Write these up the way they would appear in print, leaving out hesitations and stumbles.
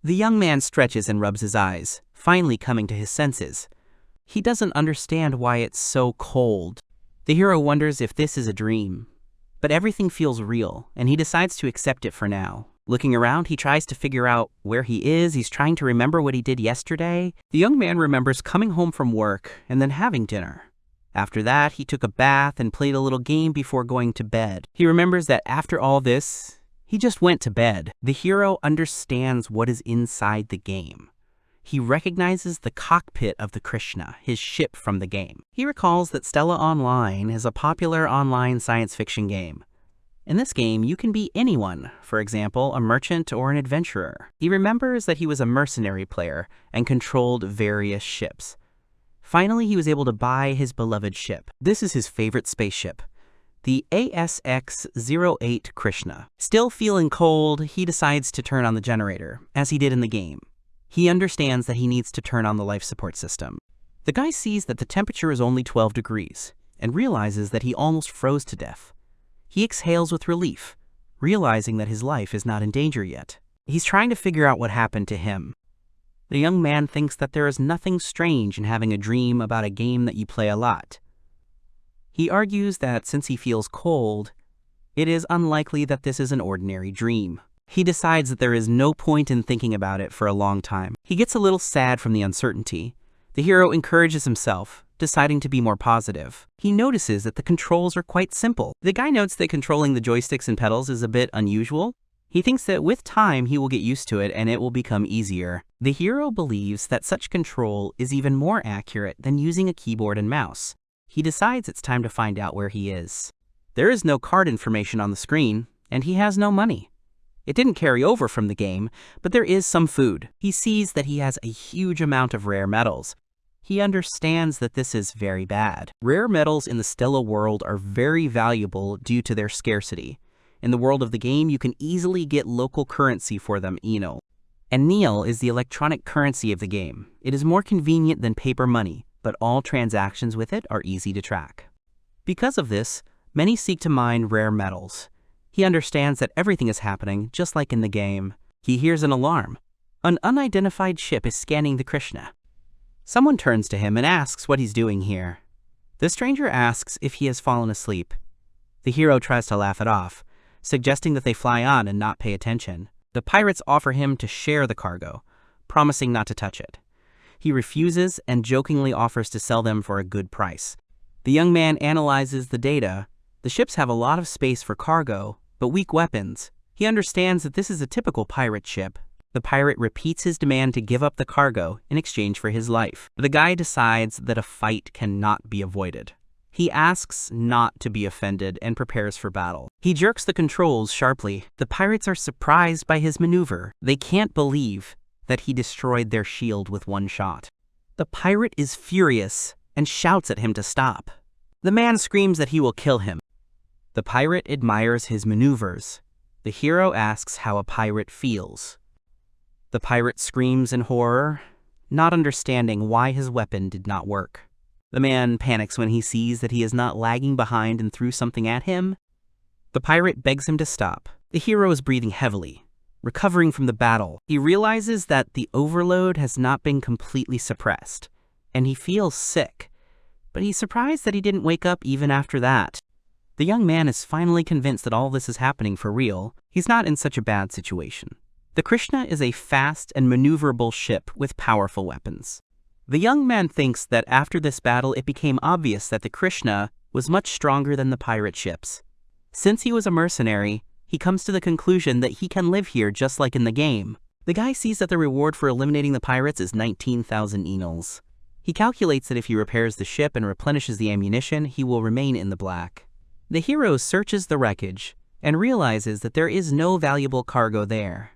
The young man stretches and rubs his eyes, finally coming to his senses. He doesn't understand why it's so cold. The hero wonders if this is a dream. But everything feels real, and he decides to accept it for now. Looking around, he tries to figure out where he is. He's trying to remember what he did yesterday. The young man remembers coming home from work and then having dinner. After that, he took a bath and played a little game before going to bed. He remembers that after all this, he just went to bed. The hero understands what is inside the game. He recognizes the cockpit of the Krishna, his ship from the game. He recalls that Stella Online is a popular online science fiction game. In this game, you can be anyone, for example, a merchant or an adventurer. He remembers that he was a mercenary player and controlled various ships. Finally, he was able to buy his beloved ship. This is his favorite spaceship, the ASX-08 Krishna. Still feeling cold, he decides to turn on the generator, as he did in the game. He understands that he needs to turn on the life support system. The guy sees that the temperature is only 12 degrees, and realizes that he almost froze to death. He exhales with relief, realizing that his life is not in danger yet. He's trying to figure out what happened to him. The young man thinks that there is nothing strange in having a dream about a game that you play a lot. He argues that since he feels cold, it is unlikely that this is an ordinary dream. He decides that there is no point in thinking about it for a long time. He gets a little sad from the uncertainty. The hero encourages himself, deciding to be more positive. He notices that the controls are quite simple. The guy notes that controlling the joysticks and pedals is a bit unusual. He thinks that with time he will get used to it and it will become easier. The hero believes that such control is even more accurate than using a keyboard and mouse. He decides it's time to find out where he is. There is no card information on the screen, and he has no money. It didn't carry over from the game, but there is some food. He sees that he has a huge amount of rare metals. He understands that this is very bad. Rare metals in the Stella world are very valuable due to their scarcity. In the world of the game, you can easily get local currency for them, Eno. And Neil is the electronic currency of the game. It is more convenient than paper money, but all transactions with it are easy to track. Because of this, many seek to mine rare metals. He understands that everything is happening just like in the game. He hears an alarm. An unidentified ship is scanning the Krishna. Someone turns to him and asks what he's doing here. The stranger asks if he has fallen asleep. The hero tries to laugh it off, suggesting that they fly on and not pay attention. The pirates offer him to share the cargo, promising not to touch it. He refuses and jokingly offers to sell them for a good price. The young man analyzes the data. The ships have a lot of space for cargo, but weak weapons. He understands that this is a typical pirate ship. The pirate repeats his demand to give up the cargo in exchange for his life. The guy decides that a fight cannot be avoided. He asks not to be offended and prepares for battle. He jerks the controls sharply. The pirates are surprised by his maneuver. They can't believe that he destroyed their shield with one shot. The pirate is furious and shouts at him to stop. The man screams that he will kill him. The pirate admires his maneuvers. The hero asks how a pirate feels. The pirate screams in horror, not understanding why his weapon did not work. The man panics when he sees that he is not lagging behind and threw something at him. The pirate begs him to stop. The hero is breathing heavily, recovering from the battle. He realizes that the overload has not been completely suppressed, and he feels sick, but he's surprised that he didn't wake up even after that. The young man is finally convinced that all this is happening for real. He's not in such a bad situation. The Krishna is a fast and maneuverable ship with powerful weapons. The young man thinks that after this battle it became obvious that the Krishna was much stronger than the pirate ships. Since he was a mercenary, he comes to the conclusion that he can live here just like in the game. The guy sees that the reward for eliminating the pirates is 19,000 enals. He calculates that if he repairs the ship and replenishes the ammunition, he will remain in the black. The hero searches the wreckage and realizes that there is no valuable cargo there.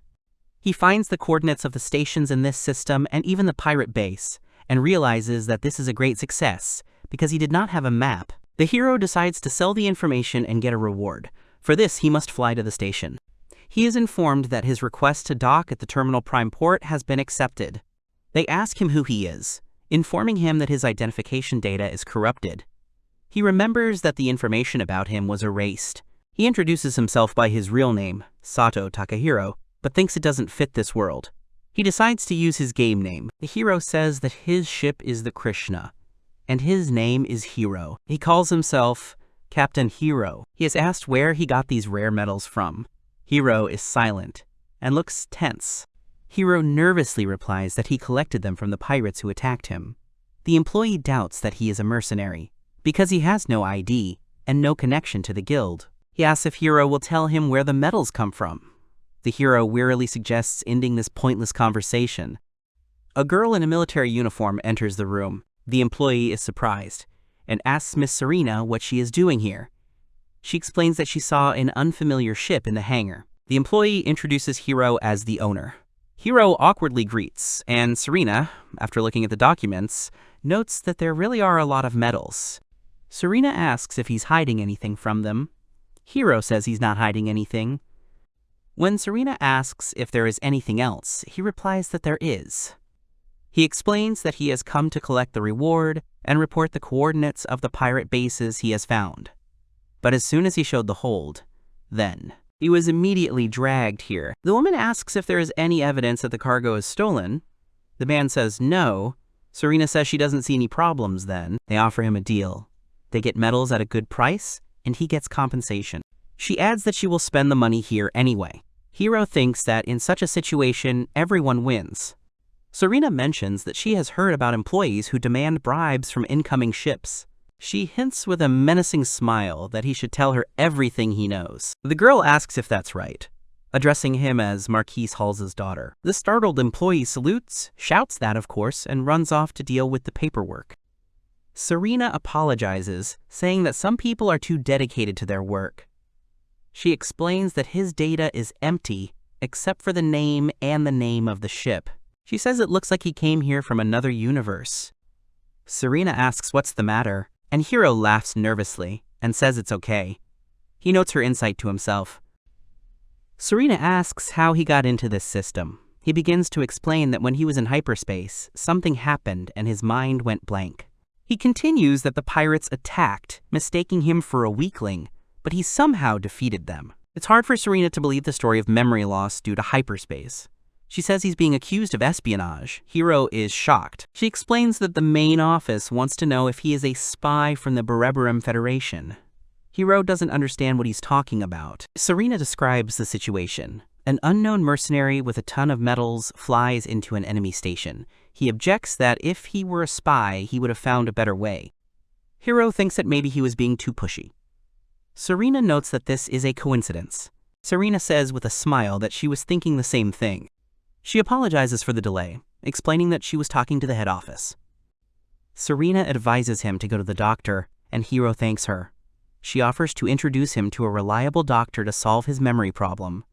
He finds the coordinates of the stations in this system and even the pirate base, and realizes that this is a great success because he did not have a map. The hero decides to sell the information and get a reward. For this, he must fly to the station. He is informed that his request to dock at the Terminal Prime Port has been accepted. They ask him who he is, informing him that his identification data is corrupted. He remembers that the information about him was erased. He introduces himself by his real name, Sato Takahiro, but thinks it doesn't fit this world. He decides to use his game name. The hero says that his ship is the Krishna, and his name is Hero. He calls himself Captain Hero. He is asked where he got these rare metals from. Hero is silent and looks tense. Hero nervously replies that he collected them from the pirates who attacked him. The employee doubts that he is a mercenary, because he has no ID and no connection to the guild. He asks if Hero will tell him where the metals come from. The hero wearily suggests ending this pointless conversation. A girl in a military uniform enters the room. The employee is surprised and asks Miss Serena what she is doing here. She explains that she saw an unfamiliar ship in the hangar. The employee introduces Hero as the owner. Hero awkwardly greets, and Serena, after looking at the documents, notes that there really are a lot of metals. Serena asks if he's hiding anything from them. Hero says he's not hiding anything. When Serena asks if there is anything else, he replies that there is. He explains that he has come to collect the reward and report the coordinates of the pirate bases he has found. But as soon as he showed the hold, then he was immediately dragged here. The woman asks if there is any evidence that the cargo is stolen. The man says no. Serena says she doesn't see any problems then. They offer him a deal. They get metals at a good price, and he gets compensation. She adds that she will spend the money here anyway. Hero thinks that in such a situation, everyone wins. Serena mentions that she has heard about employees who demand bribes from incoming ships. She hints with a menacing smile that he should tell her everything he knows. The girl asks if that's right, addressing him as Marquise Hals's daughter. The startled employee salutes, shouts that of course, and runs off to deal with the paperwork. Serena apologizes, saying that some people are too dedicated to their work. She explains that his data is empty, except for the name and the name of the ship. She says it looks like he came here from another universe. Serena asks what's the matter, and Hero laughs nervously and says it's okay. He notes her insight to himself. Serena asks how he got into this system. He begins to explain that when he was in hyperspace, something happened and his mind went blank. He continues that the pirates attacked, mistaking him for a weakling, but he somehow defeated them. It's hard for Serena to believe the story of memory loss due to hyperspace. She says he's being accused of espionage. Hero is shocked. She explains that the main office wants to know if he is a spy from the Bereberum Federation. Hero doesn't understand what he's talking about. Serena describes the situation. An unknown mercenary with a ton of metals flies into an enemy station. He objects that if he were a spy, he would have found a better way. Hero thinks that maybe he was being too pushy. Serena notes that this is a coincidence. Serena says with a smile that she was thinking the same thing. She apologizes for the delay, explaining that she was talking to the head office. Serena advises him to go to the doctor, and Hero thanks her. She offers to introduce him to a reliable doctor to solve his memory problem.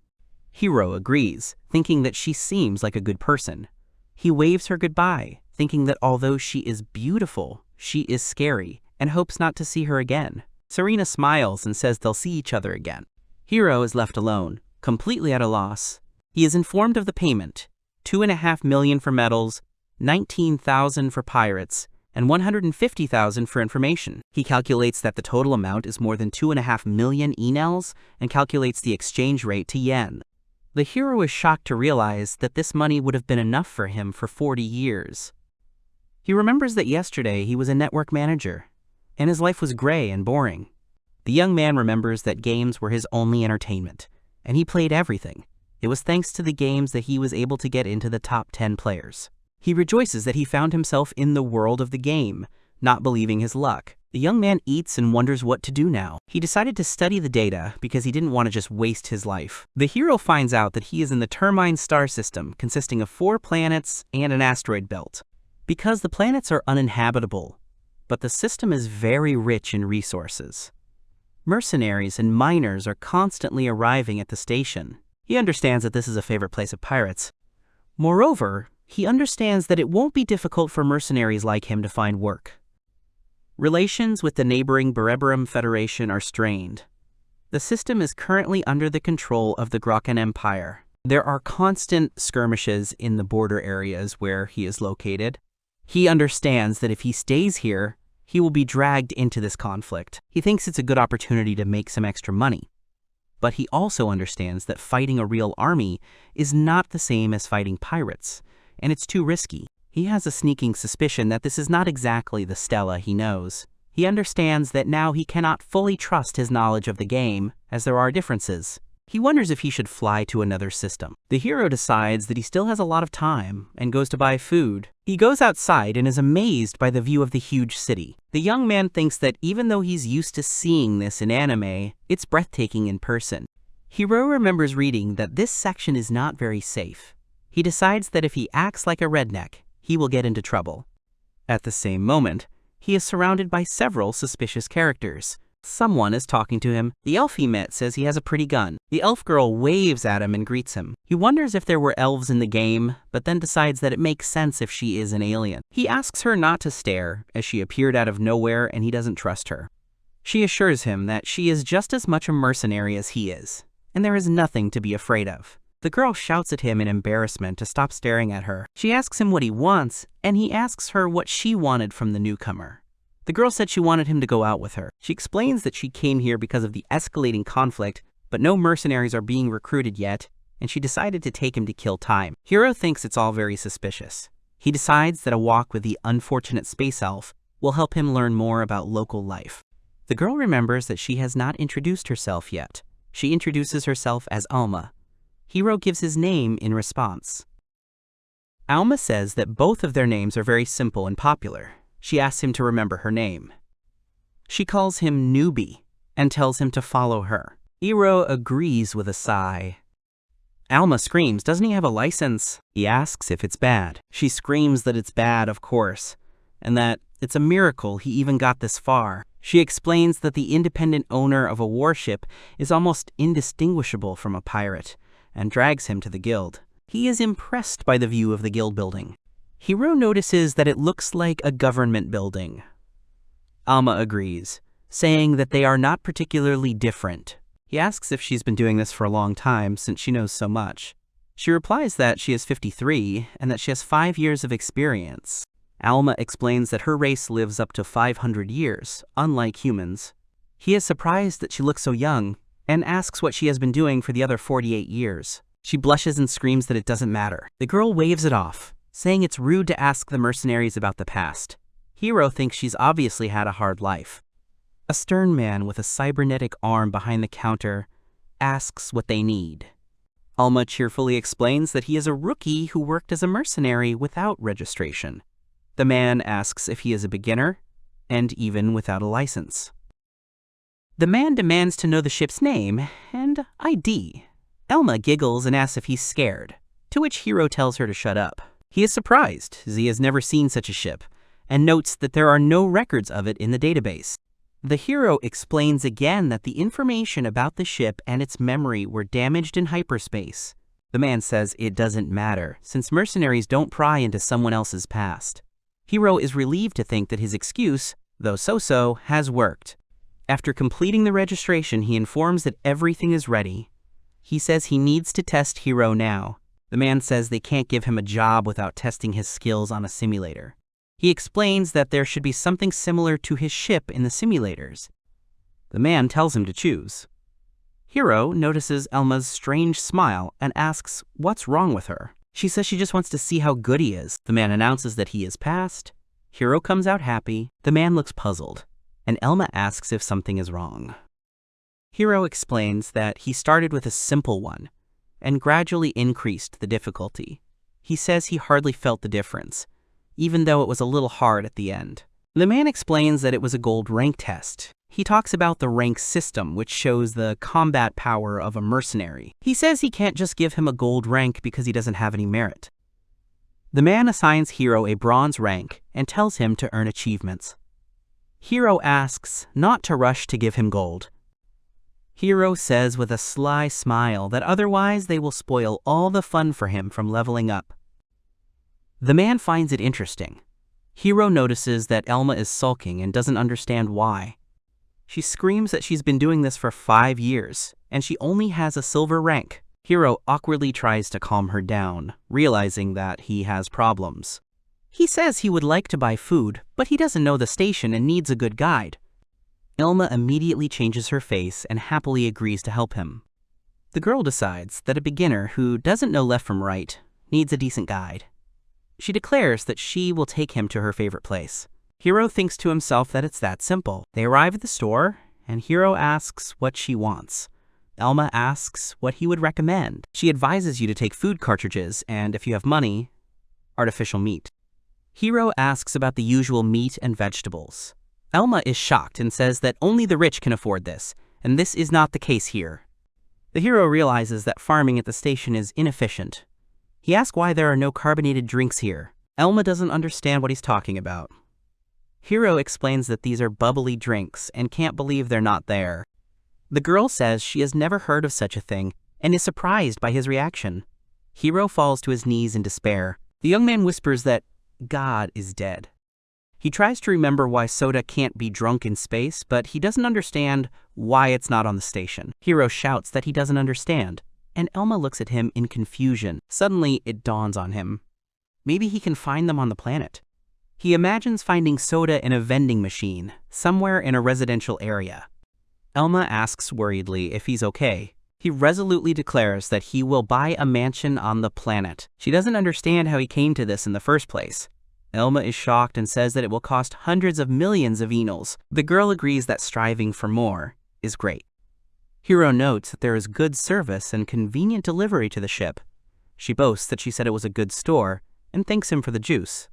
Hero agrees, thinking that she seems like a good person. He waves her goodbye, thinking that although she is beautiful, she is scary, and hopes not to see her again. Serena smiles and says they'll see each other again. Hero is left alone, completely at a loss. He is informed of the payment, $2.5 million for metals, $19,000 for pirates, and $150,000 for information. He calculates that the total amount is more than 2.5 million enels and calculates the exchange rate to yen. The hero is shocked to realize that this money would have been enough for him for 40 years. He remembers that yesterday he was a network manager, and his life was gray and boring. The young man remembers that games were his only entertainment, and he played everything. It was thanks to the games that he was able to get into the top 10 players. He rejoices that he found himself in the world of the game, not believing his luck. The young man eats and wonders what to do now. He decided to study the data because he didn't want to just waste his life. The hero finds out that he is in the Termine star system consisting of 4 planets and an asteroid belt. Because the planets are uninhabitable, but the system is very rich in resources. Mercenaries and miners are constantly arriving at the station. He understands that this is a favorite place of pirates. Moreover, he understands that it won't be difficult for mercenaries like him to find work. Relations with the neighboring Bereberum Federation are strained. The system is currently under the control of the Grakan Empire. There are constant skirmishes in the border areas where he is located. He understands that if he stays here, he will be dragged into this conflict. He thinks it's a good opportunity to make some extra money. But he also understands that fighting a real army is not the same as fighting pirates, and it's too risky. He has a sneaking suspicion that this is not exactly the Stella he knows. He understands that now he cannot fully trust his knowledge of the game, as there are differences. He wonders if he should fly to another system. The hero decides that he still has a lot of time and goes to buy food. He goes outside and is amazed by the view of the huge city. The young man thinks that even though he's used to seeing this in anime, it's breathtaking in person. Hiro remembers reading that this section is not very safe. He decides that if he acts like a redneck, he will get into trouble. At the same moment, he is surrounded by several suspicious characters. Someone is talking to him. The elf he met says he has a pretty gun. The elf girl waves at him and greets him. He wonders if there were elves in the game, but then decides that it makes sense if she is an alien. He asks her not to stare, as she appeared out of nowhere and he doesn't trust her. She assures him that she is just as much a mercenary as he is, and there is nothing to be afraid of. The girl shouts at him in embarrassment to stop staring at her. She asks him what he wants, and he asks her what she wanted from the newcomer. The girl said she wanted him to go out with her. She explains that she came here because of the escalating conflict, but no mercenaries are being recruited yet, and she decided to take him to kill time. Hiro thinks it's all very suspicious. He decides that a walk with the unfortunate space elf will help him learn more about local life. The girl remembers that she has not introduced herself yet. She introduces herself as Elma. Hiro gives his name in response. Alma says that both of their names are very simple and popular. She asks him to remember her name. She calls him Newbie and tells him to follow her. Hiro agrees with a sigh. Alma screams, "Doesn't he have a license?" He asks if it's bad. She screams that it's bad, of course, and that it's a miracle he even got this far. She explains that the independent owner of a warship is almost indistinguishable from a pirate, and drags him to the guild. He is impressed by the view of the guild building. Hiro notices that it looks like a government building. Alma agrees, saying that they are not particularly different. He asks if she's been doing this for a long time since she knows so much. She replies that she is 53 and that she has 5 years of experience. Alma explains that her race lives up to 500 years, unlike humans. He is surprised that she looks so young and asks what she has been doing for the other 48 years. She blushes and screams that it doesn't matter. The girl waves it off, saying it's rude to ask the mercenaries about the past. Hiro thinks she's obviously had a hard life. A stern man with a cybernetic arm behind the counter asks what they need. Alma cheerfully explains that he is a rookie who worked as a mercenary without registration. The man asks if he is a beginner, and even without a license. The man demands to know the ship's name and ID. Elma giggles and asks if he's scared, to which Hiro tells her to shut up. He is surprised, as he has never seen such a ship, and notes that there are no records of it in the database. The hero explains again that the information about the ship and its memory were damaged in hyperspace. The man says it doesn't matter, since mercenaries don't pry into someone else's past. Hiro is relieved to think that his excuse, though so-so, has worked. After completing the registration, he informs that everything is ready. He says he needs to test Hiro now. The man says they can't give him a job without testing his skills on a simulator. He explains that there should be something similar to his ship in the simulators. The man tells him to choose. Hiro notices Elma's strange smile and asks what's wrong with her. She says she just wants to see how good he is. The man announces that he is passed. Hiro comes out happy. The man looks puzzled, and Elma asks if something is wrong. Hiro explains that he started with a simple one and gradually increased the difficulty. He says he hardly felt the difference, even though it was a little hard at the end. The man explains that it was a gold rank test. He talks about the rank system, which shows the combat power of a mercenary. He says he can't just give him a gold rank because he doesn't have any merit. The man assigns Hiro a bronze rank and tells him to earn achievements. Hiro asks not to rush to give him gold. Hiro says with a sly smile that otherwise they will spoil all the fun for him from leveling up. The man finds it interesting. Hiro notices that Elma is sulking and doesn't understand why. She screams that she's been doing this for 5 years, and she only has a silver rank. Hiro awkwardly tries to calm her down, realizing that he has problems. He says he would like to buy food, but he doesn't know the station and needs a good guide. Elma immediately changes her face and happily agrees to help him. The girl decides that a beginner who doesn't know left from right needs a decent guide. She declares that she will take him to her favorite place. Hiro thinks to himself that it's that simple. They arrive at the store, and Hiro asks what she wants. Elma asks what he would recommend. She advises you to take food cartridges and, if you have money, artificial meat. Hiro asks about the usual meat and vegetables. Elma is shocked and says that only the rich can afford this, and this is not the case here. The hero realizes that farming at the station is inefficient. He asks why there are no carbonated drinks here. Elma doesn't understand what he's talking about. Hiro explains that these are bubbly drinks and can't believe they're not there. The girl says she has never heard of such a thing and is surprised by his reaction. Hiro falls to his knees in despair. The young man whispers that God is dead. He tries to remember why soda can't be drunk in space, but he doesn't understand why it's not on the station. Hiro shouts that he doesn't understand, and Elma looks at him in confusion. Suddenly, it dawns on him. Maybe he can find them on the planet. He imagines finding soda in a vending machine, somewhere in a residential area. Elma asks worriedly if he's okay. He resolutely declares that he will buy a mansion on the planet. She doesn't understand how he came to this in the first place. Elma is shocked and says that it will cost hundreds of millions of enals. The girl agrees that striving for more is great. Hiro notes that there is good service and convenient delivery to the ship. She boasts that she said it was a good store and thanks him for the juice.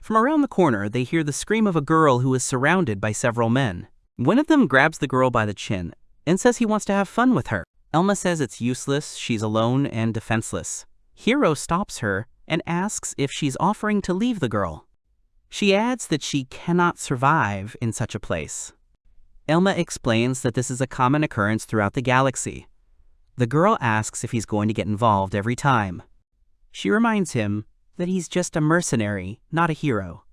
From around the corner, they hear the scream of a girl who is surrounded by several men. One of them grabs the girl by the chin and says he wants to have fun with her. Elma says it's useless, she's alone and defenseless. Hiro stops her and asks if she's offering to leave the girl. She adds that she cannot survive in such a place. Elma explains that this is a common occurrence throughout the galaxy. The girl asks if he's going to get involved every time. She reminds him that he's just a mercenary, not a hero.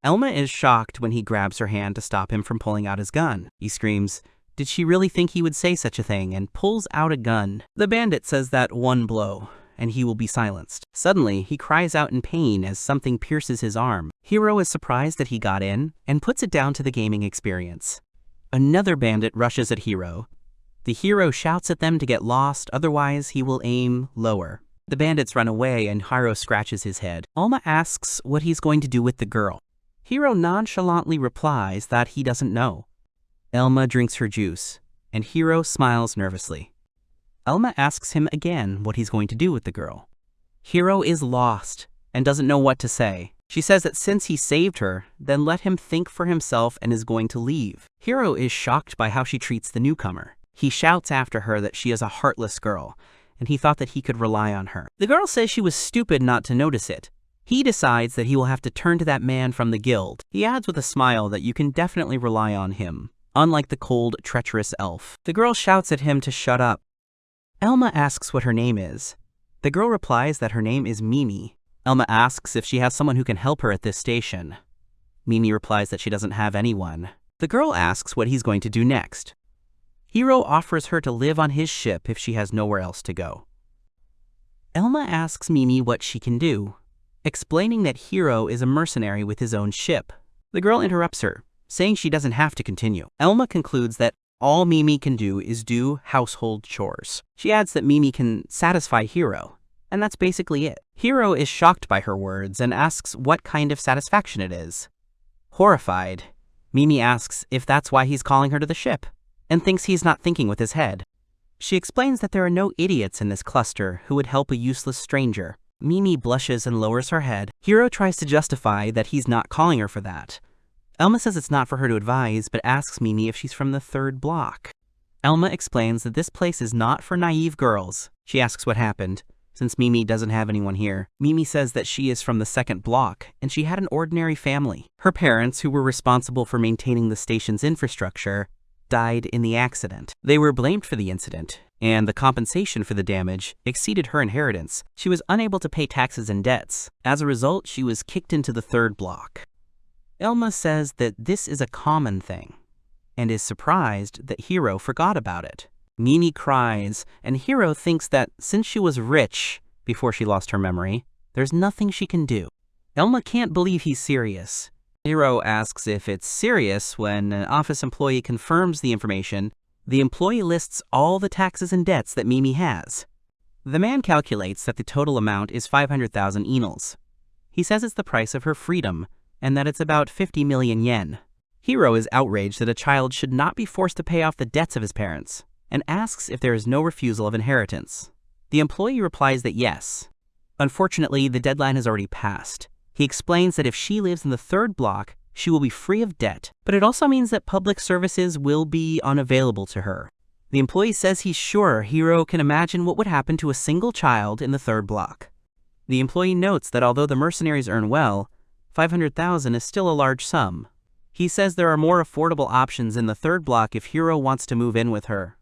Elma is shocked when he grabs her hand to stop him from pulling out his gun. He screams, "Did she really think he would say such a thing?" and pulls out a gun. The bandit says that one blow, and he will be silenced. Suddenly, he cries out in pain as something pierces his arm. Hiro is surprised that he got in and puts it down to the gaming experience. Another bandit rushes at Hiro. The hero shouts at them to get lost, otherwise he will aim lower. The bandits run away and Hiro scratches his head. Elma asks what he's going to do with the girl. Hiro nonchalantly replies that he doesn't know. Elma drinks her juice, and Hiro smiles nervously. Elma asks him again what he's going to do with the girl. Hiro is lost and doesn't know what to say. She says that since he saved her, then let him think for himself and is going to leave. Hiro is shocked by how she treats the newcomer. He shouts after her that she is a heartless girl, and he thought that he could rely on her. The girl says she was stupid not to notice it. He decides that he will have to turn to that man from the guild. He adds with a smile that you can definitely rely on him, unlike the cold, treacherous elf. The girl shouts at him to shut up. Elma asks what her name is. The girl replies that her name is Mimi. Elma asks if she has someone who can help her at this station. Mimi replies that she doesn't have anyone. The girl asks what he's going to do next. Hiro offers her to live on his ship if she has nowhere else to go. Elma asks Mimi what she can do, explaining that Hiro is a mercenary with his own ship. The girl interrupts her, saying she doesn't have to continue. Elma concludes that all Mimi can do is do household chores. She adds that Mimi can satisfy Hiro, and that's basically it. Hiro is shocked by her words and asks what kind of satisfaction it is. Horrified, Mimi asks if that's why he's calling her to the ship, and thinks he's not thinking with his head. She explains that there are no idiots in this cluster who would help a useless stranger. Mimi blushes and lowers her head. Hiro tries to justify that he's not calling her for that. Elma says it's not for her to advise, but asks Mimi if she's from the 3rd block. Elma explains that this place is not for naive girls. She asks what happened, since Mimi doesn't have anyone here. Mimi says that she is from the 2nd block, and she had an ordinary family. Her parents, who were responsible for maintaining the station's infrastructure, died in the accident. They were blamed for the incident, and the compensation for the damage exceeded her inheritance. She was unable to pay taxes and debts. As a result, she was kicked into the 3rd block. Elma says that this is a common thing, and is surprised that Hiro forgot about it. Mimi cries, and Hiro thinks that since she was rich before she lost her memory, there's nothing she can do. Elma can't believe he's serious. Hiro asks if it's serious when an office employee confirms the information The employee lists all the taxes and debts that Mimi has. The man calculates that the total amount is 500,000 enals. He says it's the price of her freedom, and that it's about 50 million yen. Hiro is outraged that a child should not be forced to pay off the debts of his parents, and asks if there is no refusal of inheritance. The employee replies that yes. Unfortunately, the deadline has already passed. He explains that if she lives in the 3rd block, she will be free of debt, but it also means that public services will be unavailable to her. The employee says he's sure Hiro can imagine what would happen to a single child in the 3rd block. The employee notes that although the mercenaries earn well, 500,000 is still a large sum. He says there are more affordable options in the 3rd block if Hiro wants to move in with her.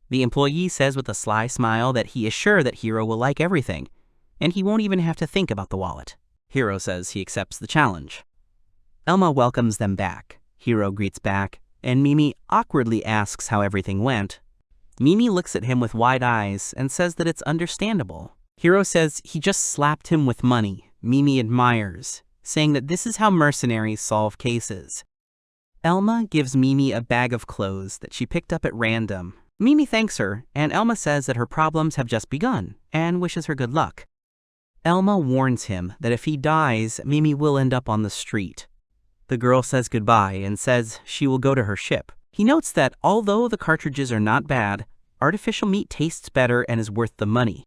The employee says with a sly smile that he is sure that Hiro will like everything, and he won't even have to think about the wallet. Hiro says he accepts the challenge. Elma welcomes them back. Hiro greets back, and Mimi awkwardly asks how everything went. Mimi looks at him with wide eyes and says that it's understandable. Hiro says he just slapped him with money. Mimi admires, saying that this is how mercenaries solve cases. Elma gives Mimi a bag of clothes that she picked up at random. Mimi thanks her, and Elma says that her problems have just begun, and wishes her good luck. Elma warns him that if he dies, Mimi will end up on the street. The girl says goodbye and says she will go to her ship. He notes that although the cartridges are not bad, artificial meat tastes better and is worth the money.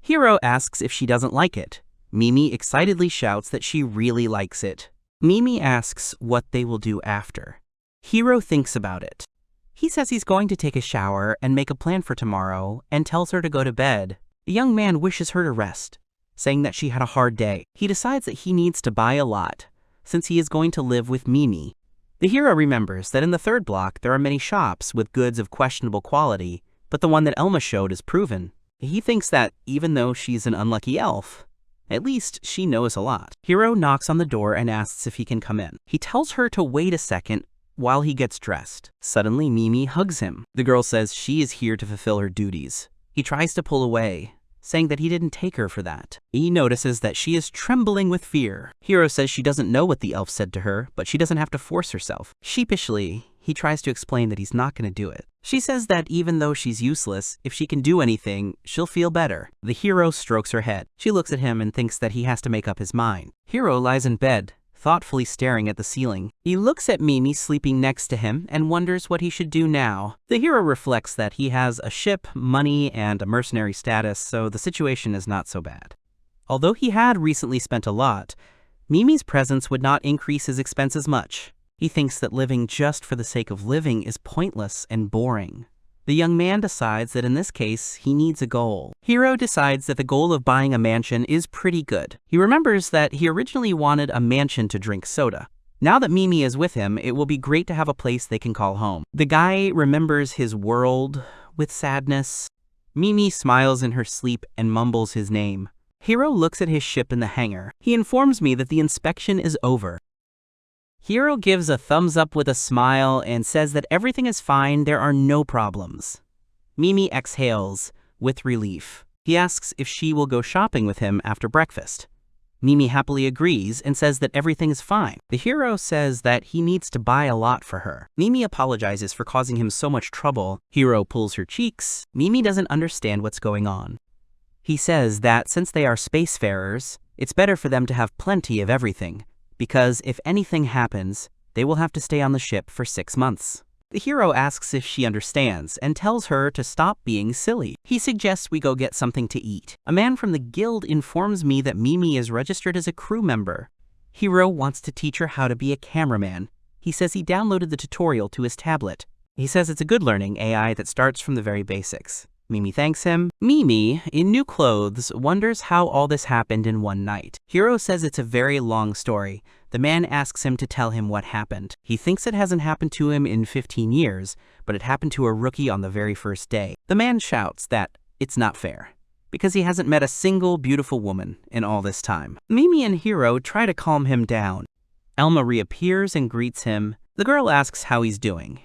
Hiro asks if she doesn't like it. Mimi excitedly shouts that she really likes it. Mimi asks what they will do after. Hiro thinks about it. He says he's going to take a shower and make a plan for tomorrow and tells her to go to bed. The young man wishes her to rest, saying that she had a hard day. He decides that he needs to buy a lot, since he is going to live with Mimi. The hero remembers that in the 3rd block there are many shops with goods of questionable quality, but the one that Elma showed is proven. He thinks that even though she's an unlucky elf, at least she knows a lot. Hiro knocks on the door and asks if he can come in. He tells her to wait a second while he gets dressed. Suddenly, Mimi hugs him. The girl says she is here to fulfill her duties. He tries to pull away, saying that he didn't take her for that. He notices that she is trembling with fear. Hiro says she doesn't know what the elf said to her, but she doesn't have to force herself. Sheepishly, he tries to explain that he's not going to do it. She says that even though she's useless, if she can do anything, she'll feel better. The hero strokes her head. She looks at him and thinks that he has to make up his mind. Hiro lies in bed, thoughtfully staring at the ceiling. He looks at Mimi sleeping next to him and wonders what he should do now. The hero reflects that he has a ship, money, and a mercenary status, so the situation is not so bad. Although he had recently spent a lot, Mimi's presence would not increase his expenses much. He thinks that living just for the sake of living is pointless and boring. The young man decides that in this case, he needs a goal. Hiro decides that the goal of buying a mansion is pretty good. He remembers that he originally wanted a mansion to drink soda. Now that Mimi is with him, it will be great to have a place they can call home. The guy remembers his world with sadness. Mimi smiles in her sleep and mumbles his name. Hiro looks at his ship in the hangar. He informs me that the inspection is over. Hiro gives a thumbs up with a smile and says that everything is fine, there are no problems. Mimi exhales with relief. He asks if she will go shopping with him after breakfast. Mimi happily agrees and says that everything is fine. The hero says that he needs to buy a lot for her. Mimi apologizes for causing him so much trouble. Hiro pulls her cheeks. Mimi doesn't understand what's going on. He says that since they are spacefarers, it's better for them to have plenty of everything, because if anything happens, they will have to stay on the ship for 6 months. The hero asks if she understands and tells her to stop being silly. He suggests we go get something to eat. A man from the guild informs me that Mimi is registered as a crew member. Hiro wants to teach her how to be a cameraman. He says he downloaded the tutorial to his tablet. He says it's a good learning AI that starts from the very basics. Mimi thanks him. Mimi, in new clothes, wonders how all this happened in one night. Hiro says it's a very long story. The man asks him to tell him what happened. He thinks it hasn't happened to him in 15 years, but it happened to a rookie on the very first day. The man shouts that it's not fair, because he hasn't met a single beautiful woman in all this time. Mimi and Hiro try to calm him down. Elma reappears and greets him. The girl asks how he's doing.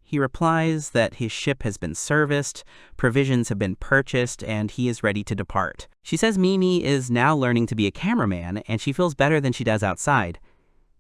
He replies that his ship has been serviced, provisions have been purchased, and he is ready to depart. She says Mimi is now learning to be a cameraman, and she feels better than she does outside.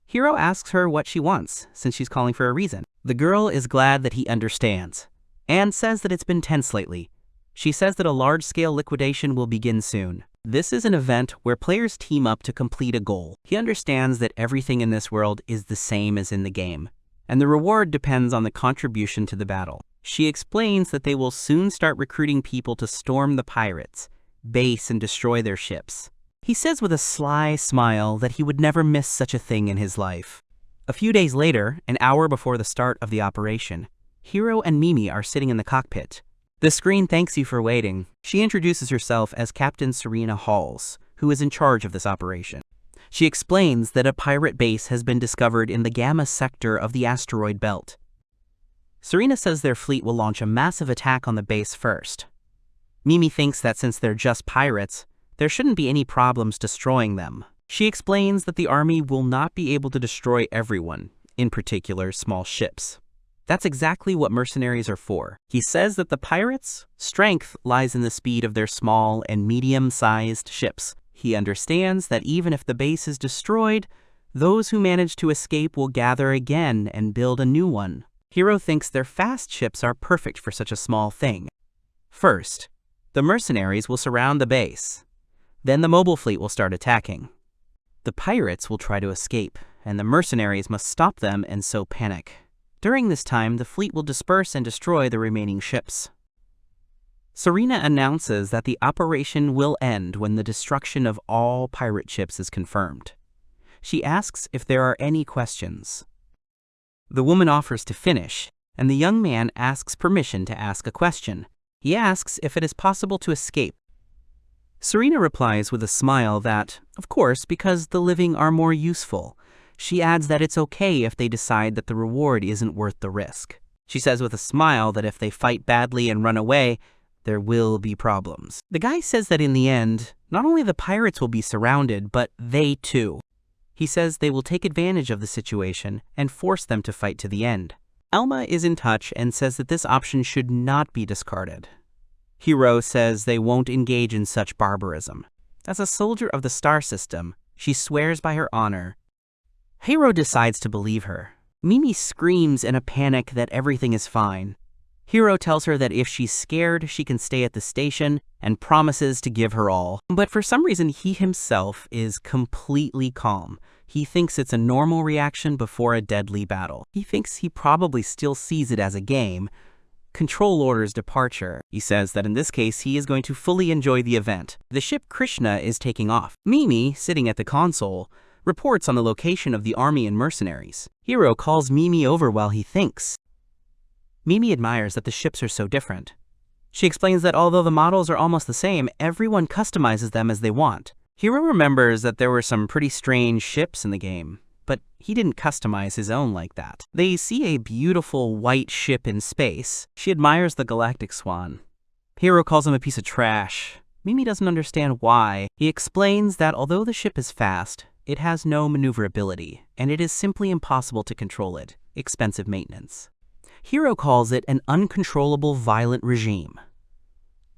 Hiro asks her what she wants, since she's calling for a reason. The girl is glad that he understands. and says that it's been tense lately. She says that a large-scale liquidation will begin soon. This is an event where players team up to complete a goal. He understands that everything in this world is the same as in the game, and the reward depends on the contribution to the battle. She explains that they will soon start recruiting people to storm the pirates' base and destroy their ships. He says with a sly smile that he would never miss such a thing in his life. A few days later, an hour before the start of the operation, Hiro and Mimi are sitting in the cockpit. The screen thanks you for waiting. She introduces herself as Captain Serena Halls, who is in charge of this operation. She explains that a pirate base has been discovered in the Gamma sector of the asteroid belt. Serena says their fleet will launch a massive attack on the base first. Mimi thinks that since they're just pirates, there shouldn't be any problems destroying them. She explains that the army will not be able to destroy everyone, in particular small ships. That's exactly what mercenaries are for. He says that the pirates' strength lies in the speed of their small and medium-sized ships. He understands that even if the base is destroyed, those who manage to escape will gather again and build a new one. Hiro thinks their fast ships are perfect for such a small thing. First, the mercenaries will surround the base. Then the mobile fleet will start attacking. The pirates will try to escape, and the mercenaries must stop them and so panic. During this time, the fleet will disperse and destroy the remaining ships. Serena announces that the operation will end when the destruction of all pirate ships is confirmed. She asks if there are any questions. The woman offers to finish, and the young man asks permission to ask a question. He asks if it is possible to escape. Serena replies with a smile that, of course, because the living are more useful. She adds that it's okay if they decide that the reward isn't worth the risk. She says with a smile that if they fight badly and run away, there will be problems. The guy says that in the end, not only the pirates will be surrounded, but they too. He says they will take advantage of the situation and force them to fight to the end. Elma is in touch and says that this option should not be discarded. Hiro says they won't engage in such barbarism. As a soldier of the star system, she swears by her honor. Hiro decides to believe her. Mimi screams in a panic that everything is fine. Hiro tells her that if she's scared, she can stay at the station and promises to give her all. But for some reason, he himself is completely calm. He thinks it's a normal reaction before a deadly battle. He thinks he probably still sees it as a game. Control orders departure. He says that in this case, he is going to fully enjoy the event. The ship Krishna is taking off. Mimi, sitting at the console, reports on the location of the army and mercenaries. Hiro calls Mimi over while he thinks. Mimi admires that the ships are so different. She explains that although the models are almost the same, everyone customizes them as they want. Hiro remembers that there were some pretty strange ships in the game, but he didn't customize his own like that. They see a beautiful white ship in space. She admires the galactic swan. Hiro calls him a piece of trash. Mimi doesn't understand why. He explains that although the ship is fast, it has no maneuverability, and it is simply impossible to control it. Expensive maintenance. Hiro calls it an uncontrollable violent regime.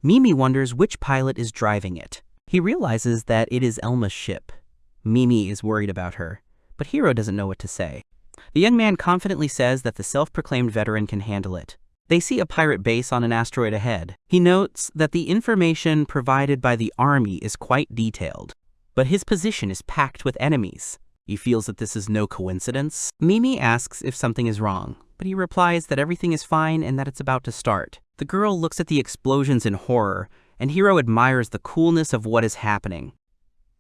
Mimi wonders which pilot is driving it. He realizes that it is Elma's ship. Mimi is worried about her, but Hiro doesn't know what to say. The young man confidently says that the self-proclaimed veteran can handle it. They see a pirate base on an asteroid ahead. He notes that the information provided by the army is quite detailed, but his position is packed with enemies. He feels that this is no coincidence. Mimi asks if something is wrong, but he replies that everything is fine and that it's about to start. The girl looks at the explosions in horror, and Hiro admires the coolness of what is happening.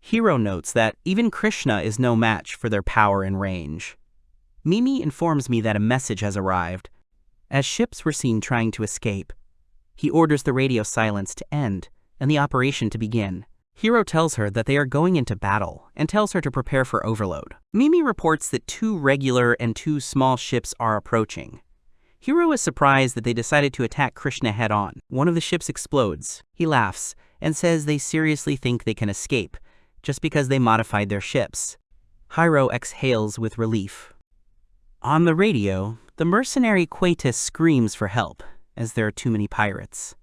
Hiro notes that even Krishna is no match for their power and range. Mimi informs me that a message has arrived. As ships were seen trying to escape, he orders the radio silence to end and the operation to begin. Hiro tells her that they are going into battle and tells her to prepare for overload. Mimi reports that 2 regular and 2 small ships are approaching. Hiro is surprised that they decided to attack Krishna head-on. One of the ships explodes. He laughs and says they seriously think they can escape just because they modified their ships. Hiro exhales with relief. On the radio, the mercenary Quatus screams for help as there are too many pirates.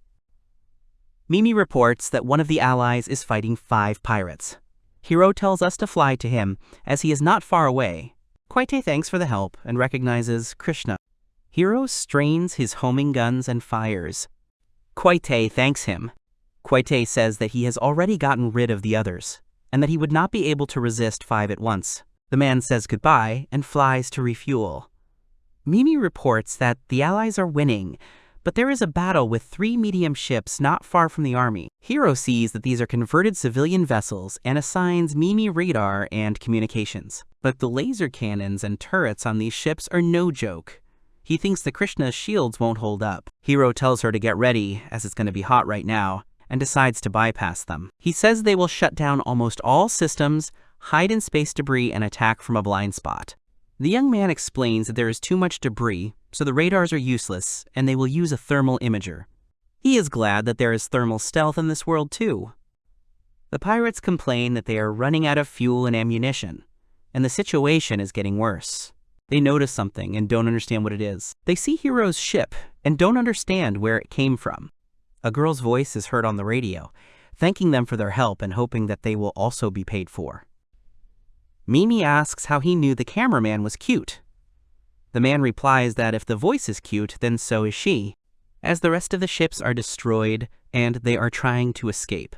Mimi reports that one of the allies is fighting 5 pirates. Hiro tells us to fly to him as he is not far away. Quaite thanks for the help and recognizes Krishna. Hiro strains his homing guns and fires. Koite thanks him. Koite says that he has already gotten rid of the others, and that he would not be able to resist 5 at once. The man says goodbye and flies to refuel. Mimi reports that the allies are winning, but there is a battle with 3 medium ships not far from the army. Hiro sees that these are converted civilian vessels and assigns Mimi radar and communications. But the laser cannons and turrets on these ships are no joke. He thinks the Krishna's shields won't hold up. Hiro tells her to get ready, as it's going to be hot right now, and decides to bypass them. He says they will shut down almost all systems, hide in space debris, and attack from a blind spot. The young man explains that there is too much debris, so the radars are useless, and they will use a thermal imager. He is glad that there is thermal stealth in this world too. The pirates complain that they are running out of fuel and ammunition, and the situation is getting worse. They notice something and don't understand what it is. They see Hiro's ship and don't understand where it came from. A girl's voice is heard on the radio, thanking them for their help and hoping that they will also be paid for. Mimi asks how he knew the cameraman was cute. The man replies that if the voice is cute, then so is she, as the rest of the ships are destroyed and they are trying to escape.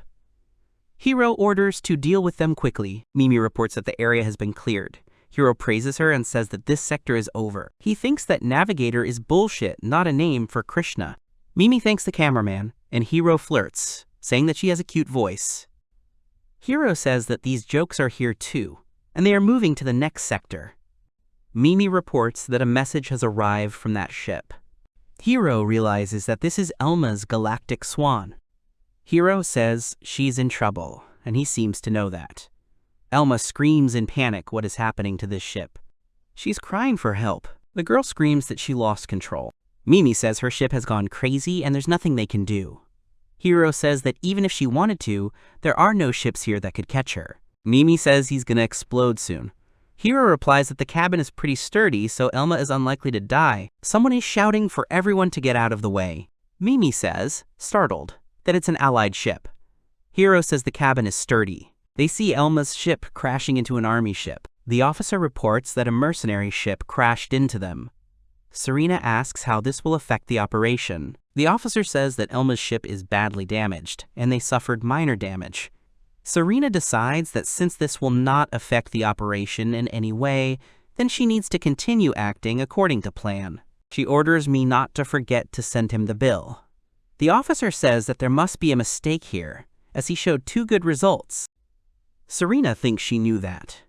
Hiro orders to deal with them quickly. Mimi reports that the area has been cleared. Hiro praises her and says that this sector is over. He thinks that Navigator is bullshit, not a name for Krishna. Mimi thanks the cameraman, and Hiro flirts, saying that she has a cute voice. Hiro says that these jokes are here too, and they are moving to the next sector. Mimi reports that a message has arrived from that ship. Hiro realizes that this is Elma's galactic swan. Hiro says she's in trouble, and he seems to know that. Elma screams in panic what is happening to this ship. She's crying for help. The girl screams that she lost control. Mimi says her ship has gone crazy and there's nothing they can do. Hiro says that even if she wanted to, there are no ships here that could catch her. Mimi says he's gonna explode soon. Hiro replies that the cabin is pretty sturdy, so Elma is unlikely to die. Someone is shouting for everyone to get out of the way. Mimi says, startled, that it's an allied ship. Hiro says the cabin is sturdy. They see Elma's ship crashing into an army ship. The officer reports that a mercenary ship crashed into them. Serena asks how this will affect the operation. The officer says that Elma's ship is badly damaged, and they suffered minor damage. Serena decides that since this will not affect the operation in any way, then she needs to continue acting according to plan. She orders me not to forget to send him the bill. The officer says that there must be a mistake here, as he showed 2 good results. Serena thinks she knew that.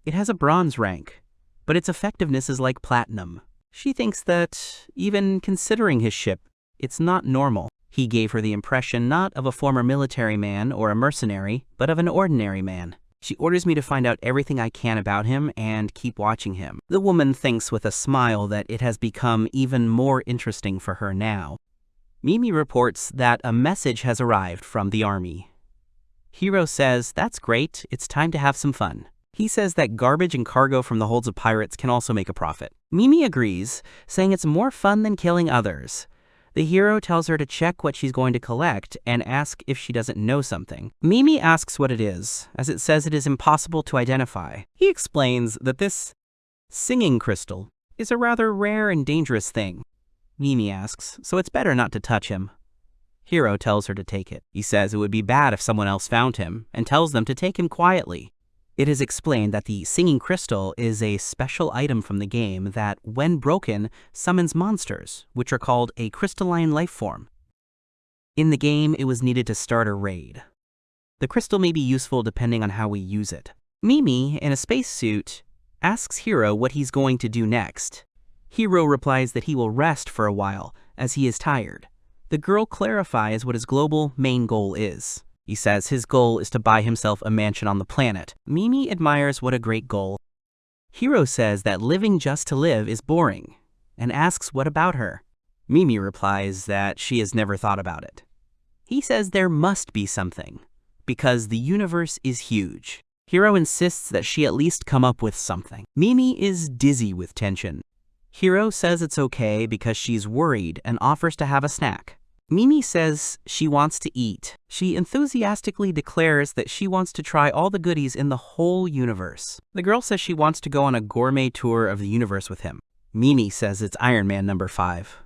It has a bronze rank, but its effectiveness is like platinum. She thinks that, even considering his ship, it's not normal. He gave her the impression not of a former military man or a mercenary, but of an ordinary man. She orders me to find out everything I can about him and keep watching him. The woman thinks with a smile that it has become even more interesting for her now. Mimi reports that a message has arrived from the army. Hiro says, that's great, it's time to have some fun. He says that garbage and cargo from the holds of pirates can also make a profit. Mimi agrees, saying it's more fun than killing others. The hero tells her to check what she's going to collect and ask if she doesn't know something. Mimi asks what it is, as it says it is impossible to identify. He explains that this singing crystal is a rather rare and dangerous thing. Mimi asks, so it's better not to touch him. Hiro tells her to take it. He says it would be bad if someone else found him, and tells them to take him quietly. It is explained that the singing crystal is a special item from the game that, when broken, summons monsters, which are called a crystalline life form. In the game, it was needed to start a raid. The crystal may be useful depending on how we use it. Mimi, in a spacesuit, asks Hiro what he's going to do next. Hiro replies that he will rest for a while, as he is tired. The girl clarifies what his global main goal is. He says his goal is to buy himself a mansion on the planet. Mimi admires what a great goal. Hiro says that living just to live is boring, and asks what about her. Mimi replies that she has never thought about it. He says there must be something, because the universe is huge. Hiro insists that she at least come up with something. Mimi is dizzy with tension. Hiro says it's okay because she's worried and offers to have a snack. Mimi says she wants to eat. She enthusiastically declares that she wants to try all the goodies in the whole universe. The girl says she wants to go on a gourmet tour of the universe with him. Mimi says it's Iron Man number 5.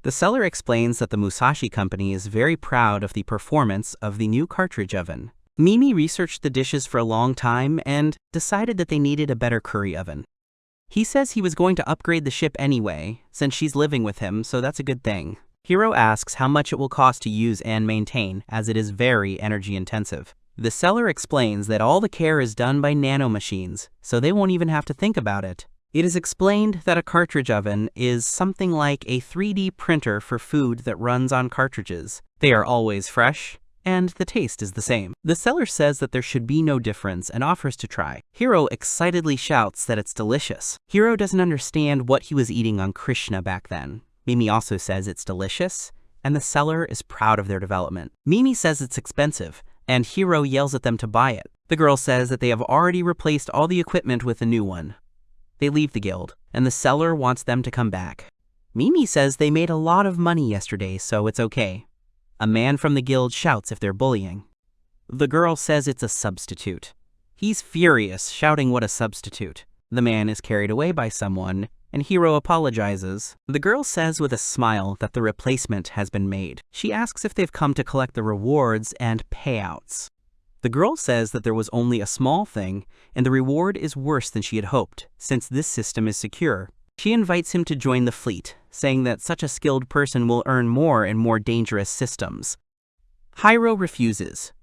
The seller explains that the Musashi company is very proud of the performance of the new cartridge oven. Mimi researched the dishes for a long time and decided that they needed a better curry oven. He says he was going to upgrade the ship anyway, since she's living with him, so that's a good thing. Hiro asks how much it will cost to use and maintain, as it is very energy intensive. The seller explains that all the care is done by nanomachines, so they won't even have to think about it. It is explained that a cartridge oven is something like a 3D printer for food that runs on cartridges. They are always fresh, and the taste is the same. The seller says that there should be no difference and offers to try. Hiro excitedly shouts that it's delicious. Hiro doesn't understand what he was eating on Krishna back then. Mimi also says it's delicious, and the seller is proud of their development. Mimi says it's expensive, and Hiro yells at them to buy it. The girl says that they have already replaced all the equipment with a new one. They leave the guild, and the seller wants them to come back. Mimi says they made a lot of money yesterday, so it's okay. A man from the guild shouts if they're bullying. The girl says it's a substitute. He's furious, shouting what a substitute. The man is carried away by someone, and Hiro apologizes. The girl says with a smile that the replacement has been made. She asks if they've come to collect the rewards and payouts. The girl says that there was only a small thing, and the reward is worse than she had hoped, since this system is secure. She invites him to join the fleet, saying that such a skilled person will earn more in more dangerous systems. Hiro refuses,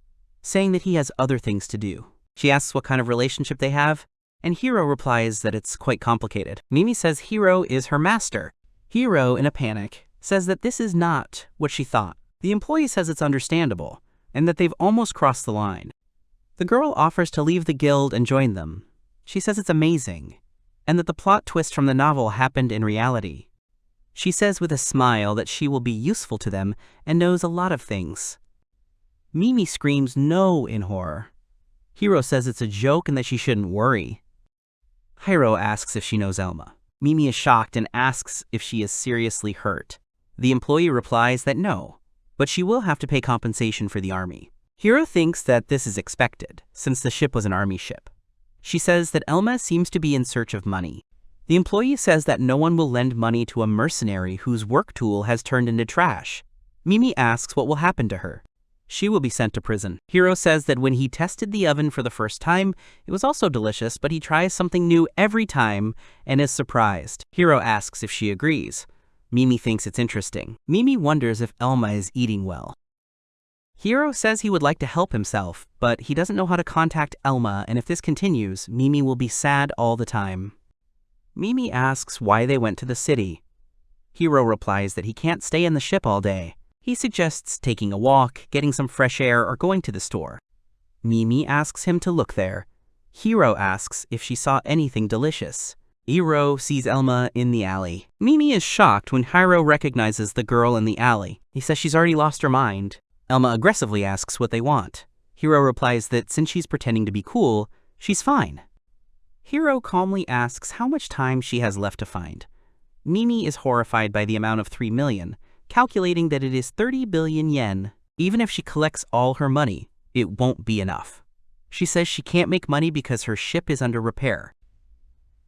saying that he has other things to do. She asks what kind of relationship they have, and Hiro replies that it's quite complicated. Mimi says Hiro is her master. Hiro, in a panic, says that this is not what she thought. The employee says it's understandable, and that they've almost crossed the line. The girl offers to leave the guild and join them. She says it's amazing, and that the plot twist from the novel happened in reality. She says with a smile that she will be useful to them and knows a lot of things. Mimi screams no in horror. Hiro says it's a joke and that she shouldn't worry. Hiro asks if she knows Elma. Mimi is shocked and asks if she is seriously hurt. The employee replies that no, but she will have to pay compensation for the army. Hiro thinks that this is expected, since the ship was an army ship. She says that Elma seems to be in search of money. The employee says that no one will lend money to a mercenary whose work tool has turned into trash. Mimi asks what will happen to her. She will be sent to prison. Hiro says that when he tested the oven for the first time, it was also delicious, but he tries something new every time and is surprised. Hiro asks if she agrees. Mimi thinks it's interesting. Mimi wonders if Elma is eating well. Hiro says he would like to help himself, but he doesn't know how to contact Elma, and if this continues, Mimi will be sad all the time. Mimi asks why they went to the city. Hiro replies that he can't stay in the ship all day. He suggests taking a walk, getting some fresh air, or going to the store. Mimi asks him to look there. Hiro asks if she saw anything delicious. Hiro sees Elma in the alley. Mimi is shocked when Hiro recognizes the girl in the alley. He says she's already lost her mind. Elma aggressively asks what they want. Hiro replies that since she's pretending to be cool, she's fine. Hiro calmly asks how much time she has left to find. Mimi is horrified by the amount of 3 million, calculating that it is 30 billion yen. Even if she collects all her money, it won't be enough. She says she can't make money because her ship is under repair.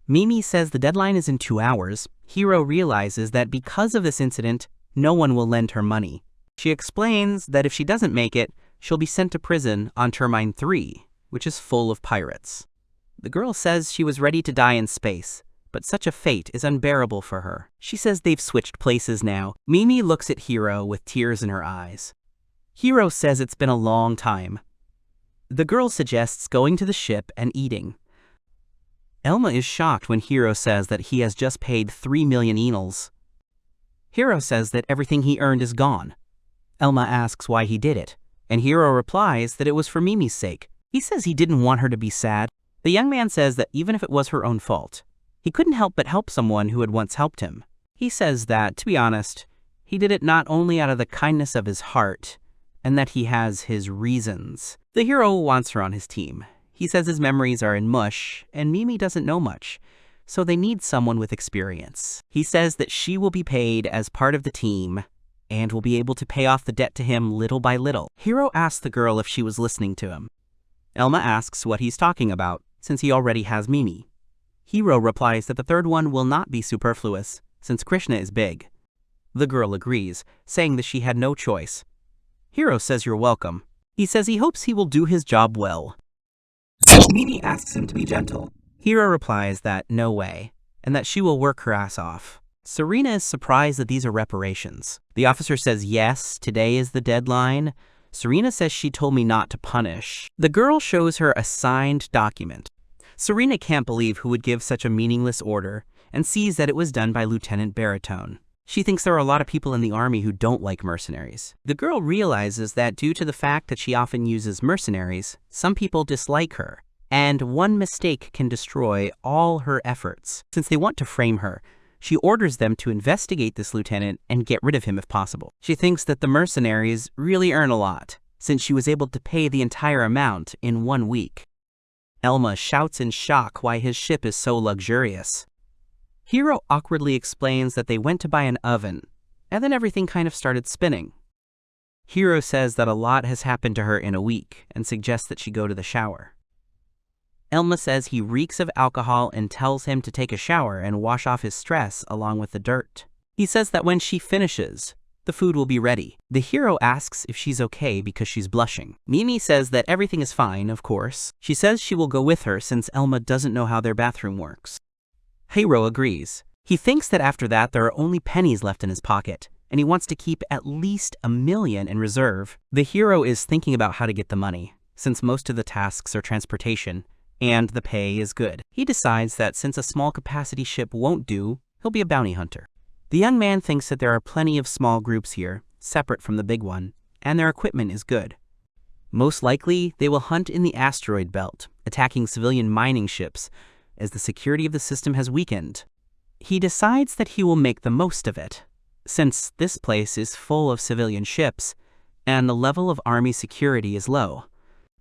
Mimi says the deadline is in 2 hours. Hiro realizes that because of this incident, no one will lend her money. She explains that if she doesn't make it, she'll be sent to prison on Termine 3, which is full of pirates. The girl says she was ready to die in space, but such a fate is unbearable for her. She says they've switched places now. Mimi looks at Hiro with tears in her eyes. Hiro says it's been a long time. The girl suggests going to the ship and eating. Elma is shocked when Hiro says that he has just paid 3 million enals. Hiro says that everything he earned is gone. Elma asks why he did it, and Hiro replies that it was for Mimi's sake. He says he didn't want her to be sad. The young man says that even if it was her own fault, he couldn't help but help someone who had once helped him. He says that, to be honest, he did it not only out of the kindness of his heart, and that he has his reasons. The hero wants her on his team. He says his memories are in mush, and Mimi doesn't know much, so they need someone with experience. He says that she will be paid as part of the team, and will be able to pay off the debt to him little by little. Hiro asks the girl if she was listening to him. Elma asks what he's talking about, since he already has Mimi. Hiro replies that the third one will not be superfluous, since Krishna is big. The girl agrees, saying that she had no choice. Hiro says you're welcome. He says he hopes he will do his job well. Mimi asks him to be gentle. Hiro replies that no way, and that she will work her ass off. Serena is surprised that these are reparations. The officer says yes, today is the deadline. Serena says she told me not to punish. The girl shows her a signed document. Serena can't believe who would give such a meaningless order, and sees that it was done by Lieutenant Baritone. She thinks there are a lot of people in the army who don't like mercenaries. The girl realizes that due to the fact that she often uses mercenaries, some people dislike her, and one mistake can destroy all her efforts. Since they want to frame her, she orders them to investigate this lieutenant and get rid of him if possible. She thinks that the mercenaries really earn a lot, since she was able to pay the entire amount in 1 week. Elma shouts in shock why his ship is so luxurious. Hiro awkwardly explains that they went to buy an oven, and then everything kind of started spinning. Hiro says that a lot has happened to her in a week, and suggests that she go to the shower. Elma says he reeks of alcohol and tells him to take a shower and wash off his stress along with the dirt. He says that when she finishes, the food will be ready. The hero asks if she's okay because she's blushing. Mimi says that everything is fine, of course. She says she will go with her since Elma doesn't know how their bathroom works. Hiro agrees. He thinks that after that there are only pennies left in his pocket, and he wants to keep at least $1 million in reserve. The hero is thinking about how to get the money, since most of the tasks are transportation, and the pay is good. He decides that since a small capacity ship won't do, he'll be a bounty hunter. The young man thinks that there are plenty of small groups here, separate from the big one, and their equipment is good. Most likely, they will hunt in the asteroid belt, attacking civilian mining ships, as the security of the system has weakened. He decides that he will make the most of it, since this place is full of civilian ships, and the level of army security is low.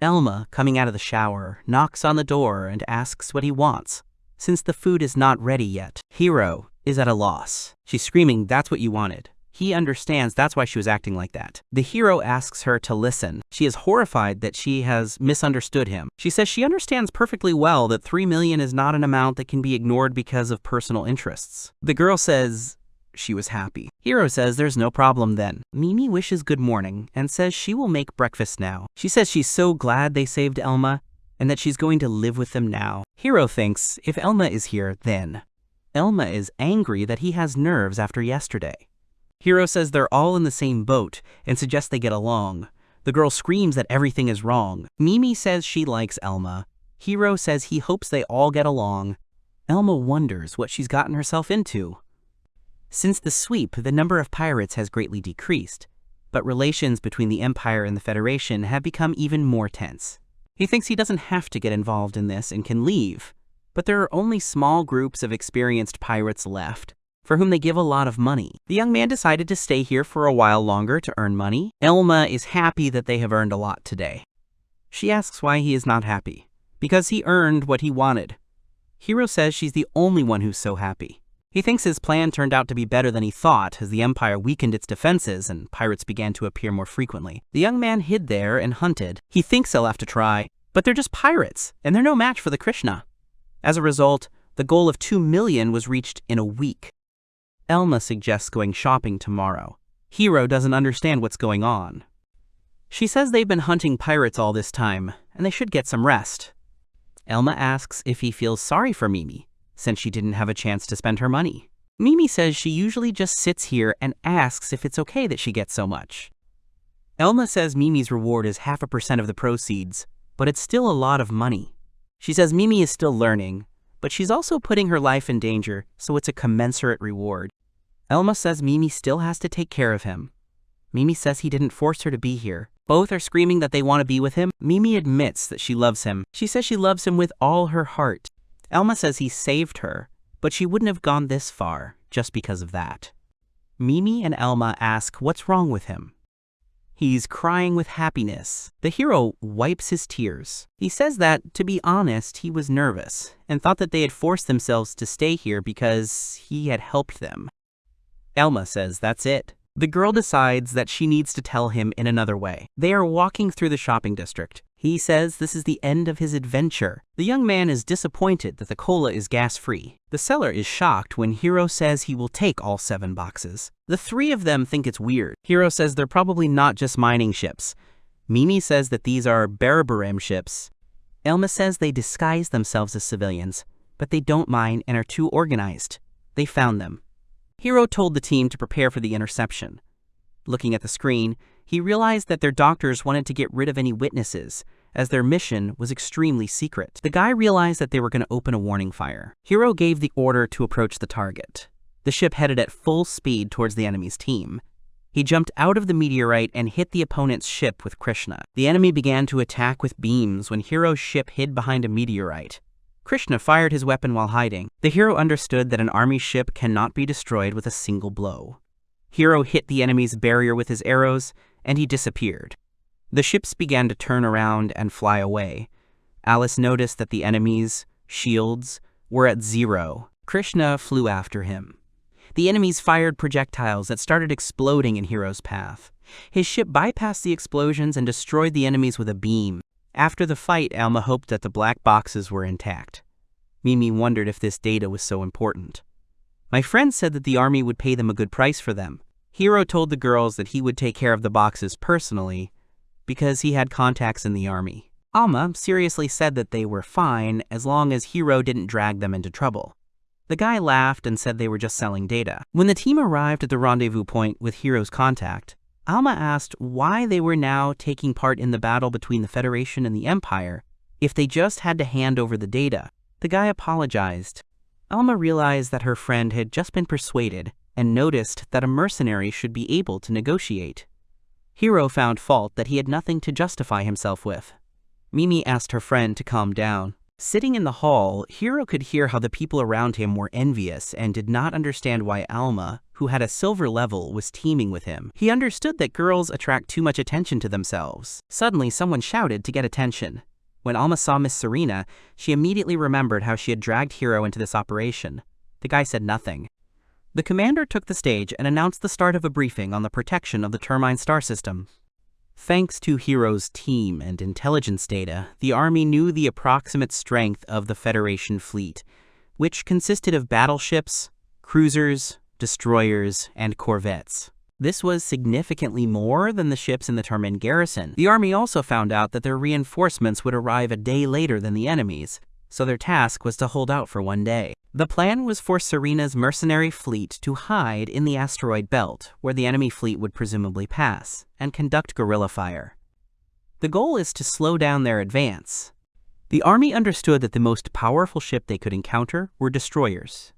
Elma, coming out of the shower, knocks on the door and asks what he wants, since the food is not ready yet. Hiro is at a loss. She's screaming, "That's what you wanted." He understands that's why she was acting like that. The hero asks her to listen. She is horrified that she has misunderstood him. She says she understands perfectly well that $3 million is not an amount that can be ignored because of personal interests. The girl says she was happy. Hiro says there's no problem then. Mimi wishes good morning and says she will make breakfast now. She says she's so glad they saved Elma and that she's going to live with them now. Hiro thinks if Elma is here, then. Elma is angry that he has nerves after yesterday. Hiro says they're all in the same boat and suggests they get along. The girl screams that everything is wrong. Mimi says she likes Elma. Hiro says he hopes they all get along. Elma wonders what she's gotten herself into. Since the sweep, the number of pirates has greatly decreased, but relations between the Empire and the Federation have become even more tense. He thinks he doesn't have to get involved in this and can leave, but there are only small groups of experienced pirates left, for whom they give a lot of money. The young man decided to stay here for a while longer to earn money. Elma is happy that they have earned a lot today. She asks why he is not happy. Because he earned what he wanted. Hiro says she's the only one who's so happy. He thinks his plan turned out to be better than he thought as the Empire weakened its defenses and pirates began to appear more frequently. The young man hid there and hunted. He thinks he'll have to try, but they're just pirates, and they're no match for the Krishna. As a result, the goal of $2 million was reached in a week. Elma suggests going shopping tomorrow. Hiro doesn't understand what's going on. She says they've been hunting pirates all this time, and they should get some rest. Elma asks if he feels sorry for Mimi, since she didn't have a chance to spend her money. Mimi says she usually just sits here and asks if it's okay that she gets so much. Elma says Mimi's reward is 0.5% of the proceeds, but it's still a lot of money. She says Mimi is still learning, but she's also putting her life in danger, so it's a commensurate reward. Elma says Mimi still has to take care of him. Mimi says he didn't force her to be here. Both are screaming that they want to be with him. Mimi admits that she loves him. She says she loves him with all her heart. Elma says he saved her, but she wouldn't have gone this far just because of that. Mimi and Elma ask what's wrong with him. He's crying with happiness. The hero wipes his tears. He says that, to be honest, he was nervous and thought that they had forced themselves to stay here because he had helped them. Elma says that's it. The girl decides that she needs to tell him in another way. They are walking through the shopping district. He says this is the end of his adventure. The young man is disappointed that the cola is gas-free. The seller is shocked when Hiro says he will take all 7 boxes. The 3 of them think it's weird. Hiro says they're probably not just mining ships. Mimi says that these are Berberem ships. Elma says they disguise themselves as civilians, but they don't mine and are too organized. They found them. Hiro told the team to prepare for the interception. Looking at the screen, he realized that their doctors wanted to get rid of any witnesses, as their mission was extremely secret. The guy realized that they were going to open a warning fire. Hiro gave the order to approach the target. The ship headed at full speed towards the enemy's team. He jumped out of the meteorite and hit the opponent's ship with Krishna. The enemy began to attack with beams when Hiro's ship hid behind a meteorite. Krishna fired his weapon while hiding. The hero understood that an army ship cannot be destroyed with a single blow. Hiro hit the enemy's barrier with his arrows, and he disappeared. The ships began to turn around and fly away. Alice noticed that the enemy's shields were at 0. Krishna flew after him. The enemies fired projectiles that started exploding in Hiro's path. His ship bypassed the explosions and destroyed the enemies with a beam. After the fight, Elma hoped that the black boxes were intact. Mimi wondered if this data was so important. My friend said that the army would pay them a good price for them. Hiro told the girls that he would take care of the boxes personally because he had contacts in the army. Alma seriously said that they were fine as long as Hiro didn't drag them into trouble. The guy laughed and said they were just selling data. When the team arrived at the rendezvous point with Hiro's contact, Alma asked why they were now taking part in the battle between the Federation and the Empire if they just had to hand over the data. The guy apologized. Alma realized that her friend had just been persuaded and noticed that a mercenary should be able to negotiate. Hiro found fault that he had nothing to justify himself with. Mimi asked her friend to calm down. Sitting in the hall, Hiro could hear how the people around him were envious and did not understand why Alma, who had a silver level, was teaming with him. He understood that girls attract too much attention to themselves. Suddenly, someone shouted to get attention. When Alma saw Miss Serena, she immediately remembered how she had dragged Hiro into this operation. The guy said nothing. The commander took the stage and announced the start of a briefing on the protection of the Termine star system. Thanks to Hiro's team and intelligence data, the army knew the approximate strength of the Federation fleet, which consisted of battleships, cruisers, destroyers, and corvettes. This was significantly more than the ships in the Termine garrison. The army also found out that their reinforcements would arrive a day later than the enemy's, so their task was to hold out for 1 day. The plan was for Serena's mercenary fleet to hide in the asteroid belt, where the enemy fleet would presumably pass, and conduct guerrilla fire. The goal is to slow down their advance. The army understood that the most powerful ship they could encounter were destroyers.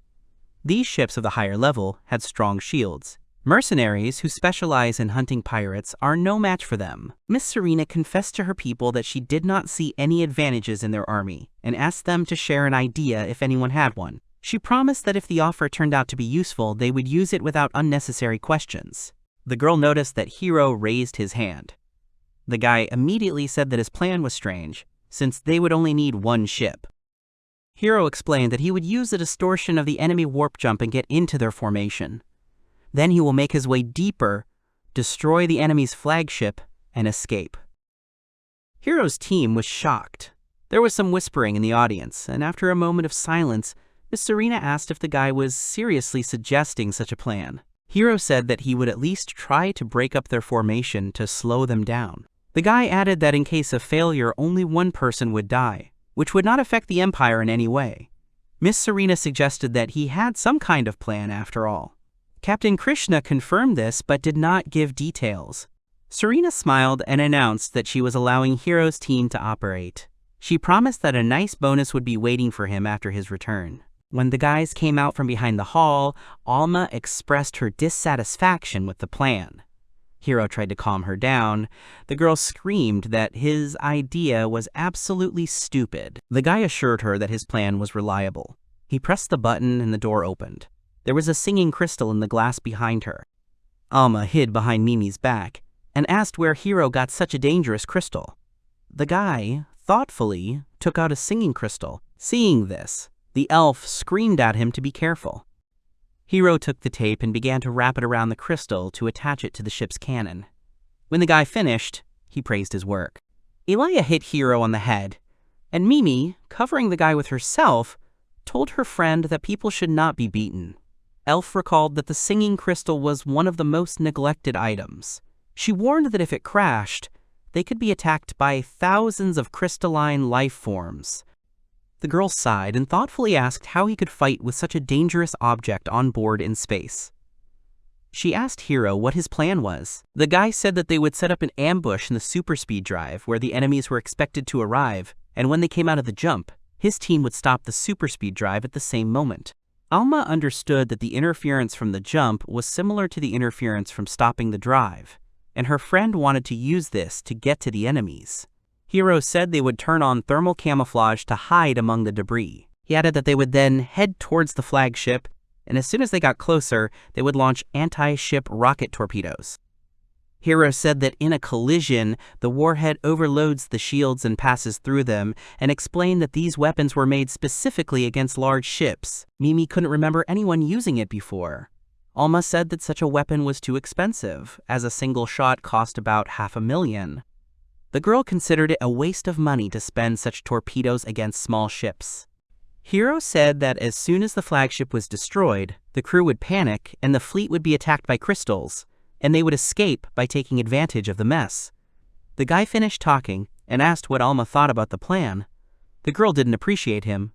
These ships of the higher level had strong shields. Mercenaries who specialize in hunting pirates are no match for them. Miss Serena confessed to her people that she did not see any advantages in their army, and asked them to share an idea if anyone had one. She promised that if the offer turned out to be useful, they would use it without unnecessary questions. The girl noticed that Hiro raised his hand. The guy immediately said that his plan was strange, since they would only need 1 ship. Hiro explained that he would use the distortion of the enemy warp jump and get into their formation. Then he will make his way deeper, destroy the enemy's flagship, and escape. Hiro's team was shocked. There was some whispering in the audience, and after a moment of silence, Miss Serena asked if the guy was seriously suggesting such a plan. Hiro said that he would at least try to break up their formation to slow them down. The guy added that in case of failure, only 1 person would die, which would not affect the Empire in any way. Miss Serena suggested that he had some kind of plan after all. Captain Krishna confirmed this but did not give details. Serena smiled and announced that she was allowing Hiro's team to operate. She promised that a nice bonus would be waiting for him after his return. When the guys came out from behind the hall, Alma expressed her dissatisfaction with the plan. Hiro tried to calm her down. The girl screamed that his idea was absolutely stupid. The guy assured her that his plan was reliable. He pressed the button and the door opened. There was a singing crystal in the glass behind her. Alma hid behind Mimi's back and asked where Hiro got such a dangerous crystal. The guy, thoughtfully, took out a singing crystal. Seeing this, the elf screamed at him to be careful. Hiro took the tape and began to wrap it around the crystal to attach it to the ship's cannon. When the guy finished, he praised his work. Elia hit Hiro on the head, and Mimi, covering the guy with herself, told her friend that people should not be beaten. Elf recalled that the singing crystal was one of the most neglected items. She warned that if it crashed, they could be attacked by thousands of crystalline life forms. The girl sighed and thoughtfully asked how he could fight with such a dangerous object on board in space. She asked Hiro what his plan was. The guy said that they would set up an ambush in the superspeed drive where the enemies were expected to arrive, and when they came out of the jump, his team would stop the superspeed drive at the same moment. Alma understood that the interference from the jump was similar to the interference from stopping the drive, and her friend wanted to use this to get to the enemies. Hiro said they would turn on thermal camouflage to hide among the debris. He added that they would then head towards the flagship, and as soon as they got closer, they would launch anti-ship rocket torpedoes. Hiro said that in a collision, the warhead overloads the shields and passes through them, and explained that these weapons were made specifically against large ships. Mimi couldn't remember anyone using it before. Alma said that such a weapon was too expensive, as a single shot cost about $500,000. The girl considered it a waste of money to spend such torpedoes against small ships. Hiro said that as soon as the flagship was destroyed, the crew would panic and the fleet would be attacked by crystals, and they would escape by taking advantage of the mess. The guy finished talking and asked what Alma thought about the plan. The girl didn't appreciate him.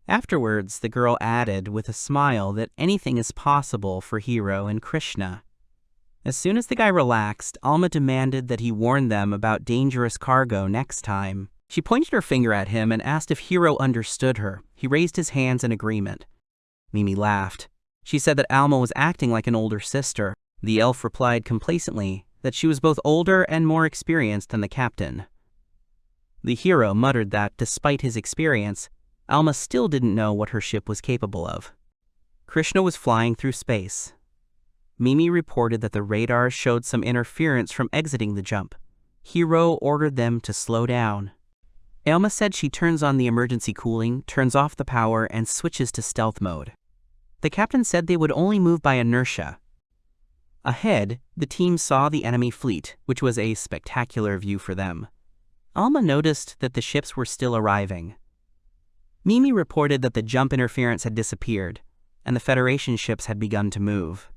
Afterwards, the girl added with a smile that anything is possible for Hiro and Krishna. As soon as the guy relaxed, Alma demanded that he warn them about dangerous cargo next time. She pointed her finger at him and asked if Hiro understood her. He raised his hands in agreement. Mimi laughed. She said that Alma was acting like an older sister. The elf replied complacently that she was both older and more experienced than the captain. The hero muttered that, despite his experience, Alma still didn't know what her ship was capable of. Krishna was flying through space. Mimi reported that the radar showed some interference from exiting the jump. Hiro ordered them to slow down. Elma said she turns on the emergency cooling, turns off the power, and switches to stealth mode. The captain said they would only move by inertia. Ahead, the team saw the enemy fleet, which was a spectacular view for them. Alma noticed that the ships were still arriving. Mimi reported that the jump interference had disappeared, and the Federation ships had begun to move.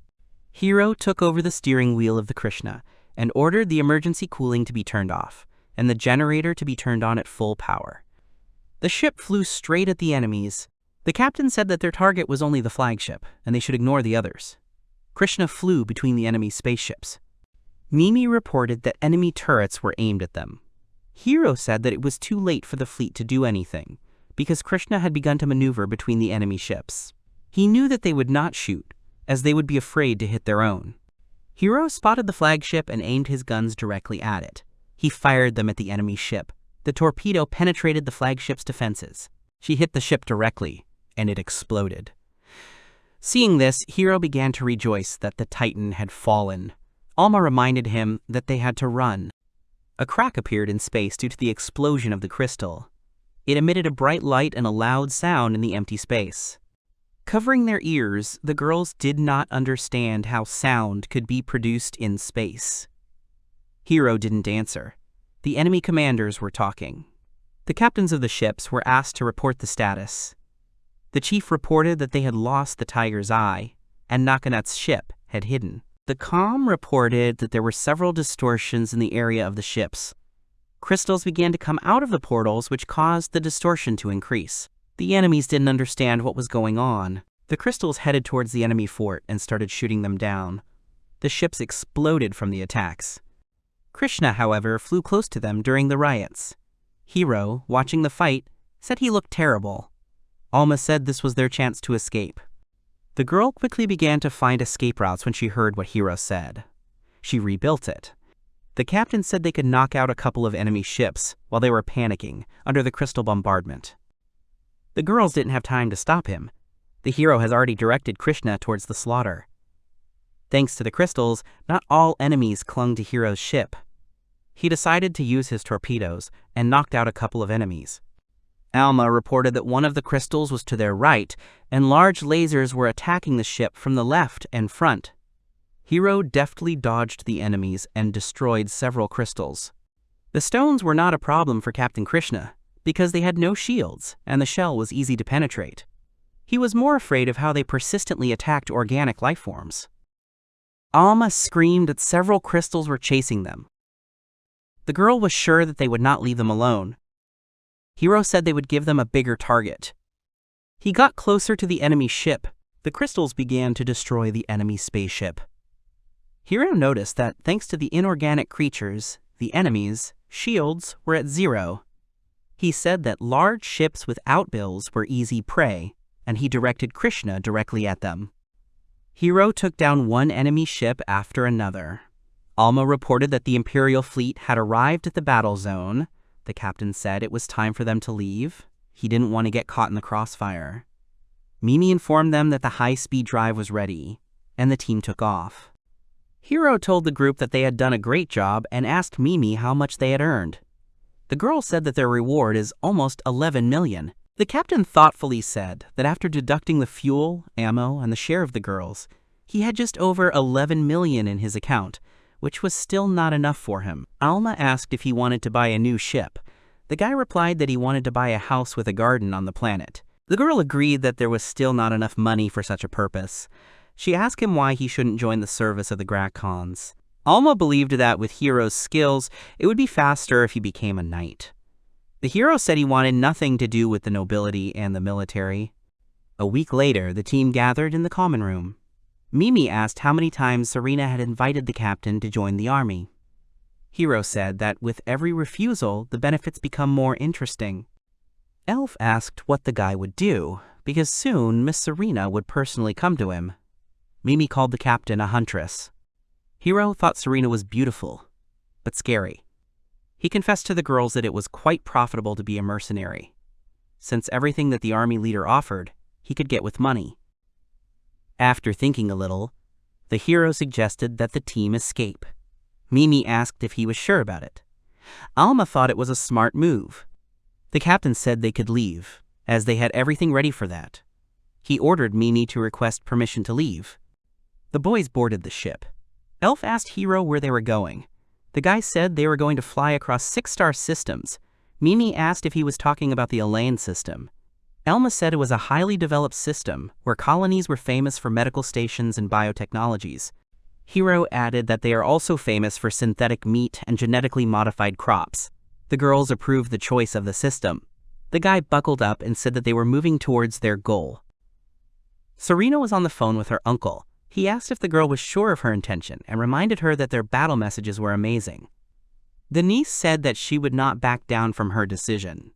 Hiro took over the steering wheel of the Krishna and ordered the emergency cooling to be turned off, and the generator to be turned on at full power. The ship flew straight at the enemies. The captain said that their target was only the flagship, and they should ignore the others. Krishna flew between the enemy spaceships. Mimi reported that enemy turrets were aimed at them. Hiro said that it was too late for the fleet to do anything, because Krishna had begun to maneuver between the enemy ships. He knew that they would not shoot, as they would be afraid to hit their own. Hiro spotted the flagship and aimed his guns directly at it. He fired them at the enemy ship. The torpedo penetrated the flagship's defenses. She hit the ship directly, and it exploded. Seeing this, Hiro began to rejoice that the Titan had fallen. Alma reminded him that they had to run. A crack appeared in space due to the explosion of the crystal. It emitted a bright light and a loud sound in the empty space. Covering their ears, the girls did not understand how sound could be produced in space. Hiro didn't answer. The enemy commanders were talking. The captains of the ships were asked to report the status. The chief reported that they had lost the Tiger's Eye, and Nakanat's ship had hidden. The comm reported that there were several distortions in the area of the ships. Crystals began to come out of the portals, which caused the distortion to increase. The enemies didn't understand what was going on. The crystals headed towards the enemy fort and started shooting them down. The ships exploded from the attacks. Krishna, however, flew close to them during the riots. Hiro, watching the fight, said he looked terrible. Alma said this was their chance to escape. The girl quickly began to find escape routes when she heard what Hiro said. She rebuilt it. The captain said they could knock out a couple of enemy ships while they were panicking under the crystal bombardment. The girls didn't have time to stop him. The hero has already directed Krishna towards the slaughter. Thanks to the crystals, not all enemies clung to Hiro's ship. He decided to use his torpedoes and knocked out a couple of enemies. Alma reported that one of the crystals was to their right, and large lasers were attacking the ship from the left and front. Hiro deftly dodged the enemies and destroyed several crystals. The stones were not a problem for Captain Krishna, because they had no shields and the shell was easy to penetrate. He was more afraid of how they persistently attacked organic lifeforms. Alma screamed that several crystals were chasing them. The girl was sure that they would not leave them alone. Hiro said they would give them a bigger target. He got closer to the enemy ship. The crystals began to destroy the enemy spaceship. Hiro noticed that thanks to the inorganic creatures, the enemies' shields were at 0. He said that large ships with outbills were easy prey, and he directed Krishna directly at them. Hiro took down one enemy ship after another. Alma reported that the Imperial fleet had arrived at the battle zone. The captain said it was time for them to leave. He didn't want to get caught in the crossfire. Mimi informed them that the high-speed drive was ready, and the team took off. Hiro told the group that they had done a great job and asked Mimi how much they had earned. The girl said that their reward is almost 11 million. The captain thoughtfully said that after deducting the fuel, ammo, and the share of the girls, he had just over 11 million in his account, which was still not enough for him. Alma asked if he wanted to buy a new ship. The guy replied that he wanted to buy a house with a garden on the planet. The girl agreed that there was still not enough money for such a purpose. She asked him why he shouldn't join the service of the Grakons. Alma believed that with Hiro's skills, it would be faster if he became a knight. The hero said he wanted nothing to do with the nobility and the military. A week later, the team gathered in the common room. Mimi asked how many times Serena had invited the captain to join the army. Hiro said that with every refusal, the benefits become more interesting. Elf asked what the guy would do, because soon Miss Serena would personally come to him. Mimi called the captain a huntress. Hiro thought Serena was beautiful, but scary. He confessed to the girls that it was quite profitable to be a mercenary. Since everything that the army leader offered, he could get with money. After thinking a little, the hero suggested that the team escape. Mimi asked if he was sure about it. Alma thought it was a smart move. The captain said they could leave, as they had everything ready for that. He ordered Mimi to request permission to leave. The boys boarded the ship. Elf asked Hiro where they were going. The guy said they were going to fly across 6-star systems. Mimi asked if he was talking about the Elaine system. Elma said it was a highly developed system where colonies were famous for medical stations and biotechnologies. Hiro added that they are also famous for synthetic meat and genetically modified crops. The girls approved the choice of the system. The guy buckled up and said that they were moving towards their goal. Serena was on the phone with her uncle. He asked if the girl was sure of her intention and reminded her that their battle messages were amazing. The niece said that she would not back down from her decision.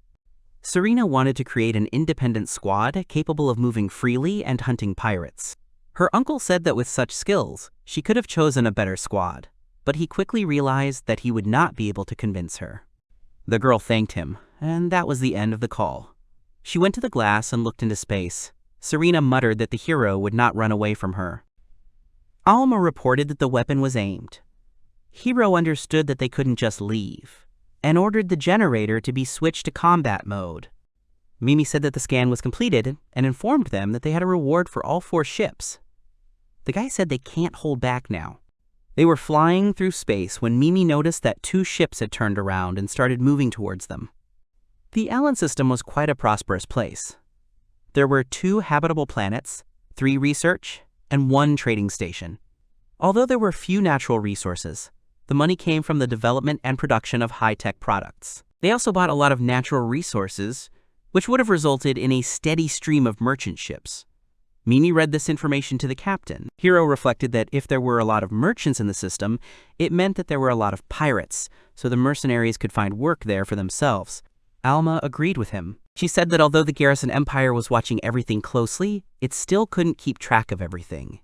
Serena wanted to create an independent squad capable of moving freely and hunting pirates. Her uncle said that with such skills, she could have chosen a better squad, but he quickly realized that he would not be able to convince her. The girl thanked him, and that was the end of the call. She went to the glass and looked into space. Serena muttered that the hero would not run away from her. Alma reported that the weapon was aimed. Hiro understood that they couldn't just leave, and ordered the generator to be switched to combat mode. Mimi said that the scan was completed and informed them that they had a reward for all 4 ships. The guy said they can't hold back now. They were flying through space when Mimi noticed that 2 ships had turned around and started moving towards them. The Allen system was quite a prosperous place. There were 2 habitable planets, 3 research, and 1 trading station. Although there were few natural resources, the money came from the development and production of high-tech products. They also bought a lot of natural resources, which would have resulted in a steady stream of merchant ships. Mimi read this information to the captain. Hiro reflected that if there were a lot of merchants in the system, it meant that there were a lot of pirates, so the mercenaries could find work there for themselves. Alma agreed with him. She said that although the Garrison Empire was watching everything closely, it still couldn't keep track of everything.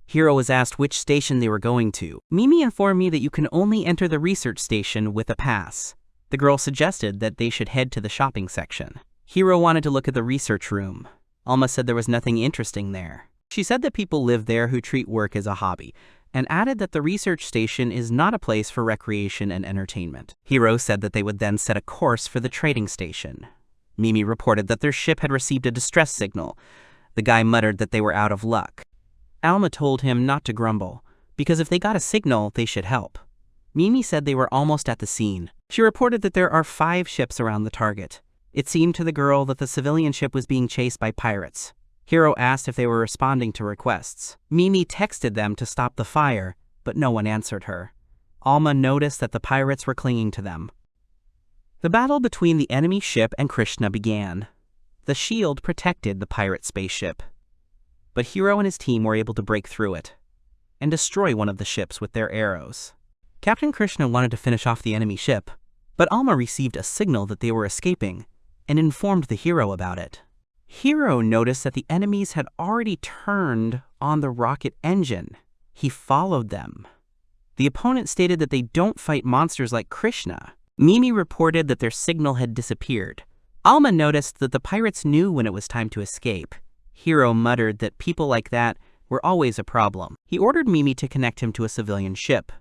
Hiro was asked which station they were going to. Mimi informed me that you can only enter the research station with a pass. The girl suggested that they should head to the shopping section. Hiro wanted to look at the research room. Alma said there was nothing interesting there. She said that people live there who treat work as a hobby, and added that the research station is not a place for recreation and entertainment. Hiro said that they would then set a course for the trading station. Mimi reported that their ship had received a distress signal. The guy muttered that they were out of luck. Alma told him not to grumble, because if they got a signal, they should help. Mimi said they were almost at the scene. She reported that there are 5 ships around the target. It seemed to the girl that the civilian ship was being chased by pirates. Hiro asked if they were responding to requests. Mimi texted them to stop the fire, but no one answered her. Alma noticed that the pirates were clinging to them. The battle between the enemy ship and Krishna began. The shield protected the pirate spaceship, but Hiro and his team were able to break through it and destroy one of the ships with their arrows. Captain Krishna wanted to finish off the enemy ship, but Alma received a signal that they were escaping and informed the hero about it. Hiro noticed that the enemies had already turned on the rocket engine. He followed them. The opponent stated that they don't fight monsters like Krishna. Mimi reported that their signal had disappeared. Alma noticed that the pirates knew when it was time to escape. Hiro muttered that people like that were always a problem. He ordered Mimi to connect him to a civilian ship.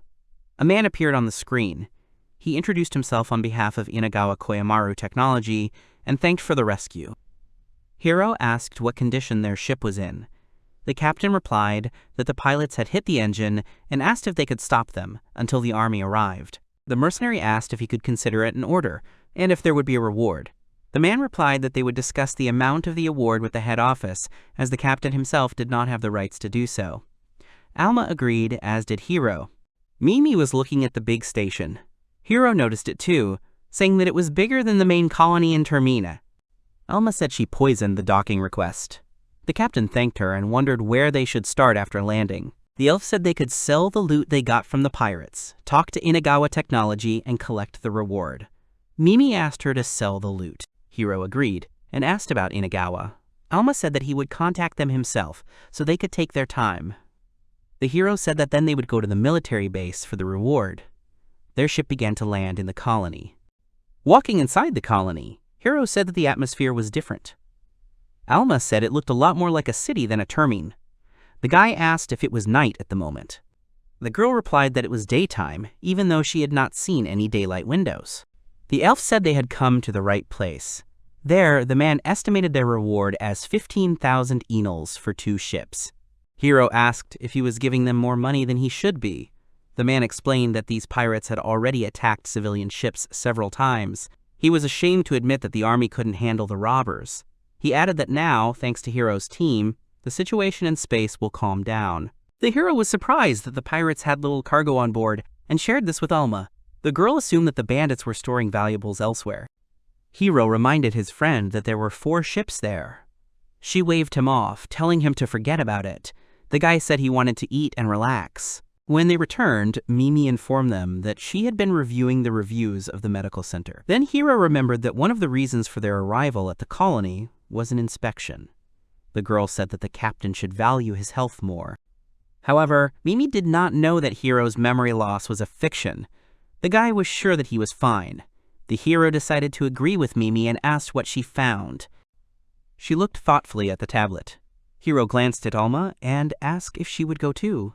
A man appeared on the screen. He introduced himself on behalf of Inagawa Koyamaru Technology and thanked for the rescue. Hiro asked what condition their ship was in. The captain replied that the pilots had hit the engine and asked if they could stop them until the army arrived. The mercenary asked if he could consider it an order and if there would be a reward. The man replied that they would discuss the amount of the award with the head office, as the captain himself did not have the rights to do so. Alma agreed, as did Hiro. Mimi was looking at the big station. Hiro noticed it too, saying that it was bigger than the main colony in Termina. Elma said she poisoned the docking request. The captain thanked her and wondered where they should start after landing. The elf said they could sell the loot they got from the pirates, talk to Inagawa Technology, and collect the reward. Mimi asked her to sell the loot. Hiro agreed and asked about Inagawa. Alma said that he would contact them himself so they could take their time. The hero said that then they would go to the military base for the reward. Their ship began to land in the colony. Walking inside the colony, Hiro said that the atmosphere was different. Alma said it looked a lot more like a city than a termine. The guy asked if it was night at the moment. The girl replied that it was daytime, even though she had not seen any daylight windows. The elf said they had come to the right place. There, the man estimated their reward as 15,000 enals for 2 ships. Hiro asked if he was giving them more money than he should be. The man explained that these pirates had already attacked civilian ships several times. He was ashamed to admit that the army couldn't handle the robbers. He added that now, thanks to Hiro's team, the situation in space will calm down. The hero was surprised that the pirates had little cargo on board and shared this with Elma. The girl assumed that the bandits were storing valuables elsewhere. Hiro reminded his friend that there were 4 ships there. She waved him off, telling him to forget about it. The guy said he wanted to eat and relax. When they returned, Mimi informed them that she had been reviewing the reviews of the medical center. Then Hiro remembered that one of the reasons for their arrival at the colony was an inspection. The girl said that the captain should value his health more. However, Mimi did not know that Hiro's memory loss was a fiction. The guy was sure that he was fine. The hero decided to agree with Mimi and asked what she found. She looked thoughtfully at the tablet. Hiro glanced at Alma and asked if she would go too.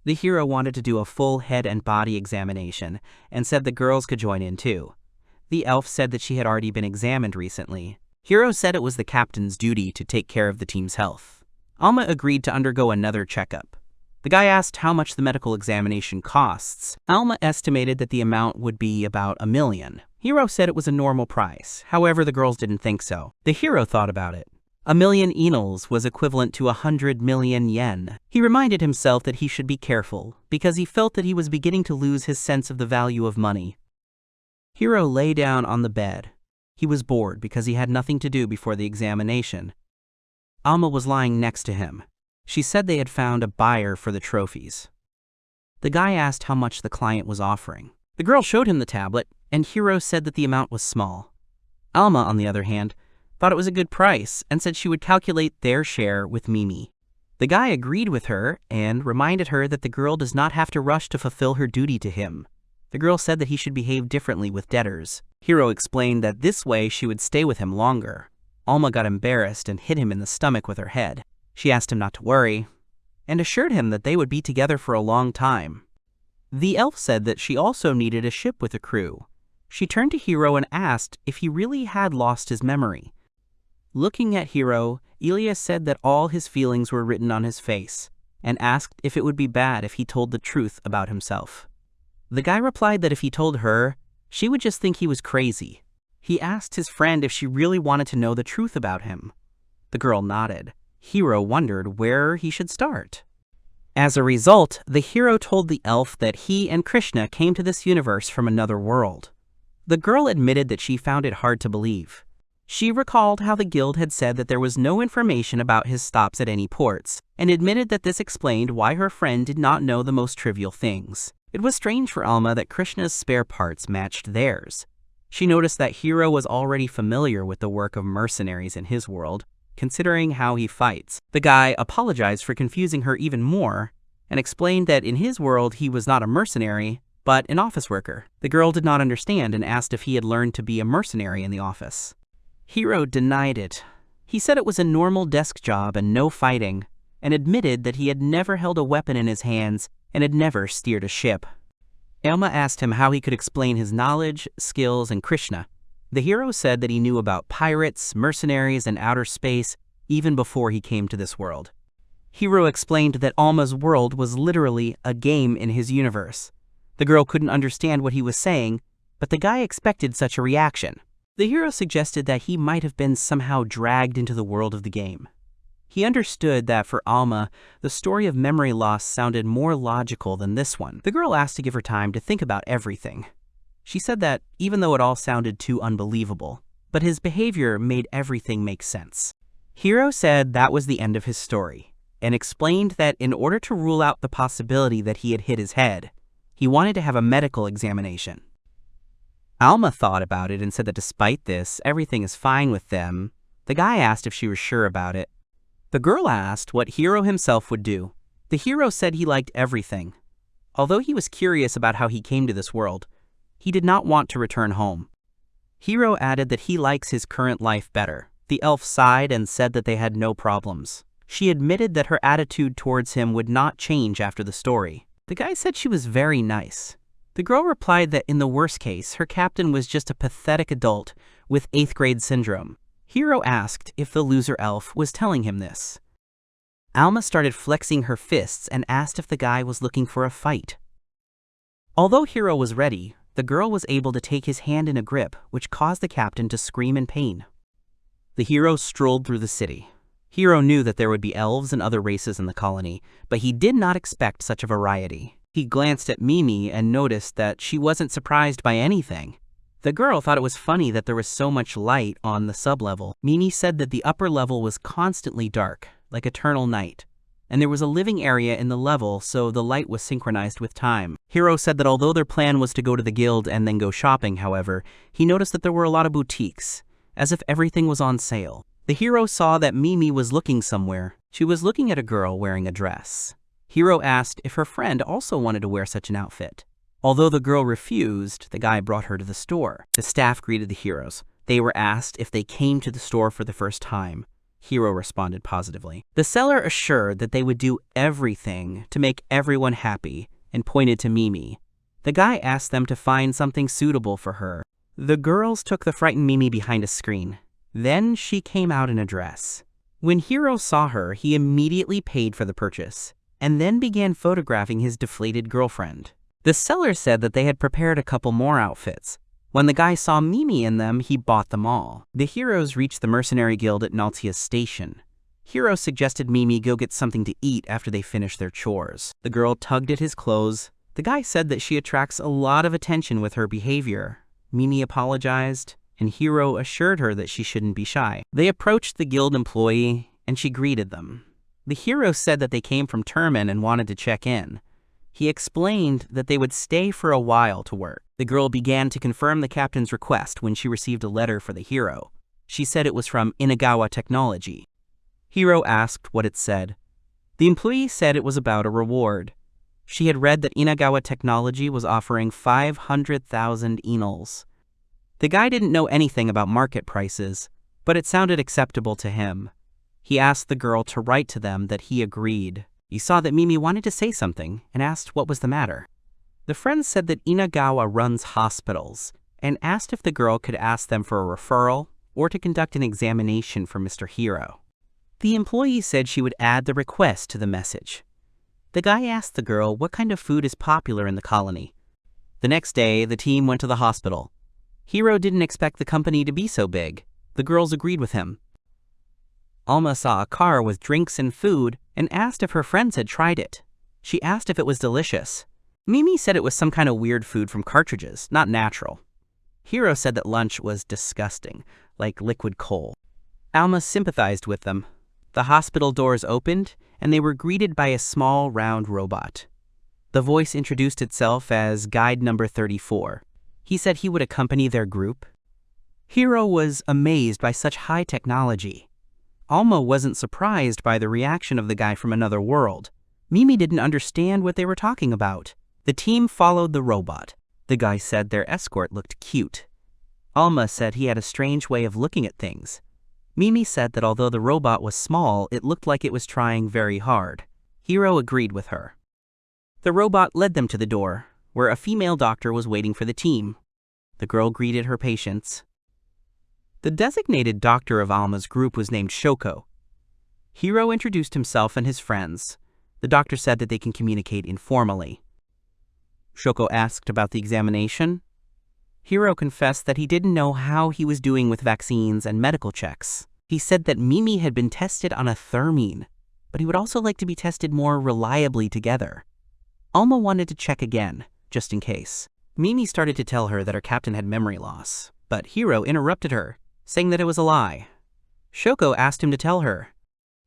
The hero wanted to do a full head and body examination and said the girls could join in too. The elf said that she had already been examined recently. Hiro said it was the captain's duty to take care of the team's health. Alma agreed to undergo another checkup. The guy asked how much the medical examination costs. Alma estimated that the amount would be about $1 million. Hiro said it was a normal price. However, the girls didn't think so. The hero thought about it. 1 million enals was equivalent to 100 million yen. He reminded himself that he should be careful, because he felt that he was beginning to lose his sense of the value of money. Hiro lay down on the bed. He was bored because he had nothing to do before the examination. Alma was lying next to him. She said they had found a buyer for the trophies. The guy asked how much the client was offering. The girl showed him the tablet, and Hiro said that the amount was small. Alma, on the other hand, thought it was a good price and said she would calculate their share with Mimi. The guy agreed with her and reminded her that the girl does not have to rush to fulfill her duty to him. The girl said that he should behave differently with debtors. Hiro explained that this way she would stay with him longer. Alma got embarrassed and hit him in the stomach with her head. She asked him not to worry, and assured him that they would be together for a long time. The elf said that she also needed a ship with a crew. She turned to Hiro and asked if he really had lost his memory. Looking at Hiro, Elias said that all his feelings were written on his face, and asked if it would be bad if he told the truth about himself. The guy replied that if he told her, She would just think he was crazy. He asked his friend if she really wanted to know the truth about him. The girl nodded. Hiro wondered where he should start. As a result, the hero told the elf that he and Krishna came to this universe from another world. The girl admitted that she found it hard to believe. She recalled how the guild had said that there was no information about his stops at any ports, and admitted that this explained why her friend did not know the most trivial things. It was strange for Elma that Krishna's spare parts matched theirs. She noticed that Hiro was already familiar with the work of mercenaries in his world, considering how he fights. The guy apologized for confusing her even more, and explained that in his world he was not a mercenary, but an office worker. The girl did not understand and asked if he had learned to be a mercenary in the office. Hiro denied it. He said it was a normal desk job and no fighting, and admitted that he had never held a weapon in his hands and had never steered a ship. Elma asked him how he could explain his knowledge, skills, and Krishna. The hero said that he knew about pirates, mercenaries, and outer space even before he came to this world. Hiro explained that Alma's world was literally a game in his universe. The girl couldn't understand what he was saying, but the guy expected such a reaction. The hero suggested that he might have been somehow dragged into the world of the game. He understood that for Alma, the story of memory loss sounded more logical than this one. The girl asked to give her time to think about everything. She said that even though it all sounded too unbelievable, but his behavior made everything make sense. Hiro said that was the end of his story, and explained that in order to rule out the possibility that he had hit his head, he wanted to have a medical examination. Alma thought about it and said that despite this, everything is fine with them. The guy asked if she was sure about it. The girl asked what Hiro himself would do. The hero said he liked everything. Although he was curious about how he came to this world, he did not want to return home. Hiro added that he likes his current life better. The elf sighed and said that they had no problems. She admitted that her attitude towards him would not change after the story. The guy said she was very nice. The girl replied that in the worst case, her captain was just a pathetic adult with 8th grade syndrome. Hiro asked if the loser elf was telling him this. Alma started flexing her fists and asked if the guy was looking for a fight. Although Hiro was ready, the girl was able to take his hand in a grip, which caused the captain to scream in pain. The hero strolled through the city. Hiro knew that there would be elves and other races in the colony, but he did not expect such a variety. He glanced at Mimi and noticed that she wasn't surprised by anything. The girl thought it was funny that there was so much light on the sublevel. Mimi said that the upper level was constantly dark, like eternal night, and there was a living area in the level, so the light was synchronized with time. Hiro said that although their plan was to go to the guild and then go shopping, however, he noticed that there were a lot of boutiques, as if everything was on sale. The hero saw that Mimi was looking somewhere. She was looking at a girl wearing a dress. Hiro asked if her friend also wanted to wear such an outfit. Although the girl refused, the guy brought her to the store. The staff greeted the heroes. They were asked if they came to the store for the first time. Hiro responded positively. The seller assured that they would do everything to make everyone happy and pointed to Mimi. The guy asked them to find something suitable for her. The girls took the frightened Mimi behind a screen. Then she came out in a dress. When Hiro saw her, he immediately paid for the purchase, and then began photographing his deflated girlfriend. The seller said that they had prepared a couple more outfits. When the guy saw Mimi in them, he bought them all. The heroes reached the Mercenary Guild at Naltia's station. Hiro suggested Mimi go get something to eat after they finished their chores. The girl tugged at his clothes. The guy said that she attracts a lot of attention with her behavior. Mimi apologized, and Hiro assured her that she shouldn't be shy. They approached the guild employee, and she greeted them. The hero said that they came from Termin and wanted to check in. He explained that they would stay for a while to work. The girl began to confirm the captain's request when she received a letter for the hero. She said it was from Inagawa Technology. Hiro asked what it said. The employee said it was about a reward. She had read that Inagawa Technology was offering 500,000 enals. The guy didn't know anything about market prices, but it sounded acceptable to him. He asked the girl to write to them that he agreed. He saw that Mimi wanted to say something and asked what was the matter. The friend said that Inagawa runs hospitals and asked if the girl could ask them for a referral or to conduct an examination for Mr. Hiro. The employee said she would add the request to the message. The guy asked the girl what kind of food is popular in the colony. The next day, the team went to the hospital. Hiro didn't expect the company to be so big. The girls agreed with him. Alma saw a car with drinks and food and asked if her friends had tried it. She asked if it was delicious. Mimi said it was some kind of weird food from cartridges, not natural. Hiro said that lunch was disgusting, like liquid coal. Alma sympathized with them. The hospital doors opened, and they were greeted by a small, round robot. The voice introduced itself as Guide Number 34. He said he would accompany their group. Hiro was amazed by such high technology. Alma wasn't surprised by the reaction of the guy from another world. Mimi didn't understand what they were talking about. The team followed the robot. The guy said their escort looked cute. Alma said he had a strange way of looking at things. Mimi said that although the robot was small, it looked like it was trying very hard. Hiro agreed with her. The robot led them to the door, where a female doctor was waiting for the team. The girl greeted her patients. The designated doctor of Alma's group was named Shoko. Hiro introduced himself and his friends. The doctor said that they can communicate informally. Shoko asked about the examination. Hiro confessed that he didn't know how he was doing with vaccines and medical checks. He said that Mimi had been tested on a thermine, but he would also like to be tested more reliably together. Alma wanted to check again, just in case. Mimi started to tell her that her captain had memory loss, but Hiro interrupted her, saying that it was a lie. Shoko asked him to tell her.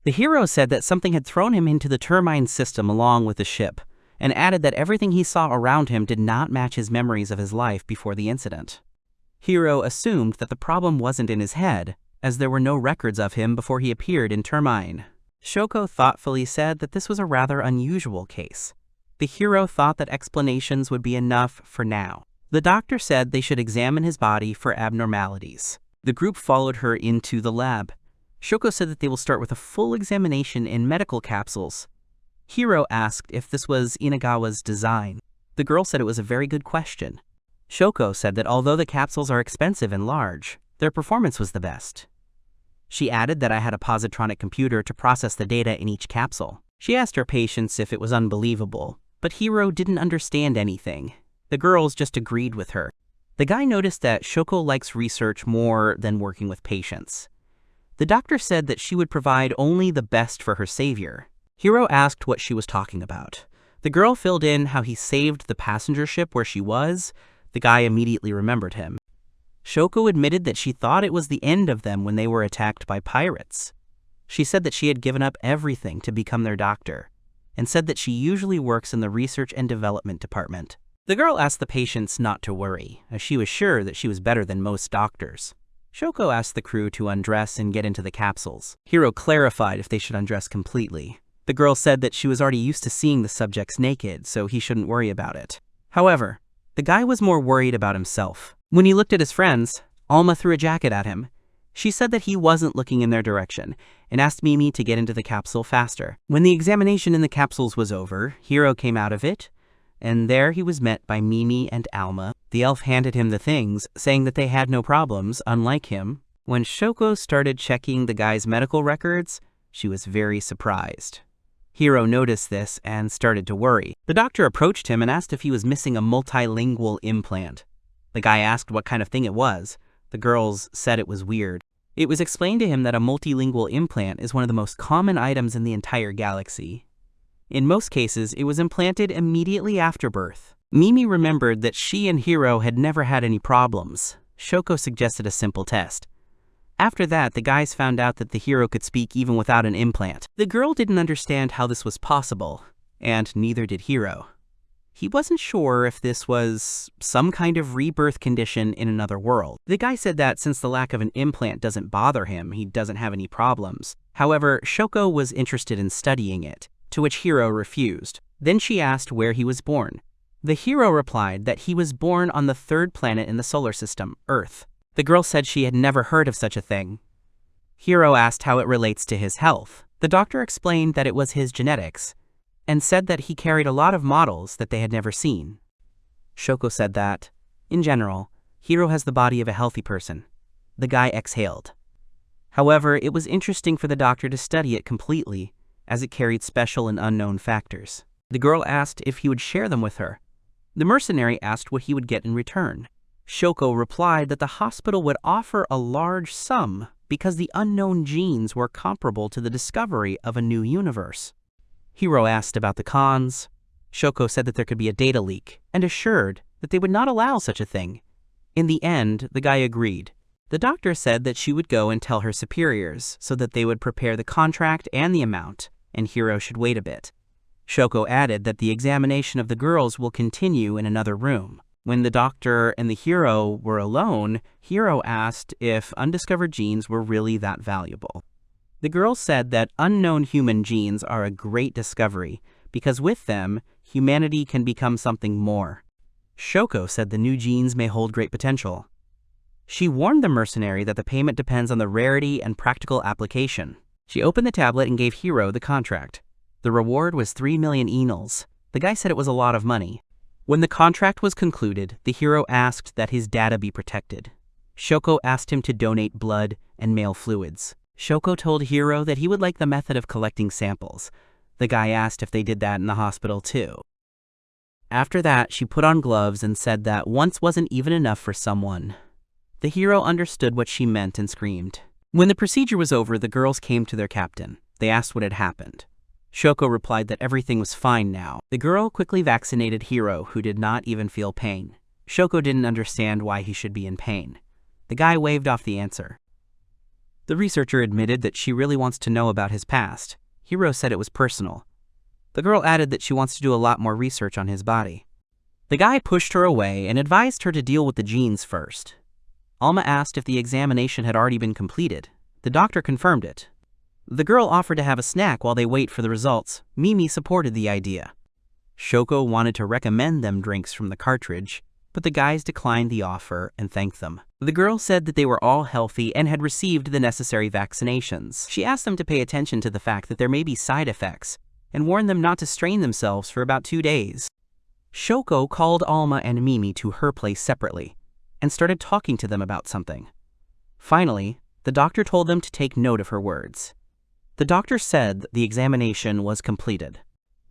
The hero said that something had thrown him into the turbine system along with the ship, and added that everything he saw around him did not match his memories of his life before the incident. Hiro assumed that the problem wasn't in his head, as there were no records of him before he appeared in Turbine. Shoko thoughtfully said that this was a rather unusual case. The hero thought that explanations would be enough for now. The doctor said they should examine his body for abnormalities. The group followed her into the lab. Shoko said that they will start with a full examination in medical capsules. Hiro asked if this was Inagawa's design. The girl said it was a very good question. Shoko said that although the capsules are expensive and large, their performance was the best. She added that I had a positronic computer to process the data in each capsule. She asked her patients if it was unbelievable, but Hiro didn't understand anything. The girls just agreed with her. The guy noticed that Shoko likes research more than working with patients. The doctor said that she would provide only the best for her savior. Hiro asked what she was talking about. The girl filled in how he saved the passenger ship where she was. The guy immediately remembered him. Shoko admitted that she thought it was the end of them when they were attacked by pirates. She said that she had given up everything to become their doctor, and said that she usually works in the research and development department. The girl asked the patients not to worry, as she was sure that she was better than most doctors. Shoko asked the crew to undress and get into the capsules. Hiro clarified if they should undress completely. The girl said that she was already used to seeing the subjects naked, so he shouldn't worry about it. However, the guy was more worried about himself. When he looked at his friends, Alma threw a jacket at him. She said that he wasn't looking in their direction, and asked Mimi to get into the capsule faster. When the examination in the capsules was over, Hiro came out of it, and there he was met by Mimi and Alma. The elf handed him the things, saying that they had no problems, unlike him. When Shoko started checking the guy's medical records, she was very surprised. Hiro noticed this and started to worry. The doctor approached him and asked if he was missing a multilingual implant. The guy asked what kind of thing it was. The girls said it was weird. It was explained to him that a multilingual implant is one of the most common items in the entire galaxy. In most cases, it was implanted immediately after birth. Mimi remembered that she and Hiro had never had any problems. Shoko suggested a simple test. After that, the guys found out that the hero could speak even without an implant. The girl didn't understand how this was possible, and neither did Hiro. He wasn't sure if this was some kind of rebirth condition in another world. The guy said that since the lack of an implant doesn't bother him, he doesn't have any problems. However, Shoko was interested in studying it, to which Hiro refused. Then she asked where he was born. The hero replied that he was born on the third planet in the solar system, Earth. The girl said she had never heard of such a thing. Hiro asked how it relates to his health. The doctor explained that it was his genetics, and said that he carried a lot of models that they had never seen. Shoko said that, in general, Hiro has the body of a healthy person. The guy exhaled. However, it was interesting for the doctor to study it completely, as it carried special and unknown factors. The girl asked if he would share them with her. The mercenary asked what he would get in return. Shoko replied that the hospital would offer a large sum because the unknown genes were comparable to the discovery of a new universe. Hiro asked about the cons. Shoko said that there could be a data leak and assured that they would not allow such a thing. In the end, the guy agreed. The doctor said that she would go and tell her superiors so that they would prepare the contract and the amount, and Hiro should wait a bit. Shoko added that the examination of the girls will continue in another room. When the doctor and the hero were alone, Hiro asked if undiscovered genes were really that valuable. The girls said that unknown human genes are a great discovery because with them, humanity can become something more. Shoko said the new genes may hold great potential. She warned the mercenary that the payment depends on the rarity and practical application. She opened the tablet and gave Hiro the contract. The reward was 3 million enals. The guy said it was a lot of money. When the contract was concluded, the hero asked that his data be protected. Shoko asked him to donate blood and male fluids. Shoko told Hiro that he would like the method of collecting samples. The guy asked if they did that in the hospital too. After that, she put on gloves and said that once wasn't even enough for someone. The hero understood what she meant and screamed. When the procedure was over, the girls came to their captain. They asked what had happened. Shoko replied that everything was fine now. The girl quickly vaccinated Hiro, who did not even feel pain. Shoko didn't understand why he should be in pain. The guy waved off the answer. The researcher admitted that she really wants to know about his past. Hiro said it was personal. The girl added that she wants to do a lot more research on his body. The guy pushed her away and advised her to deal with the genes first. Alma asked if the examination had already been completed. The doctor confirmed it. The girl offered to have a snack while they wait for the results. Mimi supported the idea. Shoko wanted to recommend them drinks from the cartridge, but the guys declined the offer and thanked them. The girl said that they were all healthy and had received the necessary vaccinations. She asked them to pay attention to the fact that there may be side effects and warned them not to strain themselves for about 2 days. Shoko called Alma and Mimi to her place separately and started talking to them about something. Finally, the doctor told them to take note of her words. The doctor said the examination was completed.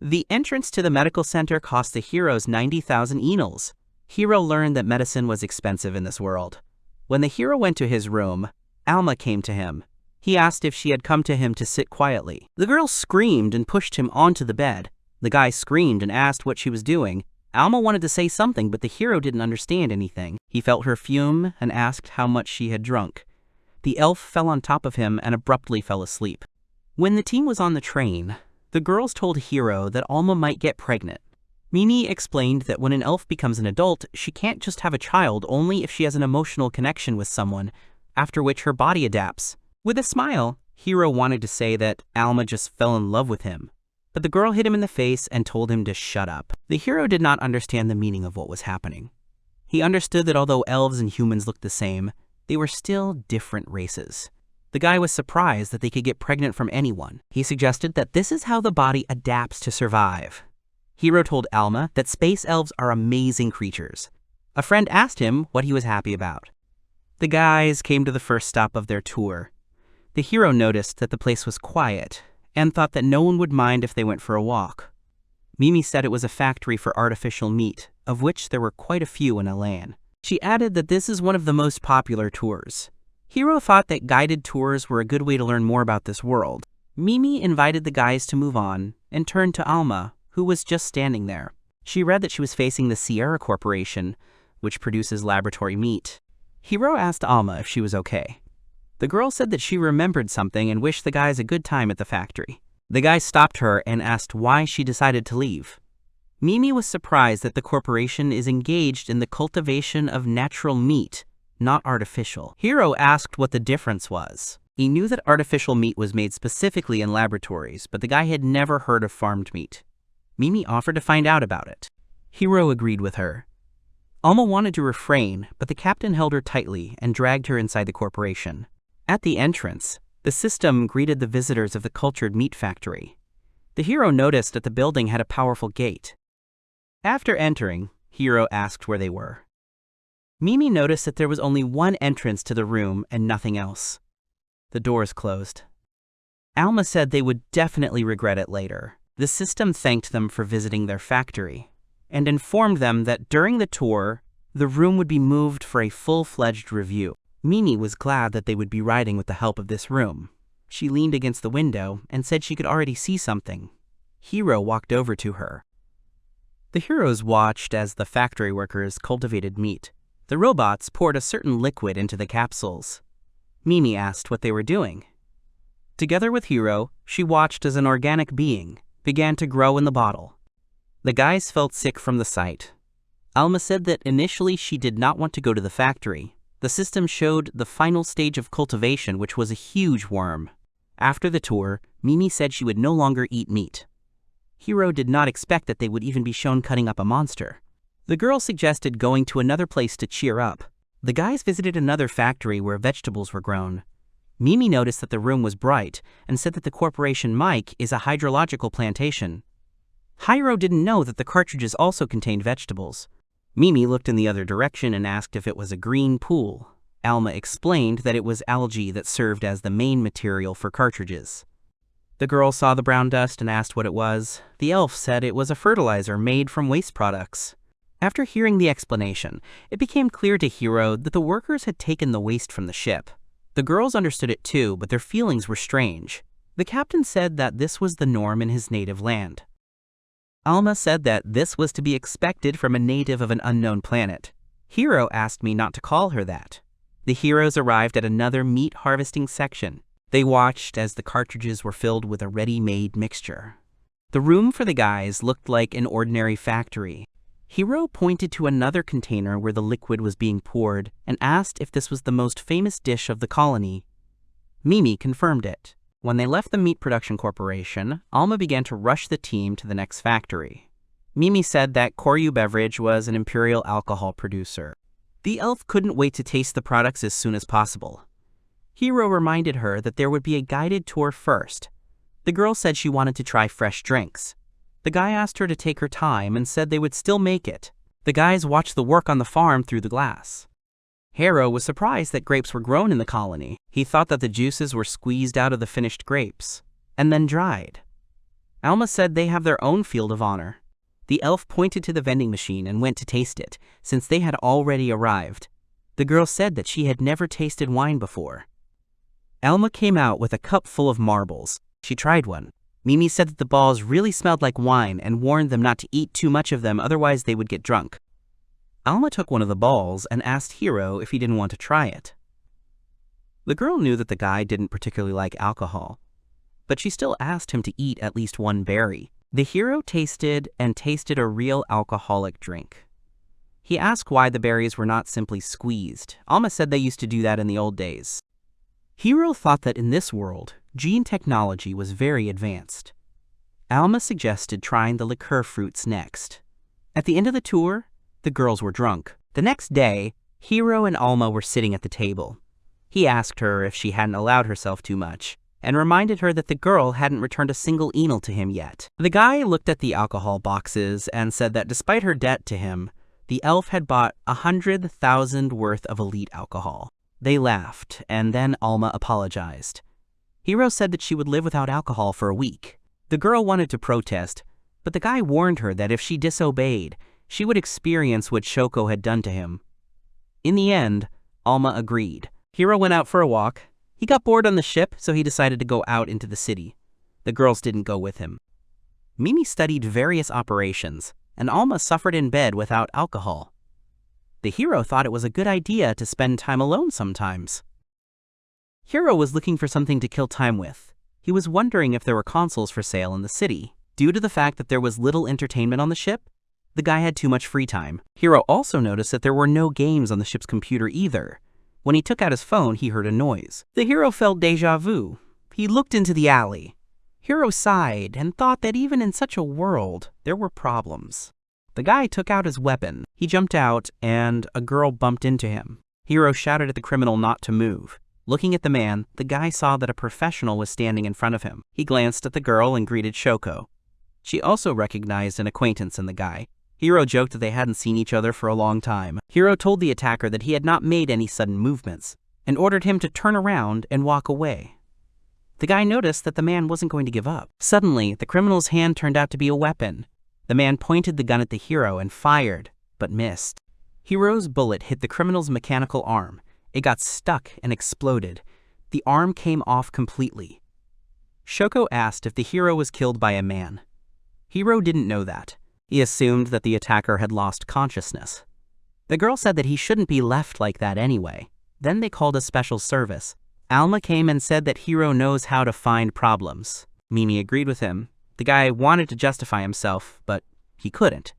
The entrance to the medical center cost the heroes 90,000 enals. Hiro learned that medicine was expensive in this world. When the hero went to his room, Alma came to him. He asked if she had come to him to sit quietly. The girl screamed and pushed him onto the bed. The guy screamed and asked what she was doing. Alma wanted to say something, but the hero didn't understand anything. He felt her fume and asked how much she had drunk. The elf fell on top of him and abruptly fell asleep. When the team was on the train, the girls told Hiro that Alma might get pregnant. Mimi explained that when an elf becomes an adult, she can't just have a child only if she has an emotional connection with someone, after which her body adapts. With a smile, Hiro wanted to say that Alma just fell in love with him, but the girl hit him in the face and told him to shut up. The hero did not understand the meaning of what was happening. He understood that although elves and humans looked the same, they were still different races. The guy was surprised that they could get pregnant from anyone. He suggested that this is how the body adapts to survive. Hiro told Alma that space elves are amazing creatures. A friend asked him what he was happy about. The guys came to the first stop of their tour. The hero noticed that the place was quiet and thought that no one would mind if they went for a walk. Mimi said it was a factory for artificial meat, of which there were quite a few in Elan. She added that this is one of the most popular tours. Hiro thought that guided tours were a good way to learn more about this world. Mimi invited the guys to move on and turned to Alma, who was just standing there. She read that she was facing the Sierra Corporation, which produces laboratory meat. Hiro asked Alma if she was okay. The girl said that she remembered something and wished the guys a good time at the factory. The guy stopped her and asked why she decided to leave. Mimi was surprised that the corporation is engaged in the cultivation of natural meat, not artificial. Hiro asked what the difference was. He knew that artificial meat was made specifically in laboratories, but the guy had never heard of farmed meat. Mimi offered to find out about it. Hiro agreed with her. Alma wanted to refrain, but the captain held her tightly and dragged her inside the corporation. At the entrance, the system greeted the visitors of the cultured meat factory. The hero noticed that the building had a powerful gate. After entering, Hiro asked where they were. Mimi noticed that there was only one entrance to the room and nothing else. The doors closed. Alma said they would definitely regret it later. The system thanked them for visiting their factory and informed them that during the tour, the room would be moved for a full-fledged review. Mimi was glad that they would be riding with the help of this room. She leaned against the window and said she could already see something. Hiro walked over to her. The heroes watched as the factory workers cultivated meat. The robots poured a certain liquid into the capsules. Mimi asked what they were doing. Together with Hiro, she watched as an organic being began to grow in the bottle. The guys felt sick from the sight. Elma said that initially she did not want to go to the factory. The system showed the final stage of cultivation, which was a huge worm. After the tour, Mimi said she would no longer eat meat. Hiro did not expect that they would even be shown cutting up a monster. The girl suggested going to another place to cheer up. The guys visited another factory where vegetables were grown. Mimi noticed that the room was bright and said that the corporation Mike is a hydrological plantation. Hiro didn't know that the cartridges also contained vegetables. Mimi looked in the other direction and asked if it was a green pool. Elma explained that it was algae that served as the main material for cartridges. The girl saw the brown dust and asked what it was. The elf said it was a fertilizer made from waste products. After hearing the explanation, it became clear to Hiro that the workers had taken the waste from the ship. The girls understood it too, but their feelings were strange. The captain said that this was the norm in his native land. Alma said that this was to be expected from a native of an unknown planet. Hiro asked me not to call her that. The heroes arrived at another meat harvesting section. They watched as the cartridges were filled with a ready-made mixture. The room for the guys looked like an ordinary factory. Hiro pointed to another container where the liquid was being poured and asked if this was the most famous dish of the colony. Mimi confirmed it. When they left the Meat Production Corporation, Alma began to rush the team to the next factory. Mimi said that Koryu Beverage was an imperial alcohol producer. The elf couldn't wait to taste the products as soon as possible. Hiro reminded her that there would be a guided tour first. The girl said she wanted to try fresh drinks. The guy asked her to take her time and said they would still make it. The guys watched the work on the farm through the glass. Hiro was surprised that grapes were grown in the colony. He thought that the juices were squeezed out of the finished grapes, and then dried. Alma said they have their own field of honor. The elf pointed to the vending machine and went to taste it, since they had already arrived. The girl said that she had never tasted wine before. Elma came out with a cup full of marbles. She tried one. Mimi said that the balls really smelled like wine and warned them not to eat too much of them, otherwise they would get drunk. Alma took one of the balls and asked Hiro if he didn't want to try it. The girl knew that the guy didn't particularly like alcohol, but she still asked him to eat at least one berry. The hero tasted a real alcoholic drink. He asked why the berries were not simply squeezed. Alma said they used to do that in the old days. Hiro thought that in this world, gene technology was very advanced. Alma suggested trying the liqueur fruits next. At the end of the tour, the girls were drunk. The next day, Hiro and Alma were sitting at the table. He asked her if she hadn't allowed herself too much, and reminded her that the girl hadn't returned a single enel to him yet. The guy looked at the alcohol boxes and said that despite her debt to him, the elf had bought 100,000 worth of elite alcohol. They laughed, and then Alma apologized. Hiro said that she would live without alcohol for a week. The girl wanted to protest, but the guy warned her that if she disobeyed, she would experience what Shoko had done to him. In the end, Alma agreed. Hiro went out for a walk. He got bored on the ship, so he decided to go out into the city. The girls didn't go with him. Mimi studied various operations, and Alma suffered in bed without alcohol. The hero thought it was a good idea to spend time alone sometimes. Hiro was looking for something to kill time with. He was wondering if there were consoles for sale in the city. Due to the fact that there was little entertainment on the ship, the guy had too much free time. Hiro also noticed that there were no games on the ship's computer either. When he took out his phone, he heard a noise. The hero felt déjà vu. He looked into the alley. Hiro sighed and thought that even in such a world, there were problems. The guy took out his weapon. He jumped out, and a girl bumped into him. Hiro shouted at the criminal not to move. Looking at the man, the guy saw that a professional was standing in front of him. He glanced at the girl and greeted Shoko. She also recognized an acquaintance in the guy. Hiro joked that they hadn't seen each other for a long time. Hiro told the attacker that he had not made any sudden movements, and ordered him to turn around and walk away. The guy noticed that the man wasn't going to give up. Suddenly, the criminal's hand turned out to be a weapon. The man pointed the gun at the hero and fired, but missed. Hiro's bullet hit the criminal's mechanical arm. It got stuck and exploded. The arm came off completely. Shoko asked if the hero was killed by a man. Hiro didn't know that. He assumed that the attacker had lost consciousness. The girl said that he shouldn't be left like that anyway. Then they called a special service. Elma came and said that Hiro knows how to find problems. Mimi agreed with him. The guy wanted to justify himself, but he couldn't.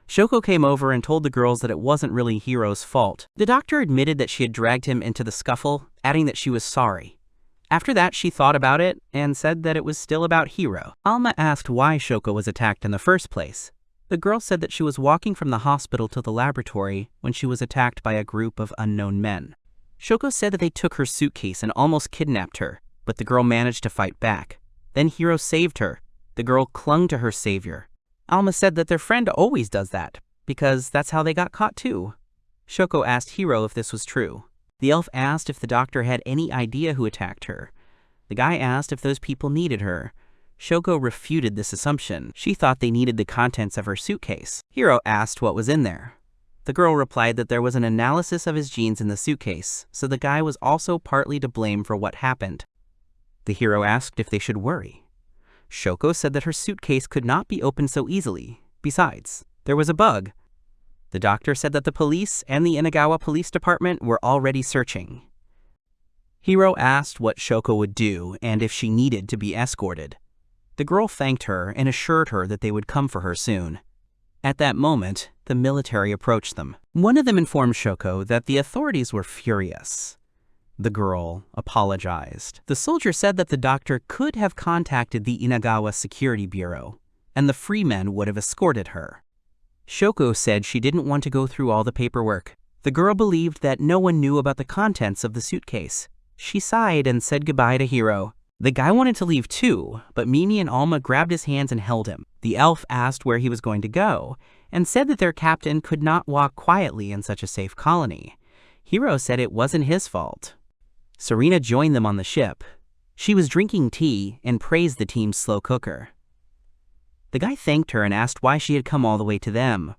Shoko came over and told the girls that it wasn't really Hiro's fault. The doctor admitted that she had dragged him into the scuffle, adding that she was sorry. After that, she thought about it and said that it was still about Hiro. Alma asked why Shoko was attacked in the first place. The girl said that she was walking from the hospital to the laboratory when she was attacked by a group of unknown men. Shoko said that they took her suitcase and almost kidnapped her, but the girl managed to fight back. Then Hiro saved her. The girl clung to her savior. Alma said that their friend always does that, because that's how they got caught too. Shoko asked Hiro if this was true. The elf asked if the doctor had any idea who attacked her. The guy asked if those people needed her. Shoko refuted this assumption. She thought they needed the contents of her suitcase. Hiro asked what was in there. The girl replied that there was an analysis of his genes in the suitcase, so the guy was also partly to blame for what happened. The hero asked if they should worry. Shoko said that her suitcase could not be opened so easily. Besides, there was a bug. The doctor said that the police and the Inagawa Police Department were already searching. Hiro asked what Shoko would do and if she needed to be escorted. The girl thanked her and assured her that they would come for her soon. At that moment, the military approached them. One of them informed Shoko that the authorities were furious. The girl apologized. The soldier said that the doctor could have contacted the Inagawa Security Bureau, and the free men would have escorted her. Shoko said she didn't want to go through all the paperwork. The girl believed that no one knew about the contents of the suitcase. She sighed and said goodbye to Hiro. The guy wanted to leave too, but Mimi and Alma grabbed his hands and held him. The elf asked where he was going to go, and said that their captain could not walk quietly in such a safe colony. Hiro said it wasn't his fault. Serena joined them on the ship. She was drinking tea and praised the team's slow cooker. The guy thanked her and asked why she had come all the way to them.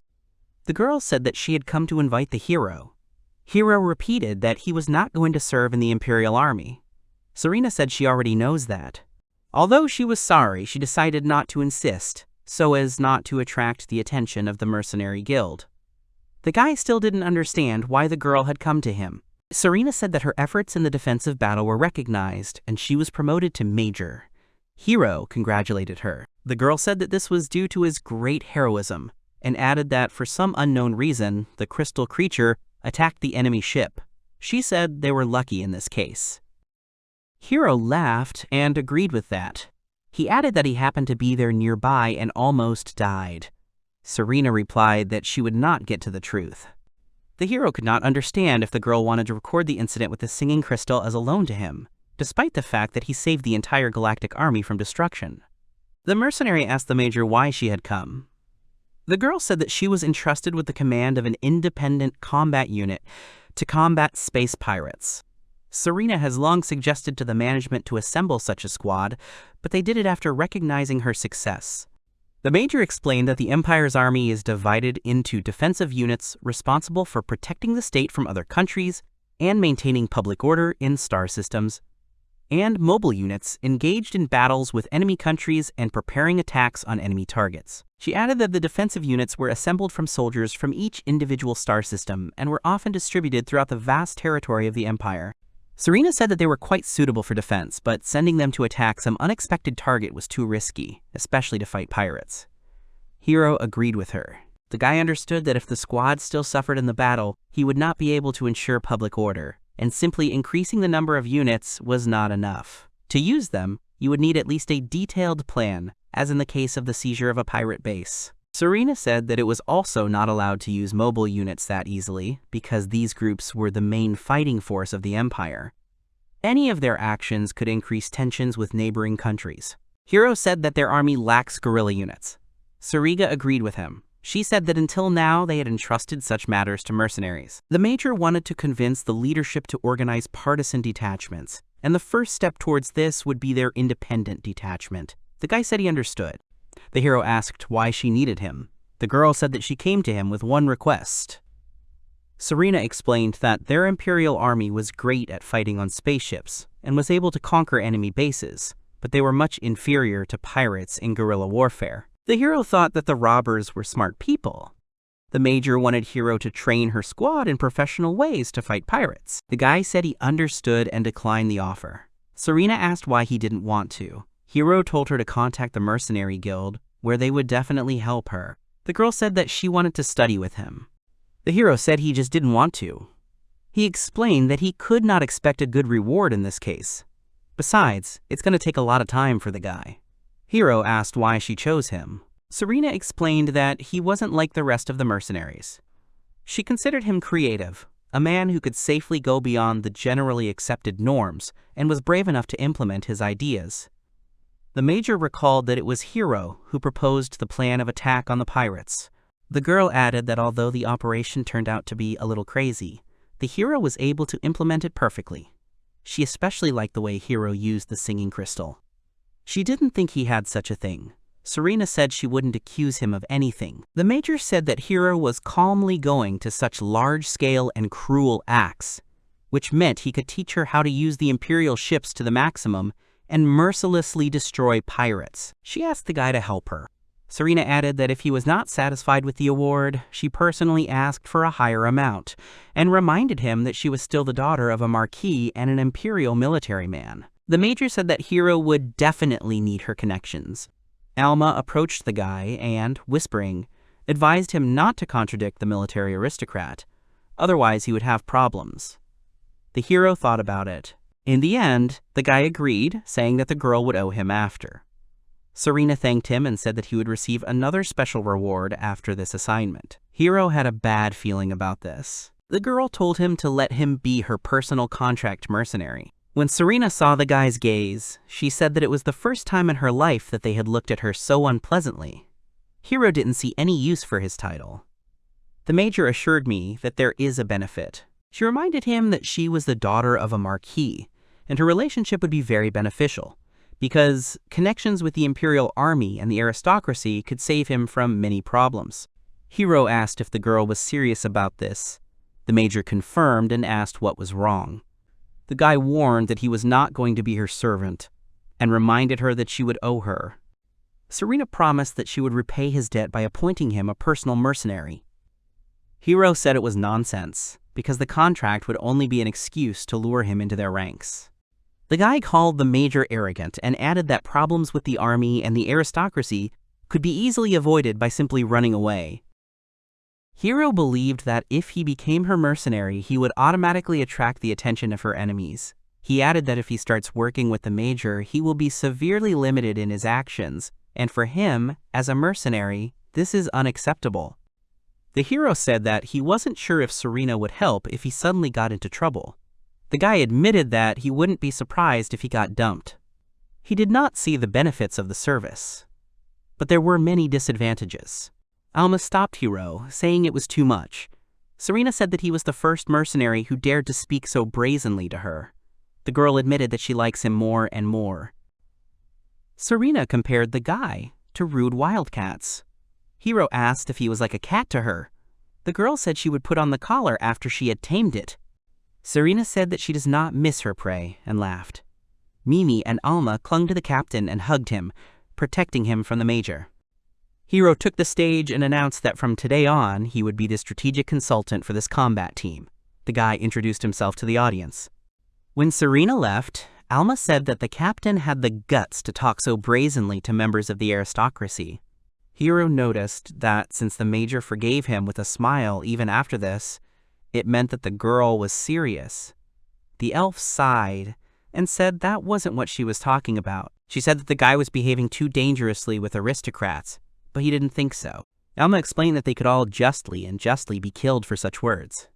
The girl said that she had come to invite the hero. Hiro repeated that he was not going to serve in the Imperial Army. Serena said she already knows that. Although she was sorry, she decided not to insist, so as not to attract the attention of the Mercenary Guild. The guy still didn't understand why the girl had come to him. Serena said that her efforts in the defensive battle were recognized, and she was promoted to Major. Hiro congratulated her. The girl said that this was due to his great heroism, and added that for some unknown reason, the crystal creature attacked the enemy ship. She said they were lucky in this case. Hiro laughed and agreed with that. He added that he happened to be there nearby and almost died. Serena replied that she would not get to the truth. The hero could not understand if the girl wanted to record the incident with the singing crystal as a loan to him, despite the fact that he saved the entire galactic army from destruction. The mercenary asked the major why she had come. The girl said that she was entrusted with the command of an independent combat unit to combat space pirates. Serena has long suggested to the management to assemble such a squad, but they did it after recognizing her success. The major explained that the Empire's army is divided into defensive units responsible for protecting the state from other countries and maintaining public order in star systems, and mobile units engaged in battles with enemy countries and preparing attacks on enemy targets. She added that the defensive units were assembled from soldiers from each individual star system and were often distributed throughout the vast territory of the Empire. Serena said that they were quite suitable for defense, but sending them to attack some unexpected target was too risky, especially to fight pirates. Hiro agreed with her. The guy understood that if the squad still suffered in the battle, he would not be able to ensure public order, and simply increasing the number of units was not enough. To use them, you would need at least a detailed plan, as in the case of the seizure of a pirate base. Serena said that it was also not allowed to use mobile units that easily, because these groups were the main fighting force of the Empire. Any of their actions could increase tensions with neighboring countries. Hiro said that their army lacks guerrilla units. Serena agreed with him. She said that until now they had entrusted such matters to mercenaries. The major wanted to convince the leadership to organize partisan detachments, and the first step towards this would be their independent detachment. The guy said he understood. The hero asked why she needed him. The girl said that she came to him with one request. Serena explained that their Imperial army was great at fighting on spaceships and was able to conquer enemy bases, but they were much inferior to pirates in guerrilla warfare. The hero thought that the robbers were smart people. The Major wanted Hero to train her squad in professional ways to fight pirates. The guy said he understood and declined the offer. Serena asked why he didn't want to. Hero told her to contact the Mercenary Guild, where they would definitely help her. The girl said that she wanted to study with him. The hero said he just didn't want to. He explained that he could not expect a good reward in this case. Besides, it's going to take a lot of time for the guy. Hero asked why she chose him. Serena explained that he wasn't like the rest of the mercenaries. She considered him creative, a man who could safely go beyond the generally accepted norms and was brave enough to implement his ideas. The Major recalled that it was Hero who proposed the plan of attack on the pirates. The girl added that although the operation turned out to be a little crazy, the hero was able to implement it perfectly. She especially liked the way Hero used the singing crystal. She didn't think he had such a thing. Serena said she wouldn't accuse him of anything. The Major said that Hero was calmly going to such large-scale and cruel acts, which meant he could teach her how to use the Imperial ships to the maximum and mercilessly destroy pirates. She asked the guy to help her. Serena added that if he was not satisfied with the award, she personally asked for a higher amount, and reminded him that she was still the daughter of a marquis and an Imperial military man. The Major said that Hero would definitely need her connections. Elma approached the guy and, whispering, advised him not to contradict the military aristocrat, otherwise he would have problems. The hero thought about it. In the end, the guy agreed, saying that the girl would owe him after. Serena thanked him and said that he would receive another special reward after this assignment. Hero had a bad feeling about this. The girl told him to let him be her personal contract mercenary. When Serena saw the guy's gaze, she said that it was the first time in her life that they had looked at her so unpleasantly. Hero didn't see any use for his title. The Major assured me that there is a benefit. She reminded him that she was the daughter of a marquis, and her relationship would be very beneficial, because connections with the Imperial Army and the aristocracy could save him from many problems. Hero asked if the girl was serious about this. The Major confirmed and asked what was wrong. The guy warned that he was not going to be her servant, and reminded her that she would owe her. Serena promised that she would repay his debt by appointing him a personal mercenary. Hero said it was nonsense, because the contract would only be an excuse to lure him into their ranks. The guy called the Major arrogant and added that problems with the army and the aristocracy could be easily avoided by simply running away. Hero believed that if he became her mercenary, he would automatically attract the attention of her enemies. He added that if he starts working with the Major, he will be severely limited in his actions, and for him, as a mercenary, this is unacceptable. The hero said that he wasn't sure if Serena would help if he suddenly got into trouble. The guy admitted that he wouldn't be surprised if he got dumped. He did not see the benefits of the service, but there were many disadvantages. Elma stopped Hero, saying it was too much. Serena said that he was the first mercenary who dared to speak so brazenly to her. The girl admitted that she likes him more and more. Serena compared the guy to rude wildcats. Hero asked if he was like a cat to her. The girl said she would put on the collar after she had tamed it. Serena said that she does not miss her prey and laughed. Mimi and Alma clung to the captain and hugged him, protecting him from the Major. Hero took the stage and announced that from today on, he would be the strategic consultant for this combat team. The guy introduced himself to the audience. When Serena left, Alma said that the captain had the guts to talk so brazenly to members of the aristocracy. Hero noticed that since the Major forgave him with a smile even after this, it meant that the girl was serious. The elf sighed and said that wasn't what she was talking about. She said that the guy was behaving too dangerously with aristocrats, but he didn't think so. Elma explained that they could all justly be killed for such words.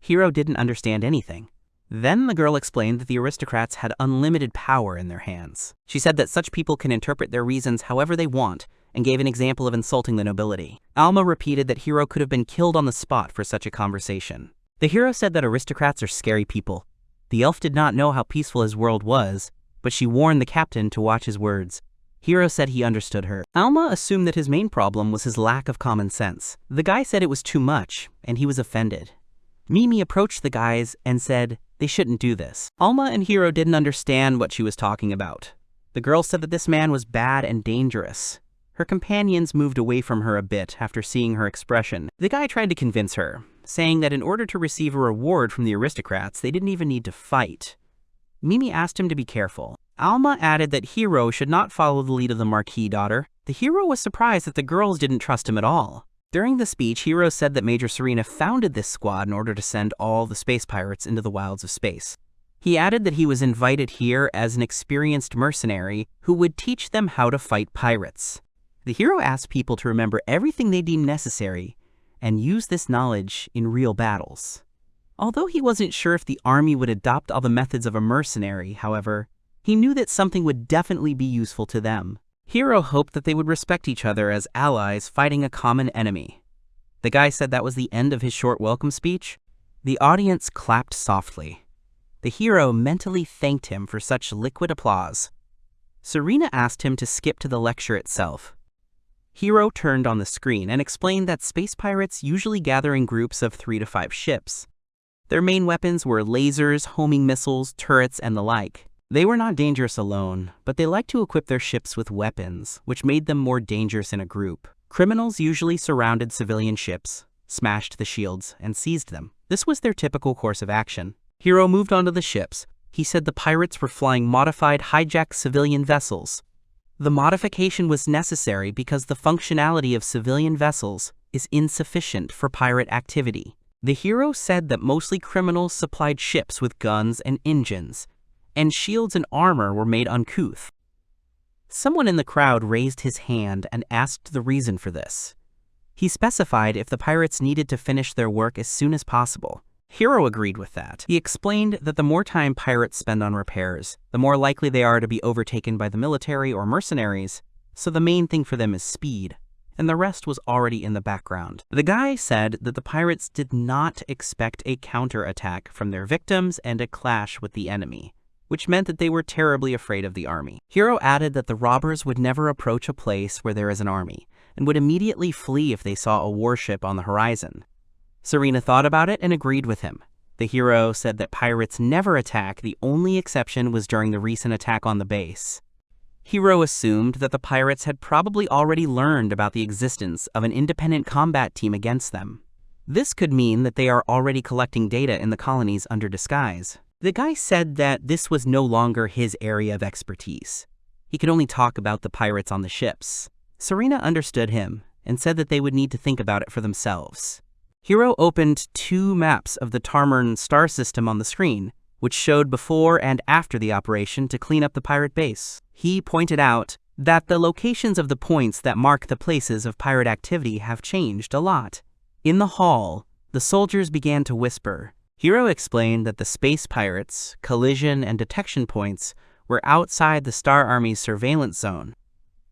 Hero didn't understand anything. Then the girl explained that the aristocrats had unlimited power in their hands. She said that such people can interpret their reasons however they want, and gave an example of insulting the nobility. Alma repeated that Hero could have been killed on the spot for such a conversation. The hero said that aristocrats are scary people. The elf did not know how peaceful his world was, but she warned the captain to watch his words. Hiro said he understood her. Elma assumed that his main problem was his lack of common sense. The guy said it was too much, and he was offended. Mimi approached the guys and said they shouldn't do this. Alma and Hiro didn't understand what she was talking about. The girl said that this man was bad and dangerous. Her companions moved away from her a bit after seeing her expression. The guy tried to convince her, saying that in order to receive a reward from the aristocrats, they didn't even need to fight. Mimi asked him to be careful. Alma added that Hiro should not follow the lead of the Marquis daughter. The hero was surprised that the girls didn't trust him at all. During the speech, Hiro said that Major Serena founded this squad in order to send all the space pirates into the wilds of space. He added that he was invited here as an experienced mercenary who would teach them how to fight pirates. The hero asked people to remember everything they deemed necessary and use this knowledge in real battles. Although he wasn't sure if the army would adopt all the methods of a mercenary, however, he knew that something would definitely be useful to them. Hiro hoped that they would respect each other as allies fighting a common enemy. The guy said that was the end of his short welcome speech. The audience clapped softly. The hero mentally thanked him for such liquid applause. Serena asked him to skip to the lecture itself. Hiro turned on the screen and explained that space pirates usually gather in groups of 3 to 5 ships. Their main weapons were lasers, homing missiles, turrets, and the like. They were not dangerous alone, but they liked to equip their ships with weapons, which made them more dangerous in a group. Criminals usually surrounded civilian ships, smashed the shields, and seized them. This was their typical course of action. Hiro moved onto the ships. He said the pirates were flying modified hijacked civilian vessels. The modification was necessary because the functionality of civilian vessels is insufficient for pirate activity. The hero said that mostly criminals supplied ships with guns and engines, and shields and armor were made uncouth. Someone in the crowd raised his hand and asked the reason for this. He specified if the pirates needed to finish their work as soon as possible. Hiro agreed with that. He explained that the more time pirates spend on repairs, the more likely they are to be overtaken by the military or mercenaries, so the main thing for them is speed, and the rest was already in the background. The guy said that the pirates did not expect a counterattack from their victims and a clash with the enemy, which meant that they were terribly afraid of the army. Hiro added that the robbers would never approach a place where there is an army, and would immediately flee if they saw a warship on the horizon. Serena thought about it and agreed with him. The hero said that pirates never attack, the only exception was during the recent attack on the base. Hiro assumed that the pirates had probably already learned about the existence of an independent combat team against them. This could mean that they are already collecting data in the colonies under disguise. The guy said that this was no longer his area of expertise. He could only talk about the pirates on the ships. Serena understood him and said that they would need to think about it for themselves. Hiro opened 2 maps of the Tarmern star system on the screen, which showed before and after the operation to clean up the pirate base. He pointed out that the locations of the points that mark the places of pirate activity have changed a lot. In the hall, the soldiers began to whisper. Hiro explained that the space pirates' collision and detection points were outside the Star Army's surveillance zone.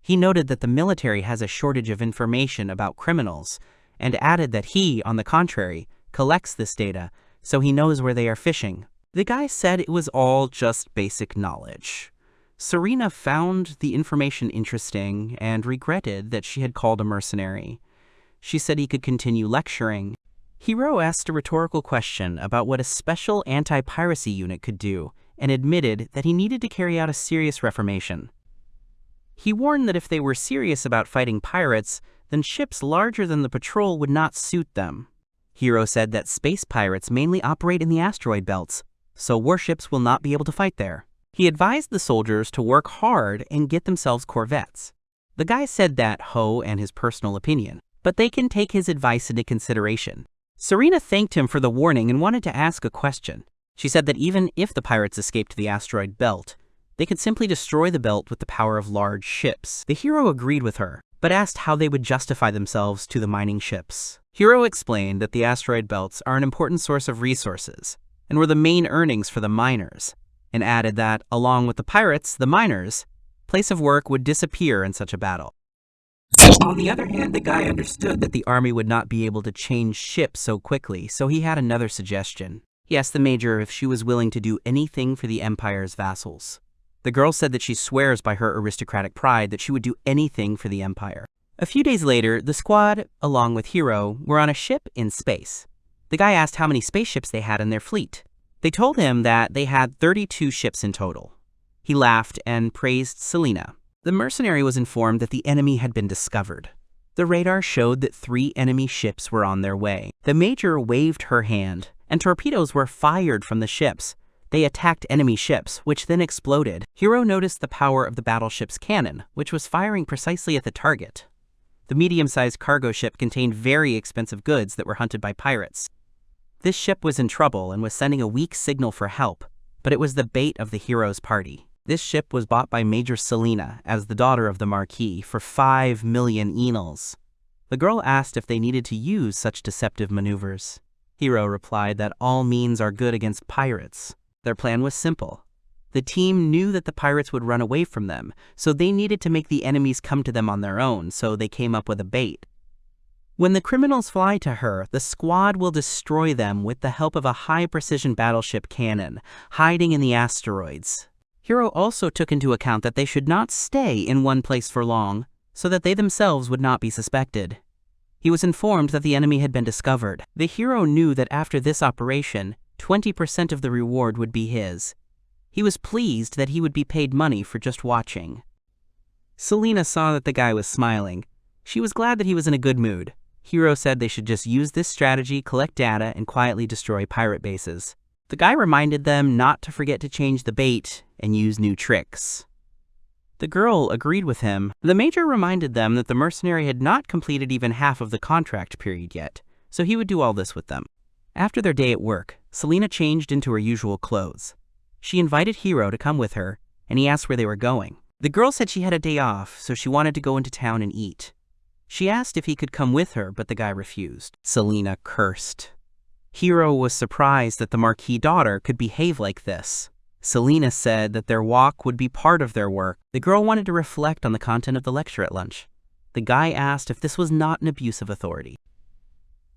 He noted that the military has a shortage of information about criminals, and added that he, on the contrary, collects this data, so he knows where they are fishing. The guy said it was all just basic knowledge. Serena found the information interesting and regretted that she had called a mercenary. She said he could continue lecturing. Hiro asked a rhetorical question about what a special anti-piracy unit could do, and admitted that he needed to carry out a serious reformation. He warned that if they were serious about fighting pirates, then ships larger than the patrol would not suit them. Hiro said that space pirates mainly operate in the asteroid belts, so warships will not be able to fight there. He advised the soldiers to work hard and get themselves corvettes. The guy said that Ho and his personal opinion, but they can take his advice into consideration. Serena thanked him for the warning and wanted to ask a question. She said that even if the pirates escaped the asteroid belt, they could simply destroy the belt with the power of large ships. The hero agreed with her, but asked how they would justify themselves to the mining ships. Hiro explained that the asteroid belts are an important source of resources, and were the main earnings for the miners, and added that, along with the pirates, the miners' place of work would disappear in such a battle. On the other hand, the guy understood that the army would not be able to change ships so quickly, so he had another suggestion. He asked the major if she was willing to do anything for the Empire's vassals. The girl said that she swears by her aristocratic pride that she would do anything for the Empire. A few days later, the squad, along with Hiro, were on a ship in space. The guy asked how many spaceships they had in their fleet. They told him that they had 32 ships in total. He laughed and praised Serena. The mercenary was informed that the enemy had been discovered. The radar showed that 3 enemy ships were on their way. The major waved her hand, and torpedoes were fired from the ships. They attacked enemy ships, which then exploded. Hiro noticed the power of the battleship's cannon, which was firing precisely at the target. The medium-sized cargo ship contained very expensive goods that were hunted by pirates. This ship was in trouble and was sending a weak signal for help, but it was the bait of the hero's party. This ship was bought by Major Serena as the daughter of the Marquis for 5 million enals. The girl asked if they needed to use such deceptive maneuvers. Hiro replied that all means are good against pirates. Their plan was simple. The team knew that the pirates would run away from them, so they needed to make the enemies come to them on their own, so they came up with a bait. When the criminals fly to her, the squad will destroy them with the help of a high-precision battleship cannon, hiding in the asteroids. Hiro also took into account that they should not stay in one place for long, so that they themselves would not be suspected. He was informed that the enemy had been discovered. The hero knew that after this operation, 20% of the reward would be his. He was pleased that he would be paid money for just watching. Serena saw that the guy was smiling. She was glad that he was in a good mood. Hiro said they should just use this strategy, collect data, and quietly destroy pirate bases. The guy reminded them not to forget to change the bait and use new tricks. The girl agreed with him. The major reminded them that the mercenary had not completed even half of the contract period yet, so he would do all this with them. After their day at work, Serena changed into her usual clothes. She invited Hiro to come with her, and he asked where they were going. The girl said she had a day off, so she wanted to go into town and eat. She asked if he could come with her, but the guy refused. Serena cursed. Hiro was surprised that the Marquis daughter could behave like this. Serena said that their walk would be part of their work. The girl wanted to reflect on the content of the lecture at lunch. The guy asked if this was not an abuse of authority.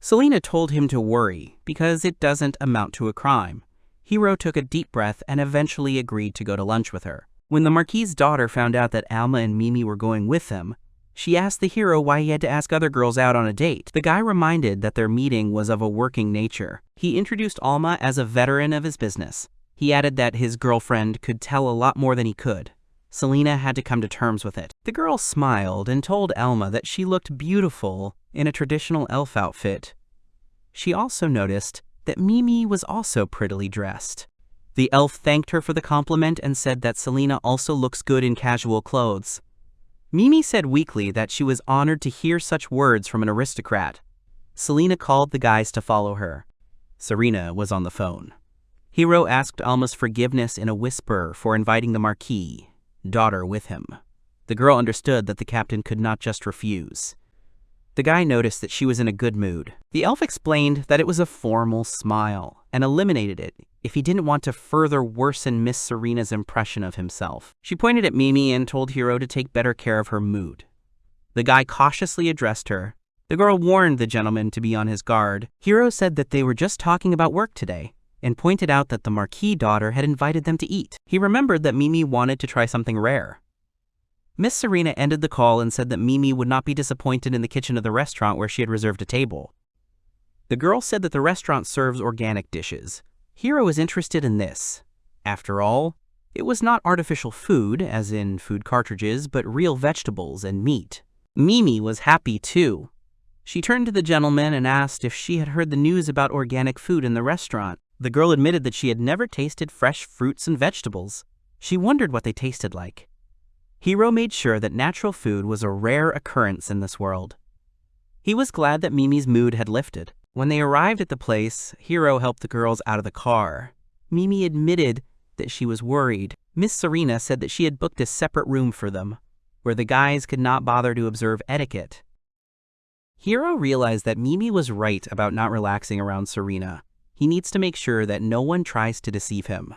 Serena told him to worry, because it doesn't amount to a crime. Hiro took a deep breath and eventually agreed to go to lunch with her. When the Marquis' daughter found out that Elma and Mimi were going with them, she asked the hero why he had to ask other girls out on a date. The guy reminded that their meeting was of a working nature. He introduced Elma as a veteran of his business. He added that his girlfriend could tell a lot more than he could. Serena had to come to terms with it. The girl smiled and told Elma that she looked beautiful in a traditional elf outfit. She also noticed that Mimi was also prettily dressed. The elf thanked her for the compliment and said that Serena also looks good in casual clothes. Mimi said weakly that she was honored to hear such words from an aristocrat. Serena called the guys to follow her. Serena was on the phone. Hiro asked Alma's forgiveness in a whisper for inviting the Marquis daughter with him. The girl understood that the captain could not just refuse. The guy noticed that she was in a good mood. The elf explained that it was a formal smile and eliminated it if he didn't want to further worsen Miss Serena's impression of himself. She pointed at Mimi and told Hiro to take better care of her mood. The guy cautiously addressed her. The girl warned the gentleman to be on his guard. Hiro said that they were just talking about work today and pointed out that the Marquis daughter had invited them to eat. He remembered that Mimi wanted to try something rare. Miss Serena ended the call and said that Mimi would not be disappointed in the kitchen of the restaurant where she had reserved a table. The girl said that the restaurant serves organic dishes. Hiro was interested in this. After all, it was not artificial food, as in food cartridges, but real vegetables and meat. Mimi was happy too. She turned to the gentleman and asked if she had heard the news about organic food in the restaurant. The girl admitted that she had never tasted fresh fruits and vegetables. She wondered what they tasted like. Hiro made sure that natural food was a rare occurrence in this world. He was glad that Mimi's mood had lifted. When they arrived at the place, Hiro helped the girls out of the car. Mimi admitted that she was worried. Miss Serena said that she had booked a separate room for them, where the guys could not bother to observe etiquette. Hiro realized that Mimi was right about not relaxing around Serena. He needs to make sure that no one tries to deceive him.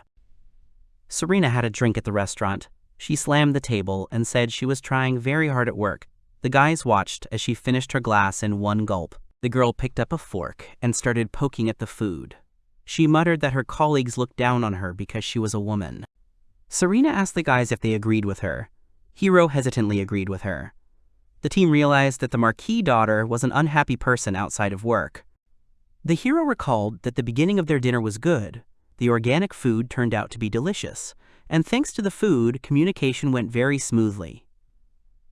Serena had a drink at the restaurant. She slammed the table and said she was trying very hard at work. The guys watched as she finished her glass in one gulp. The girl picked up a fork and started poking at the food. She muttered that her colleagues looked down on her because she was a woman. Serena asked the guys if they agreed with her. Hiro hesitantly agreed with her. The team realized that the Marquis daughter was an unhappy person outside of work. The hero recalled that the beginning of their dinner was good. The organic food turned out to be delicious, and thanks to the food, communication went very smoothly.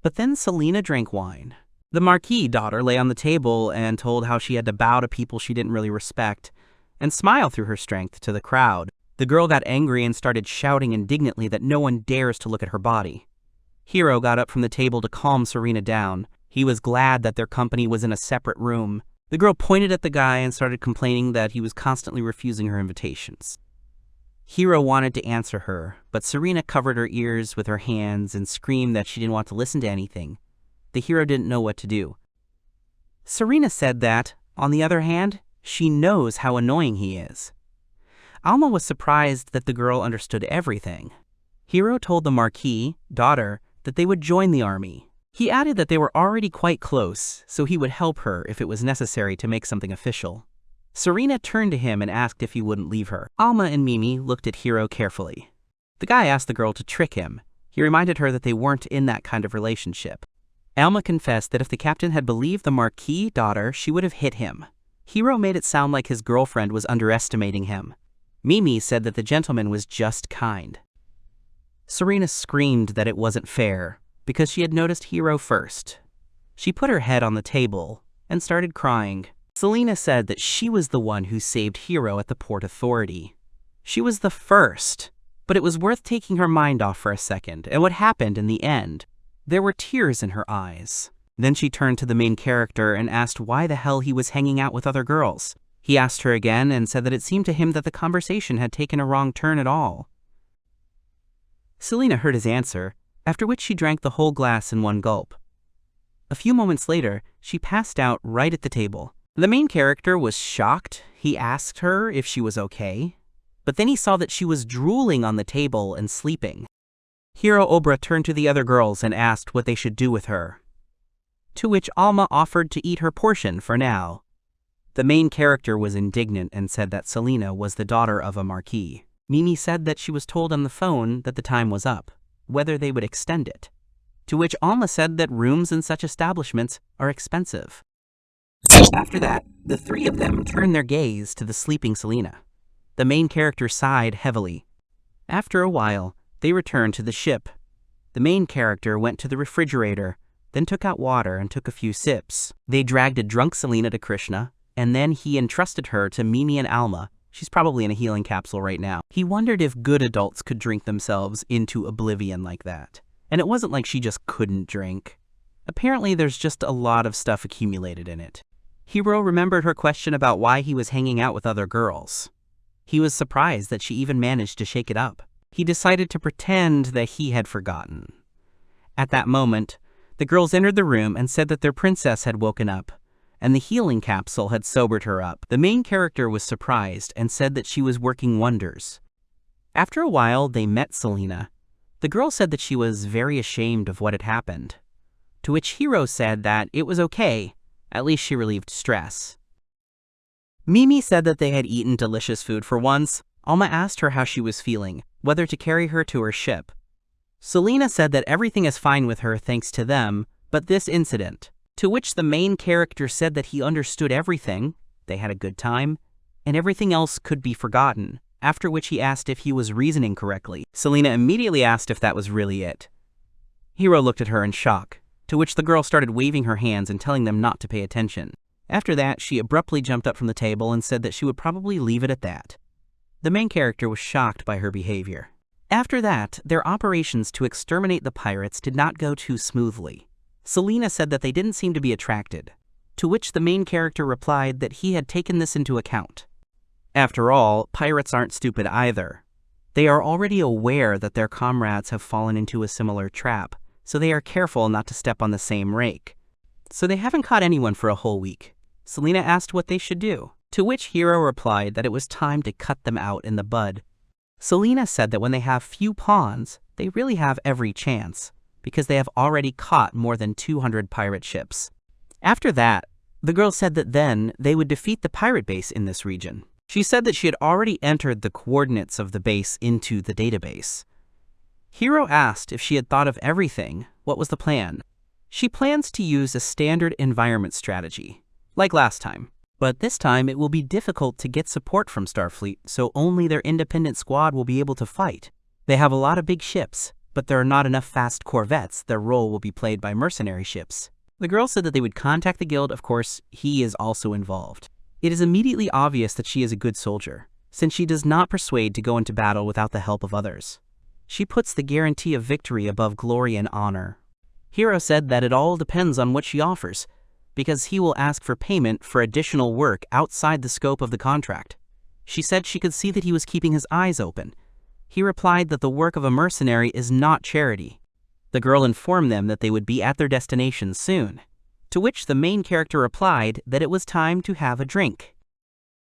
But then Selena drank wine. The Marquis daughter lay on the table and told how she had to bow to people she didn't really respect and smile through her strength to the crowd. The girl got angry and started shouting indignantly that no one dares to look at her body. Hiro got up from the table to calm Serena down. He was glad that their company was in a separate room. The girl pointed at the guy and started complaining that he was constantly refusing her invitations. Hiro wanted to answer her, but Serena covered her ears with her hands and screamed that she didn't want to listen to anything. The hero didn't know what to do. Serena said that, on the other hand, she knows how annoying he is. Alma was surprised that the girl understood everything. Hiro told the Marquis daughter that they would join the army. He added that they were already quite close, so he would help her if it was necessary to make something official. Serena turned to him and asked if he wouldn't leave her. Alma and Mimi looked at Hiro carefully. The guy asked the girl to trick him. He reminded her that they weren't in that kind of relationship. Alma confessed that if the captain had believed the Marquis daughter, she would have hit him. Hiro made it sound like his girlfriend was underestimating him. Mimi said that the gentleman was just kind. Serena screamed that it wasn't fair, because she had noticed Hiro first. She put her head on the table and started crying. Selena said that she was the one who saved Hiro at the Port Authority. She was the first, but it was worth taking her mind off for a second, and what happened in the end? There were tears in her eyes. Then she turned to the main character and asked why the hell he was hanging out with other girls. He asked her again and said that it seemed to him that the conversation had taken a wrong turn at all. Selena heard his answer, after which she drank the whole glass in one gulp. A few moments later, she passed out right at the table. The main character was shocked. He asked her if she was okay, but then he saw that she was drooling on the table and sleeping. Hiro Obra turned to the other girls and asked what they should do with her, to which Alma offered to eat her portion for now. The main character was indignant and said that Selena was the daughter of a Marquis. Mimi said that she was told on the phone that the time was up, whether they would extend it, to which Alma said that rooms in such establishments are expensive. After that, the three of them turned their gaze to the sleeping Selena. The main character sighed heavily. After a while, they returned to the ship. The main character went to the refrigerator, then took out water and took a few sips. They dragged a drunk Selena to Krishna, and then he entrusted her to Mimi and Alma. She's probably in a healing capsule right now. He wondered if good adults could drink themselves into oblivion like that. And it wasn't like she just couldn't drink. Apparently there's just a lot of stuff accumulated in it. Hiro remembered her question about why he was hanging out with other girls. He was surprised that she even managed to shake it up. He decided to pretend that he had forgotten. At that moment, the girls entered the room and said that their princess had woken up, and the healing capsule had sobered her up. The main character was surprised and said that she was working wonders. After a while, they met Selena. The girl said that she was very ashamed of what had happened, to which Hiro said that it was okay, at least she relieved stress. Mimi said that they had eaten delicious food for once. Alma asked her how she was feeling, whether to carry her to her ship. Selena said that everything is fine with her thanks to them, but this incident, to which the main character said that he understood everything, they had a good time, and everything else could be forgotten, after which he asked if he was reasoning correctly. Selena immediately asked if that was really it. Hiro looked at her in shock, to which the girl started waving her hands and telling them not to pay attention. After that, she abruptly jumped up from the table and said that she would probably leave it at that. The main character was shocked by her behavior. After that, their operations to exterminate the pirates did not go too smoothly. Selena said that they didn't seem to be attracted, to which the main character replied that he had taken this into account. After all, pirates aren't stupid either. They are already aware that their comrades have fallen into a similar trap, so they are careful not to step on the same rake. So they haven't caught anyone for a whole week. Selena asked what they should do, to which Hiro replied that it was time to cut them out in the bud. Selena said that when they have few pawns, they really have every chance, because they have already caught more than 200 pirate ships. After that, the girl said that then they would defeat the pirate base in this region. She said that she had already entered the coordinates of the base into the database. Hiro asked if she had thought of everything. What was the plan? She plans to use a standard environment strategy, like last time. But this time it will be difficult to get support from Starfleet, so only their independent squad will be able to fight. They have a lot of big ships, but there are not enough fast corvettes. Their role will be played by mercenary ships. The girl said that they would contact the guild. Of course, he is also involved. It is immediately obvious that she is a good soldier, since she does not persuade to go into battle without the help of others. She puts the guarantee of victory above glory and honor. Hiro said that it all depends on what she offers, because he will ask for payment for additional work outside the scope of the contract. She said she could see that he was keeping his eyes open. He replied that the work of a mercenary is not charity. The girl informed them that they would be at their destination soon, to which the main character replied that it was time to have a drink.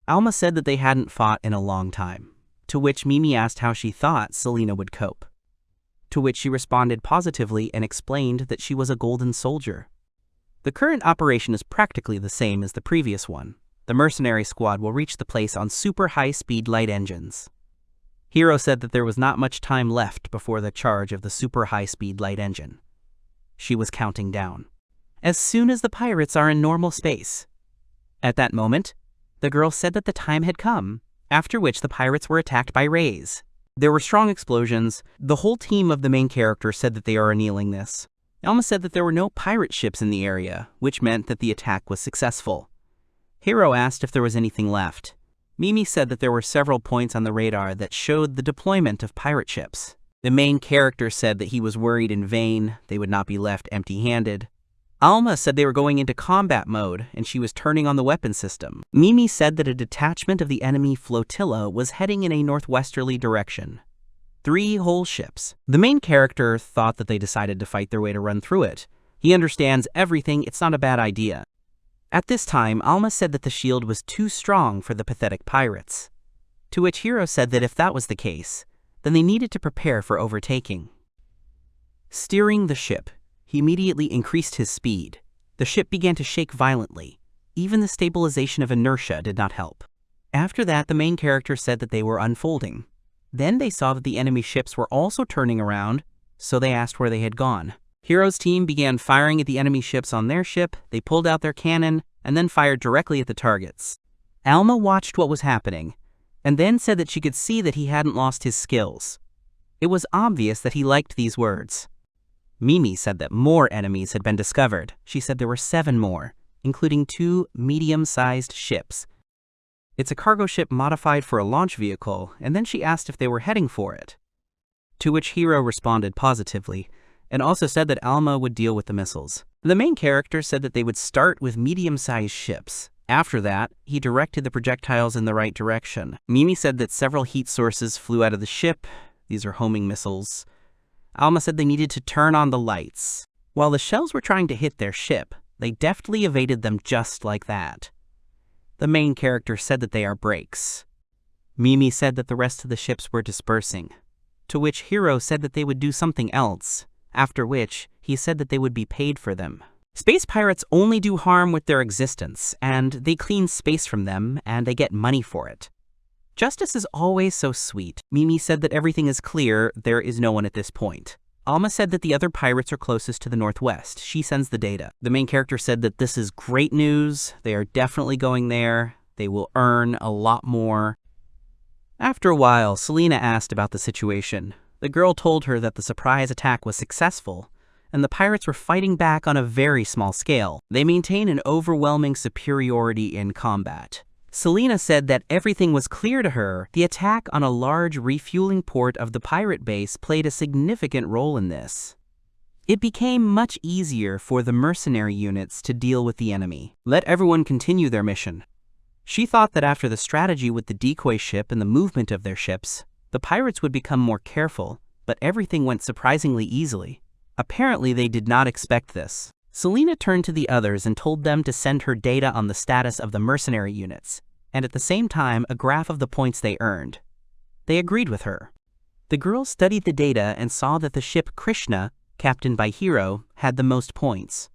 Elma said that they hadn't fought in a long time, to which Mimi asked how she thought Serena would cope, to which she responded positively and explained that she was a golden soldier. The current operation is practically the same as the previous one. The mercenary squad will reach the place on super high-speed light engines. Hiro said that there was not much time left before the charge of the super high-speed light engine. She was counting down. As soon as the pirates are in normal space. At that moment, the girl said that the time had come, after which the pirates were attacked by rays. There were strong explosions. The whole team of the main character said that they are annealing this. Elma said that there were no pirate ships in the area, which meant that the attack was successful. Hiro asked if there was anything left. Mimi said that there were several points on the radar that showed the deployment of pirate ships. The main character said that he was worried in vain. They would not be left empty-handed. Alma said they were going into combat mode, and she was turning on the weapon system. Mimi said that a detachment of the enemy flotilla was heading in a northwesterly direction. 3 whole ships. The main character thought that they decided to fight their way to run through it. He understands everything. It's not a bad idea. At this time, Alma said that the shield was too strong for the pathetic pirates. To which Hiro said that if that was the case, then they needed to prepare for overtaking. Steering the ship, he immediately increased his speed. The ship began to shake violently. Even the stabilization of inertia did not help. After that, the main character said that they were unfolding. Then they saw that the enemy ships were also turning around, so they asked where they had gone. Hiro's team began firing at the enemy ships on their ship. They pulled out their cannon and then fired directly at the targets. Alma watched what was happening, and then said that she could see that he hadn't lost his skills. It was obvious that he liked these words. Mimi said that more enemies had been discovered. She said there were 7 more, including 2 medium-sized ships. It's a cargo ship modified for a launch vehicle, and then she asked if they were heading for it. To which Hiro responded positively, and also said that Alma would deal with the missiles. The main character said that they would start with medium-sized ships. After that, he directed the projectiles in the right direction. Mimi said that several heat sources flew out of the ship. These are homing missiles. Alma said they needed to turn on the lights. While the shells were trying to hit their ship, they deftly evaded them just like that. The main character said that they are brakes. Mimi said that the rest of the ships were dispersing, to which Hiro said that they would do something else, after which he said that they would be paid for them. Space pirates only do harm with their existence, and they clean space from them, and they get money for it. Justice is always so sweet. Mimi said that everything is clear. There is no one at this point. Alma said that the other pirates are closest to the northwest. She sends the data. The main character said that this is great news. They are definitely going there. They will earn a lot more. After a while, Serena asked about the situation. The girl told her that the surprise attack was successful, and the pirates were fighting back on a very small scale. They maintain an overwhelming superiority in combat. Serena said that everything was clear to her. The attack on a large refueling port of the pirate base played a significant role in this. It became much easier for the mercenary units to deal with the enemy. Let everyone continue their mission. She thought that after the strategy with the decoy ship and the movement of their ships, the pirates would become more careful, but everything went surprisingly easily. Apparently, they did not expect this. Serena turned to the others and told them to send her data on the status of the mercenary units, and at the same time a graph of the points they earned. They agreed with her. The girl studied the data and saw that the ship Krishna, captained by Hiro, had the most points.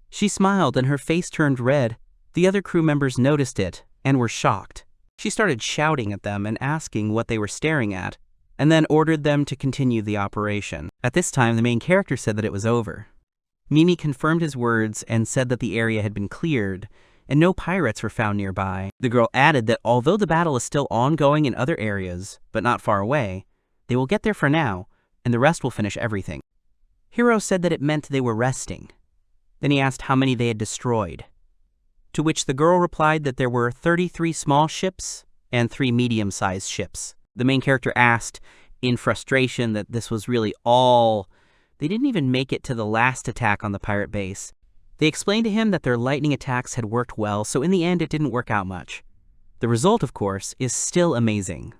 She smiled and her face turned red. The other crew members noticed it and were shocked. She started shouting at them and asking what they were staring at and then ordered them to continue the operation. At this time, the main character said that it was over. Mimi confirmed his words and said that the area had been cleared, and no pirates were found nearby. The girl added that although the battle is still ongoing in other areas, but not far away, they will get there for now, and the rest will finish everything. Hiro said that it meant they were resting. Then he asked how many they had destroyed, to which the girl replied that there were 33 small ships and 3 medium-sized ships. The main character asked, in frustration, that this was really all. They didn't even make it to the last attack on the pirate base. They explained to him that their lightning attacks had worked well, so in the end it didn't work out much. The result, of course, is still amazing.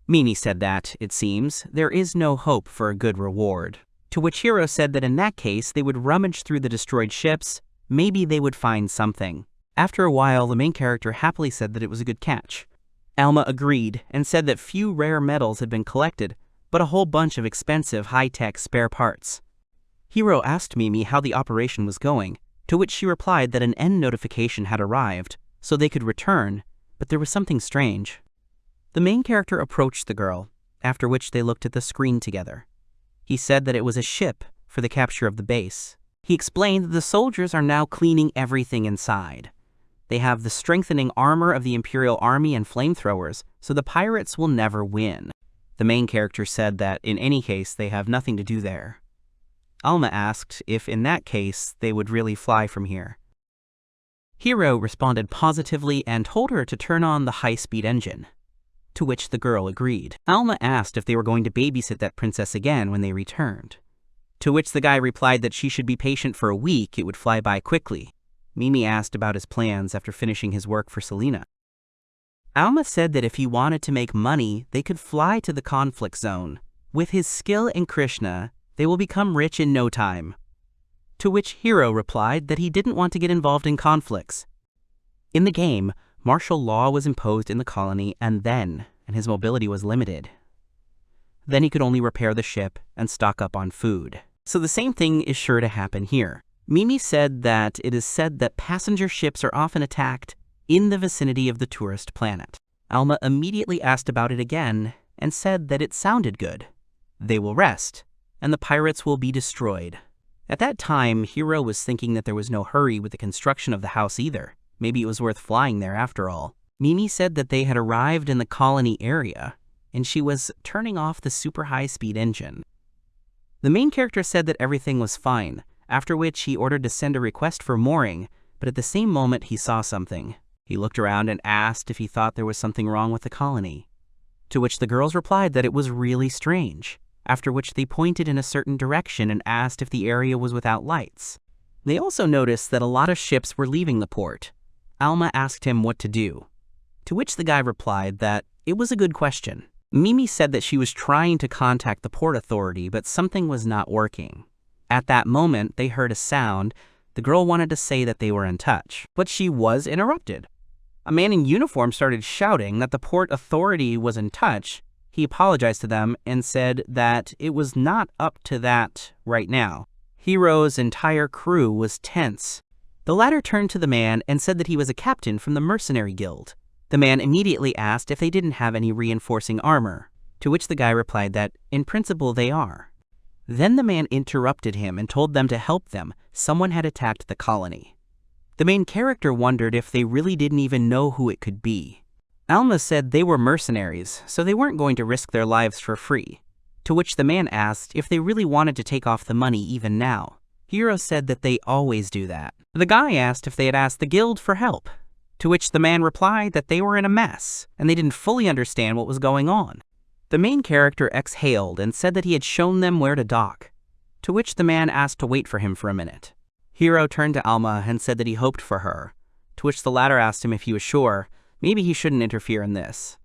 Mimi said that, it seems, there is no hope for a good reward. To which Hiro said that in that case they would rummage through the destroyed ships, maybe they would find something. After a while, the main character happily said that it was a good catch. Elma agreed and said that few rare metals had been collected, but a whole bunch of expensive high-tech spare parts. Hiro asked Mimi how the operation was going, to which she replied that an end notification had arrived, so they could return, but there was something strange. The main character approached the girl, after which they looked at the screen together. He said that it was a ship for the capture of the base. He explained that the soldiers are now cleaning everything inside. They have the strengthening armor of the Imperial Army and flamethrowers, so the pirates will never win. The main character said that in any case they have nothing to do there. Alma asked if in that case they would really fly from here. Hiro responded positively and told her to turn on the high-speed engine, to which the girl agreed. Alma asked if they were going to babysit that princess again when they returned, to which the guy replied that she should be patient for a week, it would fly by quickly. Mimi asked about his plans after finishing his work for Serena. Alma said that if he wanted to make money, they could fly to the conflict zone. With his skill in Krishna, they will become rich in no time. To which Hiro replied that he didn't want to get involved in conflicts. In the game, martial law was imposed in the colony and his mobility was limited. Then he could only repair the ship and stock up on food. So the same thing is sure to happen here. Mimi said that it is said that passenger ships are often attacked in the vicinity of the tourist planet. Alma immediately asked about it again and said that it sounded good. They will rest, and the pirates will be destroyed. At that time, Hiro was thinking that there was no hurry with the construction of the house either. Maybe it was worth flying there after all. Mimi said that they had arrived in the colony area, and she was turning off the super high-speed engine. The main character said that everything was fine, after which he ordered to send a request for mooring, but at the same moment he saw something. He looked around and asked if he thought there was something wrong with the colony, to which the girls replied that it was really strange, after which they pointed in a certain direction and asked if the area was without lights. They also noticed that a lot of ships were leaving the port. Alma asked him what to do, to which the guy replied that it was a good question. Mimi said that she was trying to contact the port authority, but something was not working. At that moment, they heard a sound. The girl wanted to say that they were in touch, but she was interrupted. A man in uniform started shouting that the port authority was in touch. He apologized to them and said that it was not up to that right now. Hiro's entire crew was tense. The latter turned to the man and said that he was a captain from the Mercenary Guild. The man immediately asked if they didn't have any reinforcing armor, to which the guy replied that, in principle, they are. Then the man interrupted him and told them to help them. Someone had attacked the colony. The main character wondered if they really didn't even know who it could be. Alma said they were mercenaries, so they weren't going to risk their lives for free, to which the man asked if they really wanted to take off the money even now. Hiro said that they always do that. The guy asked if they had asked the guild for help, to which the man replied that they were in a mess and they didn't fully understand what was going on. The main character exhaled and said that he had shown them where to dock, to which the man asked to wait for him for a minute. Hiro turned to Alma and said that he hoped for her, to which the latter asked him if he was sure, maybe he shouldn't interfere in this.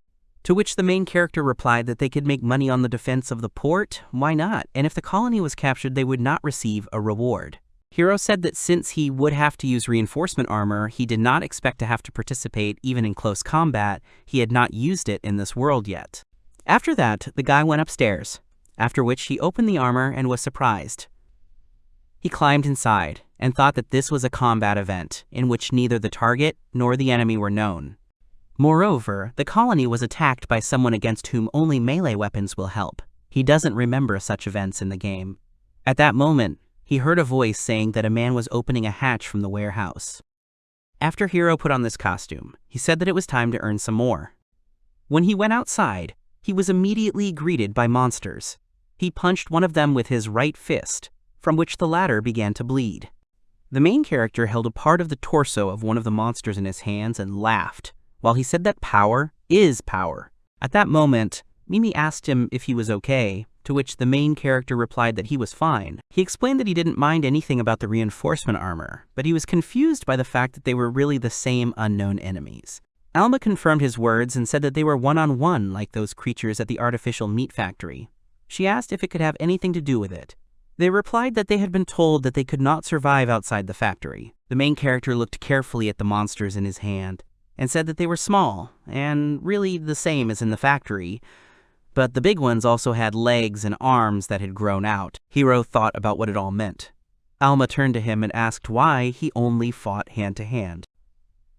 To which the main character replied that they could make money on the defense of the port, why not? And if the colony was captured, they would not receive a reward. Hiro said that since he would have to use reinforcement armor, he did not expect to have to participate even in close combat. He had not used it in this world yet. After that, the guy went upstairs, after which he opened the armor and was surprised. He climbed inside and thought that this was a combat event in which neither the target nor the enemy were known. Moreover, the colony was attacked by someone against whom only melee weapons will help. He doesn't remember such events in the game. At that moment, he heard a voice saying that a man was opening a hatch from the warehouse. After Hiro put on this costume, he said that it was time to earn some more. When he went outside, he was immediately greeted by monsters. He punched one of them with his right fist, from which the latter began to bleed. The main character held a part of the torso of one of the monsters in his hands and laughed, while he said that power is power. At that moment, Mimi asked him if he was okay, to which the main character replied that he was fine. He explained that he didn't mind anything about the reinforcement armor, but he was confused by the fact that they were really the same unknown enemies. Elma confirmed his words and said that they were one-on-one like those creatures at the artificial meat factory. She asked if it could have anything to do with it. They replied that they had been told that they could not survive outside the factory. The main character looked carefully at the monsters in his hand and said that they were small and really the same as in the factory, but the big ones also had legs and arms that had grown out. Hiro thought about what it all meant. Alma turned to him and asked why he only fought hand-to-hand.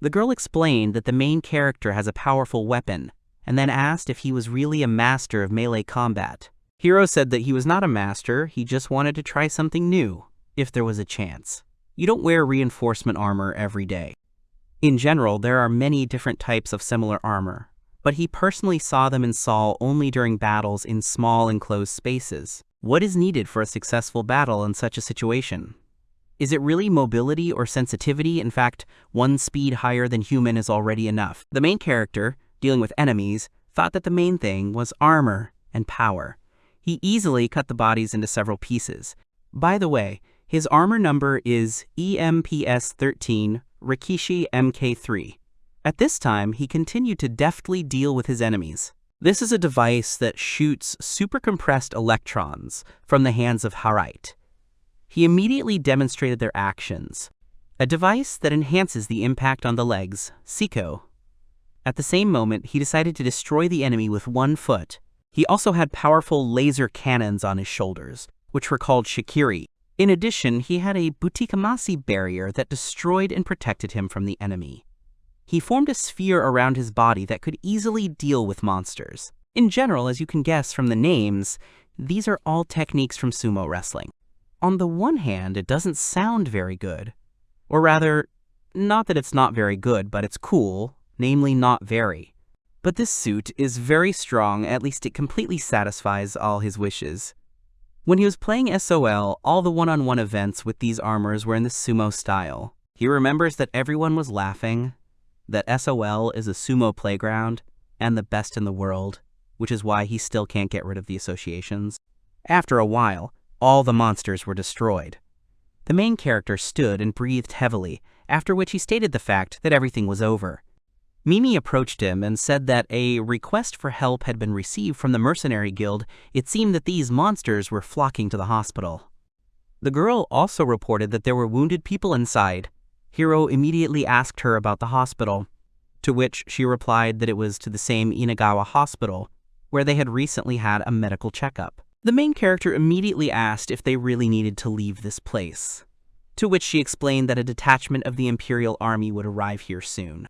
The girl explained that the main character has a powerful weapon, and then asked if he was really a master of melee combat. Hiro said that he was not a master, he just wanted to try something new, if there was a chance. You don't wear reinforcement armor every day. In general, there are many different types of similar armor, but he personally saw them in Seoul only during battles in small enclosed spaces. What is needed for a successful battle in such a situation? Is it really mobility or sensitivity? In fact, one speed higher than human is already enough. The main character, dealing with enemies, thought that the main thing was armor and power. He easily cut the bodies into several pieces. By the way, his armor number is EMPS 13, Rikishi MK3. At this time, he continued to deftly deal with his enemies. This is a device that shoots supercompressed electrons from the hands of Harite. He immediately demonstrated their actions. A device that enhances the impact on the legs, Saikyou. At the same moment, he decided to destroy the enemy with one foot. He also had powerful laser cannons on his shoulders, which were called shikiri. In addition, he had a butikamasi barrier that destroyed and protected him from the enemy. He formed a sphere around his body that could easily deal with monsters. In general, as you can guess from the names, these are all techniques from sumo wrestling. On the one hand, it doesn't sound very good. Or rather, not that it's not very good, but it's cool, namely not very. But this suit is very strong, at least it completely satisfies all his wishes. When he was playing SOL, all the one-on-one events with these armors were in the sumo style. He remembers that everyone was laughing, that SOL is a sumo playground, and the best in the world, which is why he still can't get rid of the associations. After a while, all the monsters were destroyed. The main character stood and breathed heavily, after which he stated the fact that everything was over. Mimi approached him and said that a request for help had been received from the Mercenary Guild. It seemed that these monsters were flocking to the hospital. The girl also reported that there were wounded people inside. Hiro immediately asked her about the hospital, to which she replied that it was to the same Inagawa hospital, where they had recently had a medical checkup. The main character immediately asked if they really needed to leave this place, to which she explained that a detachment of the Imperial Army would arrive here soon.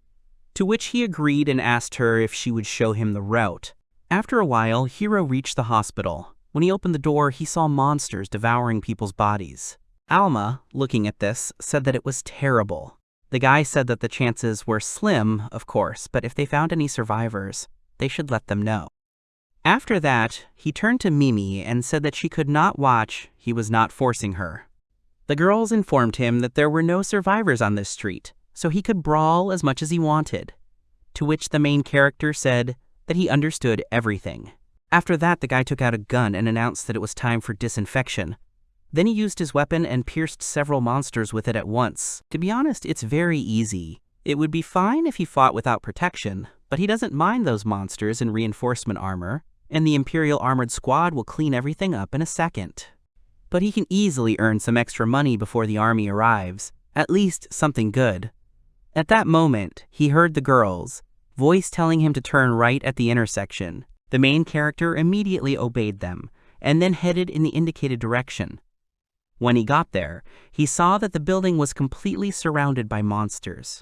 To which he agreed and asked her if she would show him the route. After a while, Hiro reached the hospital. When he opened the door, he saw monsters devouring people's bodies. Alma, looking at this, said that it was terrible. The guy said that the chances were slim, of course, but if they found any survivors, they should let them know. After that, he turned to Mimi and said that she could not watch, he was not forcing her. The girls informed him that there were no survivors on this street, so he could brawl as much as he wanted, to which the main character said that he understood everything. After that, the guy took out a gun and announced that it was time for disinfection. Then he used his weapon and pierced several monsters with it at once. To be honest, it's very easy. It would be fine if he fought without protection, but he doesn't mind those monsters in reinforcement armor, and the Imperial Armored Squad will clean everything up in a second. But he can easily earn some extra money before the army arrives, at least something good. At that moment, he heard the girl's voice telling him to turn right at the intersection. The main character immediately obeyed them, and then headed in the indicated direction. When he got there, he saw that the building was completely surrounded by monsters.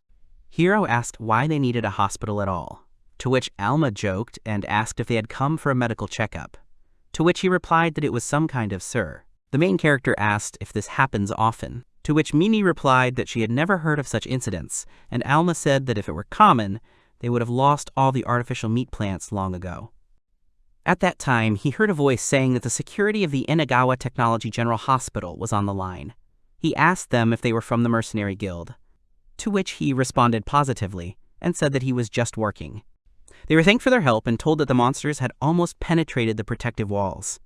Hiro asked why they needed a hospital at all, to which Alma joked and asked if they had come for a medical checkup, to which he replied that it was some kind of sir. The main character asked if this happens often, to which Mimi replied that she had never heard of such incidents, and Alma said that if it were common, they would have lost all the artificial meat plants long ago. At that time, he heard a voice saying that the security of the Inagawa Technology General Hospital was on the line. He asked them if they were from the Mercenary Guild, to which he responded positively and said that he was just working. They were thanked for their help and told that the monsters had almost penetrated the protective walls.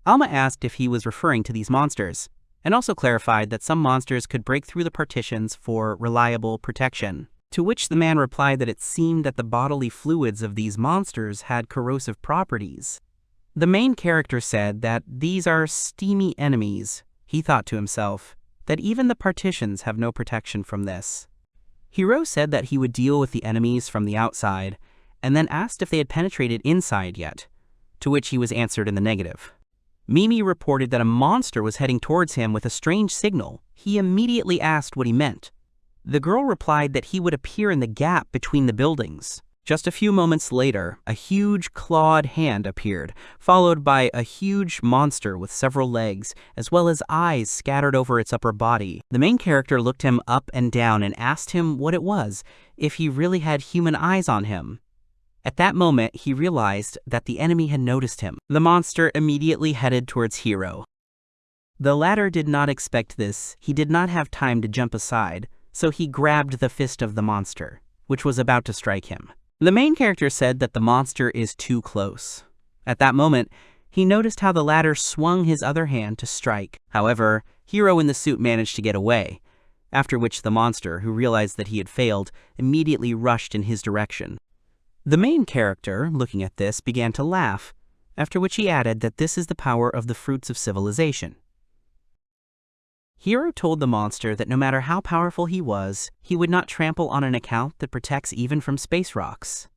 Alma asked if he was referring to these monsters, and also clarified that some monsters could break through the partitions for reliable protection, to which the man replied that it seemed that the bodily fluids of these monsters had corrosive properties. The main character said that these are steamy enemies. He thought to himself that even the partitions have no protection from this. Hiro said that he would deal with the enemies from the outside, and then asked if they had penetrated inside yet, to which he was answered in the negative. Mimi reported that a monster was heading towards him with a strange signal. He immediately asked what he meant. The girl replied that he would appear in the gap between the buildings. Just a few moments later, a huge clawed hand appeared, followed by a huge monster with several legs, as well as eyes scattered over its upper body. The main character looked him up and down and asked him what it was, if he really had human eyes on him. At that moment, he realized that the enemy had noticed him. The monster immediately headed towards Hiro. The latter did not expect this. He did not have time to jump aside, so he grabbed the fist of the monster, which was about to strike him. The main character said that the monster is too close. At that moment, he noticed how the latter swung his other hand to strike. However, Hiro in the suit managed to get away, after which the monster, who realized that he had failed, immediately rushed in his direction. The main character, looking at this, began to laugh, after which he added that this is the power of the fruits of civilization. Hiro told the monster that no matter how powerful he was, he would not trample on an account that protects even from space rocks.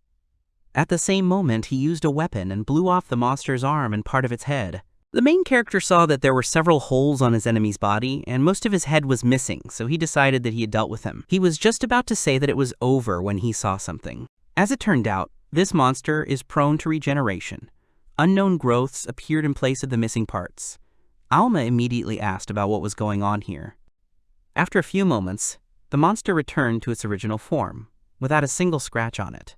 At the same moment, he used a weapon and blew off the monster's arm and part of its head. The main character saw that there were several holes on his enemy's body, and most of his head was missing, so he decided that he had dealt with him. He was just about to say that it was over when he saw something. As it turned out, this monster is prone to regeneration. Unknown growths appeared in place of the missing parts. Alma immediately asked about what was going on here. After a few moments, the monster returned to its original form, without a single scratch on it.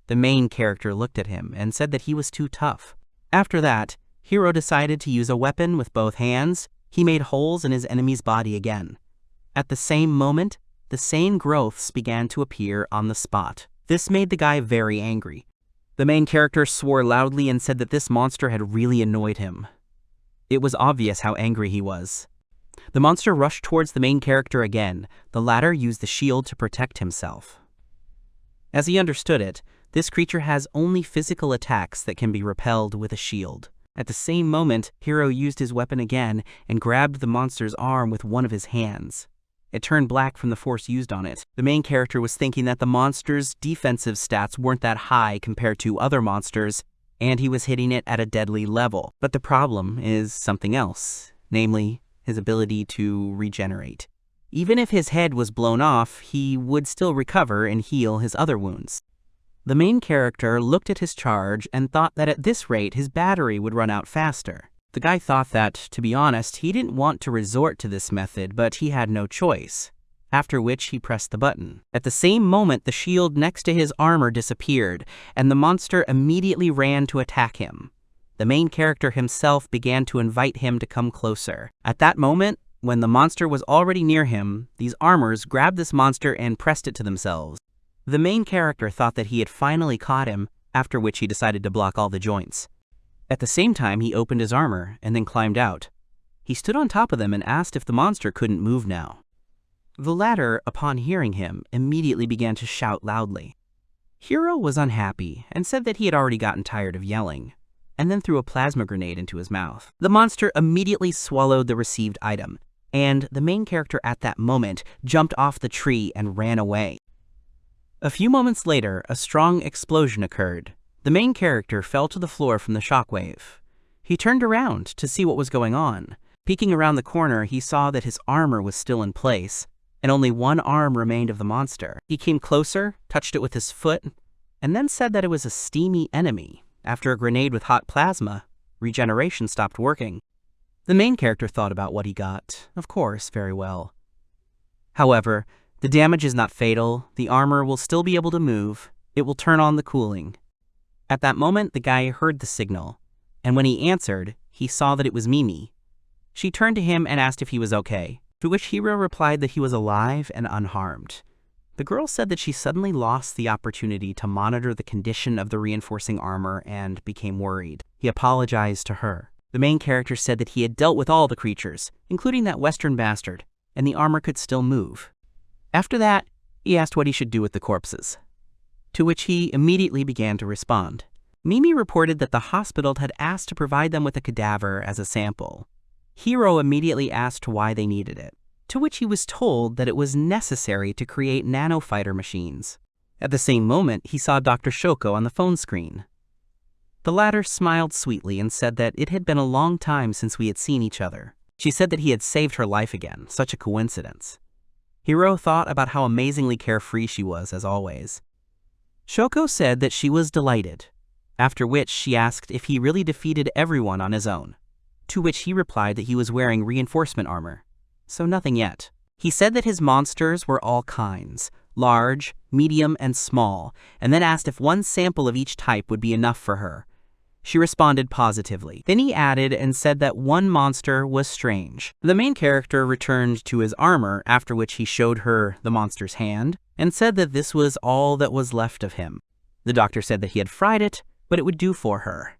The main character looked at him and said that he was too tough. After that, Hiro decided to use a weapon with both hands. He made holes in his enemy's body again. At the same moment, the same growths began to appear on the spot. This made the guy very angry. The main character swore loudly and said that this monster had really annoyed him. It was obvious how angry he was. The monster rushed towards the main character again. The latter used the shield to protect himself. As he understood it, this creature has only physical attacks that can be repelled with a shield. At the same moment, Hiro used his weapon again and grabbed the monster's arm with one of his hands. It turned black from the force used on it. The main character was thinking that the monster's defensive stats weren't that high compared to other monsters, and he was hitting it at a deadly level. But the problem is something else, namely his ability to regenerate. Even if his head was blown off, he would still recover and heal his other wounds. The main character looked at his charge and thought that at this rate his battery would run out faster. The guy thought that, to be honest, he didn't want to resort to this method, but he had no choice. After which he pressed the button. At the same moment, the shield next to his armor disappeared, and the monster immediately ran to attack him. The main character himself began to invite him to come closer. At that moment, when the monster was already near him, these armors grabbed this monster and pressed it to themselves. The main character thought that he had finally caught him, after which he decided to block all the joints. At the same time, he opened his armor and then climbed out. He stood on top of them and asked if the monster couldn't move now. The latter, upon hearing him, immediately began to shout loudly. Hiro was unhappy and said that he had already gotten tired of yelling, and then threw a plasma grenade into his mouth. The monster immediately swallowed the received item, and the main character at that moment jumped off the tree and ran away. A few moments later, a strong explosion occurred. The main character fell to the floor from the shockwave. He turned around to see what was going on. Peeking around the corner, he saw that his armor was still in place, and only one arm remained of the monster. He came closer, touched it with his foot, and then said that it was a steamy enemy. After a grenade with hot plasma, regeneration stopped working. The main character thought about what he got, of course, very well. However, the damage is not fatal, the armor will still be able to move, it will turn on the cooling. At that moment, the guy heard the signal, and when he answered, he saw that it was Mimi. She turned to him and asked if he was okay, to which Hiro replied that he was alive and unharmed. The girl said that she suddenly lost the opportunity to monitor the condition of the reinforcing armor and became worried. He apologized to her. The main character said that he had dealt with all the creatures, including that Western bastard, and the armor could still move. After that, he asked what he should do with the corpses, to which he immediately began to respond. Mimi reported that the hospital had asked to provide them with a cadaver as a sample. Hiro immediately asked why they needed it, to which he was told that it was necessary to create nanofighter machines. At the same moment, he saw Dr. Shoko on the phone screen. The latter smiled sweetly and said that it had been a long time since we had seen each other. She said that he had saved her life again, such a coincidence. Hiro thought about how amazingly carefree she was, as always. Shoko said that she was delighted, after which she asked if he really defeated everyone on his own, to which he replied that he was wearing reinforcement armor. So nothing yet. He said that his monsters were all kinds, large, medium, and small, and then asked if one sample of each type would be enough for her. She responded positively. Then he added and said that one monster was strange. The main character returned to his armor, after which he showed her the monster's hand, and said that this was all that was left of him. The doctor said that he had fried it, but it would do for her.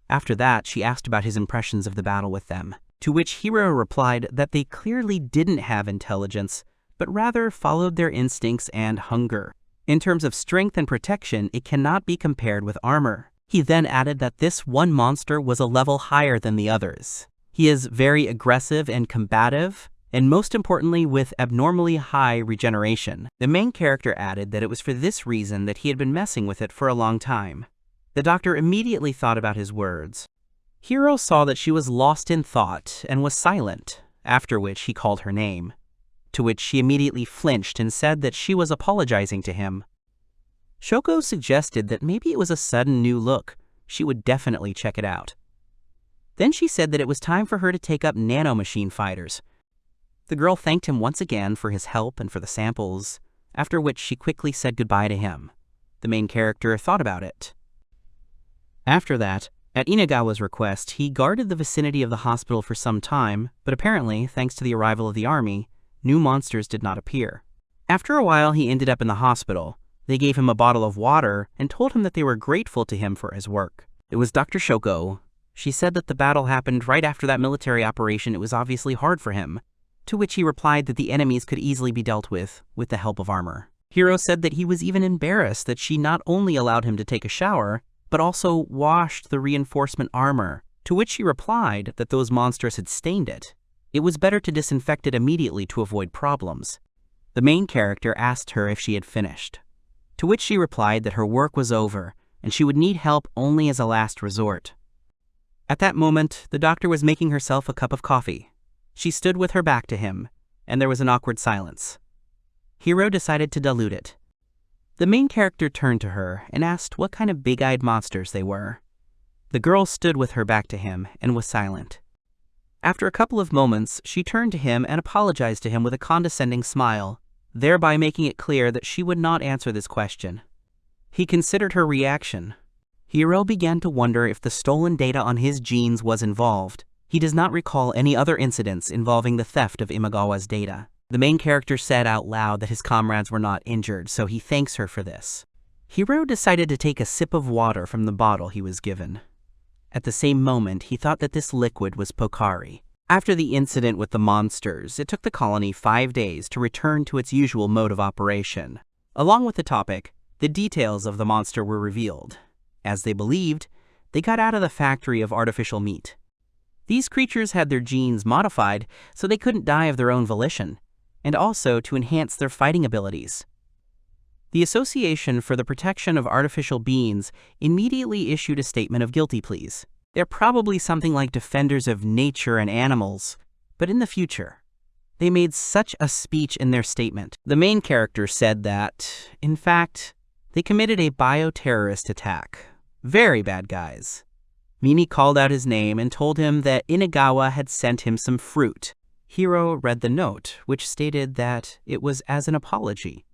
After that, she asked about his impressions of the battle with them, to which Hiro replied that they clearly didn't have intelligence, but rather followed their instincts and hunger. In terms of strength and protection, it cannot be compared with armor. He then added that this one monster was a level higher than the others. He is very aggressive and combative, and most importantly with abnormally high regeneration. The main character added that it was for this reason that he had been messing with it for a long time. The doctor immediately thought about his words. Hiro saw that she was lost in thought and was silent, after which he called her name, to which she immediately flinched and said that she was apologizing to him. Shoko suggested that maybe it was a sudden new look. She would definitely check it out. Then she said that it was time for her to take up nanomachine fighters. The girl thanked him once again for his help and for the samples, after which she quickly said goodbye to him. The main character thought about it. After that, at Inagawa's request, he guarded the vicinity of the hospital for some time, but apparently, thanks to the arrival of the army, new monsters did not appear. After a while, he ended up in the hospital. They gave him a bottle of water and told him that they were grateful to him for his work. It was Dr. Shoko. She said that the battle happened right after that military operation. It was obviously hard for him, to which he replied that the enemies could easily be dealt with the help of armor. Hiro said that he was even embarrassed that she not only allowed him to take a shower, but also washed the reinforcement armor, to which she replied that those monsters had stained it. It was better to disinfect it immediately to avoid problems. The main character asked her if she had finished, to which she replied that her work was over and she would need help only as a last resort. At that moment, the doctor was making herself a cup of coffee. She stood with her back to him, and there was an awkward silence. Hiro decided to dilute it. The main character turned to her and asked what kind of big-eyed monsters they were. The girl stood with her back to him and was silent. After a couple of moments, she turned to him and apologized to him with a condescending smile, thereby making it clear that she would not answer this question. He considered her reaction. Hiro began to wonder if the stolen data on his genes was involved. He does not recall any other incidents involving the theft of Imagawa's data. The main character said out loud that his comrades were not injured, so he thanks her for this. Hiro decided to take a sip of water from the bottle he was given. At the same moment, he thought that this liquid was Pokari. After the incident with the monsters, it took the colony 5 days to return to its usual mode of operation. Along with the topic, the details of the monster were revealed. As they believed, they got out of the factory of artificial meat. These creatures had their genes modified so they couldn't die of their own volition, and also to enhance their fighting abilities. The Association for the Protection of Artificial Beings immediately issued a statement of guilty pleas. They're probably something like defenders of nature and animals, but in the future. They made such a speech in their statement. The main character said that, in fact, they committed a bioterrorist attack. Very bad guys. Mimi called out his name and told him that Inagawa had sent him some fruit. Hiro read the note, which stated that it was as an apology.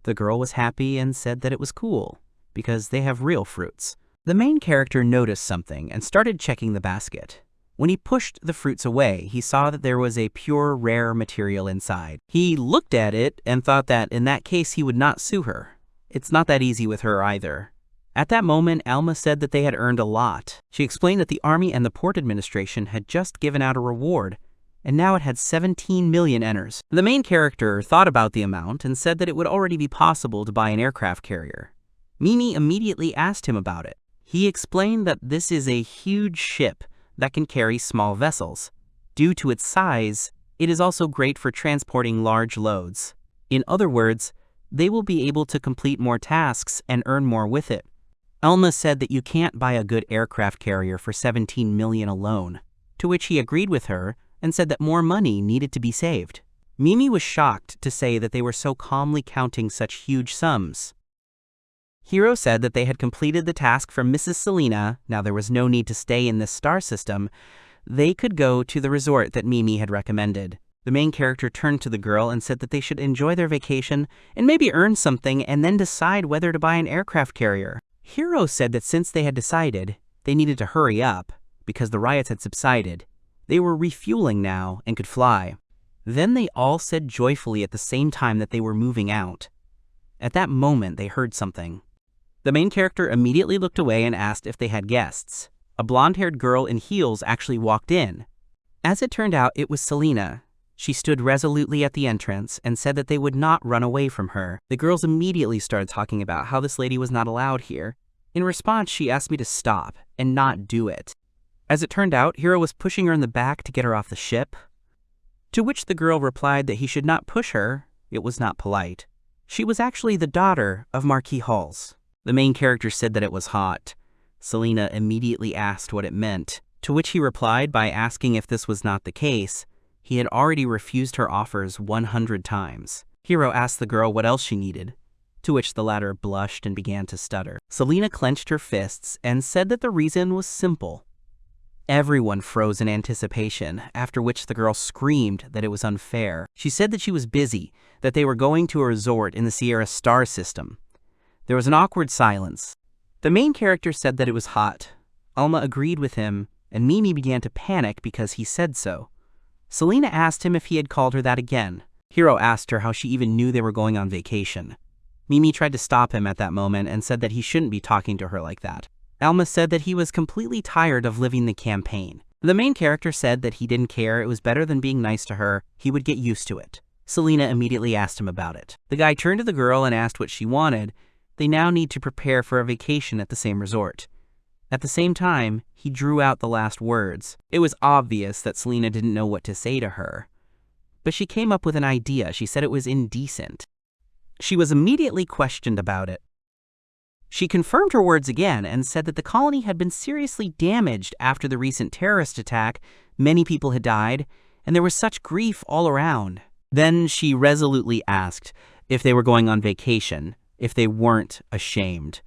The girl was happy and said that it was cool, because they have real fruits. The main character noticed something and started checking the basket. When he pushed the fruits away, he saw that there was a pure, rare material inside. He looked at it and thought that in that case he would not sue her. It's not that easy with her either. At that moment, Elma said that they had earned a lot. She explained that the Army and the Port Administration had just given out a reward, and now it had 17 million eners. The main character thought about the amount and said that it would already be possible to buy an aircraft carrier. Mimi immediately asked him about it. He explained that this is a huge ship that can carry small vessels. Due to its size, it is also great for transporting large loads. In other words, they will be able to complete more tasks and earn more with it. Elma said that you can't buy a good aircraft carrier for 17 million alone, to which he agreed with her and said that more money needed to be saved. Mimi was shocked to say that they were so calmly counting such huge sums. Hiro said that they had completed the task from Mrs. Serena. Now there was no need to stay in this star system. They could go to the resort that Mimi had recommended. The main character turned to the girl and said that they should enjoy their vacation and maybe earn something and then decide whether to buy an aircraft carrier. Hiro said that since they had decided, they needed to hurry up because the riots had subsided. They were refueling now and could fly. Then they all said joyfully at the same time that they were moving out. At that moment, they heard something. The main character immediately looked away and asked if they had guests. A blonde-haired girl in heels actually walked in. As it turned out, it was Serena. She stood resolutely at the entrance and said that they would not run away from her. The girls immediately started talking about how this lady was not allowed here. In response, she asked me to stop and not do it. As it turned out, Hiro was pushing her in the back to get her off the ship, to which the girl replied that he should not push her. It was not polite. She was actually the daughter of Marquis Halls. The main character said that it was hot. Selena immediately asked what it meant, to which he replied by asking if this was not the case. He had already refused her offers 100 times. Hiro asked the girl what else she needed, to which the latter blushed and began to stutter. Selena clenched her fists and said that the reason was simple. Everyone froze in anticipation, after which the girl screamed that it was unfair. She said that she was busy, that they were going to a resort in the Sierra star system. There was an awkward silence. The main character said that it was hot. Elma agreed with him, and Mimi began to panic because he said so. Selena asked him if he had called her that again. Hiro asked her how she even knew they were going on vacation. Mimi tried to stop him at that moment and said that he shouldn't be talking to her like that. Elma said that he was completely tired of living the campaign. The main character said that he didn't care, it was better than being nice to her, he would get used to it. Selena immediately asked him about it. The guy turned to the girl and asked what she wanted. They now need to prepare for a vacation at the same resort. At the same time, he drew out the last words. It was obvious that Selena didn't know what to say to her. But she came up with an idea. She said it was indecent. She was immediately questioned about it. She confirmed her words again and said that the colony had been seriously damaged after the recent terrorist attack. Many people had died, and there was such grief all around. Then she resolutely asked if they were going on vacation, if they weren't ashamed.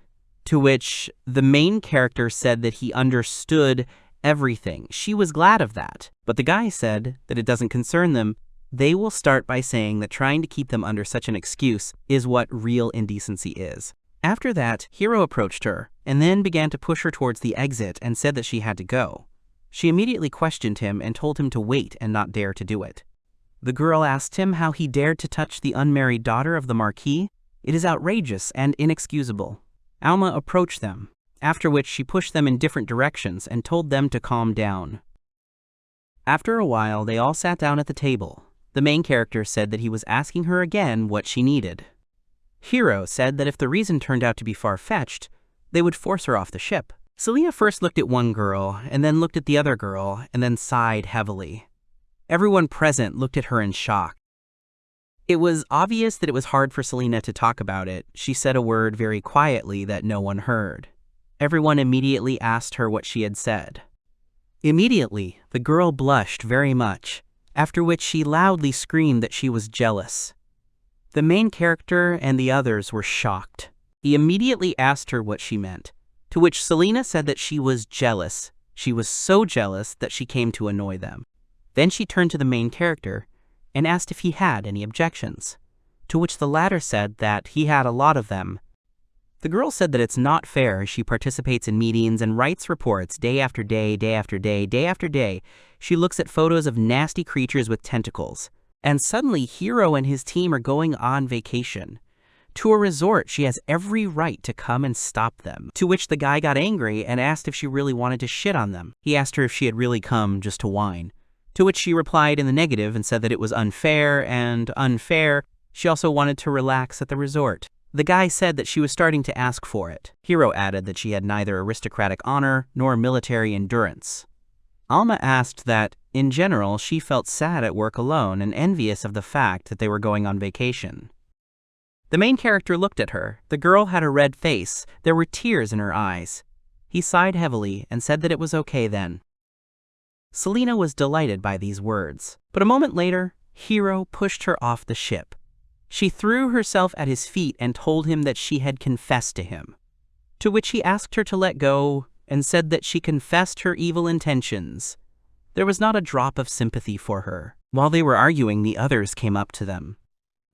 To which the main character said that he understood everything. She was glad of that. But the guy said that it doesn't concern them. They will start by saying that trying to keep them under such an excuse is what real indecency is. After that, Hiro approached her and then began to push her towards the exit and said that she had to go. She immediately questioned him and told him to wait and not dare to do it. The girl asked him how he dared to touch the unmarried daughter of the Marquis. It is outrageous and inexcusable. Alma approached them, after which she pushed them in different directions and told them to calm down. After a while, they all sat down at the table. The main character said that he was asking her again what she needed. Hiro said that if the reason turned out to be far-fetched, they would force her off the ship. Selena first looked at one girl, and then looked at the other girl, and then sighed heavily. Everyone present looked at her in shock. It was obvious that it was hard for Selena to talk about it. She said a word very quietly that no one heard. Everyone immediately asked her what she had said. Immediately, the girl blushed very much. after which she loudly screamed that she was jealous. The main character and the others were shocked. He immediately asked her what she meant, to which Serena said that she was jealous. She was so jealous that she came to annoy them. Then she turned to the main character and asked if he had any objections, to which the latter said that he had a lot of them. The girl said that it's not fair as she participates in meetings and writes reports day after day, day after day, day after day. She looks at photos of nasty creatures with tentacles. And suddenly Hiro and his team are going on vacation to a resort. She has every right to come and stop them. To which the guy got angry and asked if she really wanted to shit on them. He asked her if she had really come just to whine, to which she replied in the negative and said that it was unfair and unfair. She also wanted to relax at the resort. The guy said that she was starting to ask for it. Hiro added that she had neither aristocratic honor nor military endurance. Alma asked that, in general, she felt sad at work alone and envious of the fact that they were going on vacation. The main character looked at her. The girl had a red face. There were tears in her eyes. He sighed heavily and said that it was okay then. Serena was delighted by these words, but a moment later, Hiro pushed her off the ship. She threw herself at his feet and told him that she had confessed to him, to which he asked her to let go and said that she confessed her evil intentions. There was not a drop of sympathy for her. While they were arguing, the others came up to them.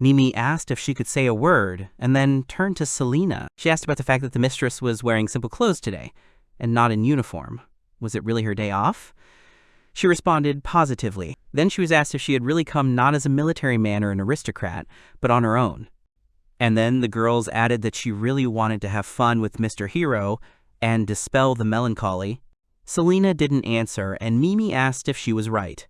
Mimi asked if she could say a word and then turned to Serena. She asked about the fact that the mistress was wearing simple clothes today and not in uniform. Was it really her day off? She responded positively. Then she was asked if she had really come not as a military man or an aristocrat, but on her own. And then the girls added that she really wanted to have fun with Mr. Hiro and dispel the melancholy. Serena didn't answer, and Mimi asked if she was right.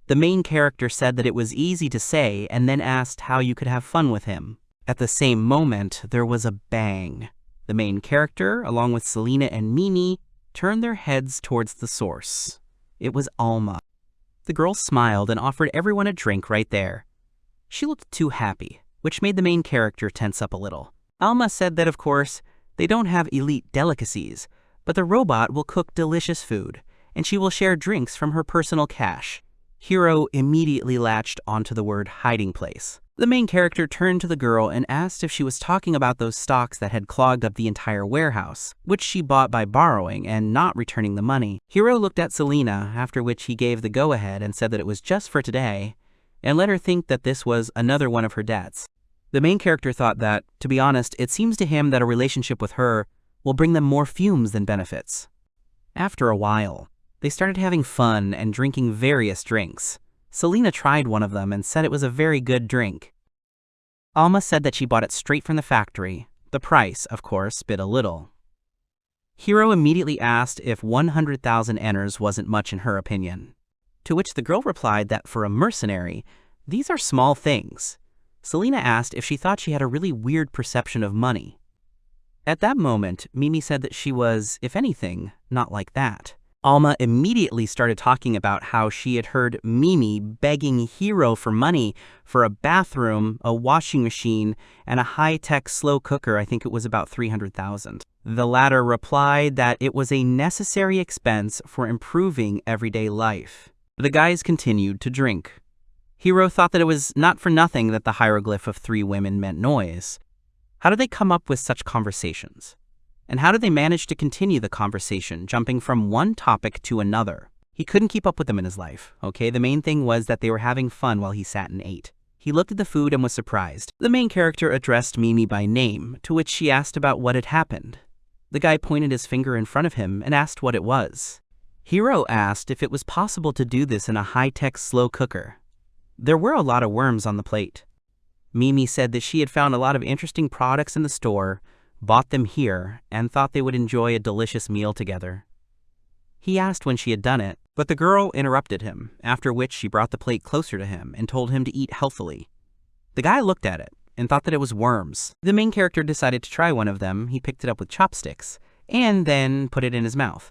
The main character said that it was easy to say and then asked how you could have fun with him. At the same moment, there was a bang. The main character, along with Serena and Mimi, turned their heads towards the source. It was Alma. The girl smiled and offered everyone a drink right there. She looked too happy, which made the main character tense up a little. Alma said that, of course, they don't have elite delicacies, but the robot will cook delicious food, and she will share drinks from her personal cash. Hiro immediately latched onto the word hiding place. The main character turned to the girl and asked if she was talking about those stocks that had clogged up the entire warehouse, which she bought by borrowing and not returning the money. Hiro looked at Serena, after which he gave the go-ahead and said that it was just for today, and let her think that this was another one of her debts. The main character thought that, to be honest, it seems to him that a relationship with her will bring them more fumes than benefits. After a while, they started having fun and drinking various drinks. Serena tried one of them and said it was a very good drink. Alma said that she bought it straight from the factory. The price, of course, bit a little. Hiro immediately asked if 100,000 eners wasn't much in her opinion, to which the girl replied that for a mercenary, these are small things. Serena asked if she thought she had a really weird perception of money. At that moment, Mimi said that she was, if anything, not like that. Alma immediately started talking about how she had heard Mimi begging Hiro for money for a bathroom, a washing machine, and a high-tech slow cooker. I think it was about 300,000. The latter replied that it was a necessary expense for improving everyday life. The guys continued to drink. Hiro thought that it was not for nothing that the hieroglyph of 3 women meant noise. How did they come up with such conversations? And how did they manage to continue the conversation, jumping from one topic to another? He couldn't keep up with them in his life, okay? The main thing was that they were having fun while he sat and ate. He looked at the food and was surprised. The main character addressed Mimi by name, to which she asked about what had happened. The guy pointed his finger in front of him and asked what it was. Hiro asked if it was possible to do this in a high-tech slow cooker. There were a lot of worms on the plate. Mimi said that she had found a lot of interesting products in the store, bought them here, and thought they would enjoy a delicious meal together. He asked when she had done it, but the girl interrupted him, after which she brought the plate closer to him and told him to eat healthily. The guy looked at it and thought that it was worms. The main character decided to try one of them. He picked it up with chopsticks and then put it in his mouth.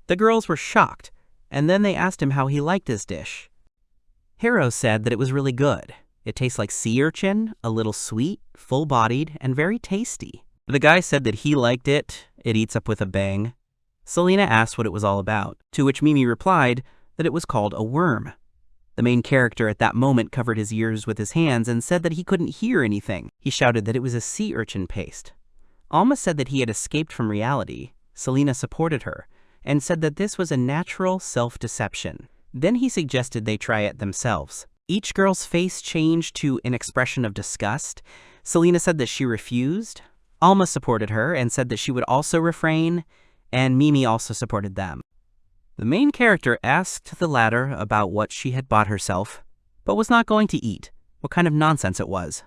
The girls were shocked, and then they asked him how he liked his dish. Hiro said that it was really good. It tastes like sea urchin, a little sweet, full-bodied, and very tasty. The guy said that he liked it. It eats up with a bang. Serena asked what it was all about, to which Mimi replied that it was called a worm. The main character at that moment covered his ears with his hands and said that he couldn't hear anything. He shouted that it was a sea urchin paste. Alma said that he had escaped from reality. Selena supported her and said that this was a natural self-deception. Then he suggested they try it themselves. Each girl's face changed to an expression of disgust. Selena said that she refused. Alma supported her and said that she would also refrain, and Mimi also supported them. The main character asked the latter about what she had bought herself, but was not going to eat, what kind of nonsense it was.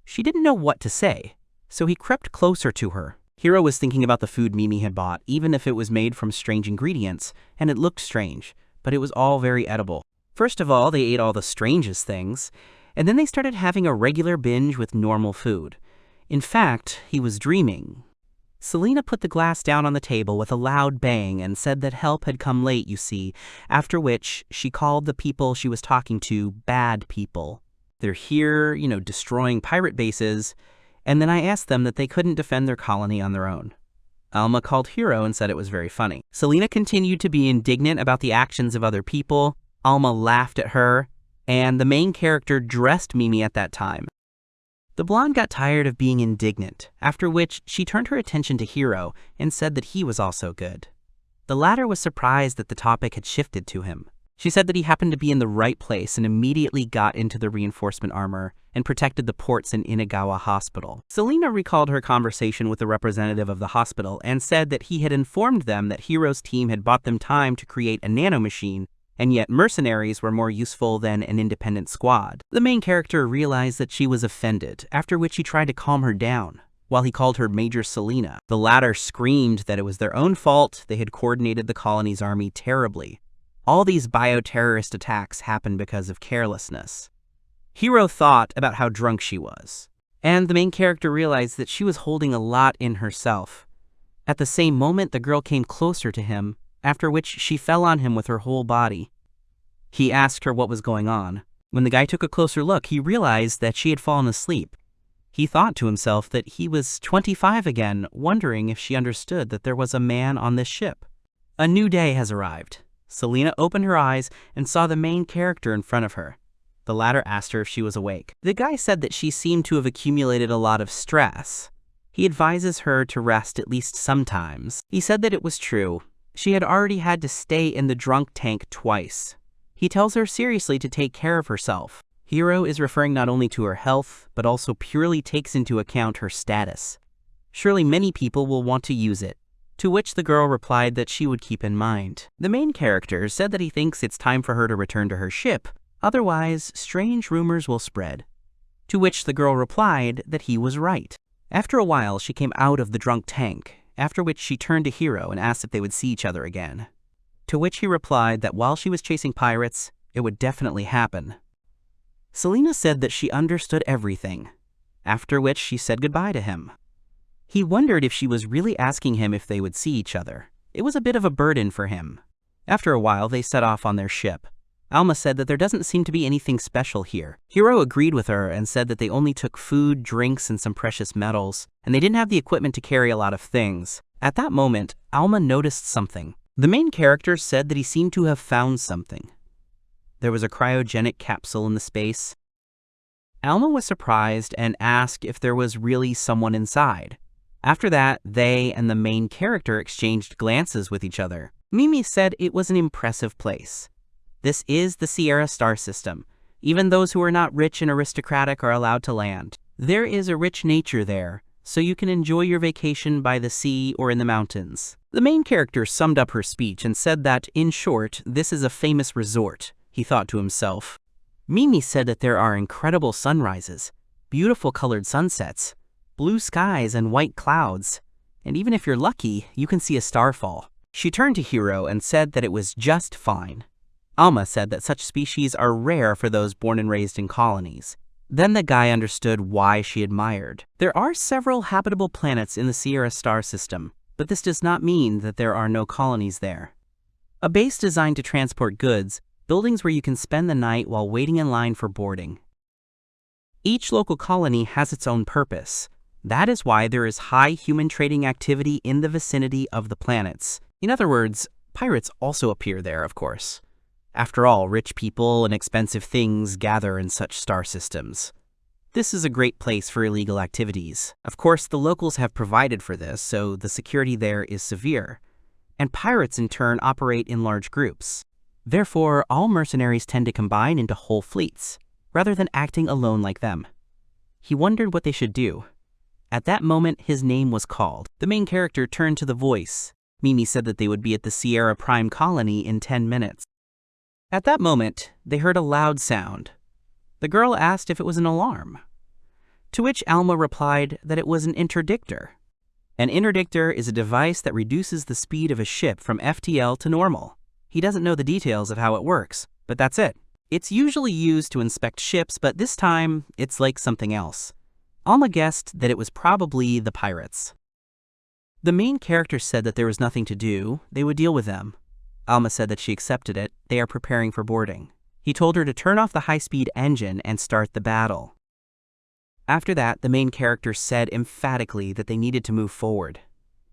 She didn't know what to say, so he crept closer to her. Hiro was thinking about the food Mimi had bought, even if it was made from strange ingredients, and it looked strange, but it was all very edible. First of all, they ate all the strangest things, and then they started having a regular binge with normal food. In fact, he was dreaming. Selena put the glass down on the table with a loud bang and said that help had come late, you see, after which she called the people she was talking to bad people. They're here, destroying pirate bases, and then I asked them that they couldn't defend their colony on their own. Elma called Hiro and said it was very funny. Selena continued to be indignant about the actions of other people. Alma laughed at her, and the main character dressed Mimi at that time. The blonde got tired of being indignant, after which she turned her attention to Hiro and said that he was also good. The latter was surprised that the topic had shifted to him. She said that he happened to be in the right place and immediately got into the reinforcement armor and protected the ports in Inagawa Hospital. Selena recalled her conversation with the representative of the hospital and said that he had informed them that Hiro's team had bought them time to create a nanomachine, and yet mercenaries were more useful than an independent squad. The main character realized that she was offended, after which he tried to calm her down, while he called her Major Selena. The latter screamed that it was their own fault, they had coordinated the colony's army terribly. All these bioterrorist attacks happened because of carelessness. Hiro thought about how drunk she was, and the main character realized that she was holding a lot in herself. At the same moment, the girl came closer to him, after which she fell on him with her whole body. He asked her what was going on. When the guy took a closer look, he realized that she had fallen asleep. He thought to himself that he was 25 again, wondering if she understood that there was a man on this ship. A new day has arrived. Selena opened her eyes and saw the main character in front of her. The latter asked her if she was awake. The guy said that she seemed to have accumulated a lot of stress. He advises her to rest at least sometimes. He said that it was true. She had already had to stay in the drunk tank twice. He tells her seriously to take care of herself. Hiro is referring not only to her health, but also purely takes into account her status. Surely many people will want to use it. To which the girl replied that she would keep in mind. The main character said that he thinks it's time for her to return to her ship, otherwise strange rumors will spread. To which the girl replied that he was right. After a while, she came out of the drunk tank, after which she turned to Hiro and asked if they would see each other again. To which he replied that while she was chasing pirates, it would definitely happen. Selena said that she understood everything, after which she said goodbye to him. He wondered if she was really asking him if they would see each other. It was a bit of a burden for him. After a while, they set off on their ship. Alma said that there doesn't seem to be anything special here. Hiro agreed with her and said that they only took food, drinks, and some precious metals, and they didn't have the equipment to carry a lot of things. At that moment, Alma noticed something. The main character said that he seemed to have found something. There was a cryogenic capsule in the space. Alma was surprised and asked if there was really someone inside. After that, they and the main character exchanged glances with each other. Mimi said it was an impressive place. This is the Sierra star system. Even those who are not rich and aristocratic are allowed to land. There is a rich nature there, so you can enjoy your vacation by the sea or in the mountains. The main character summed up her speech and said that, in short, this is a famous resort, he thought to himself. Mimi said that there are incredible sunrises, beautiful colored sunsets, blue skies and white clouds, and even if you're lucky, you can see a starfall. She turned to Hiro and said that it was just fine. Alma said that such species are rare for those born and raised in colonies. Then the guy understood why she admired. There are several habitable planets in the Sierra star system, but this does not mean that there are no colonies there. A base designed to transport goods, buildings where you can spend the night while waiting in line for boarding. Each local colony has its own purpose. That is why there is high human trading activity in the vicinity of the planets. In other words, pirates also appear there, of course. After all, rich people and expensive things gather in such star systems. This is a great place for illegal activities. Of course, the locals have provided for this, so the security there is severe. And pirates in turn operate in large groups. Therefore, all mercenaries tend to combine into whole fleets, rather than acting alone like them. He wondered what they should do. At that moment, his name was called. The main character turned to the voice. Mimi said that they would be at the Sierra Prime colony in 10 minutes. At that moment, they heard a loud sound. The girl asked if it was an alarm, to which Elma replied that it was an interdictor. An interdictor is a device that reduces the speed of a ship from FTL to normal. He doesn't know the details of how it works, but that's it. It's usually used to inspect ships, but this time, it's like something else. Alma guessed that it was probably the pirates. The main character said that there was nothing to do, they would deal with them. Alma said that she accepted it, they are preparing for boarding. He told her to turn off the high-speed engine and start the battle. After that, the main character said emphatically that they needed to move forward.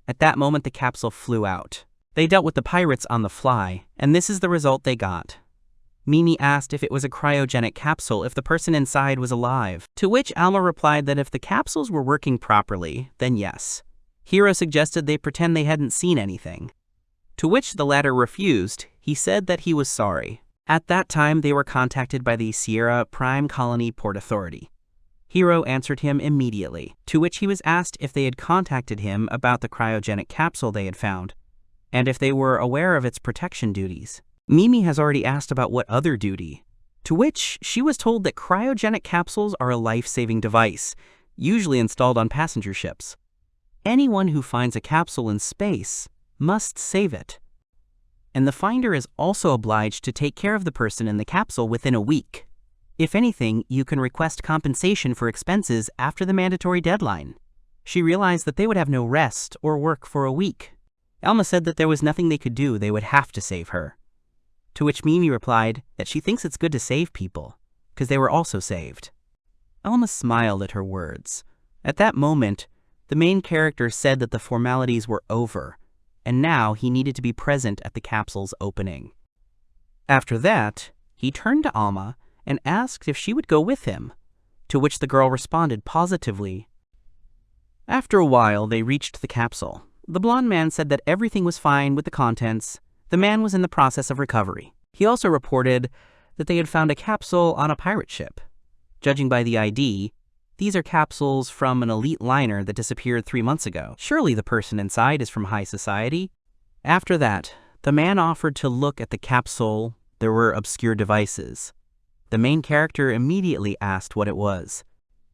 At that moment, the capsule flew out. They dealt with the pirates on the fly, and this is the result they got. Mimi asked if it was a cryogenic capsule if the person inside was alive, to which Alma replied that if the capsules were working properly, then yes. Hiro suggested they pretend they hadn't seen anything, to which the latter refused. He said that he was sorry. At that time, they were contacted by the Sierra Prime Colony Port Authority. Hiro answered him immediately, to which he was asked if they had contacted him about the cryogenic capsule they had found, and if they were aware of its protection duties. Mimi has already asked about what other duty, to which she was told that cryogenic capsules are a life-saving device, usually installed on passenger ships. Anyone who finds a capsule in space must save it. And the finder is also obliged to take care of the person in the capsule within a week. If anything, you can request compensation for expenses after the mandatory deadline. She realized that they would have no rest or work for a week. Elma said that there was nothing they could do, they would have to save her. To which Mimi replied that she thinks it's good to save people, because they were also saved. Elma smiled at her words. At that moment, the main character said that the formalities were over, and now he needed to be present at the capsule's opening. After that, he turned to Alma and asked if she would go with him, to which the girl responded positively. After a while, they reached the capsule. The blonde man said that everything was fine with the contents. The man was in the process of recovery. He also reported that they had found a capsule on a pirate ship. Judging by the ID, these are capsules from an elite liner that disappeared 3 months ago. Surely the person inside is from high society. After that, the man offered to look at the capsule. There were obscure devices. The main character immediately asked what it was.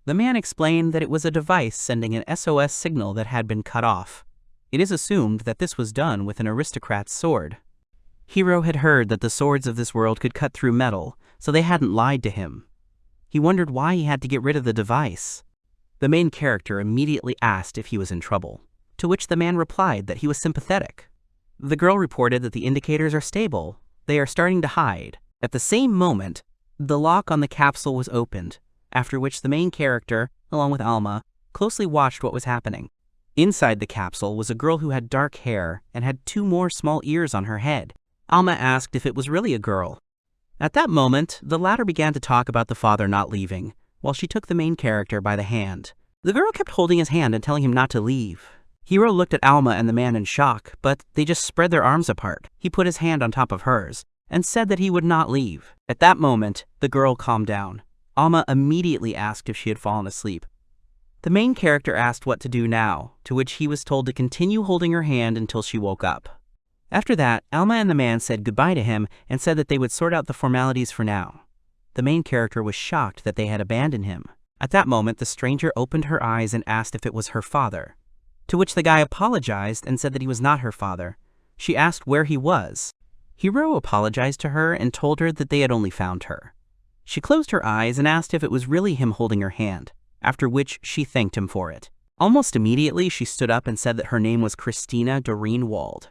The man explained that it was a device sending an SOS signal that had been cut off. It is assumed that this was done with an aristocrat's sword. Hiro had heard that the swords of this world could cut through metal, so they hadn't lied to him. He wondered why he had to get rid of the device. The main character immediately asked if he was in trouble, to which the man replied that he was sympathetic. The girl reported that the indicators are stable. They are starting to hide. At the same moment, the lock on the capsule was opened, after which the main character, along with Alma, closely watched what was happening. Inside the capsule was a girl who had dark hair and had 2 more small ears on her head. Alma asked if it was really a girl. At that moment, the latter began to talk about the father not leaving, while she took the main character by the hand. The girl kept holding his hand and telling him not to leave. Hiro looked at Alma and the man in shock, but they just spread their arms apart. He put his hand on top of hers and said that he would not leave. At that moment, the girl calmed down. Alma immediately asked if she had fallen asleep. The main character asked what to do now, to which he was told to continue holding her hand until she woke up. After that, Elma and the man said goodbye to him and said that they would sort out the formalities for now. The main character was shocked that they had abandoned him. At that moment, the stranger opened her eyes and asked if it was her father, to which the guy apologized and said that he was not her father. She asked where he was. Hiro apologized to her and told her that they had only found her. She closed her eyes and asked if it was really him holding her hand, after which she thanked him for it. Almost immediately, she stood up and said that her name was Christina Doreenwald.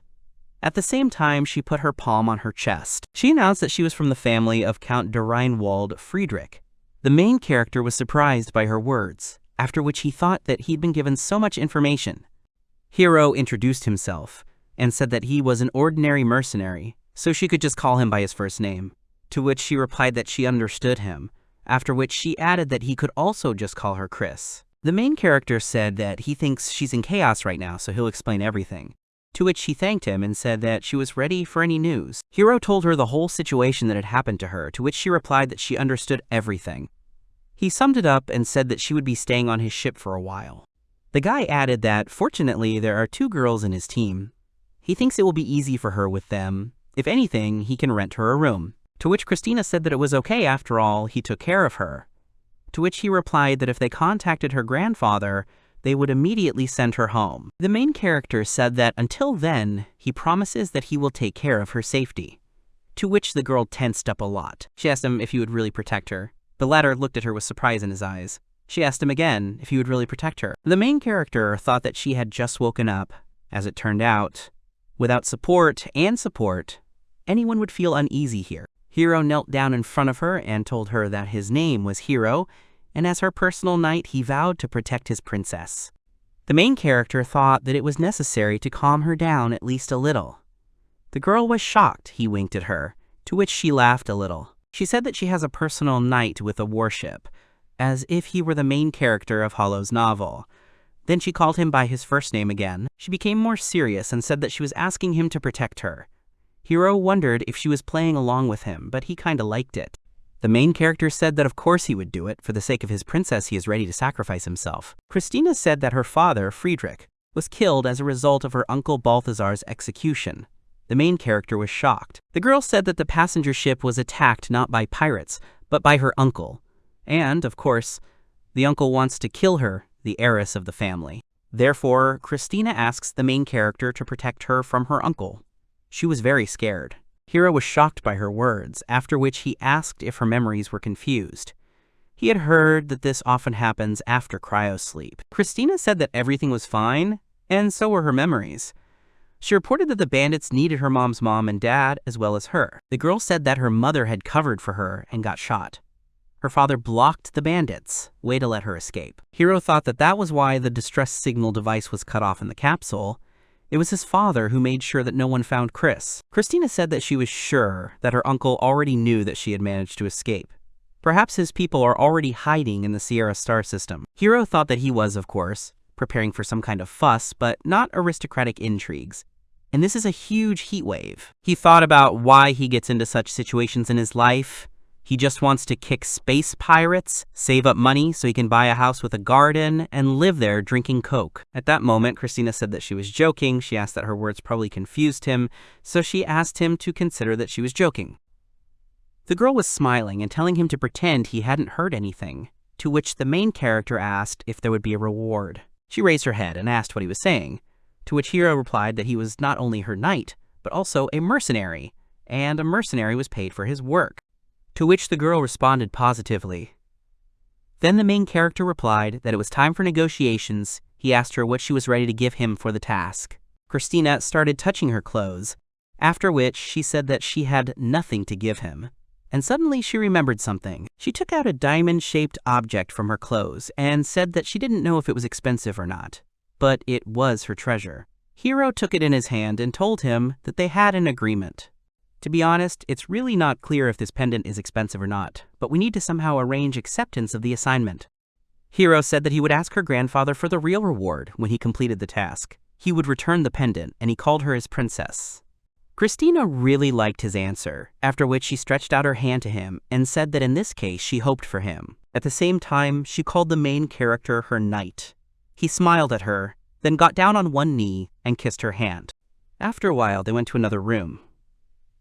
At the same time, she put her palm on her chest. She announced that she was from the family of Count de Reinwald Friedrich. The main character was surprised by her words, after which he thought that he'd been given so much information. Hiro introduced himself and said that he was an ordinary mercenary so she could just call him by his first name, to which she replied that she understood him, after which she added that he could also just call her Chris. The main character said that he thinks she's in chaos right now, so he'll explain everything, to which she thanked him and said that she was ready for any news. Hiro told her the whole situation that had happened to her, to which she replied that she understood everything. He summed it up and said that she would be staying on his ship for a while. The guy added that, fortunately, there are 2 girls in his team. He thinks it will be easy for her with them. If anything, he can rent her a room. To which Christina said that it was okay after all, he took care of her. To which he replied that if they contacted her grandfather, they would immediately send her home. The main character said that until then, he promises that he will take care of her safety. To which the girl tensed up a lot. She asked him if he would really protect her. The latter looked at her with surprise in his eyes. She asked him again if he would really protect her. The main character thought that she had just woken up. As it turned out, without support, anyone would feel uneasy here. Hiro knelt down in front of her and told her that his name was Hiro, and as her personal knight, he vowed to protect his princess. The main character thought that it was necessary to calm her down at least a little. The girl was shocked. He winked at her, to which she laughed a little. She said that she has a personal knight with a warship, as if he were the main character of Hollow's novel. Then she called him by his first name again. She became more serious and said that she was asking him to protect her. Hiro wondered if she was playing along with him, but he kinda liked it. The main character said that of course he would do it. For the sake of his princess, he is ready to sacrifice himself. Christina said that her father, Friedrich, was killed as a result of her uncle Balthazar's execution. The main character was shocked. The girl said that the passenger ship was attacked not by pirates, but by her uncle. And, of course, the uncle wants to kill her, the heiress of the family. Therefore, Christina asks the main character to protect her from her uncle. She was very scared. Hiro was shocked by her words, after which he asked if her memories were confused. He had heard that this often happens after cryosleep. Christina said that everything was fine, and so were her memories. She reported that the bandits needed her mom's mom and dad as well as her. The girl said that her mother had covered for her and got shot. Her father blocked the bandits, way to let her escape. Hiro thought that that was why the distress signal device was cut off in the capsule. It was his father who made sure that no one found Chris. Christina said that she was sure that her uncle already knew that she had managed to escape. Perhaps his people are already hiding in the Sierra star system. Hiro thought that he was, of course, preparing for some kind of fuss, but not aristocratic intrigues. And this is a huge heat wave. He thought about why he gets into such situations in his life. He just wants to kick space pirates, save up money so he can buy a house with a garden, and live there drinking Coke. At that moment, Christina said that she was joking. She asked that her words probably confused him, so she asked him to consider that she was joking. The girl was smiling and telling him to pretend he hadn't heard anything, to which the main character asked if there would be a reward. She raised her head and asked what he was saying, to which Hiro replied that he was not only her knight, but also a mercenary, and a mercenary was paid for his work. To which the girl responded positively. Then the main character replied that it was time for negotiations. He asked her what she was ready to give him for the task. Christina started touching her clothes, after which she said that she had nothing to give him. And suddenly she remembered something. She took out a diamond-shaped object from her clothes and said that she didn't know if it was expensive or not, but it was her treasure. Hiro took it in his hand and told him that they had an agreement. To be honest, it's really not clear if this pendant is expensive or not, but we need to somehow arrange acceptance of the assignment. Hiro said that he would ask her grandfather for the real reward when he completed the task. He would return the pendant, and he called her his princess. Christina really liked his answer, after which she stretched out her hand to him and said that in this case she hoped for him. At the same time, she called the main character her knight. He smiled at her, then got down on one knee and kissed her hand. After a while, they went to another room.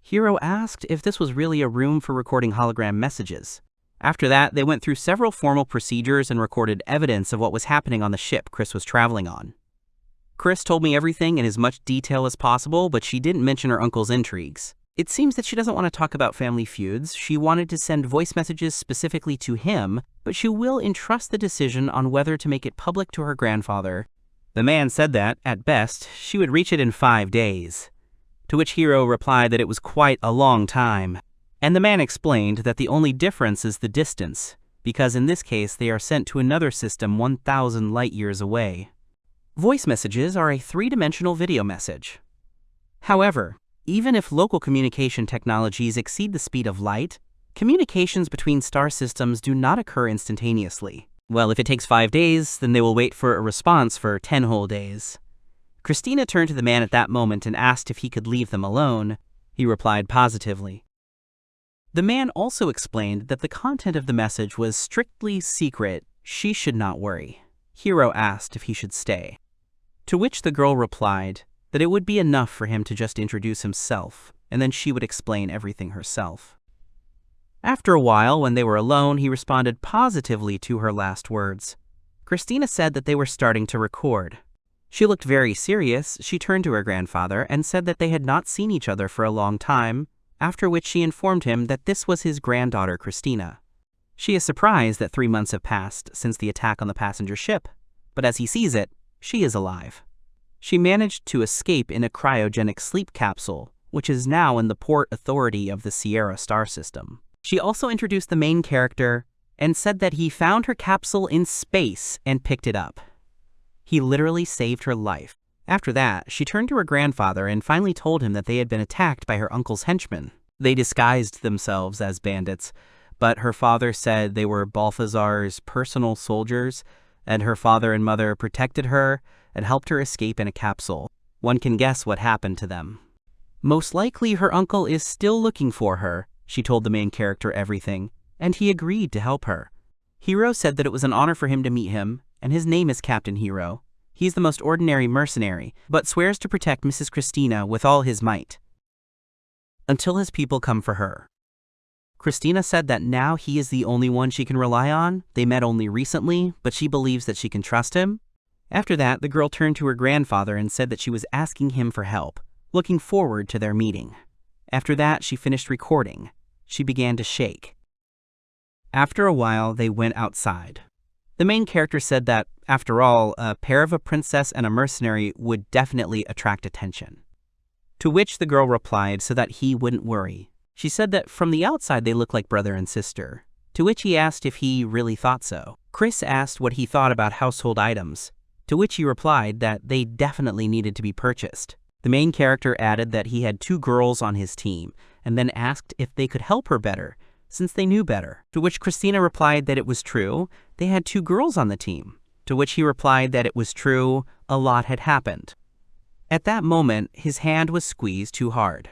Hiro asked if this was really a room for recording hologram messages. After that, they went through several formal procedures and recorded evidence of what was happening on the ship Chris was traveling on. Chris told me everything in as much detail as possible, but she didn't mention her uncle's intrigues. It seems that she doesn't want to talk about family feuds. She wanted to send voice messages specifically to him, but she will entrust the decision on whether to make it public to her grandfather. The man said that, at best, she would reach it in 5 days. To which Hiro replied that it was quite a long time. And the man explained that the only difference is the distance, because in this case they are sent to another system 1,000 light-years away. Voice messages are a 3-dimensional video message. However, Even if local communication technologies exceed the speed of light, communications between star systems do not occur instantaneously. Well, if it takes 5 days, then they will wait for a response for 10 whole days. Christina turned to the man at that moment and asked if he could leave them alone. He replied positively. The man also explained that the content of the message was strictly secret. She should not worry. Hiro asked if he should stay. To which the girl replied that it would be enough for him to just introduce himself, and then she would explain everything herself. After a while, when they were alone, he responded positively to her last words. Christina said that they were starting to record. She looked very serious. She turned to her grandfather and said that they had not seen each other for a long time, after which she informed him that this was his granddaughter Christina. She is surprised that 3 months have passed since the attack on the passenger ship, but as he sees it, she is alive. She managed to escape in a cryogenic sleep capsule, which is now in the Port Authority of the Sierra star system. She also introduced the main character and said that he found her capsule in space and picked it up. He literally saved her life. After that, she turned to her grandfather and finally told him that they had been attacked by her uncle's henchmen. They disguised themselves as bandits, but her father said they were Balthazar's personal soldiers, and her father and mother protected her and helped her escape in a capsule. One can guess what happened to them. Most likely her uncle is still looking for her. She told the main character everything, and he agreed to help her. Hiro said that it was an honor for him to meet him, and his name is Captain Hiro. He's the most ordinary mercenary, but swears to protect Mrs. Christina with all his might, until his people come for her. Christina said that now he is the only one she can rely on. They met only recently, but she believes that she can trust him. After that, the girl turned to her grandfather and said that she was asking him for help, looking forward to their meeting. After that, she finished recording. She began to shake. After a while, they went outside. The main character said that, after all, a pair of a princess and a mercenary would definitely attract attention. To which the girl replied so that he wouldn't worry. She said that from the outside they looked like brother and sister, to which he asked if he really thought so. Chris asked what he thought about household items, to which he replied that they definitely needed to be purchased. The main character added that he had 2 girls on his team, and then asked if they could help her better, since they knew better. To which Christina replied that it was true, they had 2 girls on the team. To which he replied that it was true, a lot had happened. At that moment, his hand was squeezed too hard.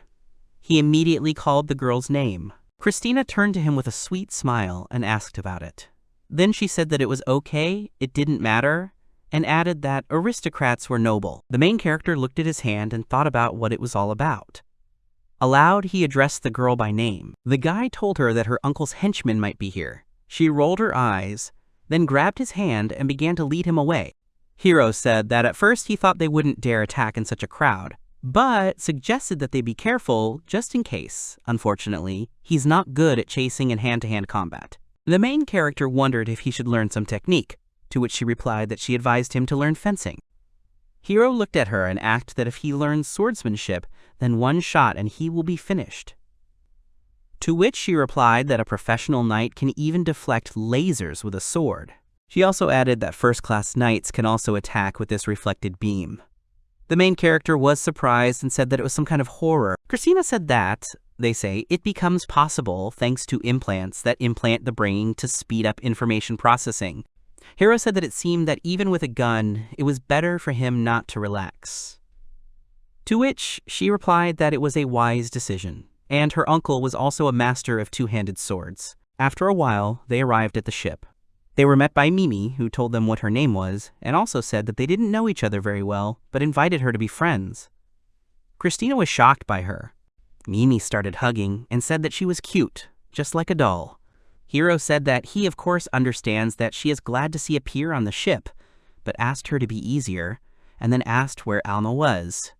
He immediately called the girl's name. Christina turned to him with a sweet smile and asked about it. Then she said that it was okay, it didn't matter, and added that aristocrats were noble. The main character looked at his hand and thought about what it was all about. Aloud, he addressed the girl by name. The guy told her that her uncle's henchmen might be here. She rolled her eyes, then grabbed his hand and began to lead him away. Hiro said that at first he thought they wouldn't dare attack in such a crowd, but suggested that they be careful just in case. Unfortunately, he's not good at chasing and hand-to-hand combat. The main character wondered if he should learn some technique, to which she replied that she advised him to learn fencing. Hiro looked at her and asked that if he learns swordsmanship, then 1 shot and he will be finished. To which she replied that a professional knight can even deflect lasers with a sword. She also added that first-class knights can also attack with this reflected beam. The main character was surprised and said that it was some kind of horror. Christina said that, they say, it becomes possible thanks to implants that implant the brain to speed up information processing. Hiro said that it seemed that even with a gun, it was better for him not to relax. To which she replied that it was a wise decision, and her uncle was also a master of 2-handed swords. After a while, they arrived at the ship. They were met by Mimi, who told them what her name was, and also said that they didn't know each other very well, but invited her to be friends. Christina was shocked by her. Mimi started hugging and said that she was cute, just like a doll. Hiro said that he of course understands that she is glad to see appear on the ship, but asked her to be easier, and then asked where Elma was.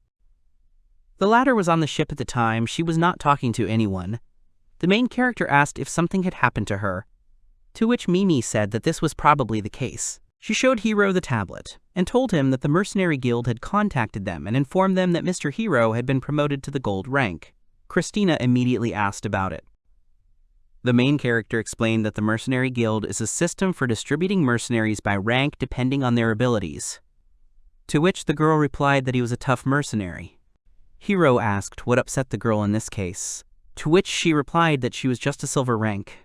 The latter was on the ship at the time. She was not talking to anyone. The main character asked if something had happened to her, to which Mimi said that this was probably the case. She showed Hiro the tablet, and told him that the Mercenary Guild had contacted them and informed them that Mr. Hiro had been promoted to the gold rank. Christina immediately asked about it. The main character explained that the Mercenary Guild is a system for distributing mercenaries by rank depending on their abilities. To which the girl replied that he was a tough mercenary. Hiro asked what upset the girl in this case, to which she replied that she was just a silver rank.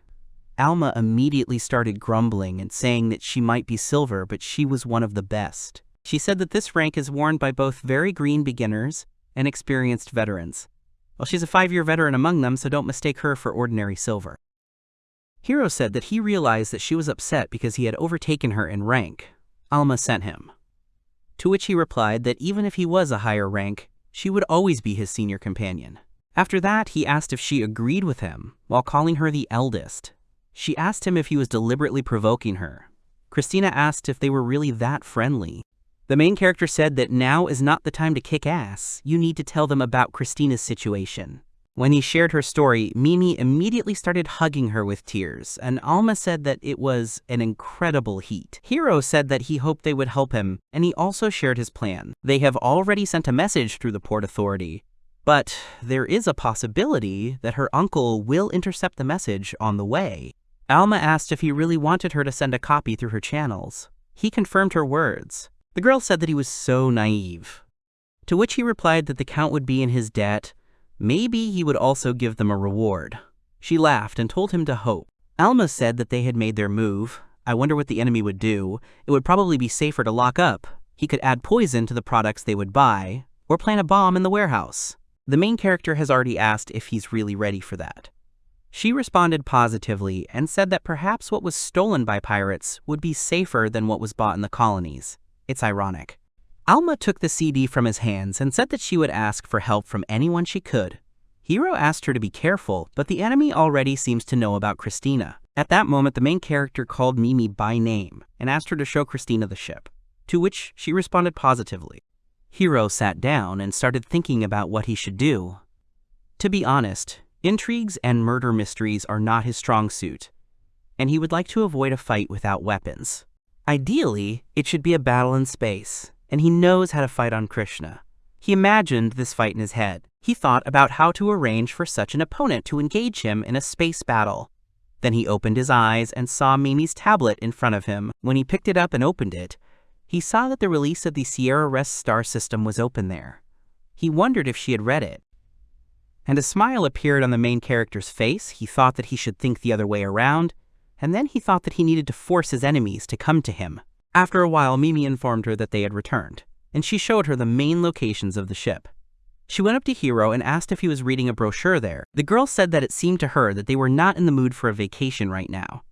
Alma immediately started grumbling and saying that she might be silver, but she was one of the best. She said that this rank is worn by both very green beginners and experienced veterans. Well, she's a 5-year veteran among them, so don't mistake her for ordinary silver. Hiro said that he realized that she was upset because he had overtaken her in rank. Alma sent him. To which he replied that even if he was a higher rank, she would always be his senior companion. After that, he asked if she agreed with him, while calling her the eldest. She asked him if he was deliberately provoking her. Christina asked if they were really that friendly. The main character said that now is not the time to kick ass. You need to tell them about Christina's situation. When he shared her story, Mimi immediately started hugging her with tears, and Alma said that it was an incredible heat. Hiro said that he hoped they would help him, and he also shared his plan. They have already sent a message through the Port Authority, but there is a possibility that her uncle will intercept the message on the way. Alma asked if he really wanted her to send a copy through her channels. He confirmed her words. The girl said that he was so naive. To which he replied that the Count would be in his debt. Maybe he would also give them a reward. She laughed and told him to hope. Alma said that they had made their move. I wonder what the enemy would do. It would probably be safer to lock up. He could add poison to the products they would buy, or plant a bomb in the warehouse. The main character has already asked if he's really ready for that. She responded positively and said that perhaps what was stolen by pirates would be safer than what was bought in the colonies. It's ironic. Alma took the CD from his hands and said that she would ask for help from anyone she could. Hiro asked her to be careful, but the enemy already seems to know about Christina. At that moment, the main character called Mimi by name and asked her to show Christina the ship, to which she responded positively. Hiro sat down and started thinking about what he should do. To be honest, intrigues and murder mysteries are not his strong suit, and he would like to avoid a fight without weapons. Ideally, it should be a battle in space, and he knows how to fight on Krishna. He imagined this fight in his head. He thought about how to arrange for such an opponent to engage him in a space battle. Then he opened his eyes and saw Mimi's tablet in front of him. When he picked it up and opened it, he saw that the release of the Sierra Rest star system was open there. He wondered if she had read it. And a smile appeared on the main character's face. He thought that he should think the other way around, and then he thought that he needed to force his enemies to come to him. After a while, Mimi informed her that they had returned, and she showed her the main locations of the ship. She went up to Hiro and asked if he was reading a brochure there. The girl said that it seemed to her that they were not in the mood for a vacation right now,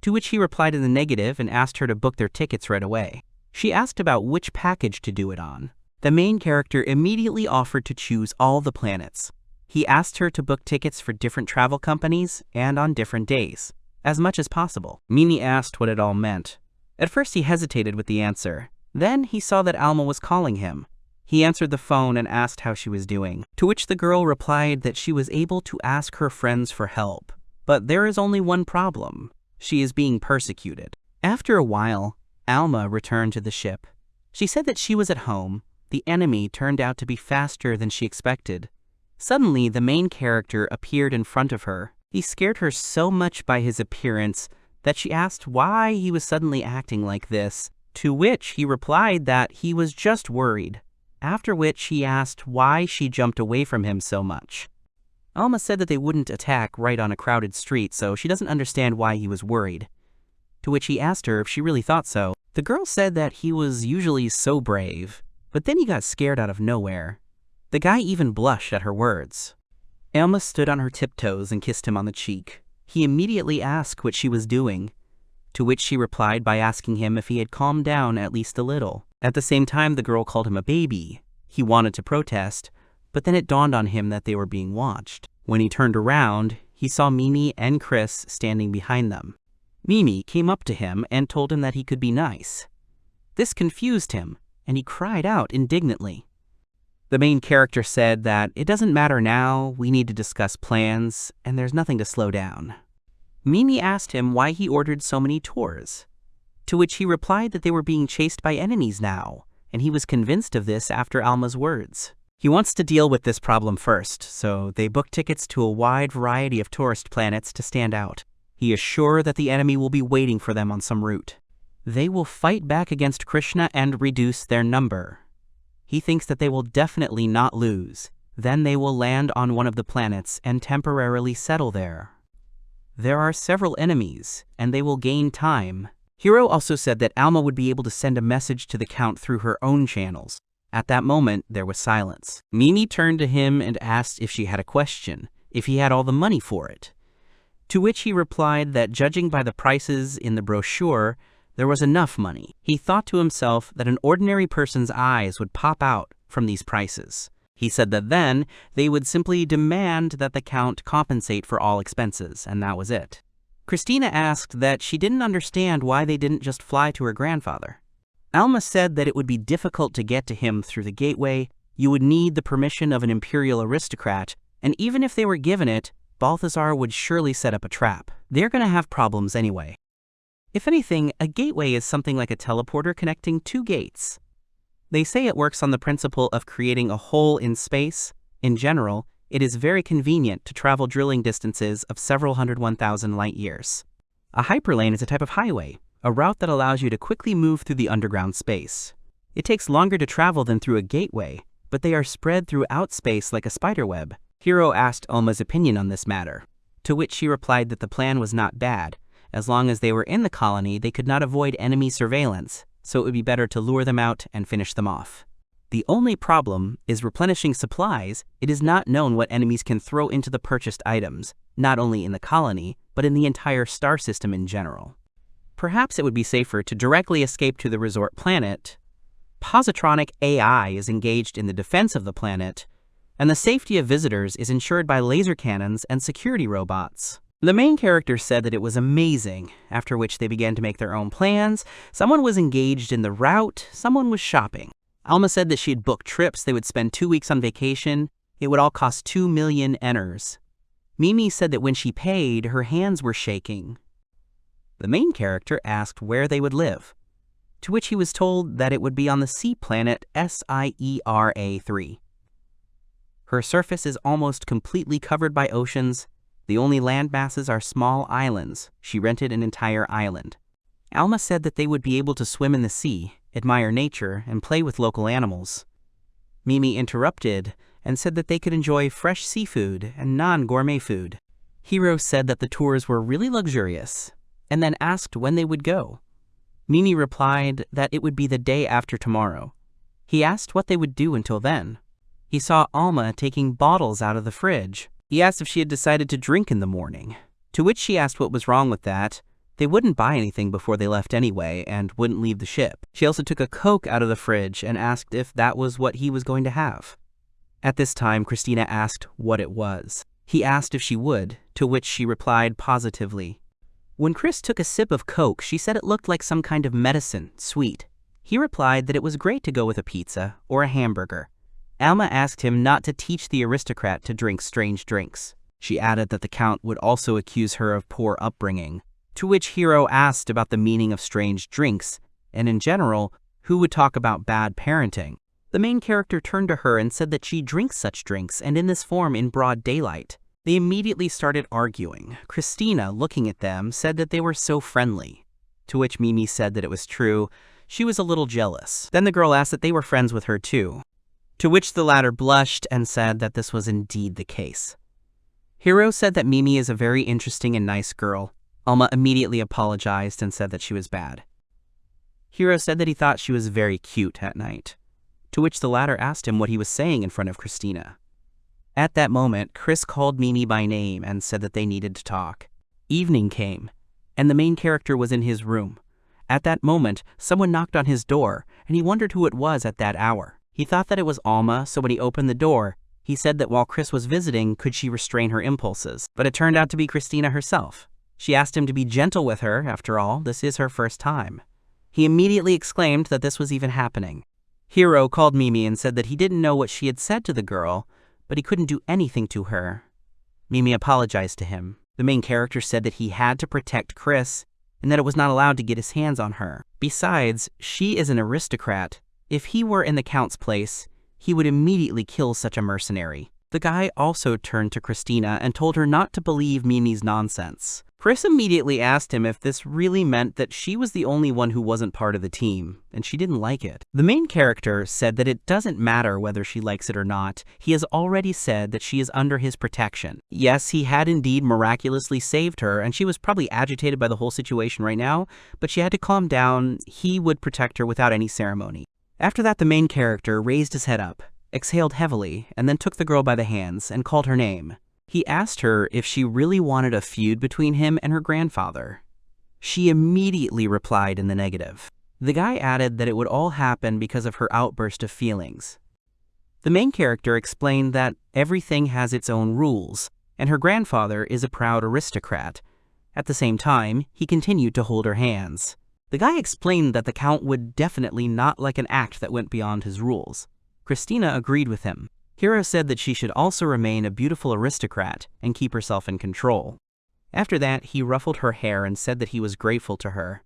to which he replied in the negative and asked her to book their tickets right away. She asked about which package to do it on. The main character immediately offered to choose all the planets. He asked her to book tickets for different travel companies and on different days, as much as possible. Mimi asked what it all meant. At first he hesitated with the answer. Then he saw that Alma was calling him. He answered the phone and asked how she was doing, to which the girl replied that she was able to ask her friends for help. But there is only one problem. She is being persecuted. After a while, Alma returned to the ship. She said that she was at home. The enemy turned out to be faster than she expected. Suddenly, the main character appeared in front of her. He scared her so much by his appearance that she asked why he was suddenly acting like this, to which he replied that he was just worried, after which he asked why she jumped away from him so much. Alma said that they wouldn't attack right on a crowded street, so she doesn't understand why he was worried, to which he asked her if she really thought so. The girl said that he was usually so brave, but then he got scared out of nowhere. The guy even blushed at her words. Elma stood on her tiptoes and kissed him on the cheek. He immediately asked what she was doing, to which she replied by asking him if he had calmed down at least a little. At the same time, the girl called him a baby. He wanted to protest, but then it dawned on him that they were being watched. When he turned around, he saw Mimi and Chris standing behind them. Mimi came up to him and told him that he could be nice. This confused him, and he cried out indignantly. The main character said that it doesn't matter now, we need to discuss plans, and there's nothing to slow down. Mimi asked him why he ordered so many tours, to which he replied that they were being chased by enemies now, and he was convinced of this after Alma's words. He wants to deal with this problem first, so they book tickets to a wide variety of tourist planets to stand out. He is sure that the enemy will be waiting for them on some route. They will fight back against Krishna and reduce their number. He thinks that they will definitely not lose. Then they will land on one of the planets and temporarily settle there. There are several enemies, and they will gain time. Hiro also said that Elma would be able to send a message to the Count through her own channels. At that moment, there was silence. Mimi turned to him and asked if she had a question, if he had all the money for it. To which he replied that judging by the prices in the brochure, there was enough money. He thought to himself that an ordinary person's eyes would pop out from these prices. He said that then they would simply demand that the Count compensate for all expenses, and that was it. Christina asked that she didn't understand why they didn't just fly to her grandfather. Elma said that it would be difficult to get to him through the gateway, you would need the permission of an imperial aristocrat, and even if they were given it, Balthazar would surely set up a trap. They're going to have problems anyway. If anything, a gateway is something like a teleporter connecting two gates. They say it works on the principle of creating a hole in space. In general, it is very convenient to travel drilling distances of several 101,000 light years. A hyperlane is a type of highway, a route that allows you to quickly move through the underground space. It takes longer to travel than through a gateway, but they are spread throughout space like a spiderweb. Hiro asked Elma's opinion on this matter, to which she replied that the plan was not bad. As long as they were in the colony, they could not avoid enemy surveillance, so it would be better to lure them out and finish them off. The only problem is replenishing supplies. It is not known what enemies can throw into the purchased items, not only in the colony, but in the entire star system in general. Perhaps it would be safer to directly escape to the resort planet. Positronic AI is engaged in the defense of the planet, and the safety of visitors is ensured by laser cannons and security robots. The main character said that it was amazing, after which they began to make their own plans. Someone was engaged in the route, someone was shopping. Elma said that she had booked trips, they would spend 2 weeks on vacation, it would all cost 2 million eners. Mimi said that when she paid, her hands were shaking. The main character asked where they would live, to which he was told that it would be on the sea planet Saiera-3. Her surface is almost completely covered by oceans. The only land masses are small islands. She rented an entire island. Elma said that they would be able to swim in the sea, admire nature, and play with local animals. Mimi interrupted and said that they could enjoy fresh seafood and non-gourmet food. Hiro said that the tours were really luxurious, and then asked when they would go. Mimi replied that it would be the day after tomorrow. He asked what they would do until then. He saw Alma taking bottles out of the fridge. He asked if she had decided to drink in the morning, to which she asked what was wrong with that. They wouldn't buy anything before they left anyway and wouldn't leave the ship. She also took a Coke out of the fridge and asked if that was what he was going to have. At this time, Christina asked what it was. He asked if she would, to which she replied positively. When Chris took a sip of Coke, she said it looked like some kind of medicine, sweet. He replied that it was great to go with a pizza or a hamburger. Alma asked him not to teach the aristocrat to drink strange drinks. She added that the Count would also accuse her of poor upbringing, to which Hiro asked about the meaning of strange drinks, and in general, who would talk about bad parenting. The main character turned to her and said that she drinks such drinks and in this form in broad daylight. They immediately started arguing. Christina, looking at them, said that they were so friendly, to which Mimi said that it was true. She was a little jealous. Then the girl asked that they were friends with her too, to which the latter blushed and said that this was indeed the case. Hiro said that Mimi is a very interesting and nice girl. Alma immediately apologized and said that she was bad. Hiro said that he thought she was very cute at night, to which the latter asked him what he was saying in front of Christina. At that moment, Chris called Mimi by name and said that they needed to talk. Evening came, and the main character was in his room. At that moment, someone knocked on his door, and he wondered who it was at that hour. He thought that it was Alma, so when he opened the door, he said that while Chris was visiting, could she restrain her impulses? But it turned out to be Christina herself. She asked him to be gentle with her, after all, this is her first time. He immediately exclaimed that this was even happening. Hiro called Mimi and said that he didn't know what she had said to the girl, but he couldn't do anything to her. Mimi apologized to him. The main character said that he had to protect Chris, and that it was not allowed to get his hands on her. Besides, she is an aristocrat. If he were in the Count's place, he would immediately kill such a mercenary. The guy also turned to Christina and told her not to believe Mimi's nonsense. Chris immediately asked him if this really meant that she was the only one who wasn't part of the team, and she didn't like it. The main character said that it doesn't matter whether she likes it or not. He has already said that she is under his protection. Yes, he had indeed miraculously saved her, and she was probably agitated by the whole situation right now, but she had to calm down. He would protect her without any ceremony. After that, the main character raised his head up, exhaled heavily, and then took the girl by the hands and called her name. He asked her if she really wanted a feud between him and her grandfather. She immediately replied in the negative. The guy added that it would all happen because of her outburst of feelings. The main character explained that everything has its own rules, and her grandfather is a proud aristocrat. At the same time, he continued to hold her hands. The guy explained that the Count would definitely not like an act that went beyond his rules. Christina agreed with him. Hiro said that she should also remain a beautiful aristocrat and keep herself in control. After that, he ruffled her hair and said that he was grateful to her.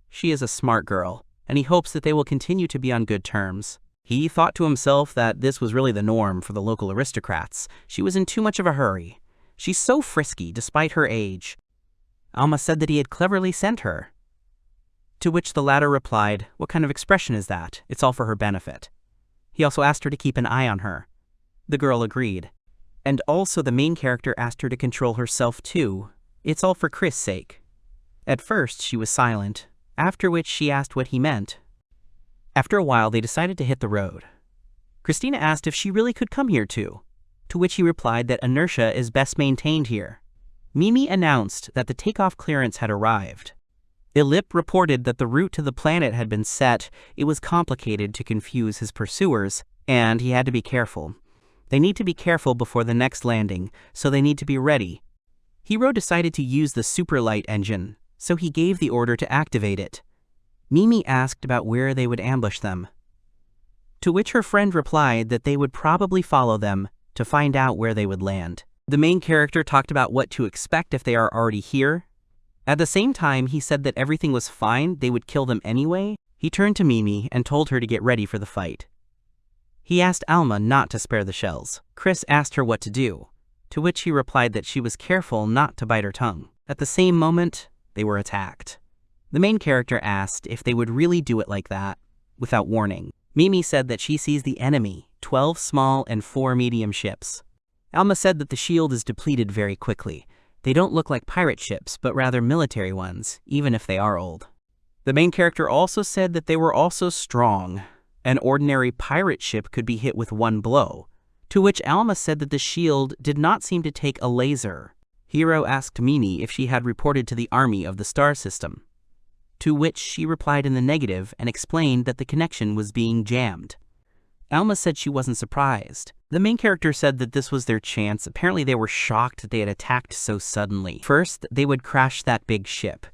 She is a smart girl, and he hopes that they will continue to be on good terms. He thought to himself that this was really the norm for the local aristocrats. She was in too much of a hurry. She's so frisky despite her age. Alma said that he had cleverly sent her. To which the latter replied, "What kind of expression is that? It's all for her benefit." He also asked her to keep an eye on her. The girl agreed. And also the main character asked her to control herself too. It's all for Chris' sake. At first, she was silent, after which she asked what he meant. After a while, they decided to hit the road. Christina asked if she really could come here too, to which he replied that inertia is best maintained here. Mimi announced that the takeoff clearance had arrived. Ilip reported that the route to the planet had been set. It was complicated to confuse his pursuers, and he had to be careful. They need to be careful before the next landing, so they need to be ready. Hiro decided to use the superlight engine, so he gave the order to activate it. Mimi asked about where they would ambush them, to which her friend replied that they would probably follow them to find out where they would land. The main character talked about what to expect if they are already here. At the same time, he said that everything was fine, they would kill them anyway. He turned to Mimi and told her to get ready for the fight. He asked Alma not to spare the shells. Chris asked her what to do, to which he replied that she was careful not to bite her tongue. At the same moment, they were attacked. The main character asked if they would really do it like that, without warning. Mimi said that she sees the enemy, 12 small and 4 medium ships. Alma said that the shield is depleted very quickly. They don't look like pirate ships, but rather military ones, even if they are old. The main character also said that they were also strong. An ordinary pirate ship could be hit with one blow, to which Alma said that the shield did not seem to take a laser. Hiro asked Mimi if she had reported to the army of the star system, to which she replied in the negative and explained that the connection was being jammed. Alma said she wasn't surprised. The main character said that this was their chance. Apparently they were shocked that they had attacked so suddenly. First, they would crash that big ship,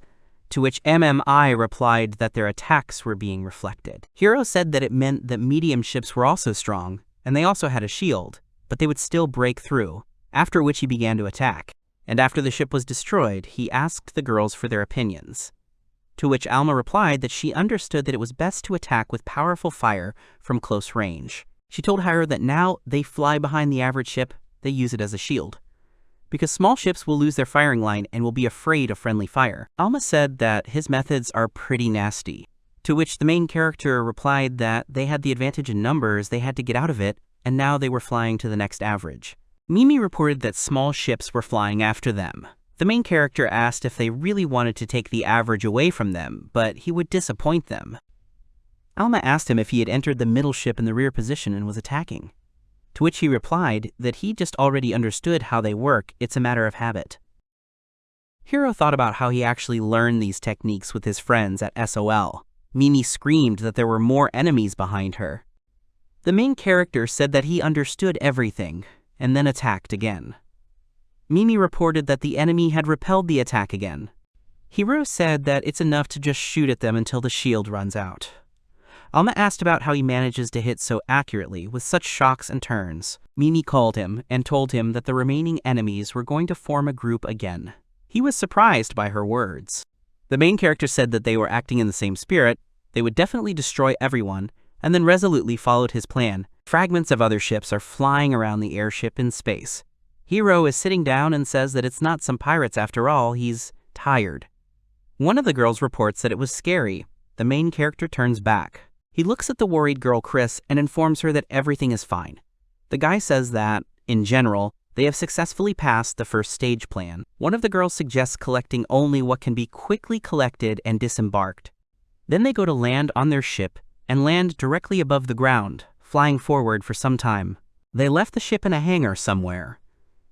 to which MMI replied that their attacks were being reflected. Hiro said that it meant that medium ships were also strong, and they also had a shield, but they would still break through, after which he began to attack. And after the ship was destroyed, he asked the girls for their opinions, to which Alma replied that she understood that it was best to attack with powerful fire from close range. She told Hiro that now they fly behind the average ship, they use it as a shield, because small ships will lose their firing line and will be afraid of friendly fire. Alma said that his methods are pretty nasty, to which the main character replied that they had the advantage in numbers, they had to get out of it, and now they were flying to the next average. Mimi reported that small ships were flying after them. The main character asked if they really wanted to take the average away from them, but he would disappoint them. Alma asked him if he had entered the middle ship in the rear position and was attacking, to which he replied that he just already understood how they work, it's a matter of habit. Hiro thought about how he actually learned these techniques with his friends at SOL. Mimi screamed that there were more enemies behind her. The main character said that he understood everything, and then attacked again. Mimi reported that the enemy had repelled the attack again. Hiro said that it's enough to just shoot at them until the shield runs out. Alma asked about how he manages to hit so accurately with such shocks and turns. Mimi called him and told him that the remaining enemies were going to form a group again. He was surprised by her words. The main character said that they were acting in the same spirit, they would definitely destroy everyone, and then resolutely followed his plan. Fragments of other ships are flying around the airship in space. Hiro is sitting down and says that it's not some pirates after all, he's tired. One of the girls reports that it was scary. The main character turns back. He looks at the worried girl Chris and informs her that everything is fine. The guy says that, in general, they have successfully passed the first stage plan. One of the girls suggests collecting only what can be quickly collected and disembarked. Then they go to land on their ship and land directly above the ground, flying forward for some time. They left the ship in a hangar somewhere.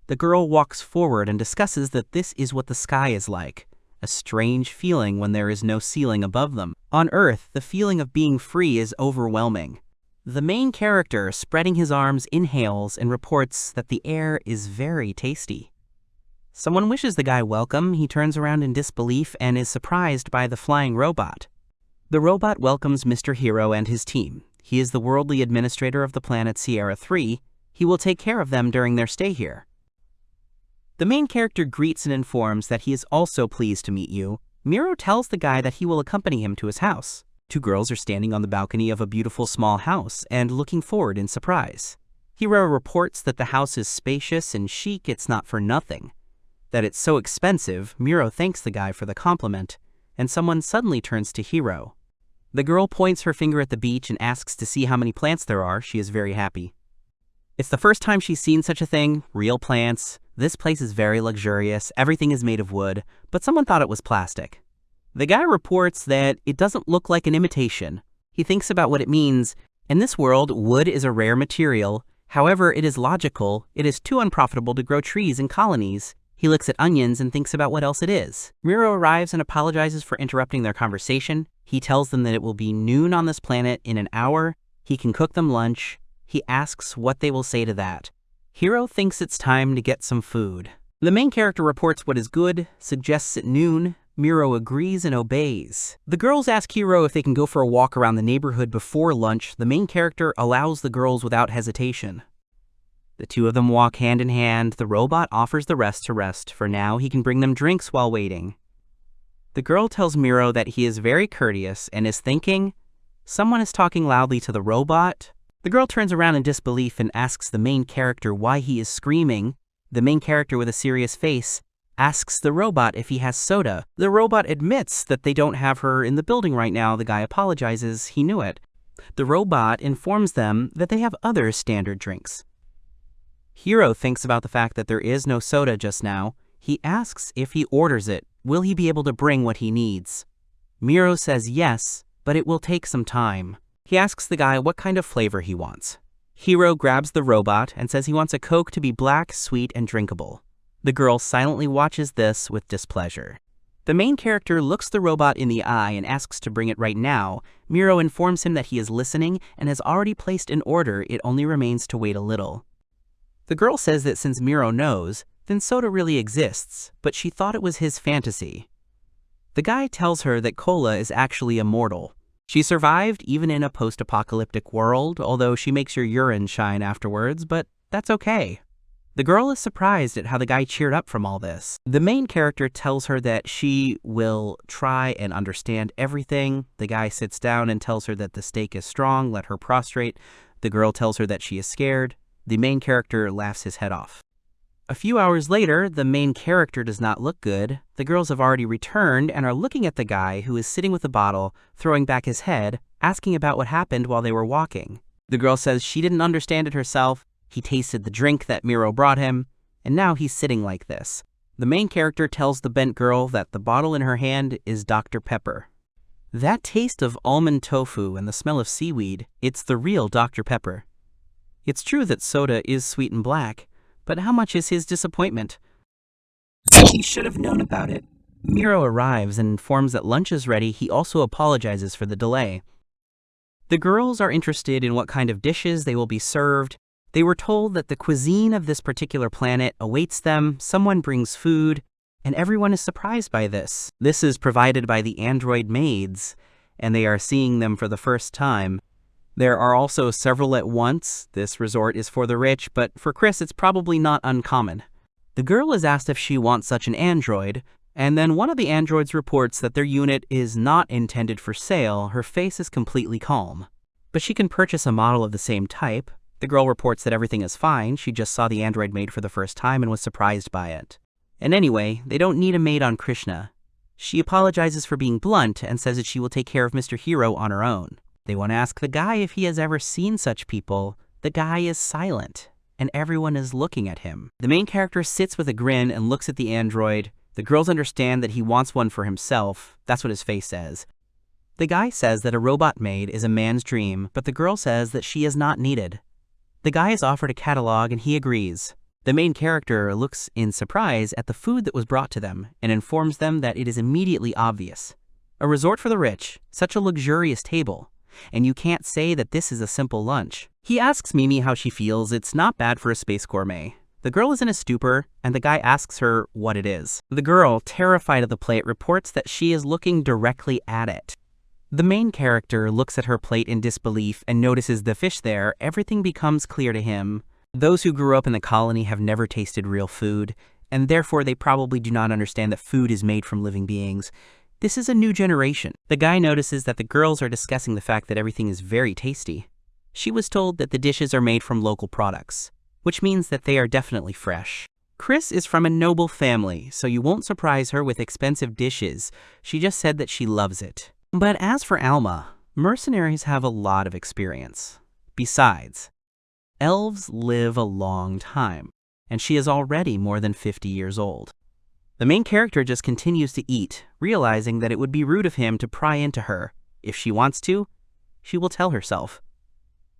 The girl walks forward and discusses that this is what the sky is like, a strange feeling when there is no ceiling above them. On Earth, the feeling of being free is overwhelming. The main character, spreading his arms, inhales and reports that the air is very tasty. Someone wishes the guy welcome. He turns around in disbelief and is surprised by the flying robot. The robot welcomes Mr. Hero and his team. He is the worldly administrator of the planet Sierra 3. He will take care of them during their stay here. The main character greets and informs that he is also pleased to meet you. Miro tells the guy that he will accompany him to his house. Two girls are standing on the balcony of a beautiful small house and looking forward in surprise. Hiro reports that the house is spacious and chic. It's not for nothing. That it's so expensive, Miro thanks the guy for the compliment, and someone suddenly turns to Hiro. The girl points her finger at the beach and asks to see how many plants there are. She is very happy. It's the first time she's seen such a thing, real plants. This place is very luxurious, everything is made of wood, but someone thought it was plastic. The guy reports that it doesn't look like an imitation. He thinks about what it means. In this world, wood is a rare material. However, it is logical. It is too unprofitable to grow trees in colonies. He looks at onions and thinks about what else it is. Miro arrives and apologizes for interrupting their conversation. He tells them that it will be noon on this planet in an hour. He can cook them lunch. He asks what they will say to that. Hiro thinks it's time to get some food. The main character reports what is good, suggests at noon. Miro agrees and obeys. The girls ask Hiro if they can go for a walk around the neighborhood before lunch. The main character allows the girls without hesitation. The two of them walk hand in hand. The robot offers the rest to rest. For now, he can bring them drinks while waiting. The girl tells Miro that he is very courteous and is thinking, someone is talking loudly to the robot. The girl turns around in disbelief and asks the main character why he is screaming. The main character, with a serious face, asks the robot if he has soda. The robot admits that they don't have her in the building right now. The guy apologizes. He knew it. The robot informs them that they have other standard drinks. Hiro thinks about the fact that there is no soda just now. He asks if he orders it, will he be able to bring what he needs? Miro says yes, but it will take some time. He asks the guy what kind of flavor he wants. Hiro grabs the robot and says he wants a Coke to be black, sweet, and drinkable. The girl silently watches this with displeasure. The main character looks the robot in the eye and asks to bring it right now. Miro informs him that he is listening and has already placed an order. It only remains to wait a little. The girl says that since Miro knows, then soda really exists, but she thought it was his fantasy. The guy tells her that cola is actually immortal. She survived even in a post-apocalyptic world, although she makes your urine shine afterwards, but that's okay. The girl is surprised at how the guy cheered up from all this. The main character tells her that she will try and understand everything. The guy sits down and tells her that the stake is strong, let her prostrate. The girl tells her that she is scared. The main character laughs his head off. A few hours later, the main character does not look good. The girls have already returned and are looking at the guy who is sitting with a bottle, throwing back his head, asking about what happened while they were walking. The girl says she didn't understand it herself. He tasted the drink that Miro brought him, and now he's sitting like this. The main character tells the bent girl that the bottle in her hand is Dr. Pepper. That taste of almond tofu and the smell of seaweed, it's the real Dr. Pepper. It's true that soda is sweet and black, but how much is his disappointment? He should have known about it. Miro arrives and informs that lunch is ready. He also apologizes for the delay. The girls are interested in what kind of dishes they will be served. They were told that the cuisine of this particular planet awaits them, someone brings food, and everyone is surprised by this. This is provided by the android maids, and they are seeing them for the first time. There are also several at once. This resort is for the rich, but for Chris it's probably not uncommon. The girl is asked if she wants such an android, and then one of the androids reports that their unit is not intended for sale. Her face is completely calm. But she can purchase a model of the same type. The girl reports that everything is fine. She just saw the android maid for the first time and was surprised by it. And anyway, they don't need a maid on Krishna. She apologizes for being blunt and says that she will take care of Mr. Hero on her own. They want to ask the guy if he has ever seen such people. The guy is silent, and everyone is looking at him. The main character sits with a grin and looks at the android. The girls understand that he wants one for himself. That's what his face says. The guy says that a robot maid is a man's dream, but the girl says that she is not needed. The guy is offered a catalog and he agrees. The main character looks in surprise at the food that was brought to them and informs them that it is immediately obvious. A resort for the rich, such a luxurious table, and you can't say that this is a simple lunch. He asks Mimi how she feels. It's not bad for a space gourmet. The girl is in a stupor, and the guy asks her what it is. The girl, terrified of the plate, reports that she is looking directly at it. The main character looks at her plate in disbelief and notices the fish there. Everything becomes clear to him. Those who grew up in the colony have never tasted real food, and therefore they probably do not understand that food is made from living beings. This is a new generation. The guy notices that the girls are discussing the fact that everything is very tasty. She was told that the dishes are made from local products, which means that they are definitely fresh. Chris is from a noble family, so you won't surprise her with expensive dishes. She just said that she loves it. But as for Elma, mercenaries have a lot of experience. Besides, elves live a long time, and she is already more than 50 years old. The main character just continues to eat, realizing that it would be rude of him to pry into her. If she wants to, she will tell herself.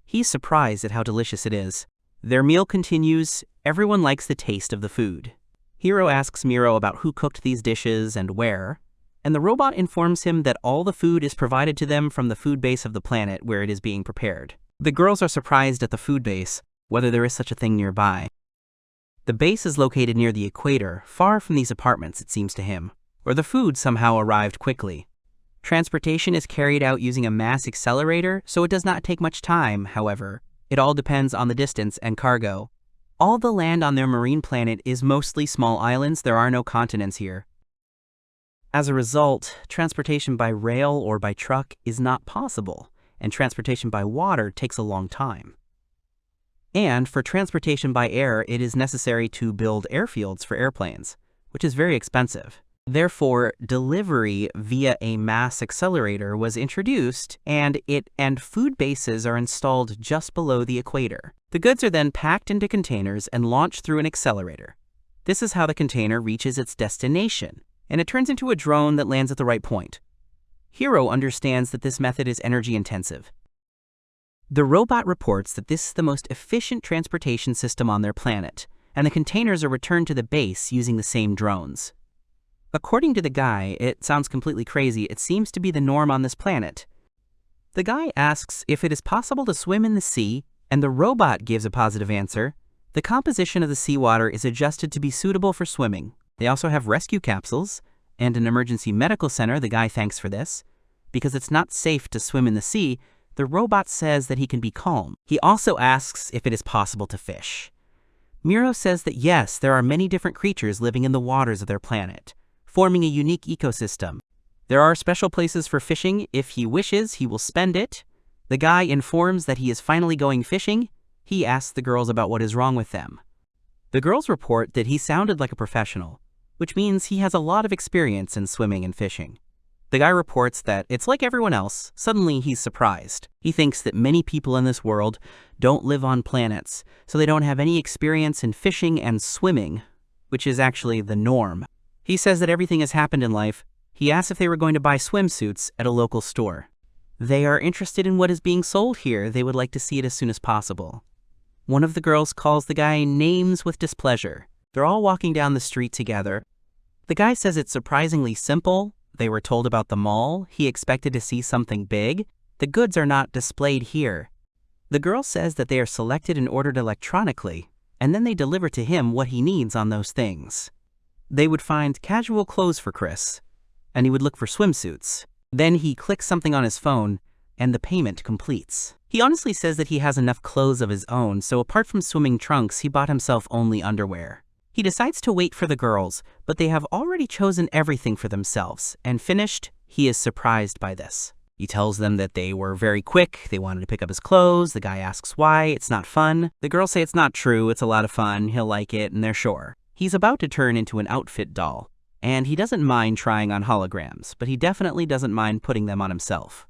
He's surprised at how delicious it is. Their meal continues. Everyone likes the taste of the food. Hiro asks Miro about who cooked these dishes and where, and the robot informs him that all the food is provided to them from the food base of the planet where it is being prepared. The girls are surprised at the food base, whether there is such a thing nearby. The base is located near the equator, far from these apartments, it seems to him, where the food somehow arrived quickly. Transportation is carried out using a mass accelerator, so it does not take much time, however. It all depends on the distance and cargo. All the land on their marine planet is mostly small islands. There are no continents here. As a result, transportation by rail or by truck is not possible, and transportation by water takes a long time. And for transportation by air, it is necessary to build airfields for airplanes, which is very expensive. Therefore, delivery via a mass accelerator was introduced, and food bases are installed just below the equator. The goods are then packed into containers and launched through an accelerator. This is how the container reaches its destination, and it turns into a drone that lands at the right point. Hiro understands that this method is energy intensive. The robot reports that this is the most efficient transportation system on their planet, and the containers are returned to the base using the same drones. According to the guy, it sounds completely crazy. It seems to be the norm on this planet. The guy asks if it is possible to swim in the sea, and the robot gives a positive answer. The composition of the seawater is adjusted to be suitable for swimming. They also have rescue capsules and an emergency medical center. The guy thanks for this. Because it's not safe to swim in the sea, the robot says that he can be calm. He also asks if it is possible to fish. Miro says that yes, there are many different creatures living in the waters of their planet, forming a unique ecosystem. There are special places for fishing. If he wishes, he will spend it. The guy informs that he is finally going fishing. He asks the girls about what is wrong with them. The girls report that he sounded like a professional, which means he has a lot of experience in swimming and fishing. The guy reports that it's like everyone else. Suddenly he's surprised. He thinks that many people in this world don't live on planets, so they don't have any experience in fishing and swimming, which is actually the norm. He says that everything has happened in life. He asks if they were going to buy swimsuits at a local store. They are interested in what is being sold here. They would like to see it as soon as possible. One of the girls calls the guy names with displeasure. They're all walking down the street together. The guy says it's surprisingly simple. They were told about the mall. He expected to see something big. The goods are not displayed here. The girl says that they are selected and ordered electronically, and then they deliver to him what he needs on those things. They would find casual clothes for Chris, and he would look for swimsuits. Then he clicks something on his phone, and the payment completes. He honestly says that he has enough clothes of his own, so apart from swimming trunks, he bought himself only underwear. He decides to wait for the girls, but they have already chosen everything for themselves, and finished, he is surprised by this. He tells them that they were very quick, they wanted to pick up his clothes. The guy asks why, it's not fun. The girls say it's not true, it's a lot of fun, he'll like it, and they're sure. He's about to turn into an outfit doll, and he doesn't mind trying on holograms, but he definitely doesn't mind putting them on himself.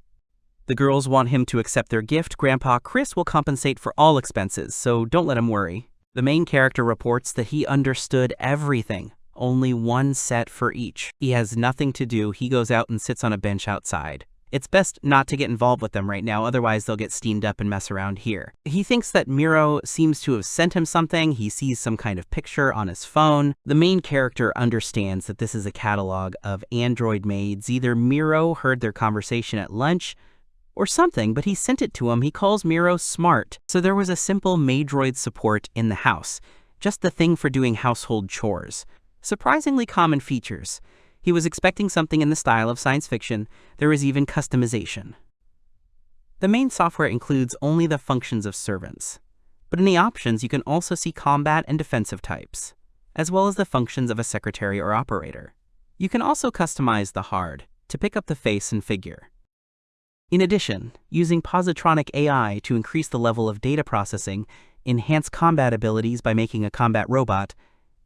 The girls want him to accept their gift. Grandpa Chris will compensate for all expenses, so don't let him worry. The main character reports that he understood everything, only one set for each. He has nothing to do. He goes out and sits on a bench outside. It's best not to get involved with them right now, otherwise they'll get steamed up and mess around here. He thinks that Miro seems to have sent him something. He sees some kind of picture on his phone. The main character understands that this is a catalog of android maids. Either Miro heard their conversation at lunch or something, but he sent it to him. He calls Miro smart. So there was a simple maidroid support in the house, just the thing for doing household chores. Surprisingly common features. He was expecting something in the style of science fiction. There is even customization. The main software includes only the functions of servants, but in the options you can also see combat and defensive types, as well as the functions of a secretary or operator. You can also customize the HUD to pick up the face and figure. In addition, using positronic AI to increase the level of data processing, enhance combat abilities by making a combat robot,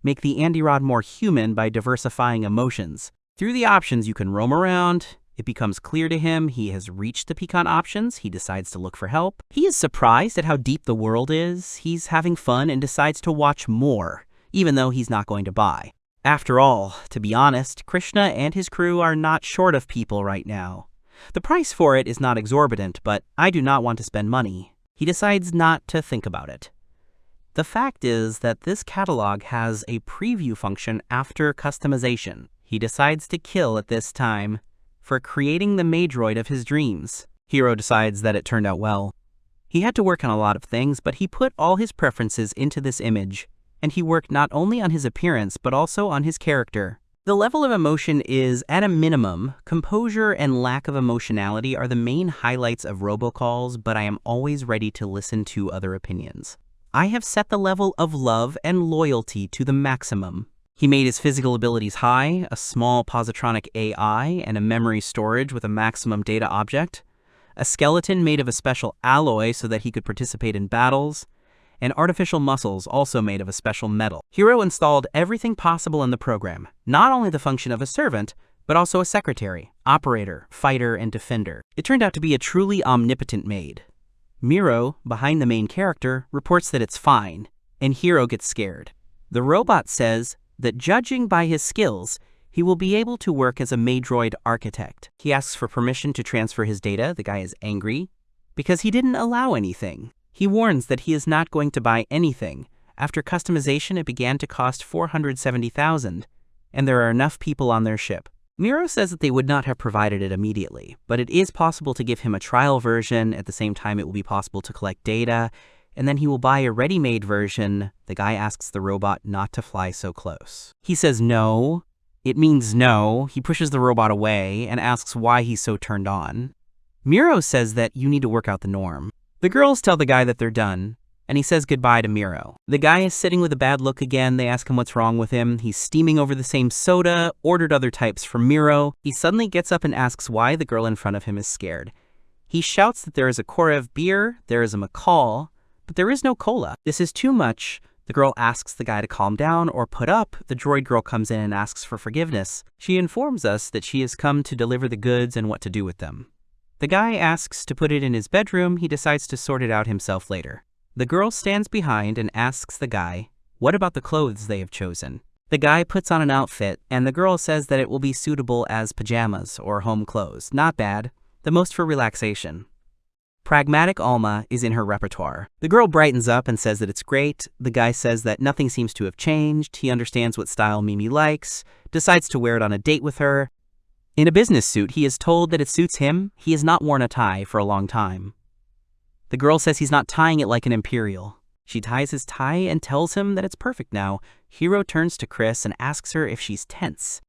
make the Andy Rod more human by diversifying emotions. Through the options, you can roam around. It becomes clear to him he has reached the pecan options. He decides to look for help. He is surprised at how deep the world is. He's having fun and decides to watch more, even though he's not going to buy. After all, to be honest, Krishna and his crew are not short of people right now. The price for it is not exorbitant, but I do not want to spend money. He decides not to think about it. The fact is that this catalog has a preview function after customization. He decides to kill at this time for creating the maidroid of his dreams. Hiro decides that it turned out well. He had to work on a lot of things, but he put all his preferences into this image, and he worked not only on his appearance, but also on his character. The level of emotion is at a minimum. Composure and lack of emotionality are the main highlights of robocalls, but I am always ready to listen to other opinions. I have set the level of love and loyalty to the maximum. He made his physical abilities high, a small positronic AI, and a memory storage with a maximum data object, a skeleton made of a special alloy so that he could participate in battles, and artificial muscles also made of a special metal. Hiro installed everything possible in the program, not only the function of a servant, but also a secretary, operator, fighter, and defender. It turned out to be a truly omnipotent maid. Miro, behind the main character, reports that it's fine, and Hiro gets scared. The robot says that judging by his skills, he will be able to work as a maidroid architect. He asks for permission to transfer his data. The guy is angry because he didn't allow anything. He warns that he is not going to buy anything. After customization, it began to cost $470,000, and there are enough people on their ship. Miro says that they would not have provided it immediately, but it is possible to give him a trial version. At the same time, it will be possible to collect data, and then he will buy a ready-made version. The guy asks the robot not to fly so close. He says no. It means no. He pushes the robot away and asks why he's so turned on. Miro says that you need to work out the norm. The girls tell the guy that they're done, and he says goodbye to Miro. The guy is sitting with a bad look again. They ask him what's wrong with him. He's steaming over the same soda, ordered other types from Miro. He suddenly gets up and asks why the girl in front of him is scared. He shouts that there is a Korev beer, there is a McCall, but there is no cola. This is too much. The girl asks the guy to calm down or put up. The droid girl comes in and asks for forgiveness. She informs us that she has come to deliver the goods and what to do with them. The guy asks to put it in his bedroom. He decides to sort it out himself later. The girl stands behind and asks the guy, what about the clothes they have chosen? The guy puts on an outfit, and the girl says that it will be suitable as pajamas or home clothes. Not bad. The most for relaxation. Pragmatic Alma is in her repertoire. The girl brightens up and says that it's great. The guy says that nothing seems to have changed. He understands what style Mimi likes, decides to wear it on a date with her. In a business suit, he is told that it suits him. He has not worn a tie for a long time. The girl says he's not tying it like an imperial. She ties his tie and tells him that it's perfect now. Hiro turns to Chris and asks her if she's tense.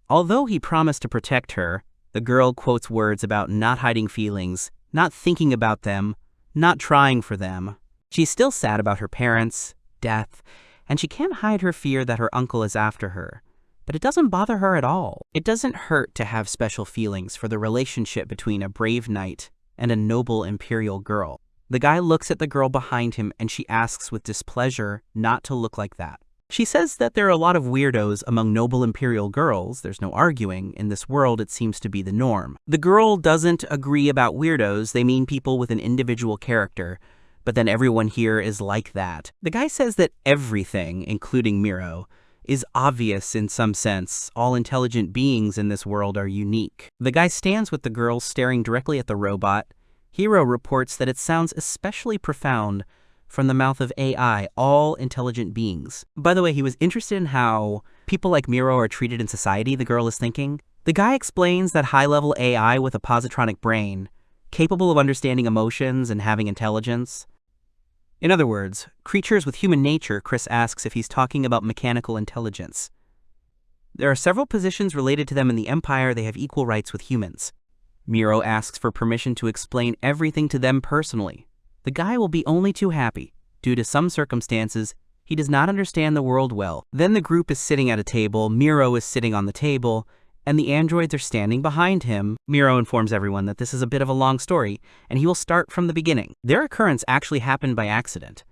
Although he promised to protect her, the girl quotes words about not hiding feelings, not thinking about them, not trying for them. She's still sad about her parents, death, and she can't hide her fear that her uncle is after her. But it doesn't bother her at all. It doesn't hurt to have special feelings for the relationship between a brave knight and a noble imperial girl. The guy looks at the girl behind him and she asks with displeasure not to look like that. She says that there are a lot of weirdos among noble imperial girls. There's no arguing. In this world, it seems to be the norm. The girl doesn't agree about weirdos. They mean people with an individual character. But then everyone here is like that. The guy says that everything, including Miro, is obvious in some sense. All intelligent beings in this world are unique. The guy stands with the girl staring directly at the robot. Hiro reports that it sounds especially profound from the mouth of AI, all intelligent beings. By the way, he was interested in how people like Miro are treated in society, the girl is thinking. The guy explains that high-level AI with a positronic brain, capable of understanding emotions and having intelligence. In other words, creatures with human nature, Chris asks if he's talking about mechanical intelligence. There are several positions related to them in the Empire. They have equal rights with humans. Miro asks for permission to explain everything to them personally. The guy will be only too happy. Due to some circumstances, he does not understand the world well. Then the group is sitting at a table, Miro is sitting on the table, and the androids are standing behind him. Miro informs everyone that this is a bit of a long story, and he will start from the beginning. Their occurrence actually happened by accident.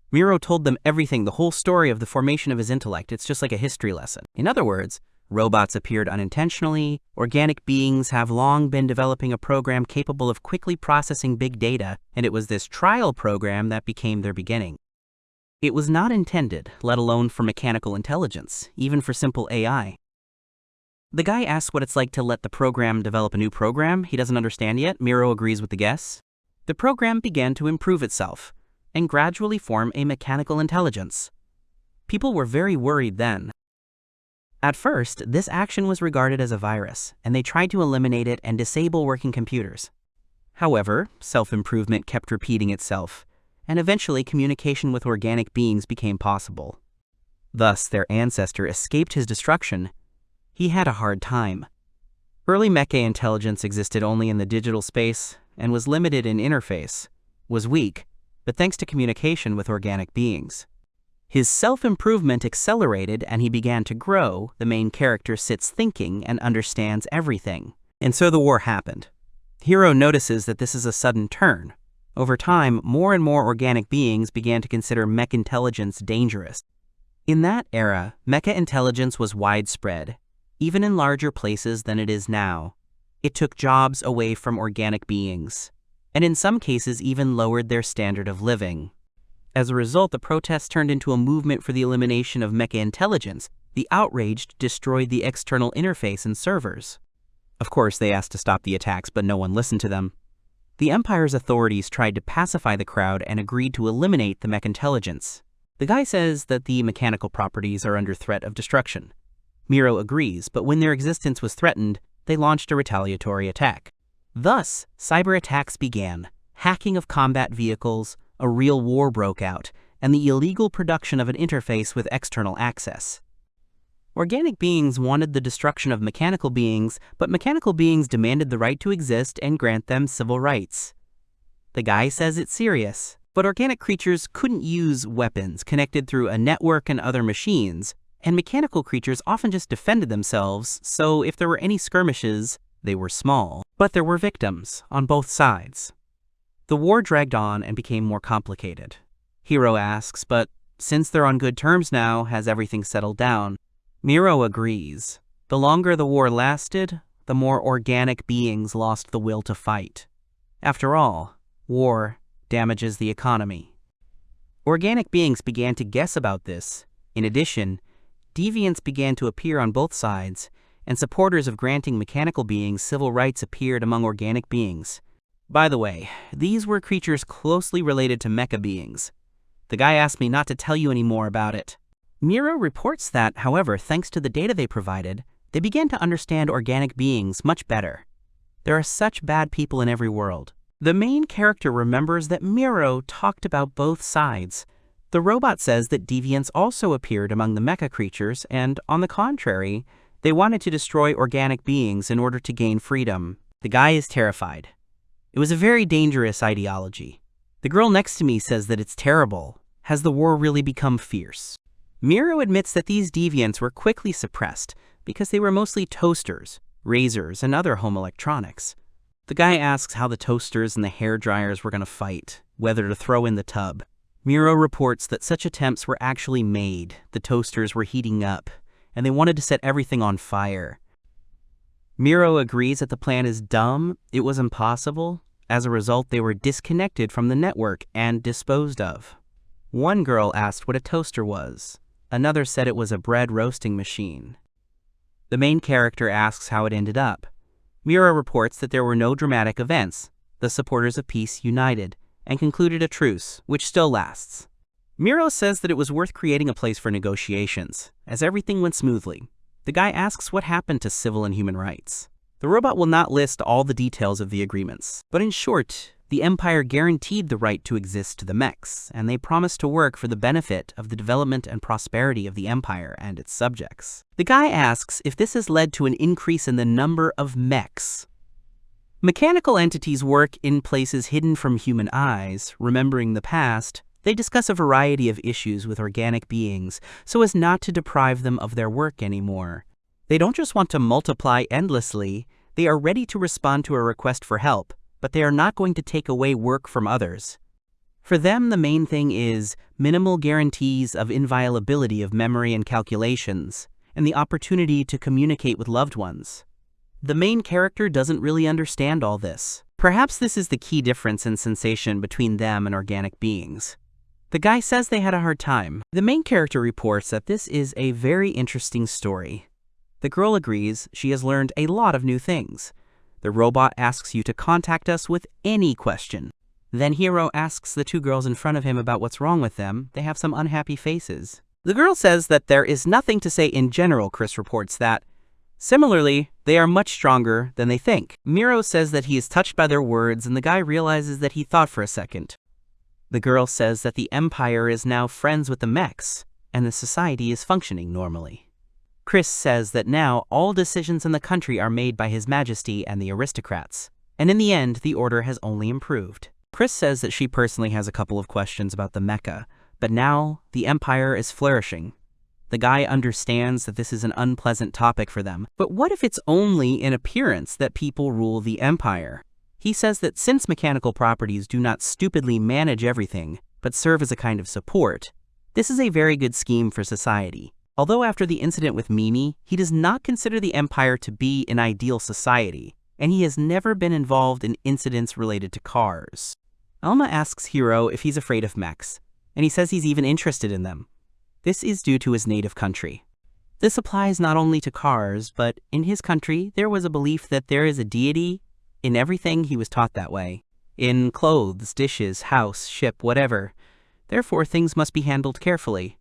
Miro told them everything, the whole story of the formation of his intellect. It's just like a history lesson. In other words, robots appeared unintentionally. Organic beings have long been developing a program capable of quickly processing big data, and it was this trial program that became their beginning. It was not intended, let alone for mechanical intelligence, even for simple AI. The guy asks what it's like to let the program develop a new program he doesn't understand yet. Miro agrees with the guess. The program began to improve itself and gradually form a mechanical intelligence. People were very worried then. At first, this action was regarded as a virus, and they tried to eliminate it and disable working computers. However, self-improvement kept repeating itself, and eventually communication with organic beings became possible. Thus, their ancestor escaped his destruction. He had a hard time. Early mecha intelligence existed only in the digital space and was limited in interface, was weak, but thanks to communication with organic beings. His self-improvement accelerated and he began to grow. The main character sits thinking and understands everything. And so the war happened. Hiro notices that this is a sudden turn. Over time, more and more organic beings began to consider mech intelligence dangerous. In that era, mecha intelligence was widespread, even in larger places than it is now. It took jobs away from organic beings, and in some cases even lowered their standard of living. As a result, the protests turned into a movement for the elimination of mecha intelligence. The outraged destroyed the external interface and servers. Of course, they asked to stop the attacks, but no one listened to them. The Empire's authorities tried to pacify the crowd and agreed to eliminate the mech intelligence. The guy says that the mechanical properties are under threat of destruction. Miro agrees, but when their existence was threatened, they launched a retaliatory attack. Thus, cyber attacks began, hacking of combat vehicles, a real war broke out, and the illegal production of an interface with external access. Organic beings wanted the destruction of mechanical beings, but mechanical beings demanded the right to exist and grant them civil rights. The guy says it's serious, but organic creatures couldn't use weapons connected through a network and other machines, and mechanical creatures often just defended themselves, so if there were any skirmishes, they were small. But there were victims on both sides. The war dragged on and became more complicated. Hiro asks, but since they're on good terms now, has everything settled down? Miro agrees. The longer the war lasted, the more organic beings lost the will to fight. After all, war damages the economy. Organic beings began to guess about this. In addition, deviants began to appear on both sides, and supporters of granting mechanical beings civil rights appeared among organic beings. By the way, these were creatures closely related to mecha beings. The guy asked me not to tell you any more about it. Miro reports that, however, thanks to the data they provided, they began to understand organic beings much better. There are such bad people in every world. The main character remembers that Miro talked about both sides. The robot says that deviants also appeared among the mecha creatures, and on the contrary, they wanted to destroy organic beings in order to gain freedom. The guy is terrified. It was a very dangerous ideology. The girl next to me says that it's terrible. Has the war really become fierce? Miro admits that these deviants were quickly suppressed because they were mostly toasters, razors, and other home electronics. The guy asks how the toasters and the hair dryers were going to fight, whether to throw in the tub. Miro reports that such attempts were actually made, the toasters were heating up, and they wanted to set everything on fire. Miro agrees that the plan is dumb, it was impossible. As a result, they were disconnected from the network and disposed of. One girl asked what a toaster was. Another said it was a bread roasting machine. The main character asks how it ended up. Miro reports that there were no dramatic events. The supporters of peace united and concluded a truce, which still lasts. Miro says that it was worth creating a place for negotiations, as everything went smoothly. The guy asks what happened to civil and human rights. The robot will not list all the details of the agreements, but in short, the Empire guaranteed the right to exist to the mechs, and they promised to work for the benefit of the development and prosperity of the Empire and its subjects. The guy asks if this has led to an increase in the number of mechs. Mechanical entities work in places hidden from human eyes. Remembering the past, they discuss a variety of issues with organic beings so as not to deprive them of their work anymore. They don't just want to multiply endlessly, they are ready to respond to a request for help, but they are not going to take away work from others. For them, the main thing is minimal guarantees of inviolability of memory and calculations, and the opportunity to communicate with loved ones. The main character doesn't really understand all this. Perhaps this is the key difference in sensation between them and organic beings. The guy says they had a hard time. The main character reports that this is a very interesting story. The girl agrees she has learned a lot of new things. The robot asks you to contact us with any question. Then Hiro asks the two girls in front of him about what's wrong with them. They have some unhappy faces. The girl says that there is nothing to say in general. Chris reports that. Similarly, they are much stronger than they think. Miro says that he is touched by their words, and the guy realizes that he thought for a second. The girl says that the Empire is now friends with the mechs, and the society is functioning normally. Chris says that now all decisions in the country are made by His Majesty and the aristocrats, and in the end, the order has only improved. Chris says that she personally has a couple of questions about the mecha, but now the Empire is flourishing. The guy understands that this is an unpleasant topic for them, but what if it's only in appearance that people rule the Empire? He says that since mechanical properties do not stupidly manage everything, but serve as a kind of support, this is a very good scheme for society. Although after the incident with Mimi, he does not consider the Empire to be an ideal society, and he has never been involved in incidents related to cars. Elma asks Hiro if he's afraid of mechs, and he says he's even interested in them. This is due to his native country. This applies not only to cars, but in his country, there was a belief that there is a deity. In everything, he was taught that way. In clothes, dishes, house, ship, whatever. Therefore, things must be handled carefully.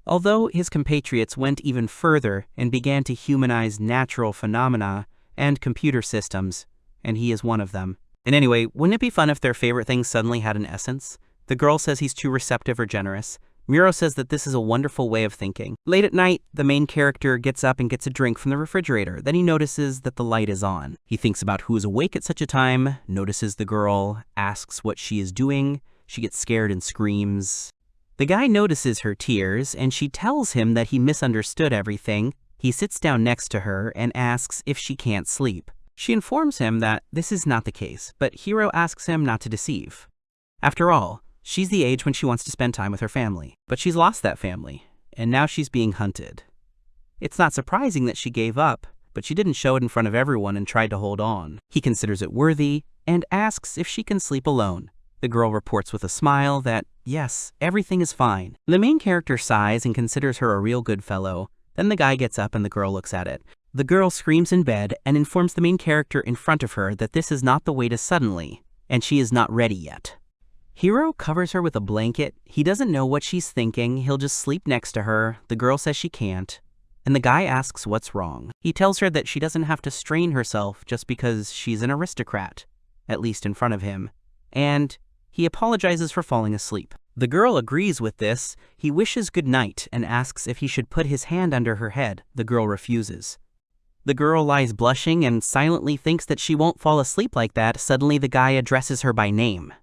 Although his compatriots went even further and began to humanize natural phenomena and computer systems, and he is one of them. And anyway, wouldn't it be fun if their favorite thing suddenly had an essence? The girl says he's too receptive or generous. Miro says that this is a wonderful way of thinking. Late at night, the main character gets up and gets a drink from the refrigerator. Then he notices that the light is on. He thinks about who is awake at such a time, notices the girl, asks what she is doing. She gets scared and screams. The guy notices her tears, and she tells him that he misunderstood everything. He sits down next to her and asks if she can't sleep. She informs him that this is not the case, but Hiro asks him not to deceive. After all, she's the age when she wants to spend time with her family, but she's lost that family, and now she's being hunted. It's not surprising that she gave up, but she didn't show it in front of everyone and tried to hold on. He considers it worthy and asks if she can sleep alone. The girl reports with a smile that, yes, everything is fine. The main character sighs and considers her a real good fellow. Then the guy gets up and the girl looks at it. The girl screams in bed and informs the main character in front of her that this is not the way to suddenly, and she is not ready yet. Hiro covers her with a blanket. He doesn't know what she's thinking. He'll just sleep next to her. The girl says she can't. And the guy asks what's wrong. He tells her that she doesn't have to strain herself just because she's an aristocrat, at least in front of him. And he apologizes for falling asleep. The girl agrees with this. He wishes good night and asks if he should put his hand under her head. The girl refuses. The girl lies blushing and silently thinks that she won't fall asleep like that. Suddenly the guy addresses her by name.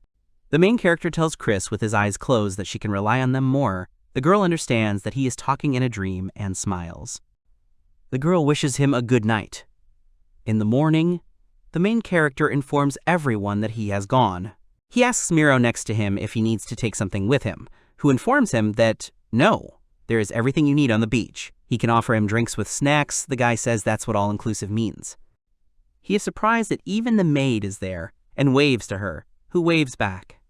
The main character tells Chris with his eyes closed that she can rely on them more. The girl understands that he is talking in a dream and smiles. The girl wishes him a good night. In the morning, the main character informs everyone that he has gone. He asks Miro next to him if he needs to take something with him. who informs him that, no, there is everything you need on the beach. He can offer him drinks with snacks. The guy says that's what all-inclusive means. He is surprised that even the maid is there and waves to her, who waves back.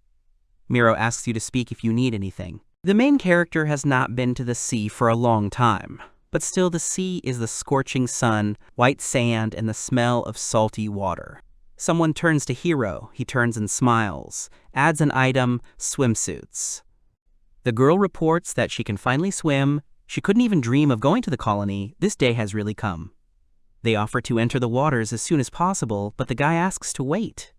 Miro asks you to speak if you need anything. The main character has not been to the sea for a long time, but still the sea is the scorching sun, white sand, and the smell of salty water. Someone turns to Hiro. He turns and smiles, adds an item, swimsuits. The girl reports that she can finally swim. She couldn't even dream of going to the colony. This day has really come. They offer to enter the waters as soon as possible, but the guy asks to wait.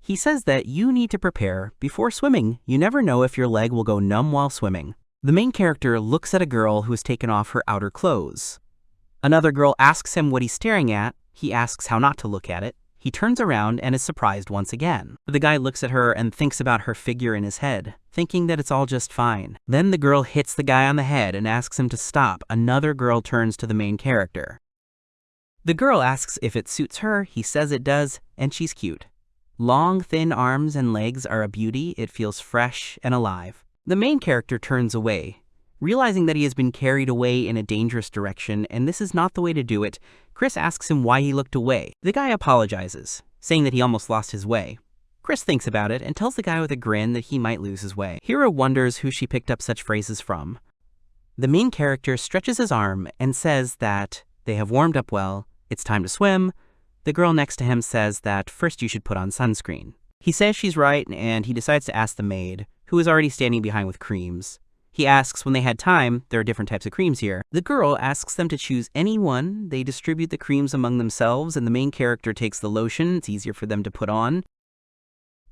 He says that you need to prepare before swimming. You never know if your leg will go numb while swimming. The main character looks at a girl who has taken off her outer clothes. Another girl asks him what he's staring at. He asks how not to look at it. He turns around and is surprised once again. The guy looks at her and thinks about her figure in his head, thinking that it's all just fine. Then the girl hits the guy on the head and asks him to stop. Another girl turns to the main character. The girl asks if it suits her. He says it does, and she's cute. Long, thin arms and legs are a beauty. It feels fresh and alive. The main character turns away, realizing that he has been carried away in a dangerous direction, and this is not the way to do it. Chris asks him why he looked away. The guy apologizes, saying that he almost lost his way. Chris thinks about it and tells the guy with a grin that he might lose his way. Hiro wonders who she picked up such phrases from. The main character stretches his arm and says that they have warmed up well, it's time to swim. The girl next to him says that first you should put on sunscreen. He says she's right, and he decides to ask the maid, who is already standing behind with creams. He asks when they had time. There are different types of creams here. The girl asks them to choose any one. They distribute the creams among themselves, and the main character takes the lotion. It's easier for them to put on.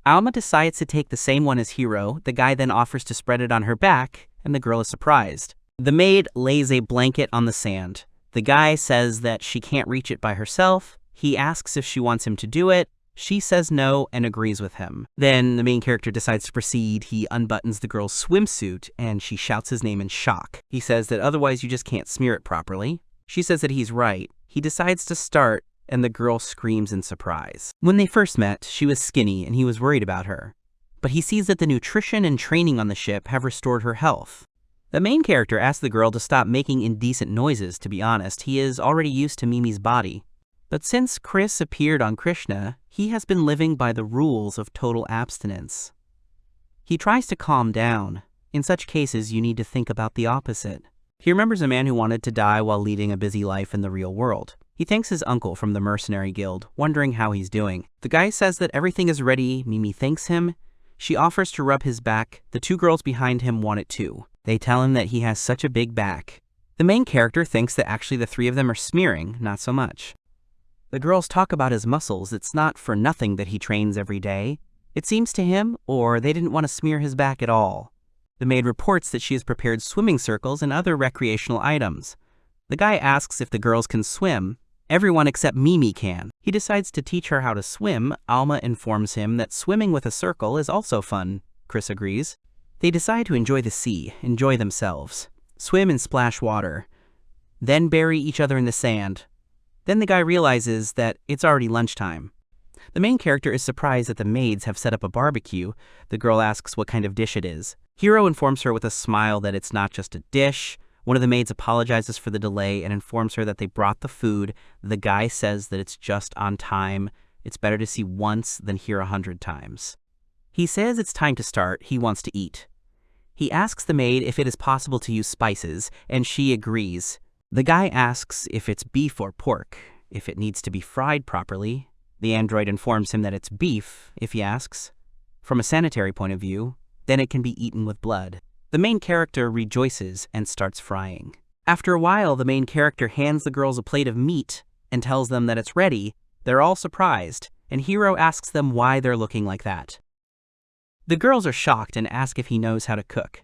Alma decides to take the same one as Hiro. The guy then offers to spread it on her back, and the girl is surprised. The maid lays a blanket on the sand. The guy says that she can't reach it by herself. He asks if she wants him to do it. She says no and agrees with him. Then the main character decides to proceed. He unbuttons the girl's swimsuit and she shouts his name in shock. He says that otherwise you just can't smear it properly. She says that he's right. He decides to start and the girl screams in surprise. When they first met, she was skinny and he was worried about her. But he sees that the nutrition and training on the ship have restored her health. The main character asks the girl to stop making indecent noises. To be honest, he is already used to Mimi's body. But since Chris appeared on Krishna, he has been living by the rules of total abstinence. He tries to calm down. In such cases, you need to think about the opposite. He remembers a man who wanted to die while leading a busy life in the real world. He thanks his uncle from the Mercenary Guild, wondering how he's doing. The guy says that everything is ready. Mimi thanks him. She offers to rub his back. The two girls behind him want it too. They tell him that he has such a big back. The main character thinks that actually the three of them are smearing, not so much. The girls talk about his muscles. It's not for nothing that he trains every day. It seems to him, or they didn't want to smear his back at all. The maid reports that she has prepared swimming circles and other recreational items. The guy asks if the girls can swim. Everyone except Mimi can. He decides to teach her how to swim. Alma informs him that swimming with a circle is also fun. Chris agrees. They decide to enjoy the sea, enjoy themselves, swim and splash water, then bury each other in the sand. Then the guy realizes that it's already lunchtime. The main character is surprised that the maids have set up a barbecue. The girl asks what kind of dish it is. Hiro informs her with a smile that it's not just a dish. One of the maids apologizes for the delay and informs her that they brought the food. The guy says that it's just on time. It's better to see once than hear 100 times. He says it's time to start. He wants to eat. He asks the maid if it is possible to use spices, and she agrees. The guy asks if it's beef or pork, if it needs to be fried properly. The android informs him that it's beef, if he asks. From a sanitary point of view, then it can be eaten with blood. The main character rejoices and starts frying. After a while, the main character hands the girls a plate of meat and tells them that it's ready. They're all surprised, and Hiro asks them why they're looking like that. The girls are shocked and ask if he knows how to cook.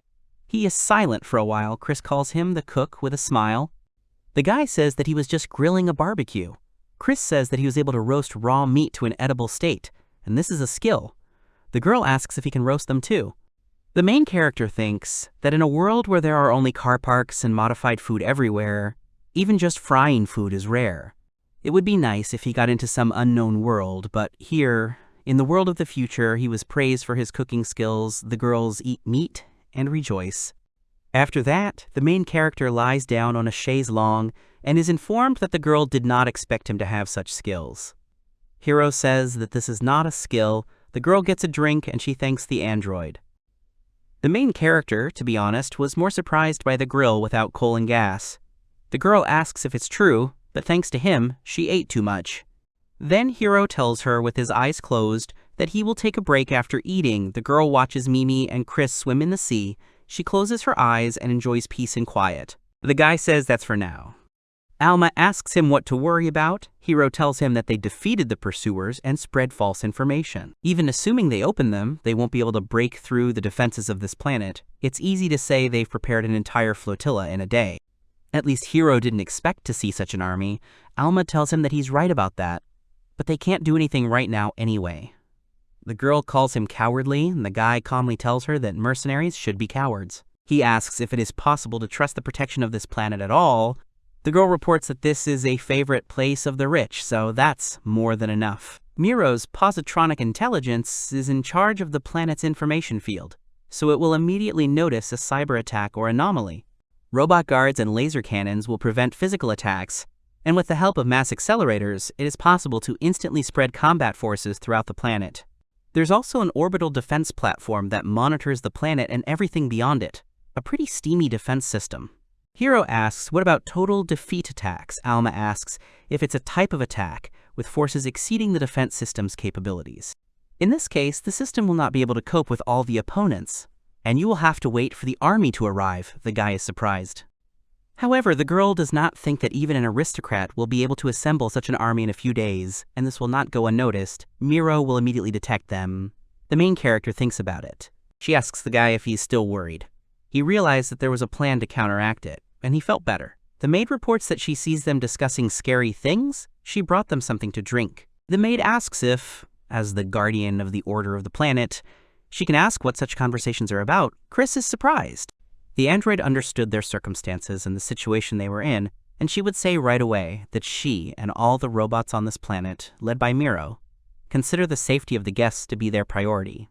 He is silent for a while. Chris calls him the cook with a smile. The guy says that he was just grilling a barbecue. Chris says that he was able to roast raw meat to an edible state, and this is a skill. The girl asks if he can roast them too. The main character thinks that in a world where there are only car parks and modified food everywhere, even just frying food is rare. It would be nice if he got into some unknown world, but here, in the world of the future, he was praised for his cooking skills. The girls eat meat and rejoice. After that, the main character lies down on a chaise longue and is informed that the girl did not expect him to have such skills. Hiro says that this is not a skill. The girl gets a drink and she thanks the android. The main character, to be honest, was more surprised by the grill without coal and gas. The girl asks if it's true, but thanks to him, she ate too much. Then Hiro tells her with his eyes closed that he will take a break after eating. The girl watches Mimi and Chris swim in the sea. She closes her eyes and enjoys peace and quiet. The guy says that's for now. Alma asks him what to worry about. Hiro tells him that they defeated the pursuers and spread false information. Even assuming they open them, they won't be able to break through the defenses of this planet. It's easy to say they've prepared an entire flotilla in a day. At least Hiro didn't expect to see such an army. Alma tells him that he's right about that, but they can't do anything right now anyway. The girl calls him cowardly, and the guy calmly tells her that mercenaries should be cowards. He asks if it is possible to trust the protection of this planet at all. The girl reports that this is a favorite place of the rich, so that's more than enough. Miro's positronic intelligence is in charge of the planet's information field, so it will immediately notice a cyber attack or anomaly. Robot guards and laser cannons will prevent physical attacks, and with the help of mass accelerators, it is possible to instantly spread combat forces throughout the planet. There's also an orbital defense platform that monitors the planet and everything beyond it. A pretty steamy defense system. Hiro asks, what about total defeat attacks? Alma asks if it's a type of attack with forces exceeding the defense system's capabilities. In this case, the system will not be able to cope with all the opponents, and you will have to wait for the army to arrive. The guy is surprised. However, the girl does not think that even an aristocrat will be able to assemble such an army in a few days, and this will not go unnoticed. Miro will immediately detect them. The main character thinks about it. She asks the guy if he's still worried. He realized that there was a plan to counteract it, and he felt better. The maid reports that she sees them discussing scary things. She brought them something to drink. The maid asks if, as the guardian of the order of the planet, she can ask what such conversations are about. Chris is surprised. The android understood their circumstances and the situation they were in, and she would say right away that she and all the robots on this planet, led by Miro, consider the safety of the guests to be their priority.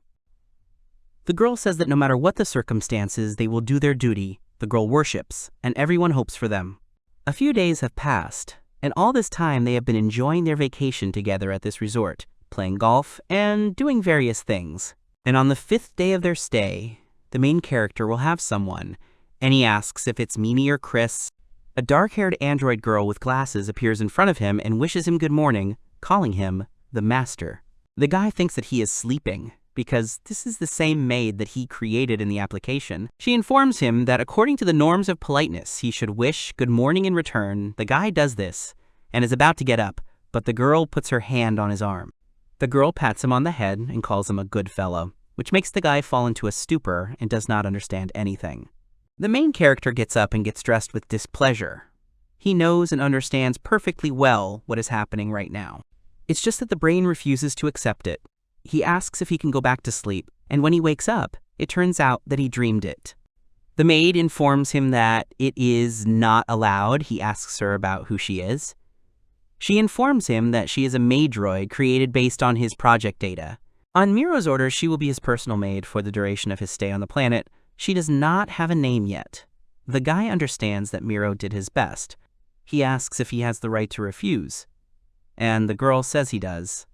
The girl says that no matter what the circumstances, they will do their duty. The girl worships, and everyone hopes for them. A few days have passed, and all this time they have been enjoying their vacation together at this resort, playing golf and doing various things. And on the 5th day of their stay, the main character will have someone, and he asks if it's Mimi or Chris. A dark-haired android girl with glasses appears in front of him and wishes him good morning, calling him the master. The guy thinks that he is sleeping, because this is the same maid that he created in the application. She informs him that according to the norms of politeness, he should wish good morning in return. The guy does this, and is about to get up, but the girl puts her hand on his arm. The girl pats him on the head and calls him a good fellow, which makes the guy fall into a stupor and does not understand anything. The main character gets up and gets dressed with displeasure. He knows and understands perfectly well what is happening right now. It's just that the brain refuses to accept it. He asks if he can go back to sleep, and when he wakes up, it turns out that he dreamed it. The maid informs him that it is not allowed. He asks her about who she is. She informs him that she is a maid droid created based on his project data. On Miro's orders, she will be his personal maid for the duration of his stay on the planet. She does not have a name yet. The guy understands that Miro did his best. He asks if he has the right to refuse, and the girl says he does.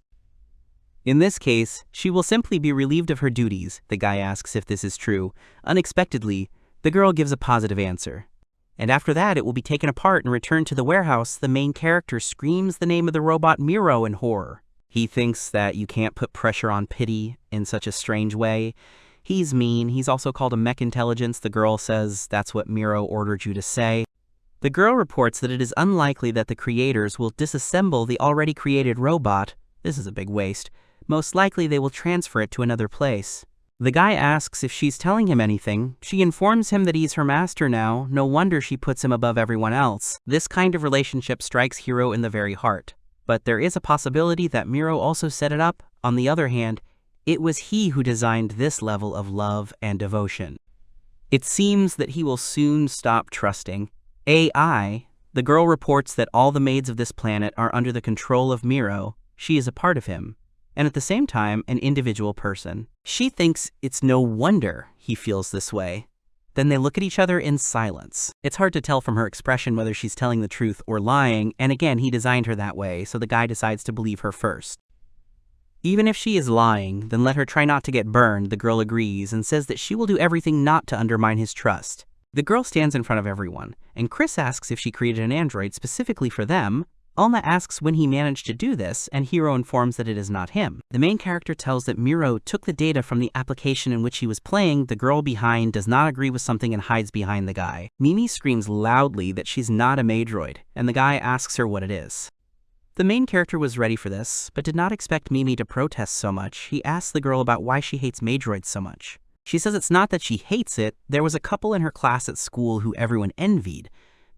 In this case, she will simply be relieved of her duties. The guy asks if this is true. Unexpectedly, the girl gives a positive answer. And after that, it will be taken apart and returned to the warehouse. The main character screams the name of the robot Miro in horror. He thinks that you can't put pressure on pity in such a strange way. He's mean. He's also called a mech intelligence. The girl says that's what Miro ordered you to say. The girl reports that it is unlikely that the creators will disassemble the already created robot. This is a big waste. Most likely they will transfer it to another place. The guy asks if she's telling him anything. She informs him that he's her master now. No wonder she puts him above everyone else. This kind of relationship strikes Hiro in the very heart. But there is a possibility that Miro also set it up. On the other hand, it was he who designed this level of love and devotion. It seems that he will soon stop trusting AI. The girl reports that all the maids of this planet are under the control of Miro. She is a part of him. and at the same time an individual person. She thinks it's no wonder he feels this way. Then they look at each other in silence. It's hard to tell from her expression whether she's telling the truth or lying, and again, he designed her that way, so the guy decides to believe her first. Even if she is lying, then let her try not to get burned, the girl agrees and says that she will do everything not to undermine his trust. The girl stands in front of everyone, and Chris asks if she created an android specifically for them. Elma asks when he managed to do this, and Hiro informs that it is not him. The main character tells that Miro took the data from the application in which he was playing. The girl behind does not agree with something and hides behind the guy. Mimi screams loudly that she's not a Maydroid, and the guy asks her what it is. The main character was ready for this, but did not expect Mimi to protest so much. He asks the girl about why she hates Maydroids so much. She says it's not that she hates it. There was a couple in her class at school who everyone envied.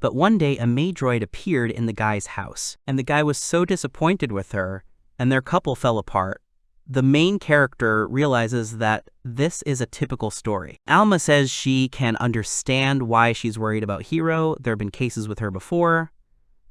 But one day, a Maydroid appeared in the guy's house, and the guy was so disappointed with her, and their couple fell apart. The main character realizes that this is a typical story. Alma says she can understand why she's worried about Hiro. There have been cases with her before.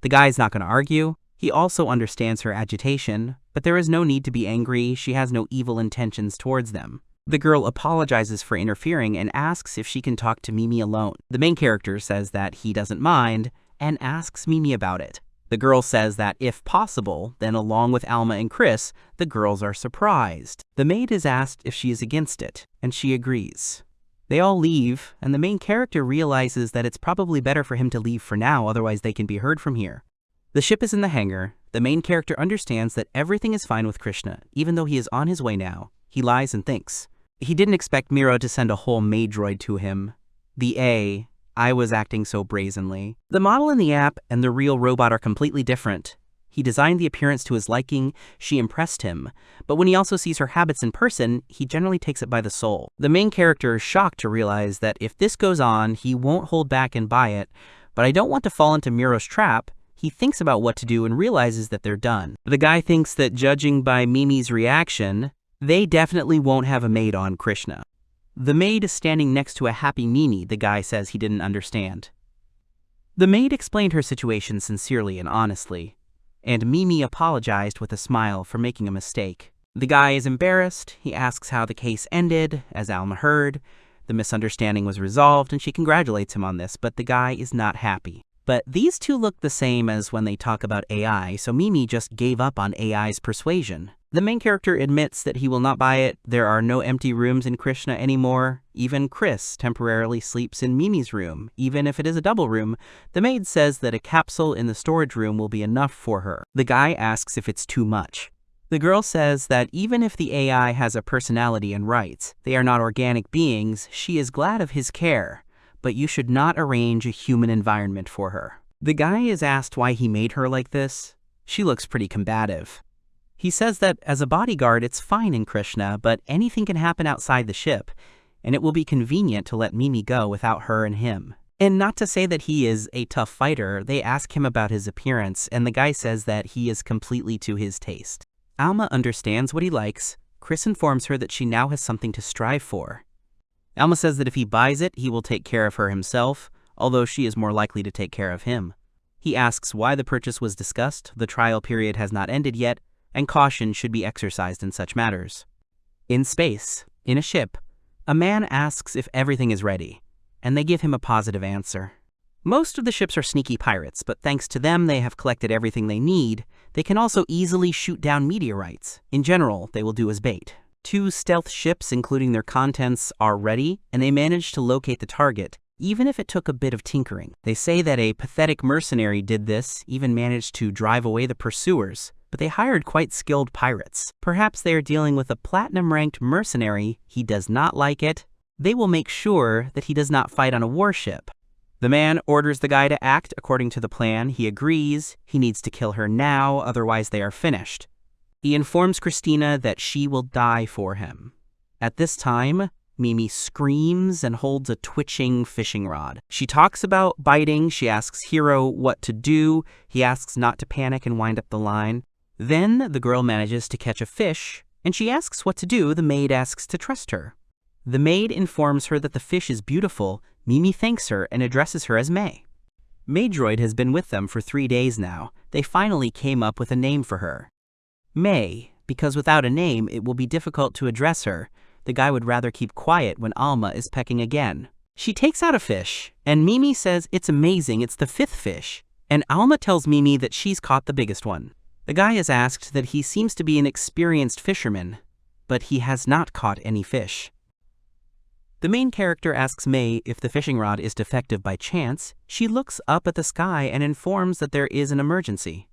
The guy's not going to argue. He also understands her agitation, but there is no need to be angry. She has no evil intentions towards them. The girl apologizes for interfering and asks if she can talk to Mimi alone. The main character says that he doesn't mind and asks Mimi about it. The girl says that if possible, then along with Alma and Chris, the girls are surprised. The maid is asked if she is against it, and she agrees. They all leave, and the main character realizes that it's probably better for him to leave for now, otherwise they can be heard from here. The ship is in the hangar. The main character understands that everything is fine with Krishna, even though he is on his way now. He lies and thinks. He didn't expect Miro to send a whole Maydroid to him. I was acting so brazenly. The model in the app and the real robot are completely different. He designed the appearance to his liking. She impressed him. But when he also sees her habits in person, he generally takes it by the soul. The main character is shocked to realize that if this goes on, he won't hold back and buy it. But I don't want to fall into Miro's trap. He thinks about what to do and realizes that they're done. The guy thinks that judging by Mimi's reaction, they definitely won't have a maid on Krishna. The maid is standing next to a happy Mimi. The guy says he didn't understand. The maid explained her situation sincerely and honestly, and Mimi apologized with a smile for making a mistake. The guy is embarrassed. He asks how the case ended. As Alma heard, the misunderstanding was resolved, and she congratulates him on this, but the guy is not happy. But these two look the same as when they talk about AI, so Mimi just gave up on AI's persuasion. The main character admits that he will not buy it. There are no empty rooms in Krishna anymore. Even Chris temporarily sleeps in Mimi's room, even if it is a double room. The maid says that a capsule in the storage room will be enough for her. The guy asks if it's too much. The girl says that even if the AI has a personality and rights, they are not organic beings. She is glad of his care, but you should not arrange a human environment for her. The guy is asked why he made her like this. She looks pretty combative. He says that as a bodyguard, it's fine in Krishna, but anything can happen outside the ship, and it will be convenient to let Mimi go without her and him. And not to say that he is a tough fighter, they ask him about his appearance, and the guy says that he is completely to his taste. Alma understands what he likes. Chris informs her that she now has something to strive for. Alma says that if he buys it, he will take care of her himself, although she is more likely to take care of him. He asks why the purchase was discussed. The trial period has not ended yet, and caution should be exercised in such matters. In space, in a ship, a man asks if everything is ready, and they give him a positive answer. Most of the ships are sneaky pirates, but thanks to them they have collected everything they need. They can also easily shoot down meteorites. In general, they will do as bait. 2 stealth ships, including their contents, are ready, and they manage to locate the target, even if it took a bit of tinkering. They say that a pathetic mercenary did this, even managed to drive away the pursuers, but they hired quite skilled pirates. Perhaps they are dealing with a platinum-ranked mercenary. He does not like it. They will make sure that he does not fight on a warship. The man orders the guy to act according to the plan. He agrees. He needs to kill her now, otherwise they are finished. He informs Christina that she will die for him. At this time, Mimi screams and holds a twitching fishing rod. She talks about biting. She asks Hiro what to do. He asks not to panic and wind up the line. Then the girl manages to catch a fish, and she asks what to do. The maid asks to trust her. The maid informs her that the fish is beautiful. Mimi thanks her and addresses her as May. Maydroid has been with them for 3 days now. They finally came up with a name for her. May, because without a name, it will be difficult to address her. The guy would rather keep quiet when Alma is pecking again. She takes out a fish, and Mimi says it's amazing, it's the 5th fish, and Alma tells Mimi that she's caught the biggest one. The guy is asked that he seems to be an experienced fisherman, but he has not caught any fish. The main character asks Mei if the fishing rod is defective by chance. She looks up at the sky and informs that there is an emergency.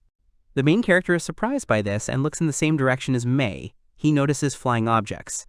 The main character is surprised by this and looks in the same direction as Mei. He notices flying objects.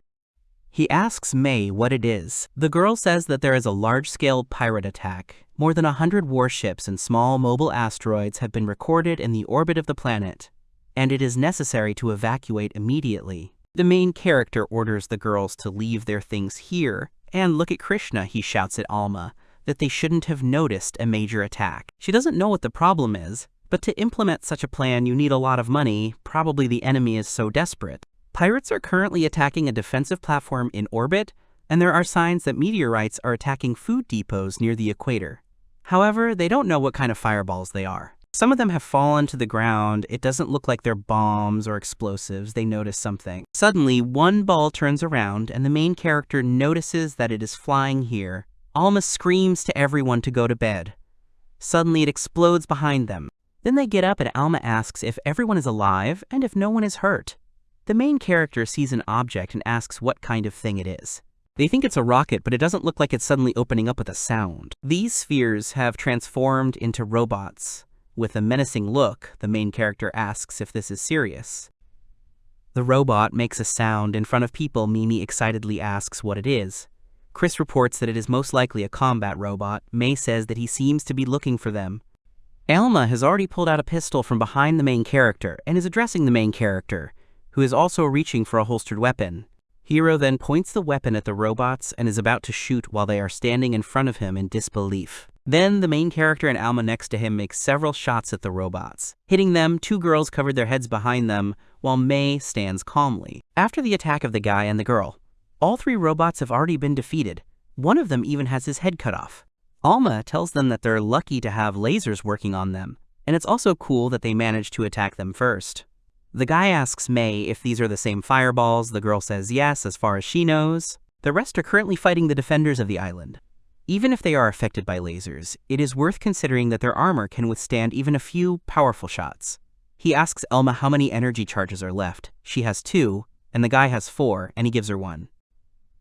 He asks Mei what it is. The girl says that there is a large-scale pirate attack. More than 100 warships and small mobile asteroids have been recorded in the orbit of the planet, and it is necessary to evacuate immediately. The main character orders the girls to leave their things here, and look at Krishna, he shouts at Alma, that they shouldn't have noticed a major attack. She doesn't know what the problem is, but to implement such a plan you need a lot of money, probably the enemy is so desperate. Pirates are currently attacking a defensive platform in orbit, and there are signs that meteorites are attacking food depots near the equator. However, they don't know what kind of fireballs they are. Some of them have fallen to the ground. It doesn't look like they're bombs or explosives. They notice something. Suddenly, one ball turns around, and the main character notices that it is flying here. Alma screams to everyone to go to bed. Suddenly, it explodes behind them. Then they get up, and Alma asks if everyone is alive and if no one is hurt. The main character sees an object and asks what kind of thing it is. They think it's a rocket, but it doesn't look like it's suddenly opening up with a sound. These spheres have transformed into robots. With a menacing look, the main character asks if this is serious. The robot makes a sound in front of people. Mimi excitedly asks what it is. Chris reports that it is most likely a combat robot. Mei says that he seems to be looking for them. Elma has already pulled out a pistol from behind the main character and is addressing the main character, who is also reaching for a holstered weapon. Hiro then points the weapon at the robots and is about to shoot while they are standing in front of him in disbelief. Then the main character and Alma next to him make several shots at the robots. Hitting them, 2 girls covered their heads behind them, while Mei stands calmly. After the attack of the guy and the girl, all 3 robots have already been defeated. One of them even has his head cut off. Alma tells them that they're lucky to have lasers working on them, and it's also cool that they managed to attack them first. The guy asks Mei if these are the same fireballs. The girl says yes, as far as she knows. The rest are currently fighting the defenders of the island. Even if they are affected by lasers, it is worth considering that their armor can withstand even a few powerful shots. He asks Elma how many energy charges are left. She has 2, and the guy has 4, and he gives her 1.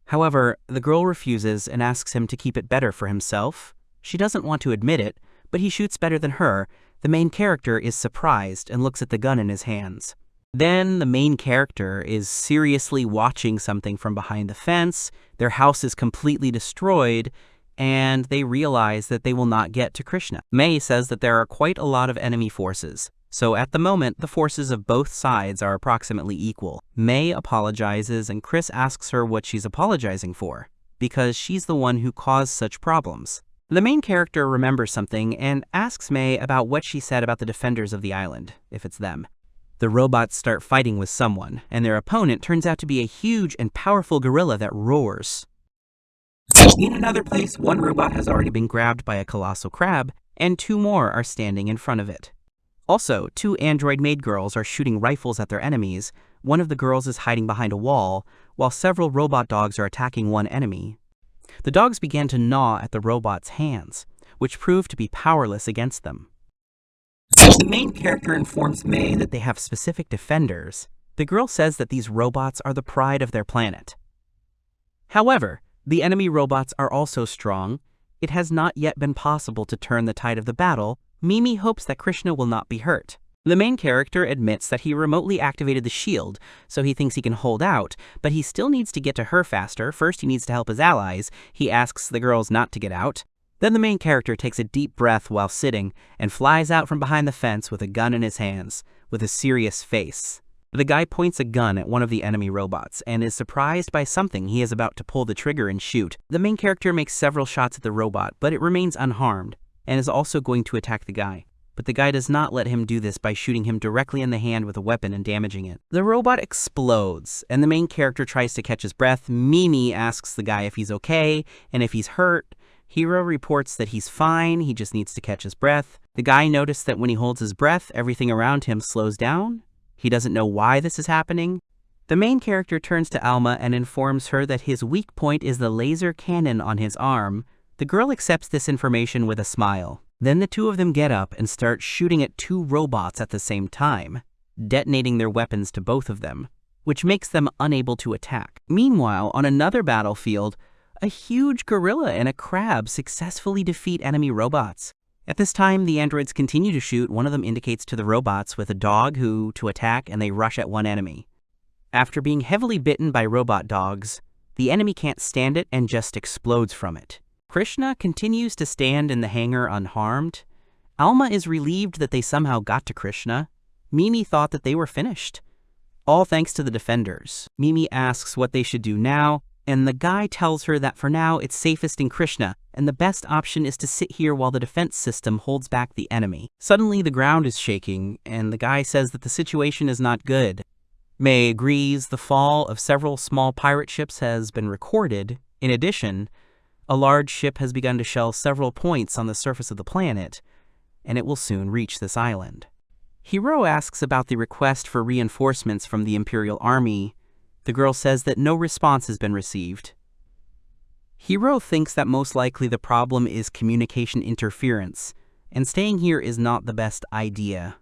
However, the girl refuses and asks him to keep it better for himself. She doesn't want to admit it, but he shoots better than her. The main character is surprised and looks at the gun in his hands. Then the main character is seriously watching something from behind the fence. Their house is completely destroyed, and they realize that they will not get to Krishna. Mei says that there are quite a lot of enemy forces, so at the moment the forces of both sides are approximately equal. Mei apologizes and Chris asks her what she's apologizing for, because she's the one who caused such problems. The main character remembers something and asks Mei about what she said about the defenders of the island, if it's them. The robots start fighting with someone, and their opponent turns out to be a huge and powerful gorilla that roars. In another place, one robot has already been grabbed by a colossal crab, and 2 more are standing in front of it. Also, 2 android-made girls are shooting rifles at their enemies. One of the girls is hiding behind a wall, while several robot dogs are attacking one enemy. The dogs began to gnaw at the robot's hands, which proved to be powerless against them. The main character informs Mei that they have specific defenders. The girl says that these robots are the pride of their planet. However, the enemy robots are also strong. It has not yet been possible to turn the tide of the battle. Mimi hopes that Krishna will not be hurt. The main character admits that he remotely activated the shield, so he thinks he can hold out, but he still needs to get to her faster. First, he needs to help his allies. He asks the girls not to get out. Then the main character takes a deep breath while sitting and flies out from behind the fence with a gun in his hands, with a serious face. The guy points a gun at one of the enemy robots and is surprised by something. He is about to pull the trigger and shoot. The main character makes several shots at the robot, but it remains unharmed and is also going to attack the guy. But the guy does not let him do this by shooting him directly in the hand with a weapon and damaging it. The robot explodes, and the main character tries to catch his breath. Mimi asks the guy if he's okay and if he's hurt. Hiro reports that he's fine, he just needs to catch his breath. The guy noticed that when he holds his breath, everything around him slows down. He doesn't know why this is happening. The main character turns to Elma and informs her that his weak point is the laser cannon on his arm. The girl accepts this information with a smile. Then the two of them get up and start shooting at two robots at the same time, detonating their weapons to both of them, which makes them unable to attack. Meanwhile, on another battlefield, a huge gorilla and a crab successfully defeat enemy robots. At this time, the androids continue to shoot. One of them indicates to the robots with a dog to attack, and they rush at one enemy. After being heavily bitten by robot dogs, the enemy can't stand it and just explodes from it. Krishna continues to stand in the hangar unharmed. Elma is relieved that they somehow got to Krishna. Mimi thought that they were finished. All thanks to the defenders. Mimi asks what they should do now, and the guy tells her that for now it's safest in Krishna, and the best option is to sit here while the defense system holds back the enemy. Suddenly the ground is shaking, and the guy says that the situation is not good. May agrees the fall of several small pirate ships has been recorded. In addition, a large ship has begun to shell several points on the surface of the planet, and it will soon reach this island. Hiro asks about the request for reinforcements from the Imperial Army. The girl says that no response has been received. Hiro thinks that most likely the problem is communication interference, and staying here is not the best idea.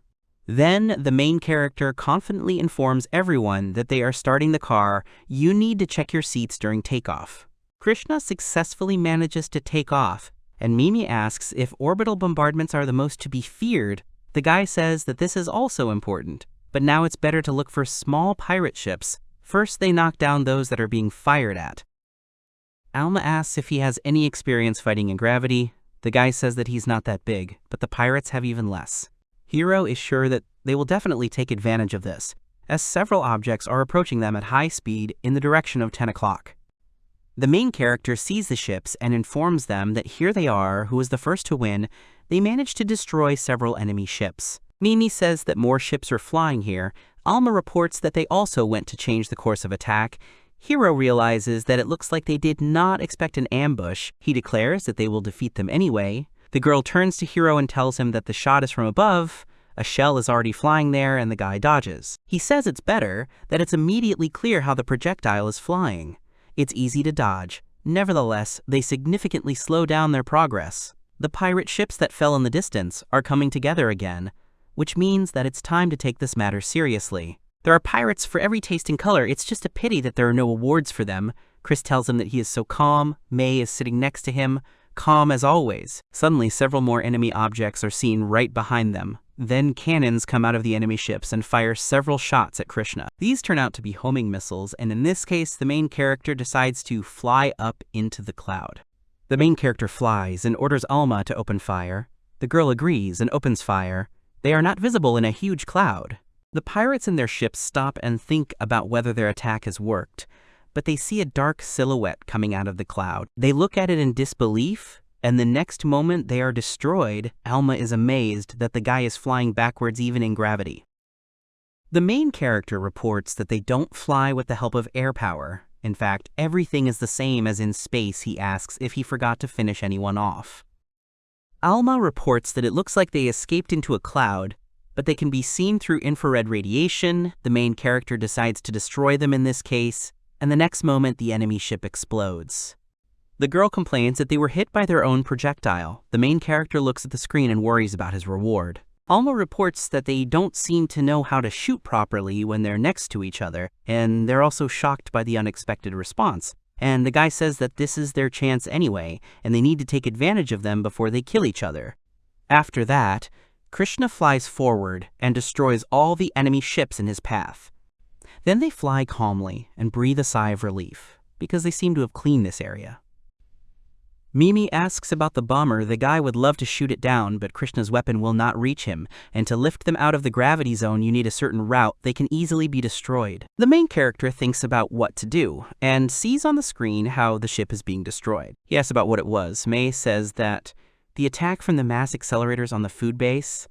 Then the main character confidently informs everyone that they are starting the car. You need to check your seats during takeoff. Krishna successfully manages to take off, and Mimi asks if orbital bombardments are the most to be feared. The guy says that this is also important, but now it's better to look for small pirate ships. First, they knock down those that are being fired at. Alma asks if he has any experience fighting in gravity. The guy says that he's not that big, but the pirates have even less. Hiro is sure that they will definitely take advantage of this, as several objects are approaching them at high speed in the direction of 10 o'clock. The main character sees the ships and informs them that here they are, who is the first to win. They manage to destroy several enemy ships. Mimi says that more ships are flying here. Alma reports that they also went to change the course of attack. Hiro realizes that it looks like they did not expect an ambush. He declares that they will defeat them anyway. The girl turns to Hiro and tells him that the shot is from above. A shell is already flying there, and the guy dodges. He says it's better, that it's immediately clear how the projectile is flying. It's easy to dodge. Nevertheless, they significantly slow down their progress. The pirate ships that fell in the distance are coming together again, which means that it's time to take this matter seriously. There are pirates for every taste and color. It's just a pity that there are no awards for them. Chris tells him that he is so calm. May is sitting next to him, calm as always. Suddenly, several more enemy objects are seen right behind them. Then cannons come out of the enemy ships and fire several shots at Krishna. These turn out to be homing missiles, and in this case, the main character decides to fly up into the cloud. The main character flies and orders Alma to open fire. The girl agrees and opens fire. They are not visible in a huge cloud. The pirates in their ships stop and think about whether their attack has worked, but they see a dark silhouette coming out of the cloud. They look at it in disbelief, and the next moment they are destroyed. Alma is amazed that the guy is flying backwards even in gravity. The main character reports that they don't fly with the help of air power. In fact, everything is the same as in space. He asks if he forgot to finish anyone off. Alma reports that it looks like they escaped into a cloud, but they can be seen through infrared radiation. The main character decides to destroy them in this case, and the next moment the enemy ship explodes. The girl complains that they were hit by their own projectile. The main character looks at the screen and worries about his reward. Alma reports that they don't seem to know how to shoot properly when they're next to each other, and they're also shocked by the unexpected response. And the guy says that this is their chance anyway, and they need to take advantage of them before they kill each other. After that, Krishna flies forward and destroys all the enemy ships in his path. Then they fly calmly and breathe a sigh of relief, because they seem to have cleaned this area. Mimi asks about the bomber. The guy would love to shoot it down, but Krishna's weapon will not reach him, and to lift them out of the gravity zone you need a certain route. They can easily be destroyed. The main character thinks about what to do, and sees on the screen how the ship is being destroyed. He asks about what it was. May says that the attack from the mass accelerators on the food base.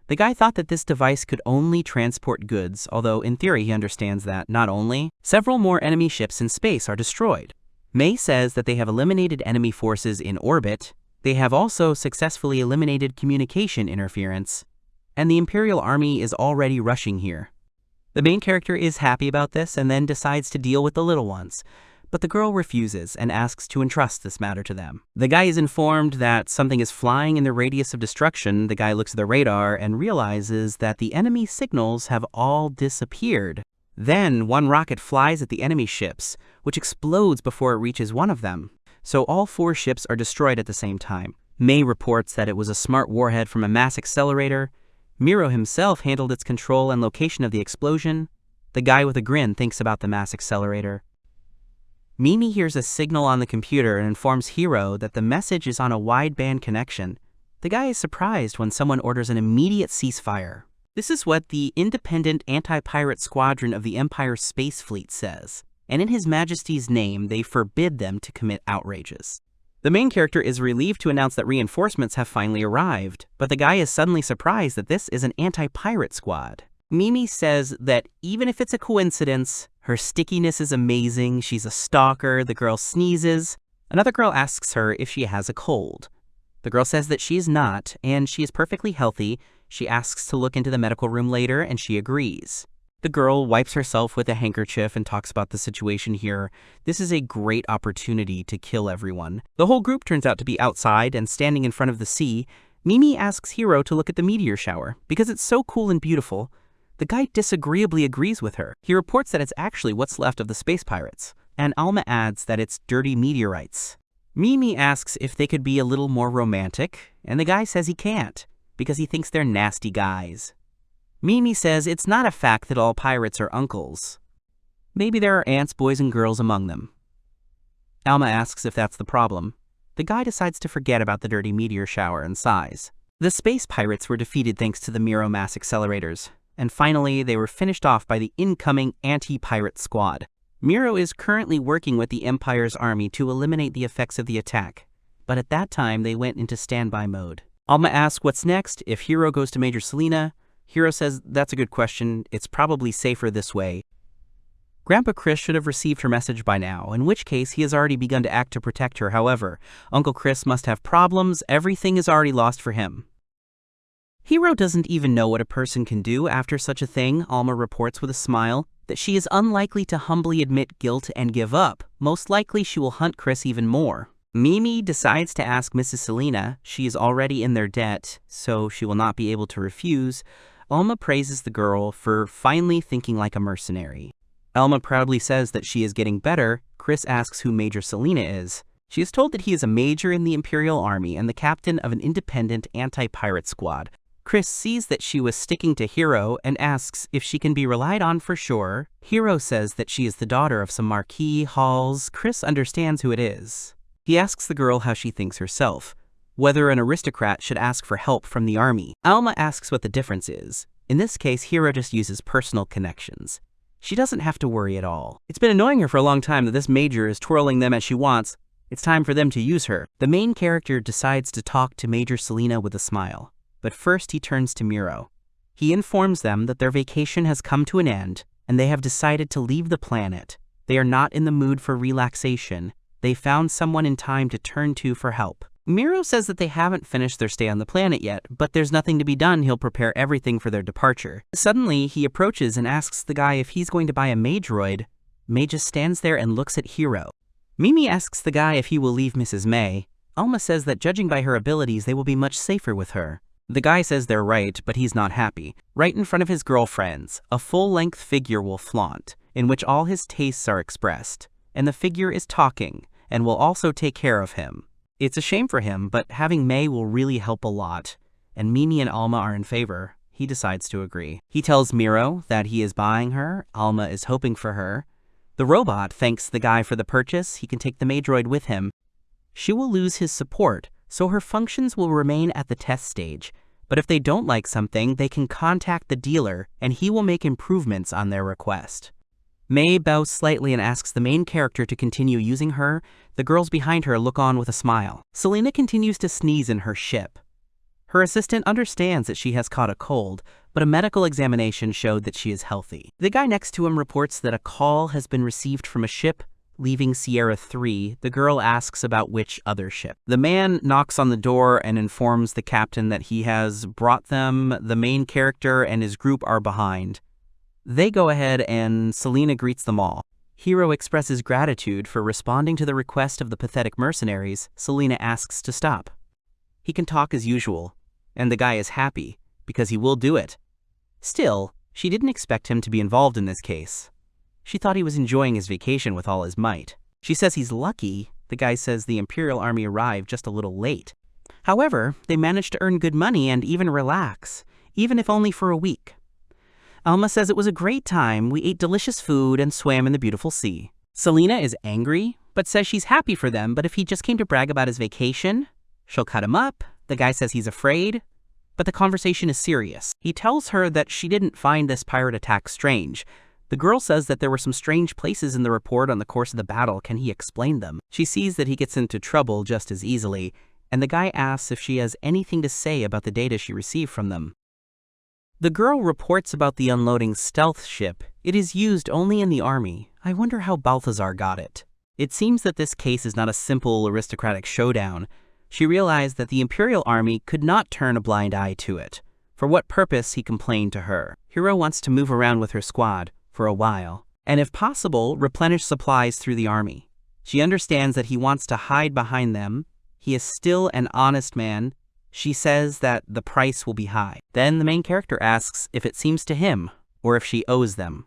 The guy thought that this device could only transport goods, although in theory he understands that not only. Several more enemy ships in space are destroyed. May says that they have eliminated enemy forces in orbit. They have also successfully eliminated communication interference, and the Imperial Army is already rushing here. The main character is happy about this and then decides to deal with the little ones. But the girl refuses and asks to entrust this matter to them. The guy is informed that something is flying in the radius of destruction. The guy looks at the radar and realizes that the enemy signals have all disappeared. Then one rocket flies at the enemy ships, which explodes before it reaches one of them. So all 4 ships are destroyed at the same time. Mei reports that it was a smart warhead from a mass accelerator. Miro himself handled its control and location of the explosion. The guy with a grin thinks about the mass accelerator. Mimi hears a signal on the computer and informs Hiro that the message is on a wideband connection. The guy is surprised when someone orders an immediate ceasefire. This is what the independent anti-pirate squadron of the Empire's space fleet says, and in His Majesty's name they forbid them to commit outrages. The main character is relieved to announce that reinforcements have finally arrived, but the guy is suddenly surprised that this is an anti-pirate squad. Mimi says that even if it's a coincidence, her stickiness is amazing, she's a stalker, the girl sneezes. Another girl asks her if she has a cold. The girl says that she is not, and she is perfectly healthy. She asks to look into the medical room later, and she agrees. The girl wipes herself with a handkerchief and talks about the situation here. This is a great opportunity to kill everyone. The whole group turns out to be outside and standing in front of the sea. Mimi asks Hiro to look at the meteor shower, because it's so cool and beautiful. The guy disagreeably agrees with her. He reports that it's actually what's left of the space pirates, and Alma adds that it's dirty meteorites. Mimi asks if they could be a little more romantic, and the guy says he can't, because he thinks they're nasty guys. Mimi says it's not a fact that all pirates are uncles. Maybe there are aunts, boys, and girls among them. Alma asks if that's the problem. The guy decides to forget about the dirty meteor shower and sighs. The space pirates were defeated thanks to the Miro mass accelerators. And finally, they were finished off by the incoming anti-pirate squad. Miro is currently working with the Empire's army to eliminate the effects of the attack, but at that time they went into standby mode. Alma asks what's next if Hiro goes to Major Selena. Hiro says that's a good question, it's probably safer this way. Grandpa Chris should have received her message by now, in which case he has already begun to act to protect her. However, Uncle Chris must have problems, everything is already lost for him. Hiro doesn't even know what a person can do after such a thing. Alma reports with a smile that she is unlikely to humbly admit guilt and give up. Most likely she will hunt Chris even more. Mimi decides to ask Mrs. Selena. She is already in their debt, so she will not be able to refuse. Alma praises the girl for finally thinking like a mercenary. Elma proudly says that she is getting better. Chris asks who Major Selena is. She is told that he is a major in the Imperial Army and the captain of an independent anti-pirate squad. Chris sees that she was sticking to Hiro and asks if she can be relied on for sure. Hiro says that she is the daughter of some marquis halls. Chris understands who it is. He asks the girl how she thinks herself, whether an aristocrat should ask for help from the army. Alma asks what the difference is. In this case, Hiro just uses personal connections. She doesn't have to worry at all. It's been annoying her for a long time that this major is twirling them as she wants. It's time for them to use her. The main character decides to talk to Major Selena with a smile. But first he turns to Miro. He informs them that their vacation has come to an end, and they have decided to leave the planet. They are not in the mood for relaxation. They found someone in time to turn to for help. Miro says that they haven't finished their stay on the planet yet, but there's nothing to be done. He'll prepare everything for their departure. Suddenly, he approaches and asks the guy if he's going to buy a Maydroid. May just stands there and looks at Hiro. Mimi asks the guy if he will leave Mrs. May. Alma says that judging by her abilities, they will be much safer with her. The guy says they're right, but he's not happy. Right in front of his girlfriends, a full-length figure will flaunt, in which all his tastes are expressed, and the figure is talking, and will also take care of him. It's a shame for him, but having May will really help a lot, and Mimi and Alma are in favor. He decides to agree. He tells Miro that he is buying her. Alma is hoping for her. The robot thanks the guy for the purchase. He can take the Maydroid with him. She will lose his support, so her functions will remain at the test stage. But if they don't like something, they can contact the dealer, and he will make improvements on their request. May bows slightly and asks the main character to continue using her. The girls behind her look on with a smile. Selena continues to sneeze in her ship. Her assistant understands that she has caught a cold, but a medical examination showed that she is healthy. The guy next to him reports that a call has been received from a ship leaving Sierra 3. The girl asks about which other ship. The man knocks on the door and informs the captain that he has brought them. The main character and his group are behind. They go ahead and Serena greets them all. Hiro expresses gratitude for responding to the request of the pathetic mercenaries. Serena asks to stop. He can talk as usual, and the guy is happy, because he will do it. Still, she didn't expect him to be involved in this case. She thought he was enjoying his vacation with all his might. She says he's lucky. The guy says the Imperial Army arrived just a little late. However, they managed to earn good money and even relax, even if only for a week. Elma says it was a great time. We ate delicious food and swam in the beautiful sea. Serena is angry, but says she's happy for them, but if he just came to brag about his vacation, she'll cut him up. The guy says he's afraid, but the conversation is serious. He tells her that she didn't find this pirate attack strange. The girl says that there were some strange places in the report on the course of the battle. Can he explain them? She sees that he gets into trouble just as easily, and the guy asks if she has anything to say about the data she received from them. The girl reports about the unloading stealth ship. It is used only in the army. I wonder how Balthazar got it. It seems that this case is not a simple aristocratic showdown. She realized that the Imperial Army could not turn a blind eye to it. For what purpose, he complained to her. Hiro wants to move around with her squad for a while, and if possible, replenish supplies through the army. She understands that he wants to hide behind them. He is still an honest man. She says that the price will be high. Then the main character asks if it seems to him, or if she owes them.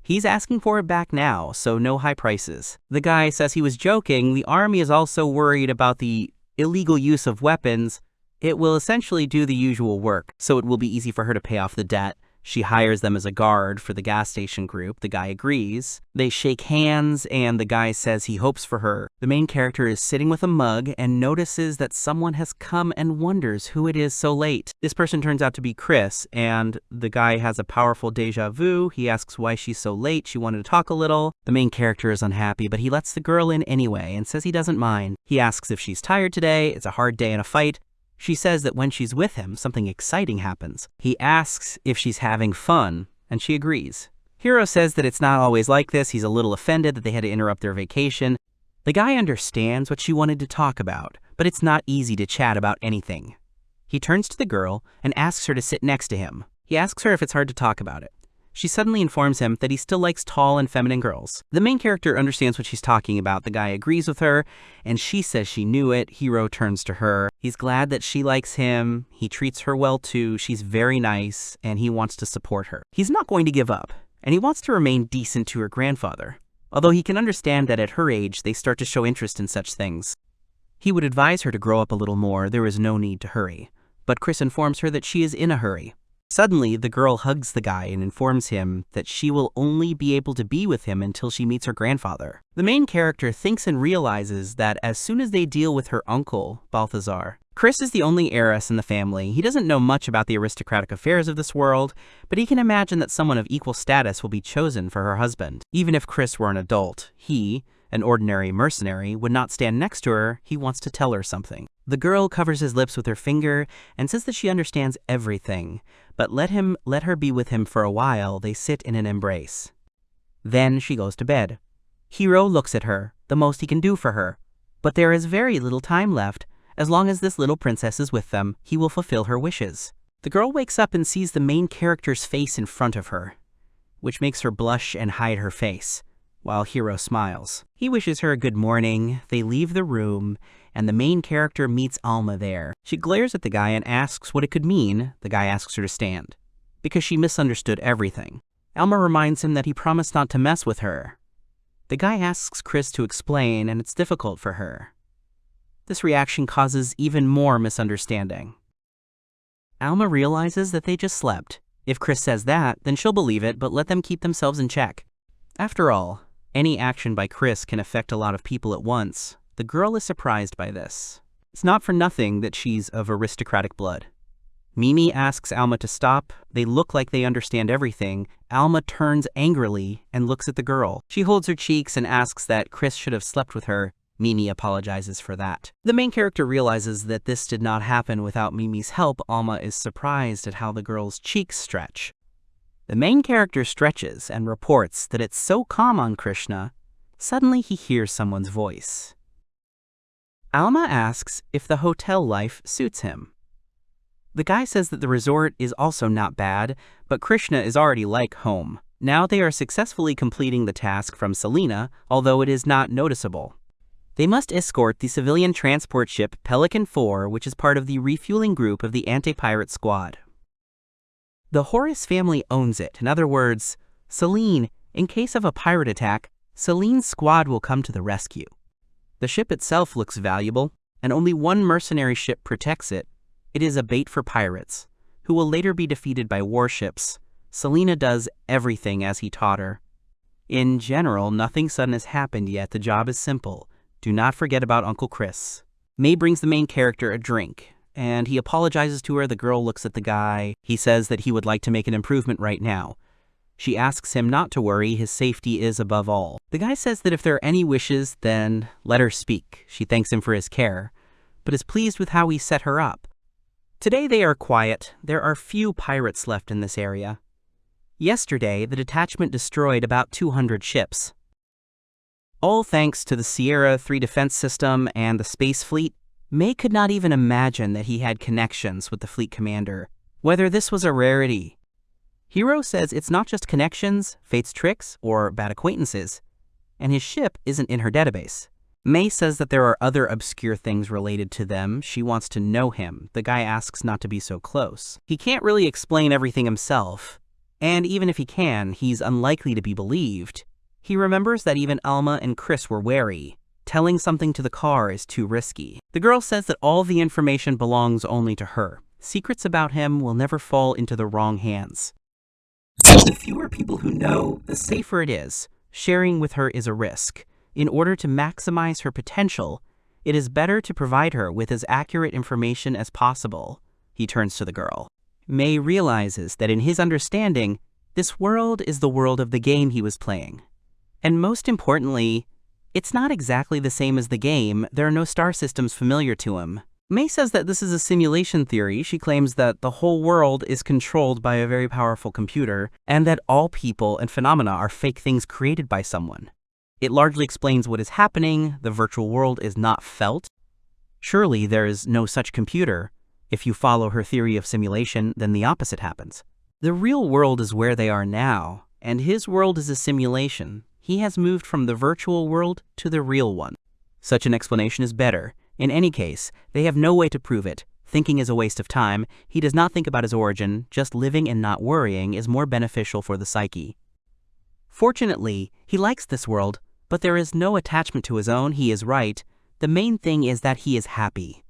He's asking for it back now, so no high prices. The guy says he was joking. The army is also worried about the illegal use of weapons. It will essentially do the usual work, so it will be easy for her to pay off the debt. She hires them as a guard for the gas station group. The guy agrees. They shake hands, and the guy says he hopes for her. The main character is sitting with a mug and notices that someone has come and wonders who it is so late. This person turns out to be Chris, and the guy has a powerful deja vu. He asks why she's so late. She wanted to talk a little. The main character is unhappy, but he lets the girl in anyway and says he doesn't mind. He asks if she's tired today. It's a hard day in a fight. She says that when she's with him, something exciting happens. He asks if she's having fun, and she agrees. Hiro says that it's not always like this. He's a little offended that they had to interrupt their vacation. The guy understands what she wanted to talk about, but it's not easy to chat about anything. He turns to the girl and asks her to sit next to him. He asks her if it's hard to talk about it. She suddenly informs him that he still likes tall and feminine girls. The main character understands what she's talking about. The guy agrees with her, and she says she knew it. Hiro turns to her. He's glad that she likes him. He treats her well too. She's very nice, and he wants to support her. He's not going to give up, and he wants to remain decent to her grandfather, although he can understand that at her age, they start to show interest in such things. He would advise her to grow up a little more. There is no need to hurry, but Chris informs her that she is in a hurry. Suddenly, the girl hugs the guy and informs him that she will only be able to be with him until she meets her grandfather. The main character thinks and realizes that as soon as they deal with her uncle, Balthazar, Chris is the only heiress in the family. He doesn't know much about the aristocratic affairs of this world, but he can imagine that someone of equal status will be chosen for her husband. Even if Chris were an adult, he, an ordinary mercenary, would not stand next to her. He wants to tell her something. The girl covers his lips with her finger and says that she understands everything, but let her be with him for a while. They sit in an embrace. Then she goes to bed. Hiro looks at her, the most he can do for her. But there is very little time left. As long as this little princess is with them, he will fulfill her wishes. The girl wakes up and sees the main character's face in front of her, which makes her blush and hide her face, while Hiro smiles. He wishes her a good morning. They leave the room, and the main character meets Alma there. She glares at the guy and asks what it could mean. The guy asks her to stand, because she misunderstood everything. Alma reminds him that he promised not to mess with her. The guy asks Chris to explain, and it's difficult for her. This reaction causes even more misunderstanding. Alma realizes that they just slept. If Chris says that, then she'll believe it, but let them keep themselves in check. After all, any action by Chris can affect a lot of people at once. The girl is surprised by this. It's not for nothing that she's of aristocratic blood. Mimi asks Alma to stop. They look like they understand everything. Alma turns angrily and looks at the girl. She holds her cheeks and asks that Chris should have slept with her. Mimi apologizes for that. The main character realizes that this did not happen without Mimi's help. Alma is surprised at how the girl's cheeks stretch. The main character stretches and reports that it's so calm on Krishna. Suddenly he hears someone's voice. Alma asks if the hotel life suits him. The guy says that the resort is also not bad, but Krishna is already like home. Now they are successfully completing the task from Serena, although it is not noticeable. They must escort the civilian transport ship Pelican 4, which is part of the refueling group of the anti-pirate squad. The Horus family owns it. In other words, Selene, in case of a pirate attack, Selene's squad will come to the rescue. The ship itself looks valuable, and only one mercenary ship protects it. It is a bait for pirates, who will later be defeated by warships. Selena does everything as he taught her. In general, nothing sudden has happened yet. The job is simple. Do not forget about Uncle Chris. May brings the main character a drink, and he apologizes to her. The girl looks at the guy. He says that he would like to make an improvement right now. She asks him not to worry, his safety is above all. The guy says that if there are any wishes, then let her speak. She thanks him for his care, but is pleased with how he set her up. Today they are quiet. There are few pirates left in this area. Yesterday, the detachment destroyed about 200 ships. All thanks to the Sierra 3 defense system and the space fleet, May could not even imagine that he had connections with the fleet commander, whether this was a rarity. Hiro says it's not just connections, fate's tricks, or bad acquaintances, and his ship isn't in her database. May says that there are other obscure things related to them. She wants to know him. The guy asks not to be so close. He can't really explain everything himself, and even if he can, he's unlikely to be believed. He remembers that even Elma and Chris were wary. Telling something to the car is too risky. The girl says that all the information belongs only to her. Secrets about him will never fall into the wrong hands. The fewer people who know, the safer it is. Sharing with her is a risk. In order to maximize her potential, it is better to provide her with as accurate information as possible. He turns to the girl. May realizes that in his understanding, this world is the world of the game he was playing. And most importantly, it's not exactly the same as the game. There are no star systems familiar to him. May says that this is a simulation theory. She claims that the whole world is controlled by a very powerful computer, and that all people and phenomena are fake things created by someone. It largely explains what is happening. The virtual world is not felt. Surely there is no such computer. If you follow her theory of simulation, then the opposite happens. The real world is where they are now, and his world is a simulation. He has moved from the virtual world to the real one. Such an explanation is better. In any case, they have no way to prove it. Thinking is a waste of time. He does not think about his origin. Just living and not worrying is more beneficial for the psyche. Fortunately, he likes this world, but there is no attachment to his own. He is right. The main thing is that he is happy.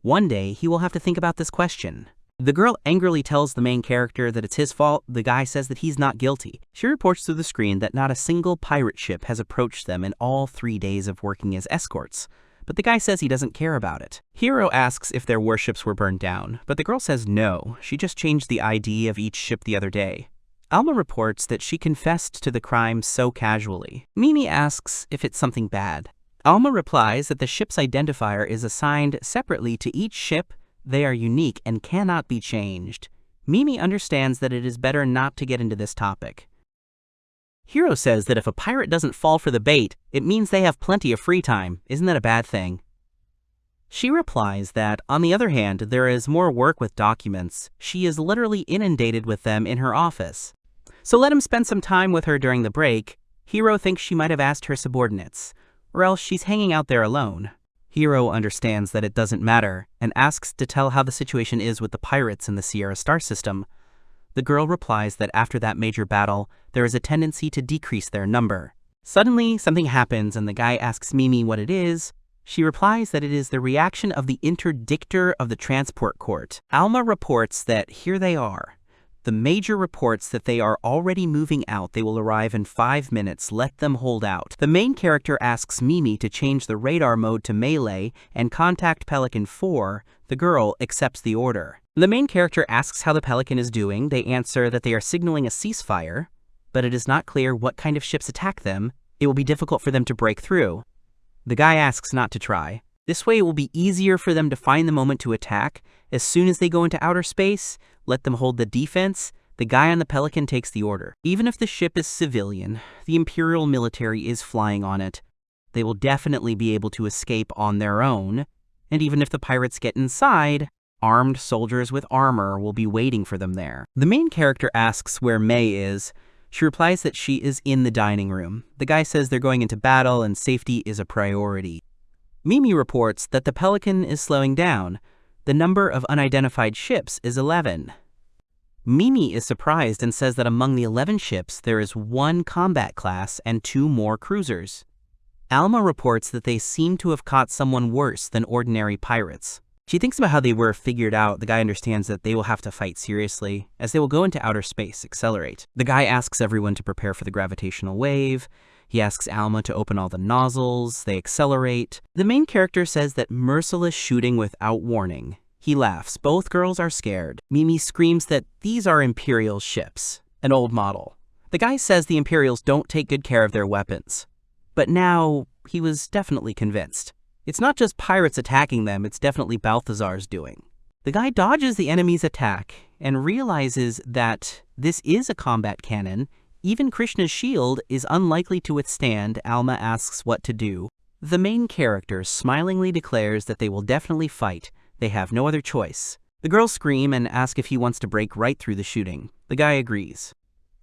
One day, he will have to think about this question. The girl angrily tells the main character that it's his fault. The guy says that he's not guilty. She reports through the screen that not a single pirate ship has approached them in all 3 days of working as escorts. But the guy says he doesn't care about it. Hiro asks if their warships were burned down, but the girl says no. She just changed the ID of each ship the other day. Alma reports that she confessed to the crime so casually. Mimi asks if it's something bad. Alma replies that the ship's identifier is assigned separately to each ship. They are unique and cannot be changed. Mimi understands that it is better not to get into this topic. Hiro says that if a pirate doesn't fall for the bait, it means they have plenty of free time. Isn't that a bad thing? She replies that, on the other hand, there is more work with documents. She is literally inundated with them in her office. So let him spend some time with her during the break. Hiro thinks she might have asked her subordinates, or else she's hanging out there alone. Hiro understands that it doesn't matter, and asks to tell how the situation is with the pirates in the Sierra star system. The girl replies that after that major battle, there is a tendency to decrease their number. Suddenly, something happens and the guy asks Mimi what it is. She replies that it is the reaction of the interdictor of the transport court. Alma reports that here they are. The major reports that they are already moving out. They will arrive in 5 minutes. Let them hold out. The main character asks Mimi to change the radar mode to melee and contact Pelican 4. The girl accepts the order. The main character asks how the Pelican is doing. They answer that they are signaling a ceasefire, but it is not clear what kind of ships attack them. It will be difficult for them to break through. The guy asks not to try. This way it will be easier for them to find the moment to attack. As soon as they go into outer space, let them hold the defense. The guy on the Pelican takes the order. Even if the ship is civilian, the Imperial military is flying on it. They will definitely be able to escape on their own. And even if the pirates get inside, Armed soldiers with armor will be waiting for them there. The main character asks where Mei is. She replies that she is in the dining room. The guy says they're going into battle and safety is a priority. Mimi reports that the Pelican is slowing down. The number of unidentified ships is 11. Mimi is surprised and says that among the 11 ships, there is 1 combat class and 2 more cruisers. Elma reports that they seem to have caught someone worse than ordinary pirates. She thinks about how they were figured out. The guy understands that they will have to fight seriously, as they will go into outer space, accelerate. The guy asks everyone to prepare for the gravitational wave. He asks Alma to open all the nozzles. They accelerate. The main character says that merciless shooting without warning. He laughs. Both girls are scared. Mimi screams that these are Imperial ships, an old model. The guy says the Imperials don't take good care of their weapons. But now, he was definitely convinced. It's not just pirates attacking them, it's definitely Balthazar's doing. The guy dodges the enemy's attack and realizes that this is a combat cannon. Even Krishna's shield is unlikely to withstand. Alma asks what to do. The main character smilingly declares that they will definitely fight. They have no other choice. The girls scream and ask if he wants to break right through the shooting. The guy agrees.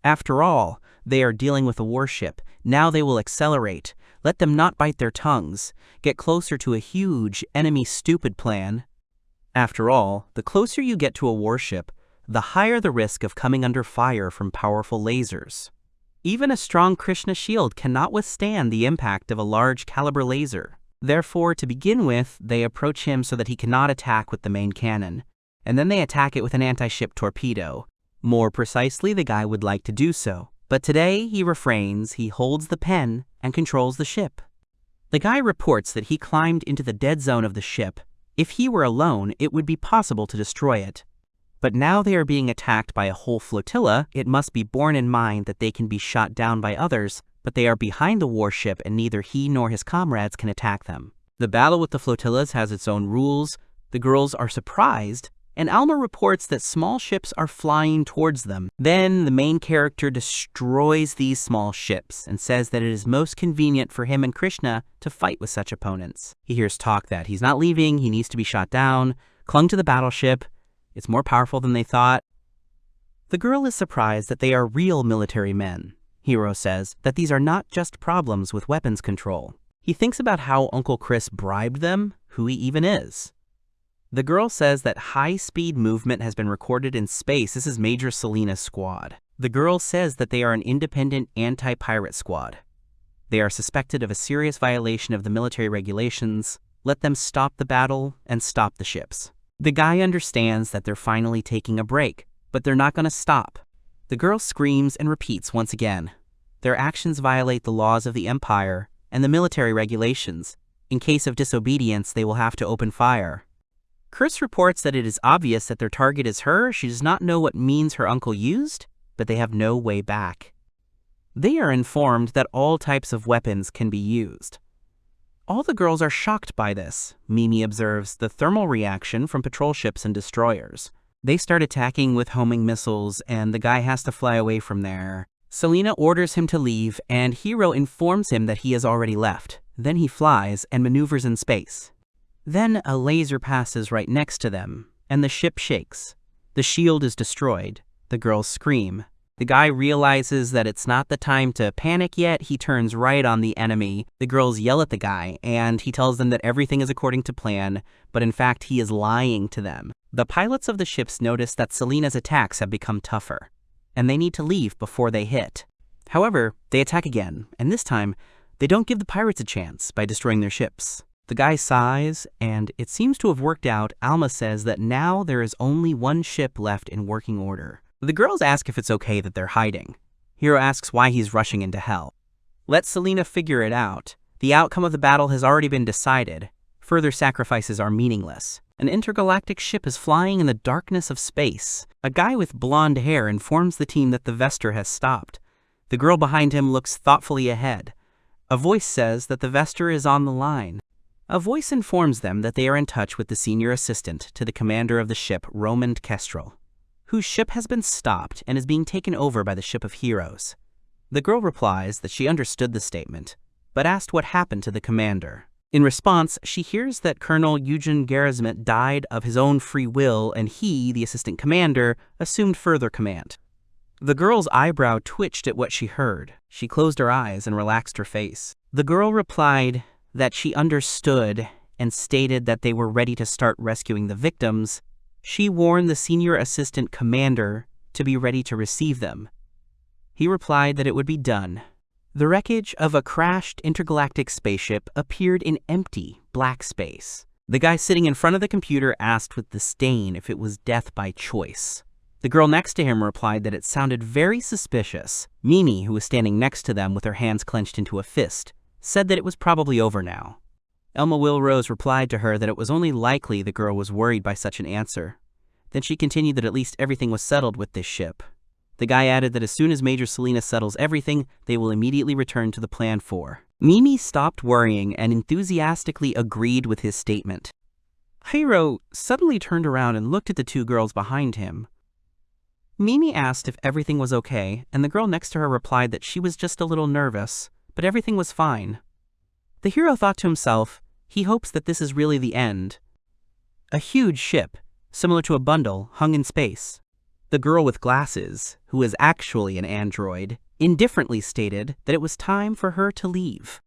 After all, they are dealing with a warship. Now they will accelerate. Let them not bite their tongues. Get closer to a huge enemy stupid plan. After all, the closer you get to a warship, the higher the risk of coming under fire from powerful lasers. Even a strong Krishna shield cannot withstand the impact of a large caliber laser. Therefore, to begin with, they approach him so that he cannot attack with the main cannon. And then they attack it with an anti-ship torpedo. More precisely, the guy would like to do so. But today, he refrains, he holds the pen, and controls the ship. The guy reports that he climbed into the dead zone of the ship. If he were alone, it would be possible to destroy it. But now they are being attacked by a whole flotilla. It must be borne in mind that they can be shot down by others, but they are behind the warship and neither he nor his comrades can attack them. The battle with the flotillas has its own rules. The girls are surprised, and Alma reports that small ships are flying towards them. Then the main character destroys these small ships and says that it is most convenient for him and Krishna to fight with such opponents. He hears talk that he's not leaving, he needs to be shot down, clung to the battleship. It's more powerful than they thought. The girl is surprised that they are real military men. Hiro says that these are not just problems with weapons control. He thinks about how Uncle Chris bribed them, who he even is. The girl says that high-speed movement has been recorded in space. This is Major Selena's squad. The girl says that they are an independent anti-pirate squad. They are suspected of a serious violation of the military regulations. Let them stop the battle and stop the ships. The guy understands that they're finally taking a break, but they're not going to stop. The girl screams and repeats once again. Their actions violate the laws of the Empire and the military regulations. In case of disobedience, they will have to open fire. Chris reports that it is obvious that their target is her. She does not know what means her uncle used, but they have no way back. They are informed that all types of weapons can be used. All the girls are shocked by this. Mimi observes the thermal reaction from patrol ships and destroyers. They start attacking with homing missiles, and the guy has to fly away from there. Selena orders him to leave, and Hiro informs him that he has already left. Then he flies and maneuvers in space. Then a laser passes right next to them, and the ship shakes. The shield is destroyed. The girls scream. The guy realizes that it's not the time to panic yet. He turns right on the enemy. The girls yell at the guy, and he tells them that everything is according to plan, but in fact he is lying to them. The pilots of the ships notice that Selena's attacks have become tougher, and they need to leave before they hit. However, they attack again, and this time, they don't give the pirates a chance by destroying their ships. The guy sighs, and it seems to have worked out. Alma says that now there is only one ship left in working order. The girls ask if it's okay that they're hiding. Hiro asks why he's rushing into hell. Let Selena figure it out. The outcome of the battle has already been decided. Further sacrifices are meaningless. An intergalactic ship is flying in the darkness of space. A guy with blonde hair informs the team that the Vestor has stopped. The girl behind him looks thoughtfully ahead. A voice says that the Vestor is on the line. A voice informs them that they are in touch with the senior assistant to the commander of the ship, Roman Kestrel, whose ship has been stopped and is being taken over by the ship of heroes. The girl replies that she understood the statement, but asked what happened to the commander. In response, she hears that Colonel Eugen Gerasmet died of his own free will and he, the assistant commander, assumed further command. The girl's eyebrow twitched at what she heard. She closed her eyes and relaxed her face. The girl replied that she understood and stated that they were ready to start rescuing the victims. She warned the senior assistant commander to be ready to receive them. He replied that it would be done. The wreckage of a crashed intergalactic spaceship appeared in empty, black space. The guy sitting in front of the computer asked with disdain if it was death by choice. The girl next to him replied that it sounded very suspicious. Mimi, who was standing next to them with her hands clenched into a fist, said that it was probably over now. Elma Wilrose replied to her that it was only likely the girl was worried by such an answer. Then she continued that at least everything was settled with this ship. The guy added that as soon as Major Selena settles everything, they will immediately return to the Plan 4. Mimi stopped worrying and enthusiastically agreed with his statement. Hiro suddenly turned around and looked at the two girls behind him. Mimi asked if everything was okay, and the girl next to her replied that she was just a little nervous, but everything was fine. The hero thought to himself, he hopes that this is really the end. A huge ship, similar to a bundle, hung in space. The girl with glasses, who was actually an android, indifferently stated that it was time for her to leave.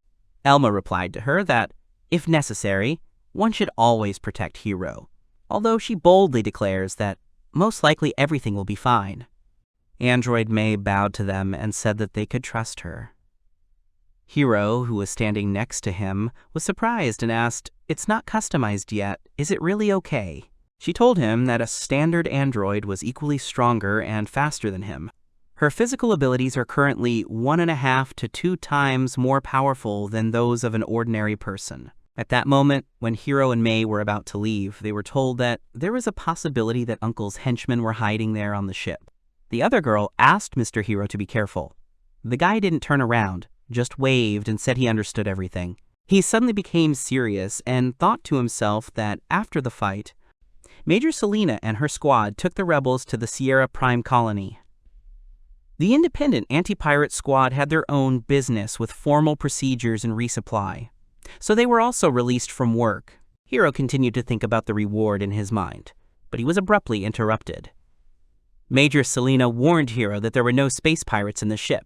Elma replied to her that, if necessary, one should always protect Hiro, although she boldly declares that most likely everything will be fine. Android May bowed to them and said that they could trust her. Hiro, who was standing next to him, was surprised and asked, "It's not customized yet. Is it really okay?" She told him that a standard android was equally stronger and faster than him. Her physical abilities are currently 1.5 to 2 times more powerful than those of an ordinary person. At that moment, when Hiro and May were about to leave, they were told that there was a possibility that Uncle's henchmen were hiding there on the ship. The other girl asked Mr. Hiro to be careful. The guy didn't turn around, just waved and said he understood everything. He suddenly became serious and thought to himself that after the fight, Major Selena and her squad took the rebels to the Sierra Prime colony. The independent anti-pirate squad had their own business with formal procedures and resupply, so they were also released from work. Hiro continued to think about the reward in his mind, but he was abruptly interrupted. Major Selena warned Hiro that there were no space pirates in the ship.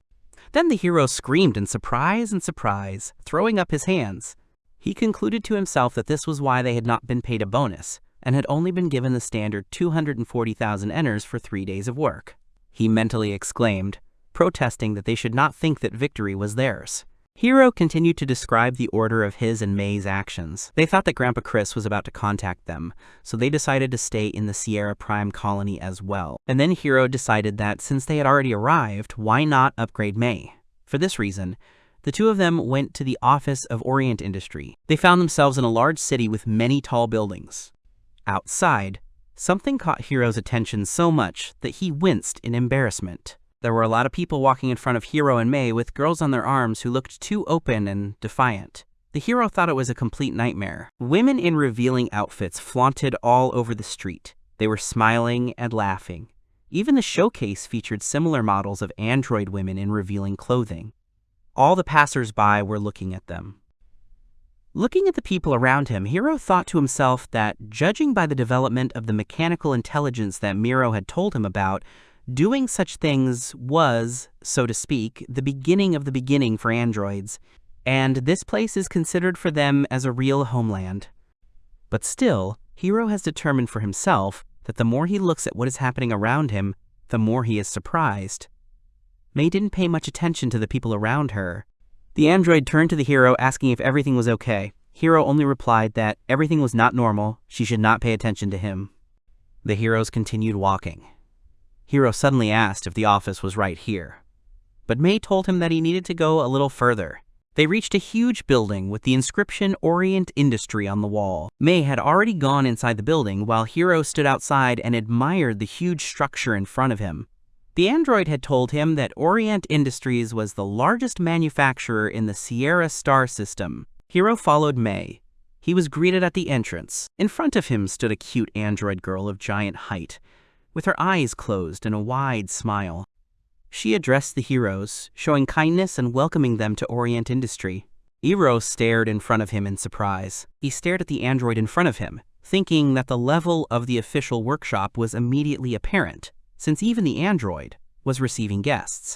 Then the hero screamed in surprise, throwing up his hands. He concluded to himself that this was why they had not been paid a bonus, and had only been given the standard 240,000 eners for 3 days of work. He mentally exclaimed, protesting that they should not think that victory was theirs. Hiro continued to describe the order of his and May's actions. They thought that Grandpa Chris was about to contact them, so they decided to stay in the Sierra Prime colony as well. And then Hiro decided that since they had already arrived, why not upgrade May? For this reason, the two of them went to the office of Orient Industry. They found themselves in a large city with many tall buildings. Outside, something caught Hiro's attention so much that he winced in embarrassment. There were a lot of people walking in front of Hiro and May with girls on their arms who looked too open and defiant. The hero thought it was a complete nightmare. Women in revealing outfits flaunted all over the street. They were smiling and laughing. Even the showcase featured similar models of android women in revealing clothing. All the passers-by were looking at them. Looking at the people around him, Hiro thought to himself that, judging by the development of the mechanical intelligence that Miro had told him about, doing such things was, so to speak, the beginning of the beginning for androids, and this place is considered for them as a real homeland. But still, Hiro has determined for himself that the more he looks at what is happening around him, the more he is surprised. May didn't pay much attention to the people around her. The android turned to the hero asking if everything was okay. Hiro only replied that everything was not normal, she should not pay attention to him. The heroes continued walking. Hiro suddenly asked if the office was right here, but May told him that he needed to go a little further. They reached a huge building with the inscription Orient Industry on the wall. May had already gone inside the building while Hiro stood outside and admired the huge structure in front of him. The android had told him that Orient Industries was the largest manufacturer in the Sierra star system. Hiro followed May. He was greeted at the entrance. In front of him stood a cute android girl of giant height, with her eyes closed and a wide smile. She addressed the heroes, showing kindness and welcoming them to Orient Industry. Hiro stared in front of him in surprise. He stared at the android in front of him, thinking that the level of the official workshop was immediately apparent, since even the android was receiving guests.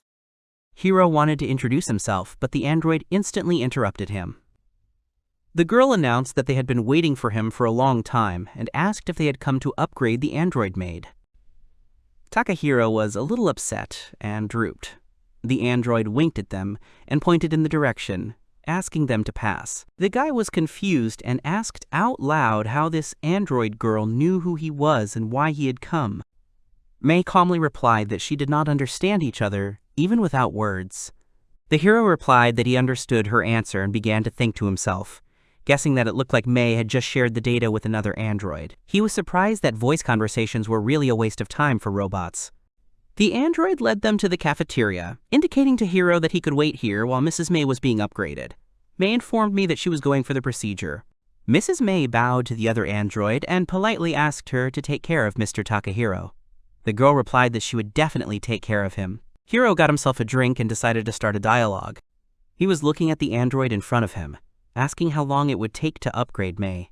Hiro wanted to introduce himself, but the android instantly interrupted him. The girl announced that they had been waiting for him for a long time and asked if they had come to upgrade the android maid. Takahiro was a little upset and drooped. The android winked at them and pointed in the direction, asking them to pass. The guy was confused and asked out loud how this android girl knew who he was and why he had come. Mei calmly replied that she did not understand each other, even without words. The hero replied that he understood her answer and began to think to himself, guessing that it looked like Mei had just shared the data with another android. He was surprised that voice conversations were really a waste of time for robots. The android led them to the cafeteria, indicating to Hiro that he could wait here while Mrs. Mei was being upgraded. Mei informed me that she was going for the procedure. Mrs. Mei bowed to the other android and politely asked her to take care of Mr. Takahiro. The girl replied that she would definitely take care of him. Hiro got himself a drink and decided to start a dialogue. He was looking at the android in front of him, asking how long it would take to upgrade Mei.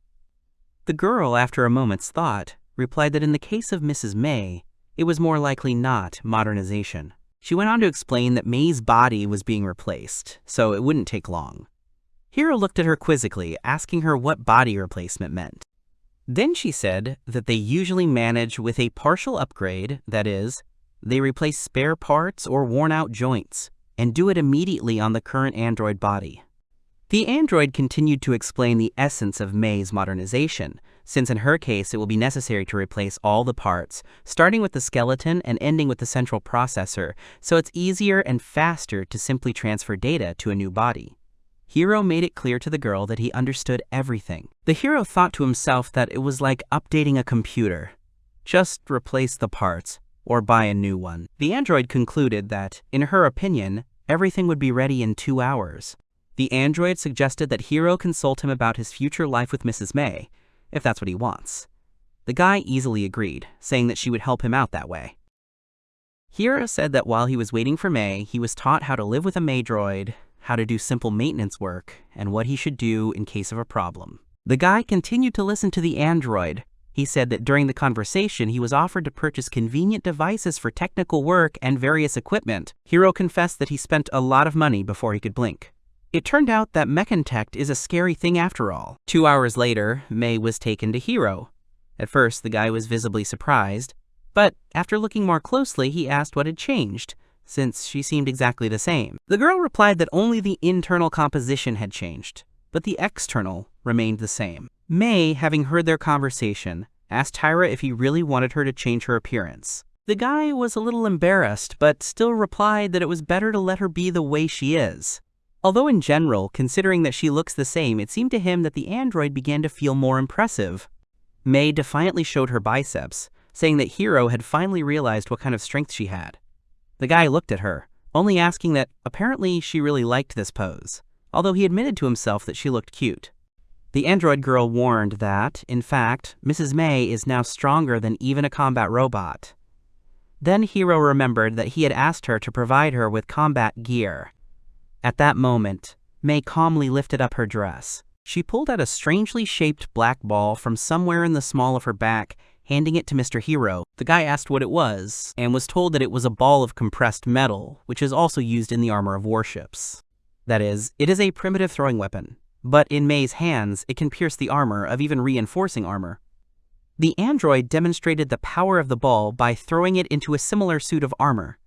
The girl, after a moment's thought, replied that in the case of Mrs. Mei, it was more likely not modernization. She went on to explain that Mei's body was being replaced, so it wouldn't take long. Hiro looked at her quizzically, asking her what body replacement meant. Then she said that they usually manage with a partial upgrade, that is, they replace spare parts or worn-out joints, and do it immediately on the current android body. The android continued to explain the essence of Mei's modernization, since in her case it will be necessary to replace all the parts, starting with the skeleton and ending with the central processor, so it's easier and faster to simply transfer data to a new body. Hiro made it clear to the girl that he understood everything. The hero thought to himself that it was like updating a computer. Just replace the parts, or buy a new one. The android concluded that, in her opinion, everything would be ready in 2 hours. The android suggested that Hiro consult him about his future life with Mrs. Mei, if that's what he wants. The guy easily agreed, saying that she would help him out that way. Hiro said that while he was waiting for Mei, he was taught how to live with a Mei droid, how to do simple maintenance work, and what he should do in case of a problem. The guy continued to listen to the android. He said that during the conversation, he was offered to purchase convenient devices for technical work and various equipment. Hiro confessed that he spent a lot of money before he could blink. It turned out that mechantech is a scary thing after all. 2 hours later, Mei was taken to Hiro. At first, the guy was visibly surprised, but after looking more closely, he asked what had changed, since she seemed exactly the same. The girl replied that only the internal composition had changed, but the external remained the same. Mei, having heard their conversation, asked Tyra if he really wanted her to change her appearance. The guy was a little embarrassed, but still replied that it was better to let her be the way she is. Although in general, considering that she looks the same, it seemed to him that the android began to feel more impressive. Mei defiantly showed her biceps, saying that Hiro had finally realized what kind of strength she had. The guy looked at her, only asking that apparently she really liked this pose, although he admitted to himself that she looked cute. The android girl warned that, in fact, Mrs. Mei is now stronger than even a combat robot. Then Hiro remembered that he had asked her to provide her with combat gear. At that moment, Mei calmly lifted up her dress. She pulled out a strangely shaped black ball from somewhere in the small of her back, handing it to Mr. Hiro. The guy asked what it was, and was told that it was a ball of compressed metal, which is also used in the armor of warships. That is, it is a primitive throwing weapon, but in Mei's hands, it can pierce the armor of even reinforcing armor. The android demonstrated the power of the ball by throwing it into a similar suit of armor.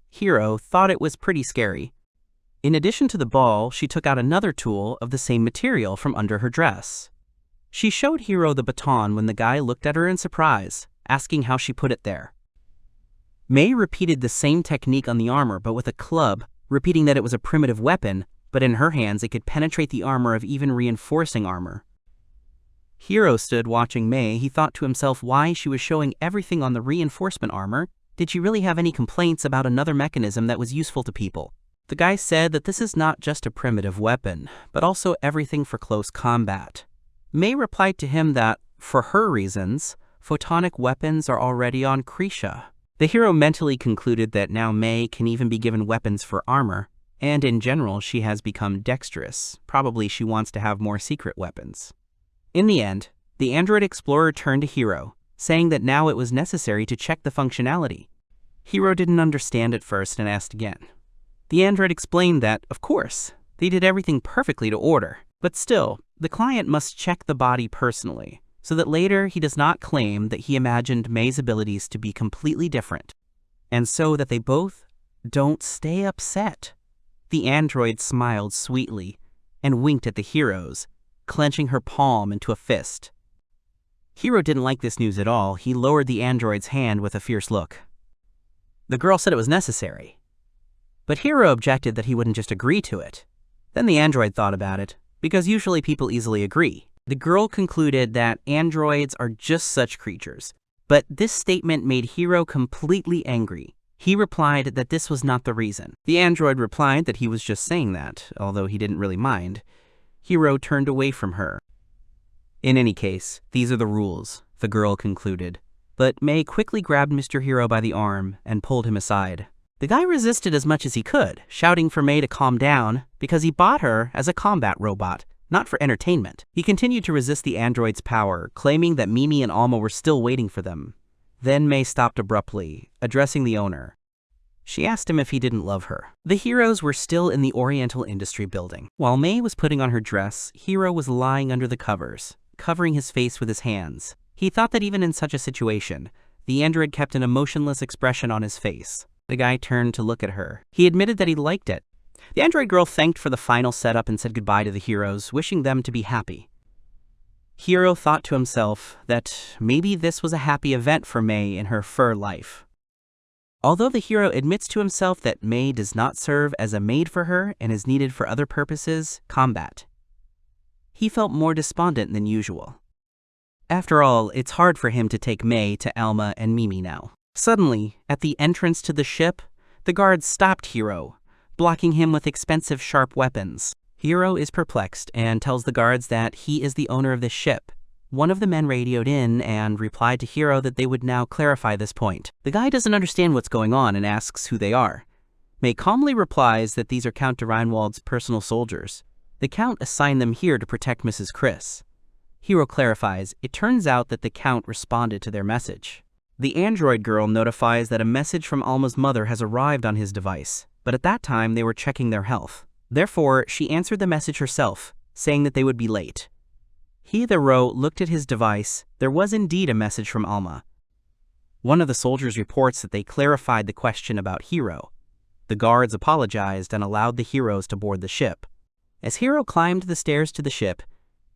Hiro thought it was pretty scary. In addition to the ball, she took out another tool of the same material from under her dress. She showed Hiro the baton when the guy looked at her in surprise, asking how she put it there. Mei repeated the same technique on the armor, but with a club, repeating that it was a primitive weapon, but in her hands it could penetrate the armor of even reinforcing armor. Hiro stood watching Mei. He thought to himself why she was showing everything on the reinforcement armor. Did she really have any complaints about another mechanism that was useful to people? The guy said that this is not just a primitive weapon, but also everything for close combat. Mei replied to him that, for her reasons, photonic weapons are already on Krishna. The hero mentally concluded that now Mei can even be given weapons for armor, And in general, she has become dexterous. Probably she wants to have more secret weapons. In the end, the android explorer turned to Hiro, saying that now it was necessary to check the functionality. Hiro didn't understand at first and asked again. The android explained that, of course, they did everything perfectly to order, but still, the client must check the body personally, so that later he does not claim that he imagined Mei's abilities to be completely different, and so that they both don't stay upset. The android smiled sweetly and winked at the heroes, clenching her palm into a fist. Hiro didn't like this news at all. He lowered the android's hand with a fierce look. The girl said it was necessary, but Hiro objected that he wouldn't just agree to it. Then the android thought about it, because usually people easily agree. The girl concluded that androids are just such creatures, but this statement made Hiro completely angry. He replied that this was not the reason. The android replied that he was just saying that, although he didn't really mind. Hiro turned away from her. In any case, these are the rules, the girl concluded. But Mei quickly grabbed Mr. Hiro by the arm and pulled him aside. The guy resisted as much as he could, shouting for Mei to calm down because he bought her as a combat robot, not for entertainment. He continued to resist the android's power, claiming that Mimi and Alma were still waiting for them. Then Mei stopped abruptly, addressing the owner. She asked him if he didn't love her. The heroes were still in the Oriental Industry building. While Mei was putting on her dress, Hiro was lying under the covers, covering his face with his hands. He thought that even in such a situation, the android kept an emotionless expression on his face. The guy turned to look at her. He admitted that he liked it. The android girl thanked for the final setup and said goodbye to the heroes, wishing them to be happy. Hiro thought to himself that maybe this was a happy event for Mei in her fur life. Although the hero admits to himself that Mei does not serve as a maid for her and is needed for other purposes, combat, he felt more despondent than usual. After all, it's hard for him to take Mei to Elma and Mimi now. Suddenly, at the entrance to the ship, the guards stopped Hiro, blocking him with expensive sharp weapons. Hiro is perplexed and tells the guards that he is the owner of this ship. One of the men radioed in and replied to Hiro that they would now clarify this point. The guy doesn't understand what's going on and asks who they are. Mei calmly replies that these are Count de Reinwald's personal soldiers. The Count assigned them here to protect Mrs. Chris. Hiro clarifies, it turns out that the Count responded to their message. The android girl notifies that a message from Alma's mother has arrived on his device, but at that time they were checking their health. Therefore, she answered the message herself, saying that they would be late. Hiro looked at his device. There was indeed a message from Alma. One of the soldiers reports that they clarified the question about Hiro. The guards apologized and allowed the heroes to board the ship. As Hiro climbed the stairs to the ship,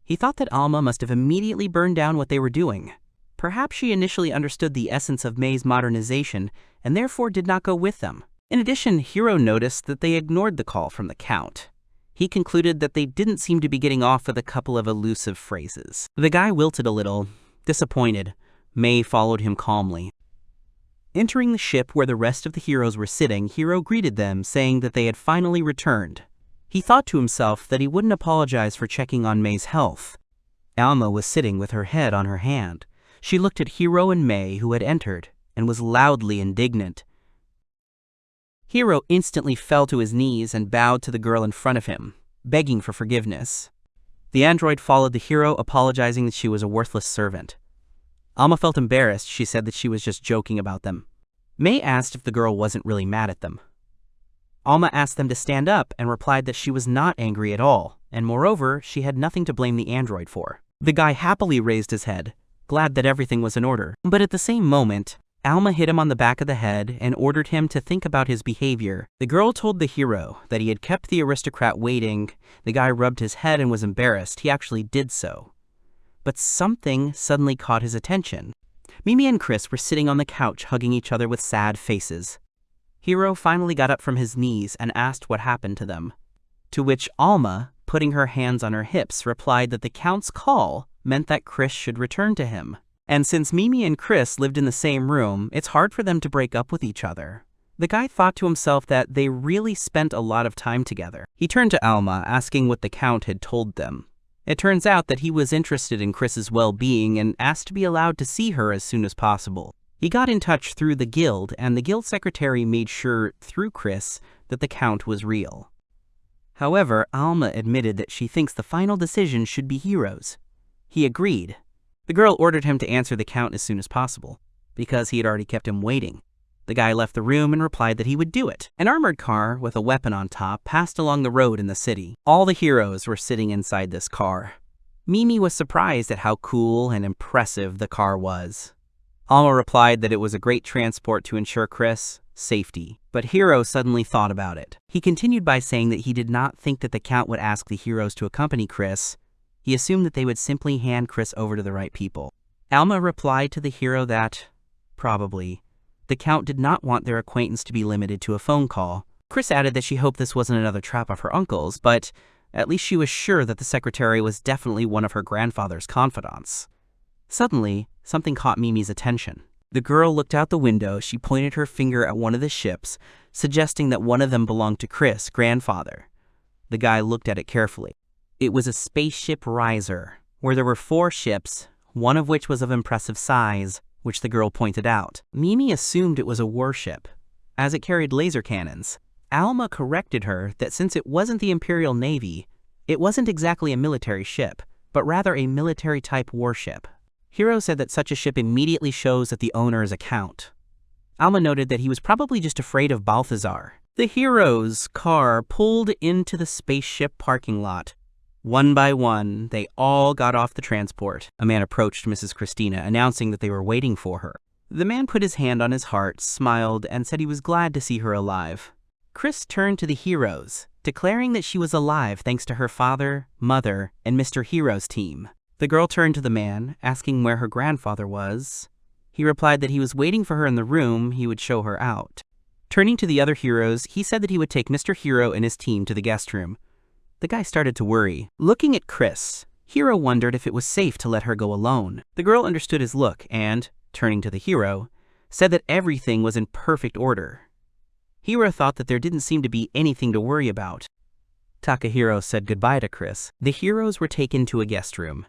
he thought that Alma must have immediately burned down what they were doing. Perhaps she initially understood the essence of Mei's modernization and therefore did not go with them. In addition, Hiro noticed that they ignored the call from the Count. He concluded that they didn't seem to be getting off with a couple of elusive phrases. The guy wilted a little, disappointed. Mei followed him calmly. Entering the ship where the rest of the heroes were sitting, Hiro greeted them, saying that they had finally returned. He thought to himself that he wouldn't apologize for checking on Mei's health. Alma was sitting with her head on her hand. She looked at Hiro and Mei, who had entered, and was loudly indignant. Hiro instantly fell to his knees and bowed to the girl in front of him, begging for forgiveness. The android followed the hero, apologizing that she was a worthless servant. Alma felt embarrassed. She said that she was just joking about them. Mei asked if the girl wasn't really mad at them. Alma asked them to stand up and replied that she was not angry at all, and moreover, she had nothing to blame the android for. The guy happily raised his head, glad that everything was in order. But at the same moment, Alma hit him on the back of the head and ordered him to think about his behavior. The girl told the hero that he had kept the aristocrat waiting. The guy rubbed his head and was embarrassed. He actually did so. But something suddenly caught his attention. Mimi and Chris were sitting on the couch hugging each other with sad faces. Hiro finally got up from his knees and asked what happened to them. To which Alma, putting her hands on her hips, replied that the Count's call meant that Chris should return to him. And since Mimi and Chris lived in the same room, it's hard for them to break up with each other. The guy thought to himself that they really spent a lot of time together. He turned to Alma, asking what the Count had told them. It turns out that he was interested in Chris's well-being and asked to be allowed to see her as soon as possible. He got in touch through the guild, and the guild secretary made sure, through Chris, that the Count was real. However, Alma admitted that she thinks the final decision should be Hiro's. He agreed. The girl ordered him to answer the count as soon as possible, because he had already kept him waiting. The guy left the room and replied that he would do it. An armored car with a weapon on top passed along the road in the city. All the heroes were sitting inside this car. Mimi was surprised at how cool and impressive the car was. Alma replied that it was a great transport to ensure Chris' safety, but Hiro suddenly thought about it. He continued by saying that he did not think that the Count would ask the heroes to accompany Chris. He assumed that they would simply hand Chris over to the right people. Alma replied to the hero that, probably, the Count did not want their acquaintance to be limited to a phone call. Chris added that she hoped this wasn't another trap of her uncle's, but at least she was sure that the secretary was definitely one of her grandfather's confidants. Suddenly, something caught Mimi's attention. The girl looked out the window. She pointed her finger at one of the ships, suggesting that one of them belonged to Chris' grandfather. The guy looked at it carefully. It was a spaceship riser, where there were 4 ships, one of which was of impressive size, which the girl pointed out. Mimi assumed it was a warship, as it carried laser cannons. Alma corrected her that since it wasn't the Imperial Navy, it wasn't exactly a military ship, but rather a military-type warship. Hiro said that such a ship immediately shows that the owner is a count. Alma noted that he was probably just afraid of Balthazar. The hero's car pulled into the spaceship parking lot. One by one, they all got off the transport. A man approached Mrs. Christina, announcing that they were waiting for her. The man put his hand on his heart, smiled, and said he was glad to see her alive. Chris turned to the heroes, declaring that she was alive thanks to her father, mother, and Mr. Hero's team. The girl turned to the man, asking where her grandfather was. He replied that he was waiting for her in the room. He would show her out. Turning to the other heroes, he said that he would take Mr. Hero and his team to the guest room. The guy started to worry. Looking at Chris, Hiro wondered if it was safe to let her go alone. The girl understood his look and, turning to the hero, said that everything was in perfect order. Hiro thought that there didn't seem to be anything to worry about. Takahiro said goodbye to Chris. The heroes were taken to a guest room.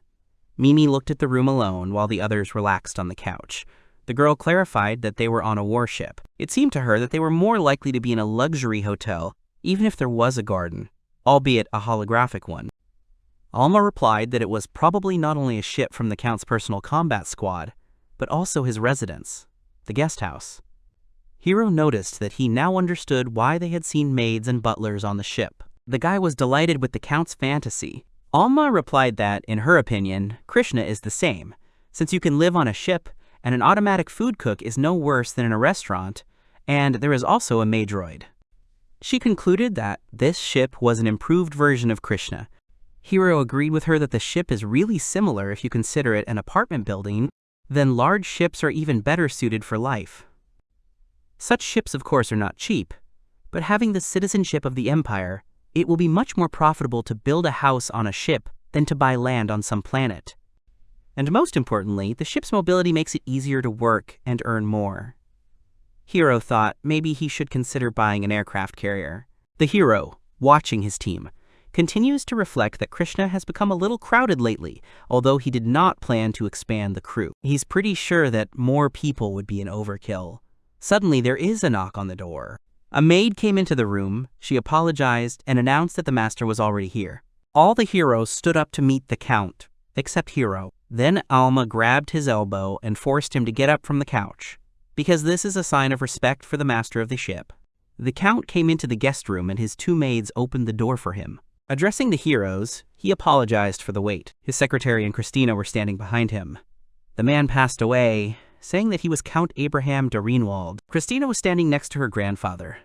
Mimi looked at the room alone while the others relaxed on the couch. The girl clarified that they were on a warship. It seemed to her that they were more likely to be in a luxury hotel, even if there was a garden, albeit a holographic one. Alma replied that it was probably not only a ship from the Count's personal combat squad, but also his residence, the guest house. Hiro noticed that he now understood why they had seen maids and butlers on the ship. The guy was delighted with the Count's fantasy. Alma replied that, in her opinion, Krishna is the same, since you can live on a ship, and an automatic food cook is no worse than in a restaurant, and there is also a maidroid. She concluded that this ship was an improved version of Krishna. Hiro agreed with her that the ship is really similar if you consider it an apartment building, then large ships are even better suited for life. Such ships, of course, are not cheap, but having the citizenship of the Empire, it will be much more profitable to build a house on a ship than to buy land on some planet. And most importantly, the ship's mobility makes it easier to work and earn more. Hiro thought maybe he should consider buying an aircraft carrier. The hero, watching his team, continues to reflect that Krishna has become a little crowded lately, although he did not plan to expand the crew. He's pretty sure that more people would be an overkill. Suddenly, there is a knock on the door. A maid came into the room. She apologized and announced that the master was already here. All the heroes stood up to meet the Count, except Hiro. Then Alma grabbed his elbow and forced him to get up from the couch, because this is a sign of respect for the master of the ship. The Count came into the guest room and his 2 maids opened the door for him. Addressing the heroes, he apologized for the wait. His secretary and Christina were standing behind him. The man passed away, saying that he was Count Abraham de Reinwald. Christina was standing next to her grandfather.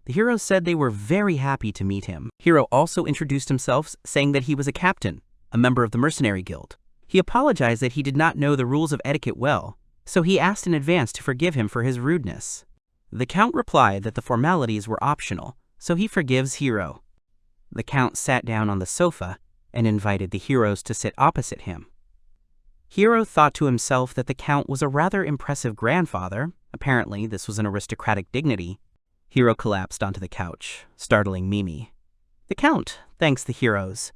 The heroes said they were very happy to meet him. Hiro also introduced himself, saying that he was a captain, a member of the Mercenary Guild. He apologized that he did not know the rules of etiquette well, so he asked in advance to forgive him for his rudeness. The Count replied that the formalities were optional, so he forgives Hiro. The Count sat down on the sofa and invited the heroes to sit opposite him. Hiro thought to himself that the Count was a rather impressive grandfather. Apparently, this was an aristocratic dignity. Hiro collapsed onto the couch, startling Mimi. The Count thanks the heroes.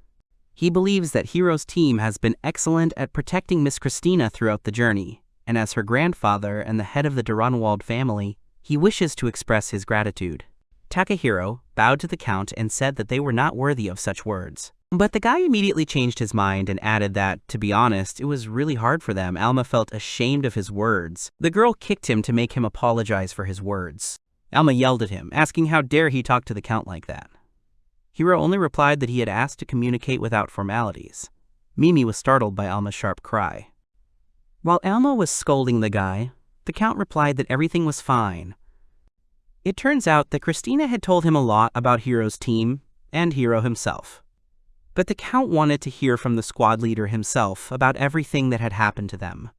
He believes that Hiro's team has been excellent at protecting Miss Christina throughout the journey, and as her grandfather and the head of the de Reinwald family, he wishes to express his gratitude. Takahiro bowed to the Count and said that they were not worthy of such words. But the guy immediately changed his mind and added that, to be honest, it was really hard for them. Elma felt ashamed of his words. The girl kicked him to make him apologize for his words. Elma yelled at him, asking how dare he talk to the Count like that. Hiro only replied that he had asked to communicate without formalities. Mimi was startled by Elma's sharp cry. While Elma was scolding the guy, the Count replied that everything was fine. It turns out that Christina had told him a lot about Hiro's team and Hiro himself. But the Count wanted to hear from the squad leader himself about everything that had happened to them.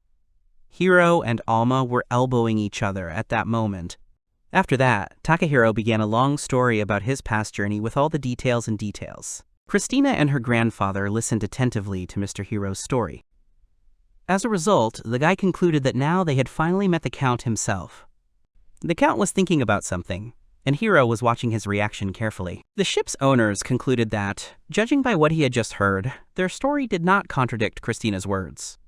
Hiro and Alma were elbowing each other at that moment. After that, Takahiro began a long story about his past journey with all the details. Christina and her grandfather listened attentively to Mr. Hiro's story. As a result, the guy concluded that now they had finally met the Count himself. The Count was thinking about something, and Hiro was watching his reaction carefully. The ship's owners concluded that, judging by what he had just heard, their story did not contradict Christina's words.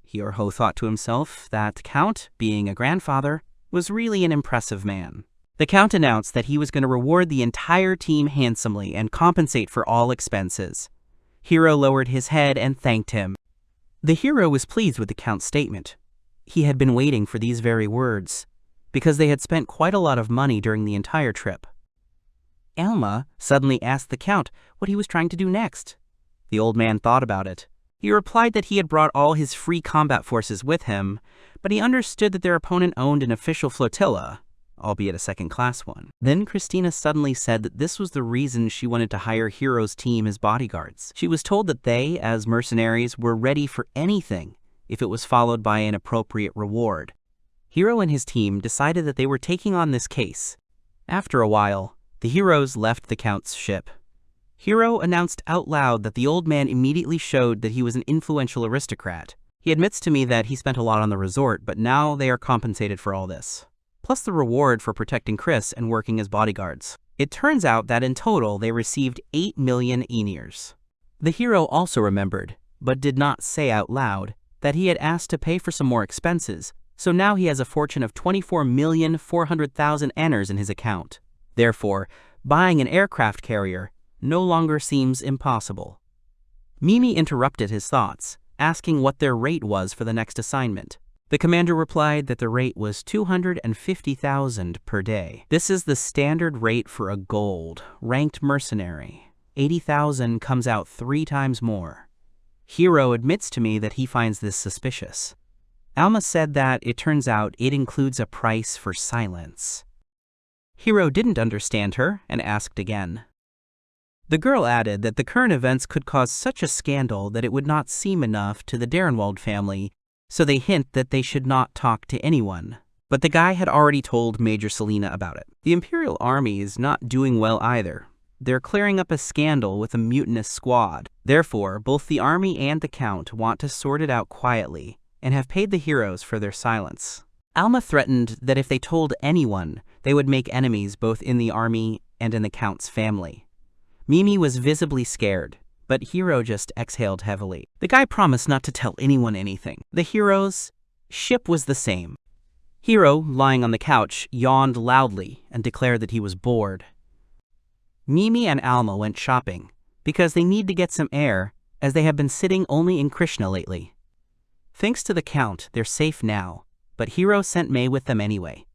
Hiro thought to himself that the Count, being a grandfather, was really an impressive man. The Count announced that he was going to reward the entire team handsomely and compensate for all expenses. Hiro lowered his head and thanked him. The hero was pleased with the Count's statement. He had been waiting for these very words, because they had spent quite a lot of money during the entire trip. Elma suddenly asked the Count what he was trying to do next. The old man thought about it. He replied that he had brought all his free combat forces with him, but he understood that their opponent owned an official flotilla, albeit a second-class one. Then Christina suddenly said that this was the reason she wanted to hire Hiro's team as bodyguards. She was told that they, as mercenaries, were ready for anything if it was followed by an appropriate reward. Hiro and his team decided that they were taking on this case. After a while, the heroes left the Count's ship. Hiro announced out loud that the old man immediately showed that he was an influential aristocrat. He admits to me that he spent a lot on the resort, but now they are compensated for all this, plus the reward for protecting Chris and working as bodyguards. It turns out that in total they received 8 million enirs. The hero also remembered, but did not say out loud, that he had asked to pay for some more expenses, so now he has a fortune of 24,400,000 eners in his account. Therefore, buying an aircraft carrier no longer seems impossible. Mimi interrupted his thoughts, asking what their rate was for the next assignment. The commander replied that the rate was 250,000 per day. This is the standard rate for a gold, ranked mercenary. 80,000 comes out 3 times more. Hiro admits to me that he finds this suspicious. Alma said that it turns out it includes a price for silence. Hiro didn't understand her and asked again. The girl added that the current events could cause such a scandal that it would not seem enough to the Darenwald family, so they hint that they should not talk to anyone. But the guy had already told Major Serena about it. The Imperial Army is not doing well either. They're clearing up a scandal with a mutinous squad. Therefore, both the army and the Count want to sort it out quietly and have paid the heroes for their silence. Alma threatened that if they told anyone, they would make enemies both in the army and in the Count's family. Mimi was visibly scared, but Hiro just exhaled heavily. The guy promised not to tell anyone anything. The hero's ship was the same. Hiro, lying on the couch, yawned loudly and declared that he was bored. Mimi and Alma went shopping, because they need to get some air, as they have been sitting only in Krishna lately. Thanks to the Count, they're safe now, but Hiro sent May with them anyway.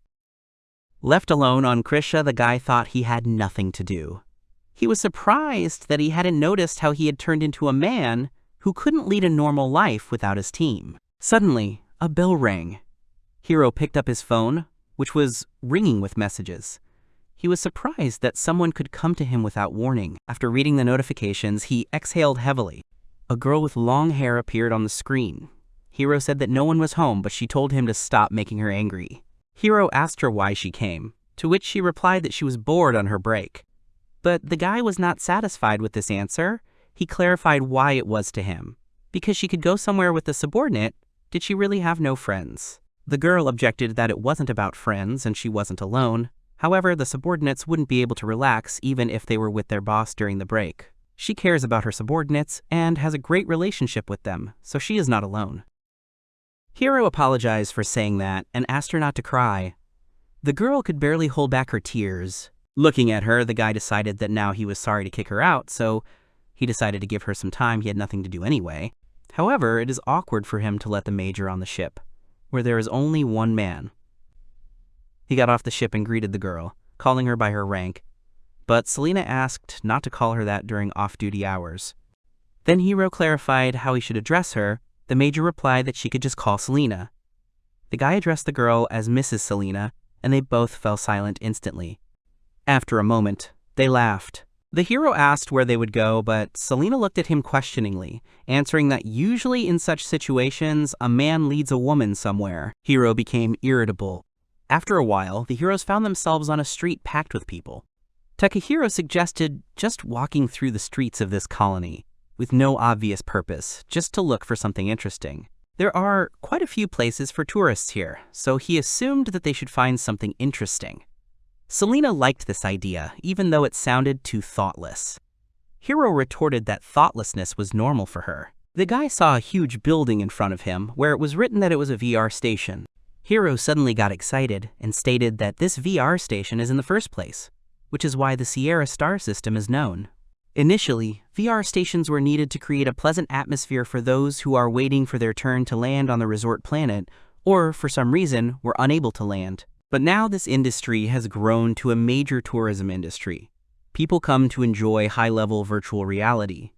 Left alone on Krishna, the guy thought he had nothing to do. He was surprised that he hadn't noticed how he had turned into a man who couldn't lead a normal life without his team. Suddenly, a bell rang. Hiro picked up his phone, which was ringing with messages. He was surprised that someone could come to him without warning. After reading the notifications, he exhaled heavily. A girl with long hair appeared on the screen. Hiro said that no one was home, but she told him to stop making her angry. Hiro asked her why she came, to which she replied that she was bored on her break. But the guy was not satisfied with this answer. He clarified why it was to him. Because she could go somewhere with a subordinate, did she really have no friends? The girl objected that it wasn't about friends and she wasn't alone. However, the subordinates wouldn't be able to relax even if they were with their boss during the break. She cares about her subordinates and has a great relationship with them, so she is not alone. Hiro apologized for saying that and asked her not to cry. The girl could barely hold back her tears. Looking at her, the guy decided that now he was sorry to kick her out, so he decided to give her some time. He had nothing to do anyway. However, it is awkward for him to let the major on the ship, where there is only one man. He got off the ship and greeted the girl, calling her by her rank, but Serena asked not to call her that during off-duty hours. Then Hiro clarified how he should address her. The major replied that she could just call Serena. The guy addressed the girl as Mrs. Serena, and they both fell silent instantly. After a moment, they laughed. The hero asked where they would go, but Serena looked at him questioningly, answering that usually in such situations, a man leads a woman somewhere. Hiro became irritable. After a while, the heroes found themselves on a street packed with people. Takahiro suggested just walking through the streets of this colony, with no obvious purpose, just to look for something interesting. There are quite a few places for tourists here, so he assumed that they should find something interesting. Serena liked this idea, even though it sounded too thoughtless. Hiro retorted that thoughtlessness was normal for her. The guy saw a huge building in front of him where it was written that it was a VR station. Hiro suddenly got excited and stated that this VR station is in the first place, which is why the Sierra star system is known. Initially, VR stations were needed to create a pleasant atmosphere for those who are waiting for their turn to land on the resort planet, or for some reason were unable to land. But now this industry has grown to a major tourism industry. People come to enjoy high-level virtual reality.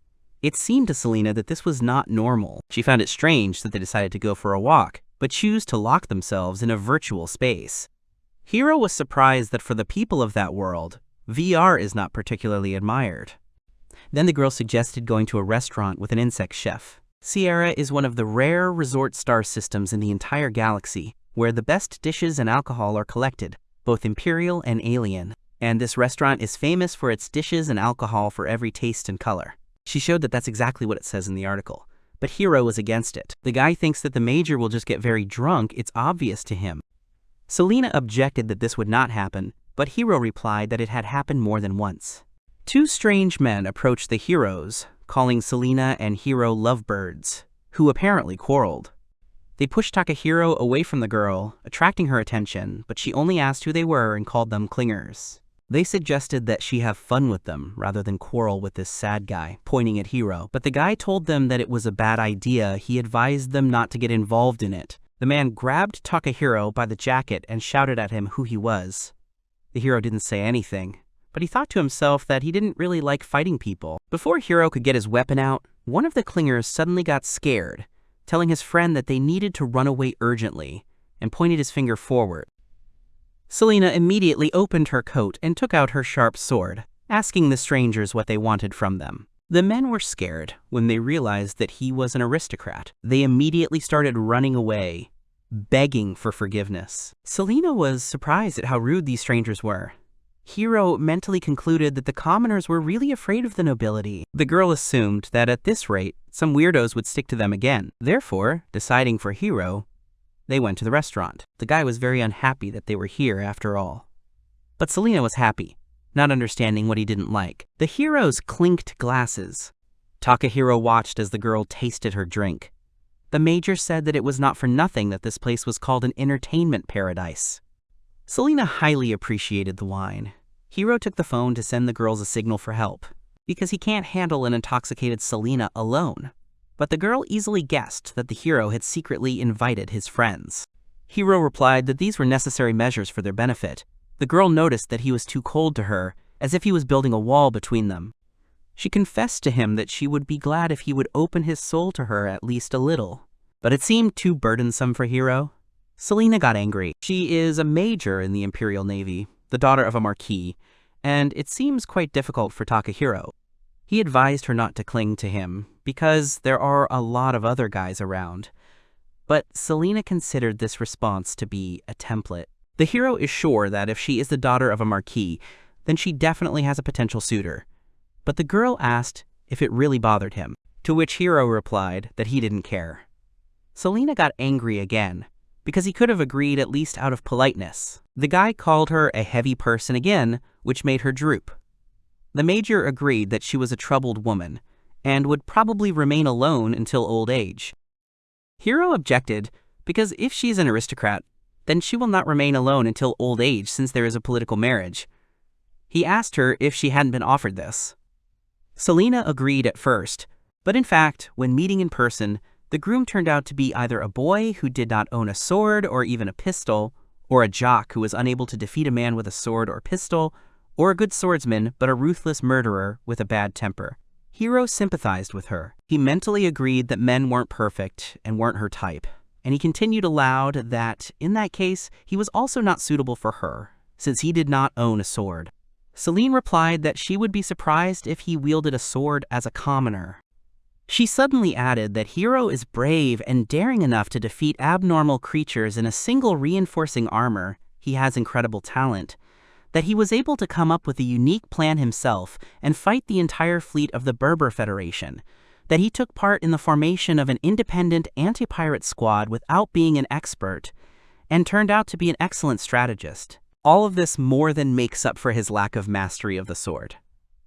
It seemed to Serena that this was not normal. She found it strange that they decided to go for a walk, but choose to lock themselves in a virtual space. Hiro was surprised that for the people of that world, VR is not particularly admired. Then the girl suggested going to a restaurant with an insect chef. Sierra is one of the rare resort star systems in the entire galaxy, where the best dishes and alcohol are collected, both imperial and alien. And this restaurant is famous for its dishes and alcohol for every taste and color. She showed that that's exactly what it says in the article. But Hiro was against it. The guy thinks that the major will just get very drunk. It's obvious to him. Serena objected that this would not happen, but Hiro replied that it had happened more than once. Two strange men approached the heroes, calling Serena and Hiro lovebirds, who apparently quarreled. They pushed Takahiro away from the girl, attracting her attention, but she only asked who they were and called them clingers. They suggested that she have fun with them rather than quarrel with this sad guy, pointing at Hiro. But the guy told them that it was a bad idea. He advised them not to get involved in it. The man grabbed Takahiro by the jacket and shouted at him who he was. The hero didn't say anything, but he thought to himself that he didn't really like fighting people. Before Hiro could get his weapon out, one of the clingers suddenly got scared, telling his friend that they needed to run away urgently, and pointed his finger forward. Serena immediately opened her coat and took out her sharp sword, asking the strangers what they wanted from them. The men were scared when they realized that he was an aristocrat. They immediately started running away, begging for forgiveness. Serena was surprised at how rude these strangers were. Hiro mentally concluded that the commoners were really afraid of the nobility. The girl assumed that at this rate, some weirdos would stick to them again. Therefore, deciding for Hiro, they went to the restaurant. The guy was very unhappy that they were here after all. But Serena was happy, not understanding what he didn't like. The heroes clinked glasses. Takahiro watched as the girl tasted her drink. The major said that it was not for nothing that this place was called an entertainment paradise. Serena highly appreciated the wine. Hiro took the phone to send the girls a signal for help, because he can't handle an intoxicated Serena alone. But the girl easily guessed that the hero had secretly invited his friends. Hiro replied that these were necessary measures for their benefit. The girl noticed that he was too cold to her, as if he was building a wall between them. She confessed to him that she would be glad if he would open his soul to her at least a little. But it seemed too burdensome for Hiro. Serena got angry. She is a major in the Imperial Navy, the daughter of a marquis, and it seems quite difficult for Takahiro. He advised her not to cling to him, because there are a lot of other guys around. But Serena considered this response to be a template. The hero is sure that if she is the daughter of a marquis, then she definitely has a potential suitor. But the girl asked if it really bothered him, to which Hiro replied that he didn't care. Serena got angry again, because he could have agreed at least out of politeness. The guy called her a heavy person again, which made her droop. The major agreed that she was a troubled woman, and would probably remain alone until old age. Hiro objected, because if she's an aristocrat, then she will not remain alone until old age since there is a political marriage. He asked her if she hadn't been offered this. Serena agreed at first, but in fact, when meeting in person, the groom turned out to be either a boy who did not own a sword or even a pistol, or a jock who was unable to defeat a man with a sword or pistol, or a good swordsman but a ruthless murderer with a bad temper. Hiro sympathized with her. He mentally agreed that men weren't perfect and weren't her type, and he continued aloud that, in that case, he was also not suitable for her, since he did not own a sword. Celine replied that she would be surprised if he wielded a sword as a commoner. She suddenly added that Hiro is brave and daring enough to defeat abnormal creatures in a single reinforcing armor. He has incredible talent, that he was able to come up with a unique plan himself and fight the entire fleet of the Berber Federation, that he took part in the formation of an independent anti-pirate squad without being an expert, and turned out to be an excellent strategist. All of this more than makes up for his lack of mastery of the sword.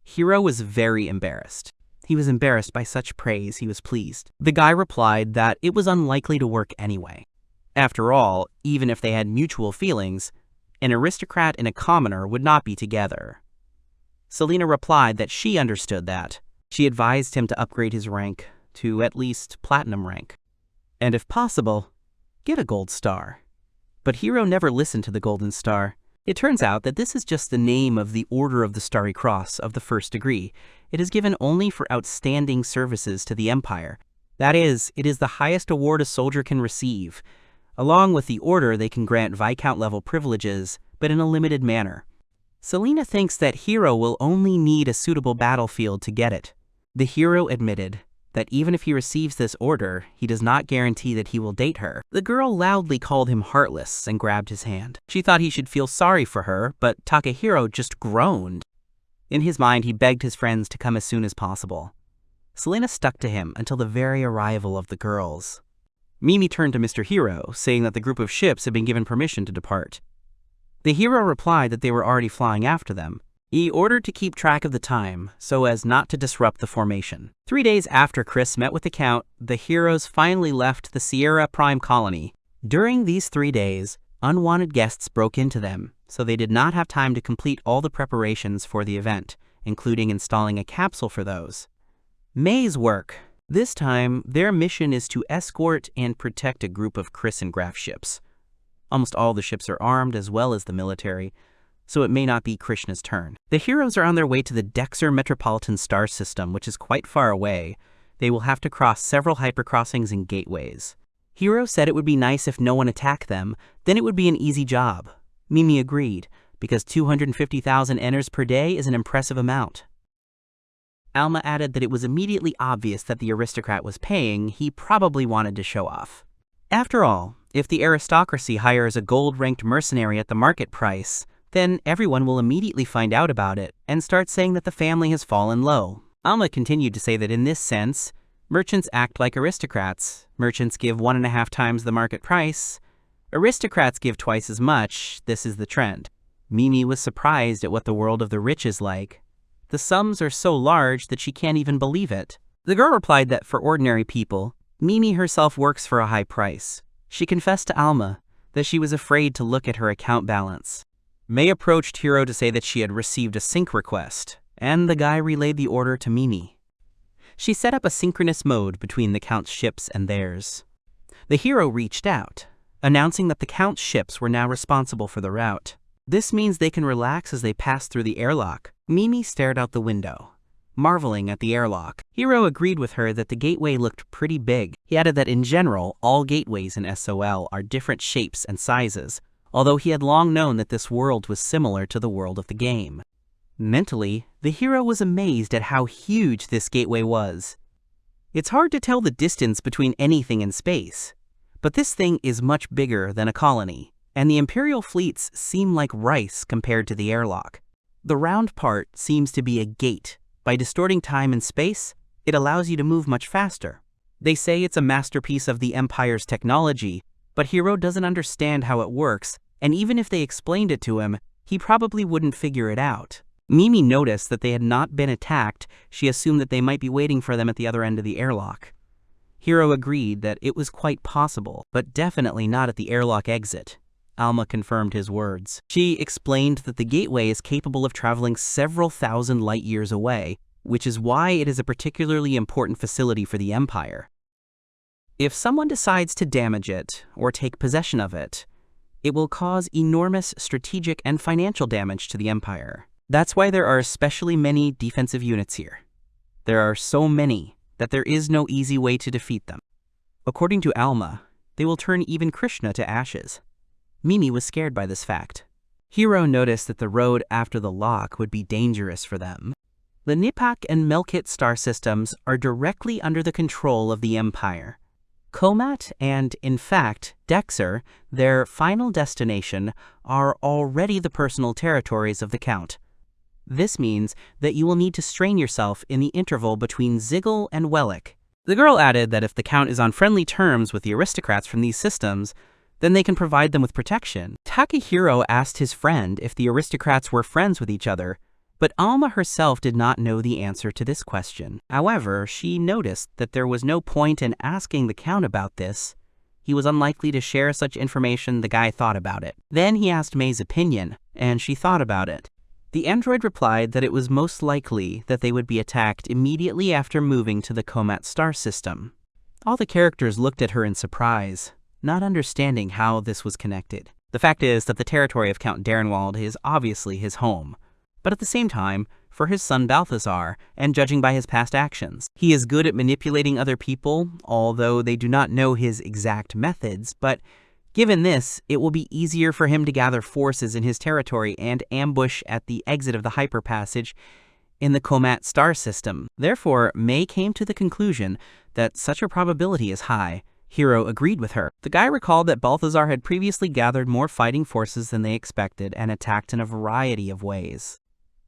Hiro was very embarrassed. He was embarrassed by such praise, he was pleased. The guy replied that it was unlikely to work anyway. After all, even if they had mutual feelings, an aristocrat and a commoner would not be together. Serena replied that she understood that. She advised him to upgrade his rank to at least platinum rank, and if possible, get a gold star. But Hiro never listened to the golden star. It turns out that this is just the name of the Order of the Starry Cross of the First Degree. It is given only for outstanding services to the Empire. That is, it is the highest award a soldier can receive. Along with the order, they can grant Viscount-level privileges, but in a limited manner. Serena thinks that Hiro will only need a suitable battlefield to get it. The hero admitted that even if he receives this order, he does not guarantee that he will date her. The girl loudly called him heartless and grabbed his hand. She thought he should feel sorry for her, but Takahiro just groaned. In his mind, he begged his friends to come as soon as possible. Serena stuck to him until the very arrival of the girls. Mimi turned to Mr. Hiro, saying that the group of ships had been given permission to depart. The hero replied that they were already flying after them. He ordered to keep track of the time, so as not to disrupt the formation. 3 days after Chris met with the Count, the heroes finally left the Sierra Prime colony. During these 3 days, unwanted guests broke into them, so they did not have time to complete all the preparations for the event, including installing a capsule for those. May's work. This time, their mission is to escort and protect a group of Chris and Graf ships. Almost all the ships are armed as well as the military, so it may not be Krishna's turn. The heroes are on their way to the Dexter Metropolitan Star System, which is quite far away. They will have to cross several hypercrossings and gateways. Hiro said it would be nice if no one attacked them, then it would be an easy job. Mimi agreed, because 250,000 enters per day is an impressive amount. Elma added that it was immediately obvious that the aristocrat was paying. He probably wanted to show off. After all, if the aristocracy hires a gold-ranked mercenary at the market price, then everyone will immediately find out about it and start saying that the family has fallen low. Alma continued to say that in this sense, merchants act like aristocrats. Merchants give 1.5 times the market price. Aristocrats give twice as much. This is the trend. Mimi was surprised at what the world of the rich is like. The sums are so large that she can't even believe it. The girl replied that for ordinary people, Mimi herself works for a high price. She confessed to Alma that she was afraid to look at her account balance. May approached Hiro to say that she had received a sync request, and the guy relayed the order to Mimi. She set up a synchronous mode between the Count's ships and theirs. The hero reached out, announcing that the Count's ships were now responsible for the route. This means they can relax as they pass through the airlock. Mimi stared out the window, marveling at the airlock. Hiro agreed with her that the gateway looked pretty big. He added that in general, all gateways in SOL are different shapes and sizes, although he had long known that this world was similar to the world of the game. Mentally, the hero was amazed at how huge this gateway was. It's hard to tell the distance between anything in space, but this thing is much bigger than a colony, and the Imperial fleets seem like rice compared to the airlock. The round part seems to be a gate. By distorting time and space, it allows you to move much faster. They say it's a masterpiece of the Empire's technology, but Hiro doesn't understand how it works, and even if they explained it to him, he probably wouldn't figure it out. Mimi noticed that they had not been attacked. She assumed that they might be waiting for them at the other end of the airlock. Hiro agreed that it was quite possible, but definitely not at the airlock exit. Alma confirmed his words. She explained that the gateway is capable of traveling several thousand light years away, which is why it is a particularly important facility for the Empire. If someone decides to damage it or take possession of it, it will cause enormous strategic and financial damage to the Empire. That's why there are especially many defensive units here. There are so many that there is no easy way to defeat them. According to Alma, they will turn even Krishna to ashes. Mimi was scared by this fact. Hiro noticed that the road after the lock would be dangerous for them. The Nipak and Melkit star systems are directly under the control of the Empire. Komat and, in fact, Dexer, their final destination, are already the personal territories of the Count. This means that you will need to strain yourself in the interval between Ziggle and Wellick. The girl added that if the Count is on friendly terms with the aristocrats from these systems, then they can provide them with protection. Takahiro asked his friend if the aristocrats were friends with each other, but Alma herself did not know the answer to this question. However, she noticed that there was no point in asking the Count about this. He was unlikely to share such information. The guy thought about it. Then he asked May's opinion, and she thought about it. The android replied that it was most likely that they would be attacked immediately after moving to the Komat star system. All the characters looked at her in surprise, not understanding how this was connected. The fact is that the territory of Count Darenwald is obviously his home, but at the same time, for his son Balthazar, and judging by his past actions. He is good at manipulating other people, although they do not know his exact methods, but given this, it will be easier for him to gather forces in his territory and ambush at the exit of the hyperpassage in the Komat star system. Therefore, May came to the conclusion that such a probability is high. Hiro agreed with her. The guy recalled that Balthazar had previously gathered more fighting forces than they expected and attacked in a variety of ways.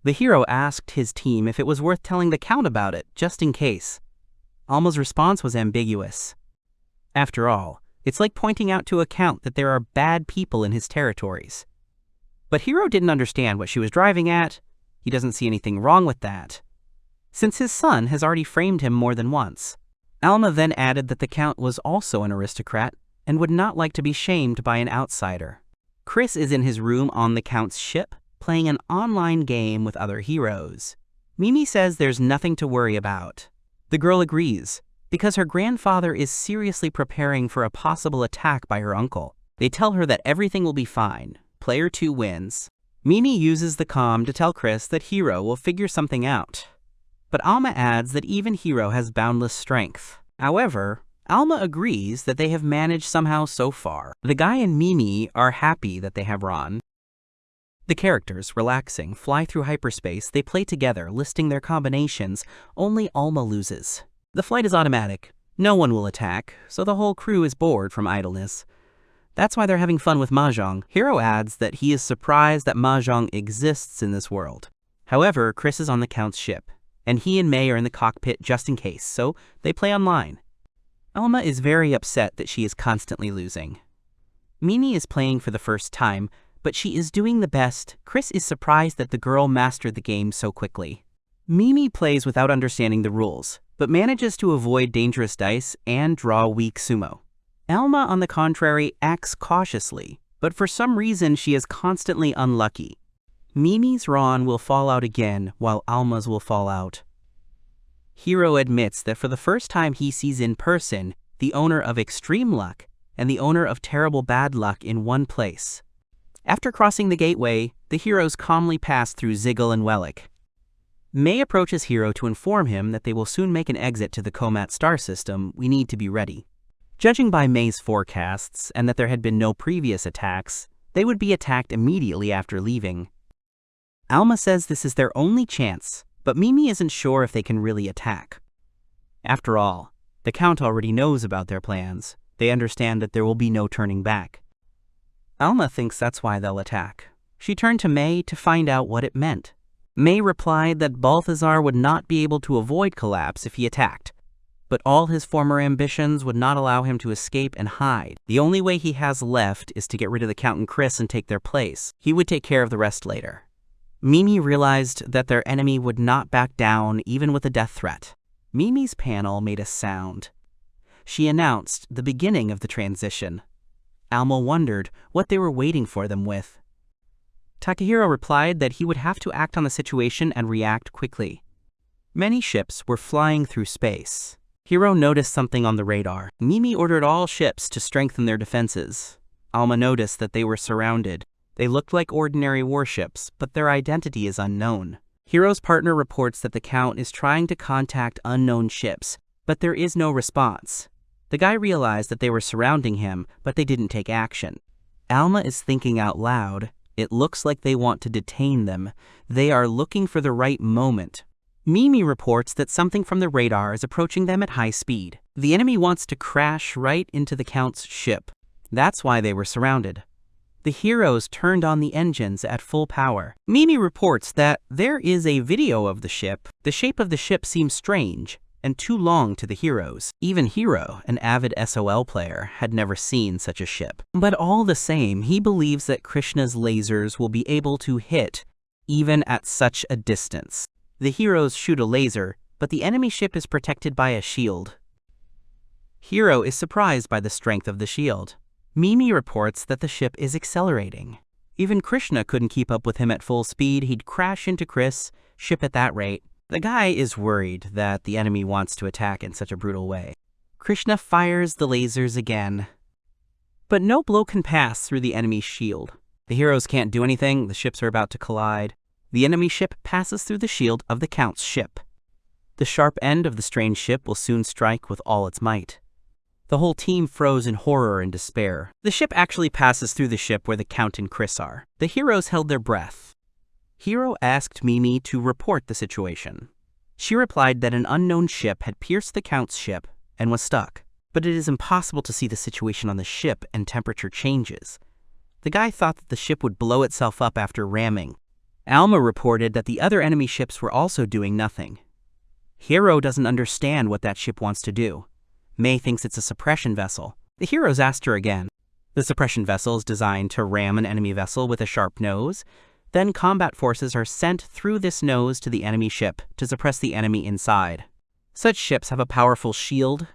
The hero asked his team if it was worth telling the Count about it, just in case. Alma's response was ambiguous. After all, it's like pointing out to a Count that there are bad people in his territories. But Hiro didn't understand what she was driving at. He doesn't see anything wrong with that, since his son has already framed him more than once. Alma then added that the Count was also an aristocrat and would not like to be shamed by an outsider. Chris is in his room on the Count's ship, playing an online game with other heroes. Mimi says there's nothing to worry about. The girl agrees, because her grandfather is seriously preparing for a possible attack by her uncle. They tell her that everything will be fine. Player 2 wins. Mimi uses the comm to tell Chris that Hiro will figure something out. But Alma adds that even Hiro has boundless strength. However, Alma agrees that they have managed somehow so far. The guy and Mimi are happy that they have Ron. The characters, relaxing, fly through hyperspace. They play together, listing their combinations. Only Alma loses. The flight is automatic. No one will attack, so the whole crew is bored from idleness. That's why they're having fun with Mahjong. Hiro adds that he is surprised that Mahjong exists in this world. However, Chris is on the Count's ship, and he and May are in the cockpit just in case, so they play online. Elma is very upset that she is constantly losing. Mimi is playing for the first time, but she is doing the best. Chris is surprised that the girl mastered the game so quickly. Mimi plays without understanding the rules, but manages to avoid dangerous dice and draw weak sumo. Elma, on the contrary, acts cautiously, but for some reason she is constantly unlucky. Mimi's Ron will fall out again, while Alma's will fall out. Hiro admits that for the first time he sees in person the owner of extreme luck and the owner of terrible bad luck in one place. After crossing the gateway, the heroes calmly pass through Ziggle and Wellick. May approaches Hiro to inform him that they will soon make an exit to the Komat star system. We need to be ready. Judging by May's forecasts, and that there had been no previous attacks, they would be attacked immediately after leaving. Alma says this is their only chance, but Mimi isn't sure if they can really attack. After all, the Count already knows about their plans. They understand that there will be no turning back. Alma thinks that's why they'll attack. She turned to May to find out what it meant. May replied that Balthazar would not be able to avoid collapse if he attacked, but all his former ambitions would not allow him to escape and hide. The only way he has left is to get rid of the Count and Chris and take their place. He would take care of the rest later. Mimi realized that their enemy would not back down even with a death threat. Mimi's panel made a sound. She announced the beginning of the transition. Alma wondered what they were waiting for them with. Takahiro replied that he would have to act on the situation and react quickly. Many ships were flying through space. Hiro noticed something on the radar. Mimi ordered all ships to strengthen their defenses. Alma noticed that they were surrounded. They looked like ordinary warships, but their identity is unknown. Hiro's partner reports that the Count is trying to contact unknown ships, but there is no response. The guy realized that they were surrounding him, but they didn't take action. Alma is thinking out loud. It looks like they want to detain them. They are looking for the right moment. Mimi reports that something from the radar is approaching them at high speed. The enemy wants to crash right into the Count's ship. That's why they were surrounded. The heroes turned on the engines at full power. Mimi reports that there is a video of the ship. The shape of the ship seems strange and too long to the heroes. Even Hiro, an avid SOL player, had never seen such a ship. But all the same, he believes that Krishna's lasers will be able to hit even at such a distance. The heroes shoot a laser, but the enemy ship is protected by a shield. Hiro is surprised by the strength of the shield. Mimi reports that the ship is accelerating. Even Krishna couldn't keep up with him at full speed. He'd crash into Chris' ship at that rate. The guy is worried that the enemy wants to attack in such a brutal way. Krishna fires the lasers again. But no blow can pass through the enemy's shield. The heroes can't do anything. The ships are about to collide. The enemy ship passes through the shield of the Count's ship. The sharp end of the strange ship will soon strike with all its might. The whole team froze in horror and despair. The ship actually passes through the ship where the Count and Chris are. The heroes held their breath. Hiro asked Mimi to report the situation. She replied that an unknown ship had pierced the Count's ship and was stuck. But it is impossible to see the situation on the ship, and temperature changes. The guy thought that the ship would blow itself up after ramming. Alma reported that the other enemy ships were also doing nothing. Hiro doesn't understand what that ship wants to do. May thinks it's a suppression vessel. The heroes asked her again. The suppression vessel is designed to ram an enemy vessel with a sharp nose. Then combat forces are sent through this nose to the enemy ship to suppress the enemy inside. Such ships have a powerful shield,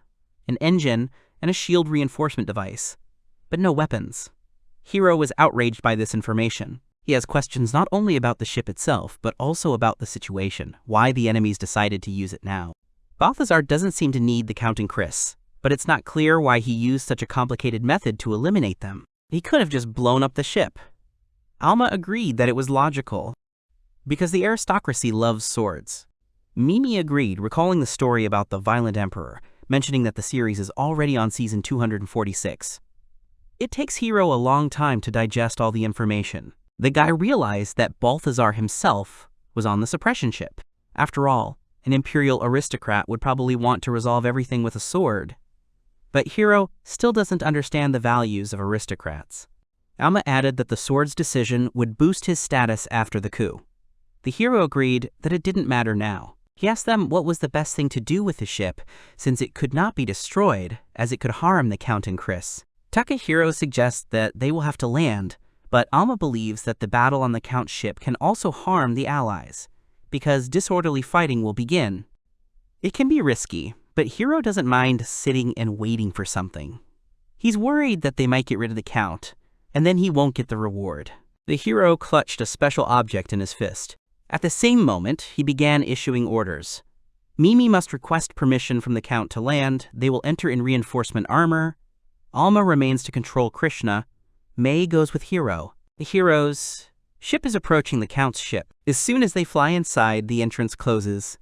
an engine, and a shield reinforcement device, but no weapons. Hiro was outraged by this information. He has questions not only about the ship itself, but also about the situation, why the enemies decided to use it now. Balthazar doesn't seem to need the Count and Chris, but it's not clear why he used such a complicated method to eliminate them. He could have just blown up the ship. Alma agreed that it was logical, because the aristocracy loves swords. Mimi agreed, recalling the story about the Violent Emperor, mentioning that the series is already on season 246. It takes Hiro a long time to digest all the information. The guy realized that Balthazar himself was on the suppression ship. After all, an imperial aristocrat would probably want to resolve everything with a sword. But Hiro still doesn't understand the values of aristocrats. Alma added that the sword's decision would boost his status after the coup. The hero agreed that it didn't matter now. He asked them what was the best thing to do with the ship, since it could not be destroyed, as it could harm the Count and Chris. Takahiro suggests that they will have to land, but Alma believes that the battle on the Count's ship can also harm the allies, because disorderly fighting will begin. It can be risky, but Hiro doesn't mind sitting and waiting for something. He's worried that they might get rid of the Count, and then he won't get the reward. The hero clutched a special object in his fist. At the same moment, he began issuing orders. Mimi must request permission from the Count to land. They will enter in reinforcement armor. Alma remains to control Krishna. May goes with Hiro. The hero's ship is approaching the Count's ship. As soon as they fly inside, the entrance closes.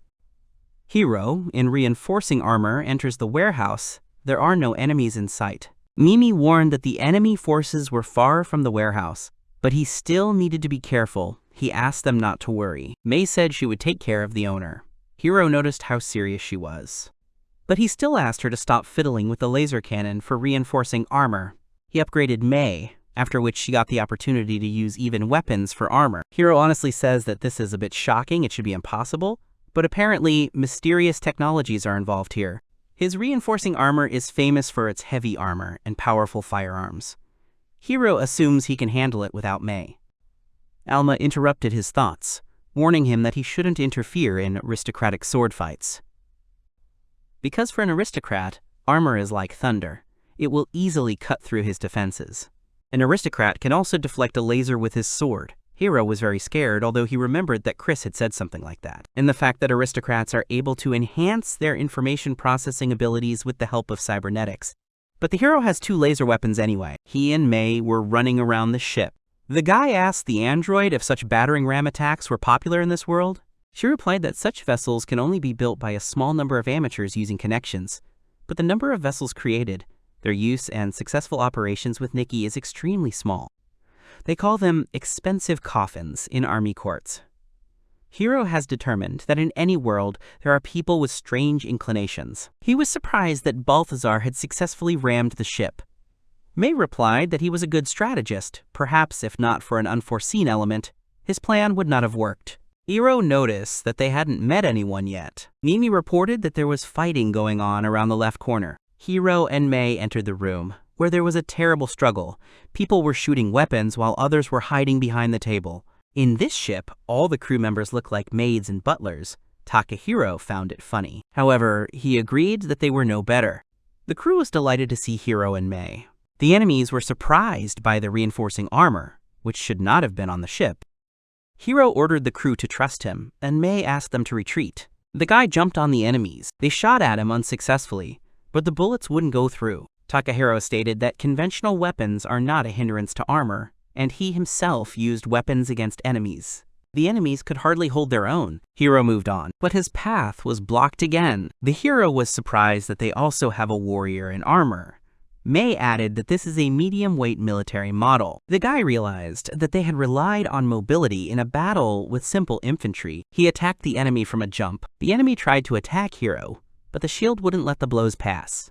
Hiro, in reinforcing armor, enters the warehouse. There are no enemies in sight. Mimi warned that the enemy forces were far from the warehouse, but he still needed to be careful. He asked them not to worry. May said she would take care of the owner. Hiro noticed how serious she was. But he still asked her to stop fiddling with the laser cannon for reinforcing armor. He upgraded May, after which she got the opportunity to use even weapons for armor. Hiro honestly says that this is a bit shocking, it should be impossible, but apparently mysterious technologies are involved here. His reinforcing armor is famous for its heavy armor and powerful firearms. Hiro assumes he can handle it without May. Alma interrupted his thoughts, warning him that he shouldn't interfere in aristocratic sword fights. Because for an aristocrat, armor is like thunder. it will easily cut through his defenses. An aristocrat can also deflect a laser with his sword. Hiro was very scared, although he remembered that Chris had said something like that, and the fact that aristocrats are able to enhance their information processing abilities with the help of cybernetics. But the hero has 2 laser weapons anyway. He and Mei were running around the ship. The guy asked the android if such battering ram attacks were popular in this world. She replied that such vessels can only be built by a small number of amateurs using connections, but the number of vessels created, their use and successful operations with Nikki is extremely small. They call them expensive coffins in army courts. Hiro has determined that in any world there are people with strange inclinations. He was surprised that Balthazar had successfully rammed the ship. Mei replied that he was a good strategist. Perhaps if not for an unforeseen element, his plan would not have worked. Hiro noticed that they hadn't met anyone yet. Mimi reported that there was fighting going on around the left corner. Hiro and Mei entered the room, where there was a terrible struggle. People were shooting weapons while others were hiding behind the table. In this ship, all the crew members look like maids and butlers. Takahiro found it funny. However, he agreed that they were no better. The crew was delighted to see Hiro and Mei. The enemies were surprised by the reinforcing armor, which should not have been on the ship. Hiro ordered the crew to trust him, and Mei asked them to retreat. The guy jumped on the enemies. They shot at him unsuccessfully, but the bullets wouldn't go through. Takahiro stated that conventional weapons are not a hindrance to armor, and he himself used weapons against enemies. The enemies could hardly hold their own. Hiro moved on, but his path was blocked again. The hero was surprised that they also have a warrior in armor. Mei added that this is a medium-weight military model. The guy realized that they had relied on mobility in a battle with simple infantry. He attacked the enemy from a jump. The enemy tried to attack Hiro, but the shield wouldn't let the blows pass.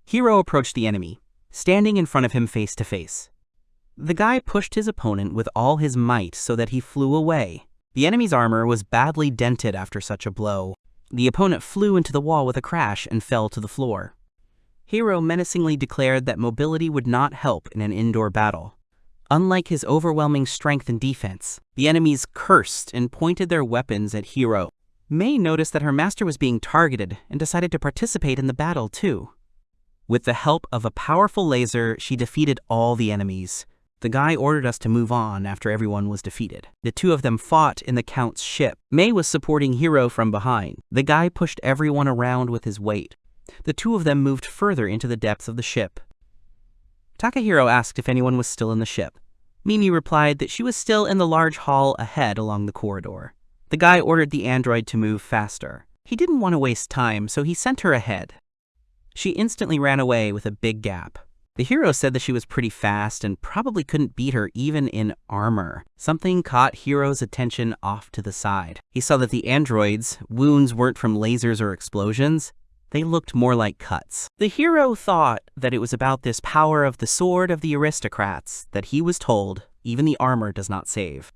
Hiro approached the enemy, standing in front of him face to face. The guy pushed his opponent with all his might so that he flew away. The enemy's armor was badly dented after such a blow. The opponent flew into the wall with a crash and fell to the floor. Hiro menacingly declared that mobility would not help in an indoor battle. Unlike his overwhelming strength and defense, the enemies cursed and pointed their weapons at Hiro. Mei noticed that her master was being targeted and decided to participate in the battle too. With the help of a powerful laser, she defeated all the enemies. The guy ordered us to move on after everyone was defeated. The 2 of them fought in the Count's ship. Mei was supporting Hiro from behind. The guy pushed everyone around with his weight. The 2 of them moved further into the depths of the ship. Takahiro asked if anyone was still in the ship. Mimi replied that she was still in the large hall ahead along the corridor. The guy ordered the android to move faster. He didn't want to waste time, so he sent her ahead. She instantly ran away with a big gap. The hero said that she was pretty fast and probably couldn't beat her even in armor. Something caught Hiro's attention off to the side. He saw that the android's wounds weren't from lasers or explosions. They looked more like cuts. The hero thought that it was about this power of the sword of the aristocrats that he was told even the armor does not save.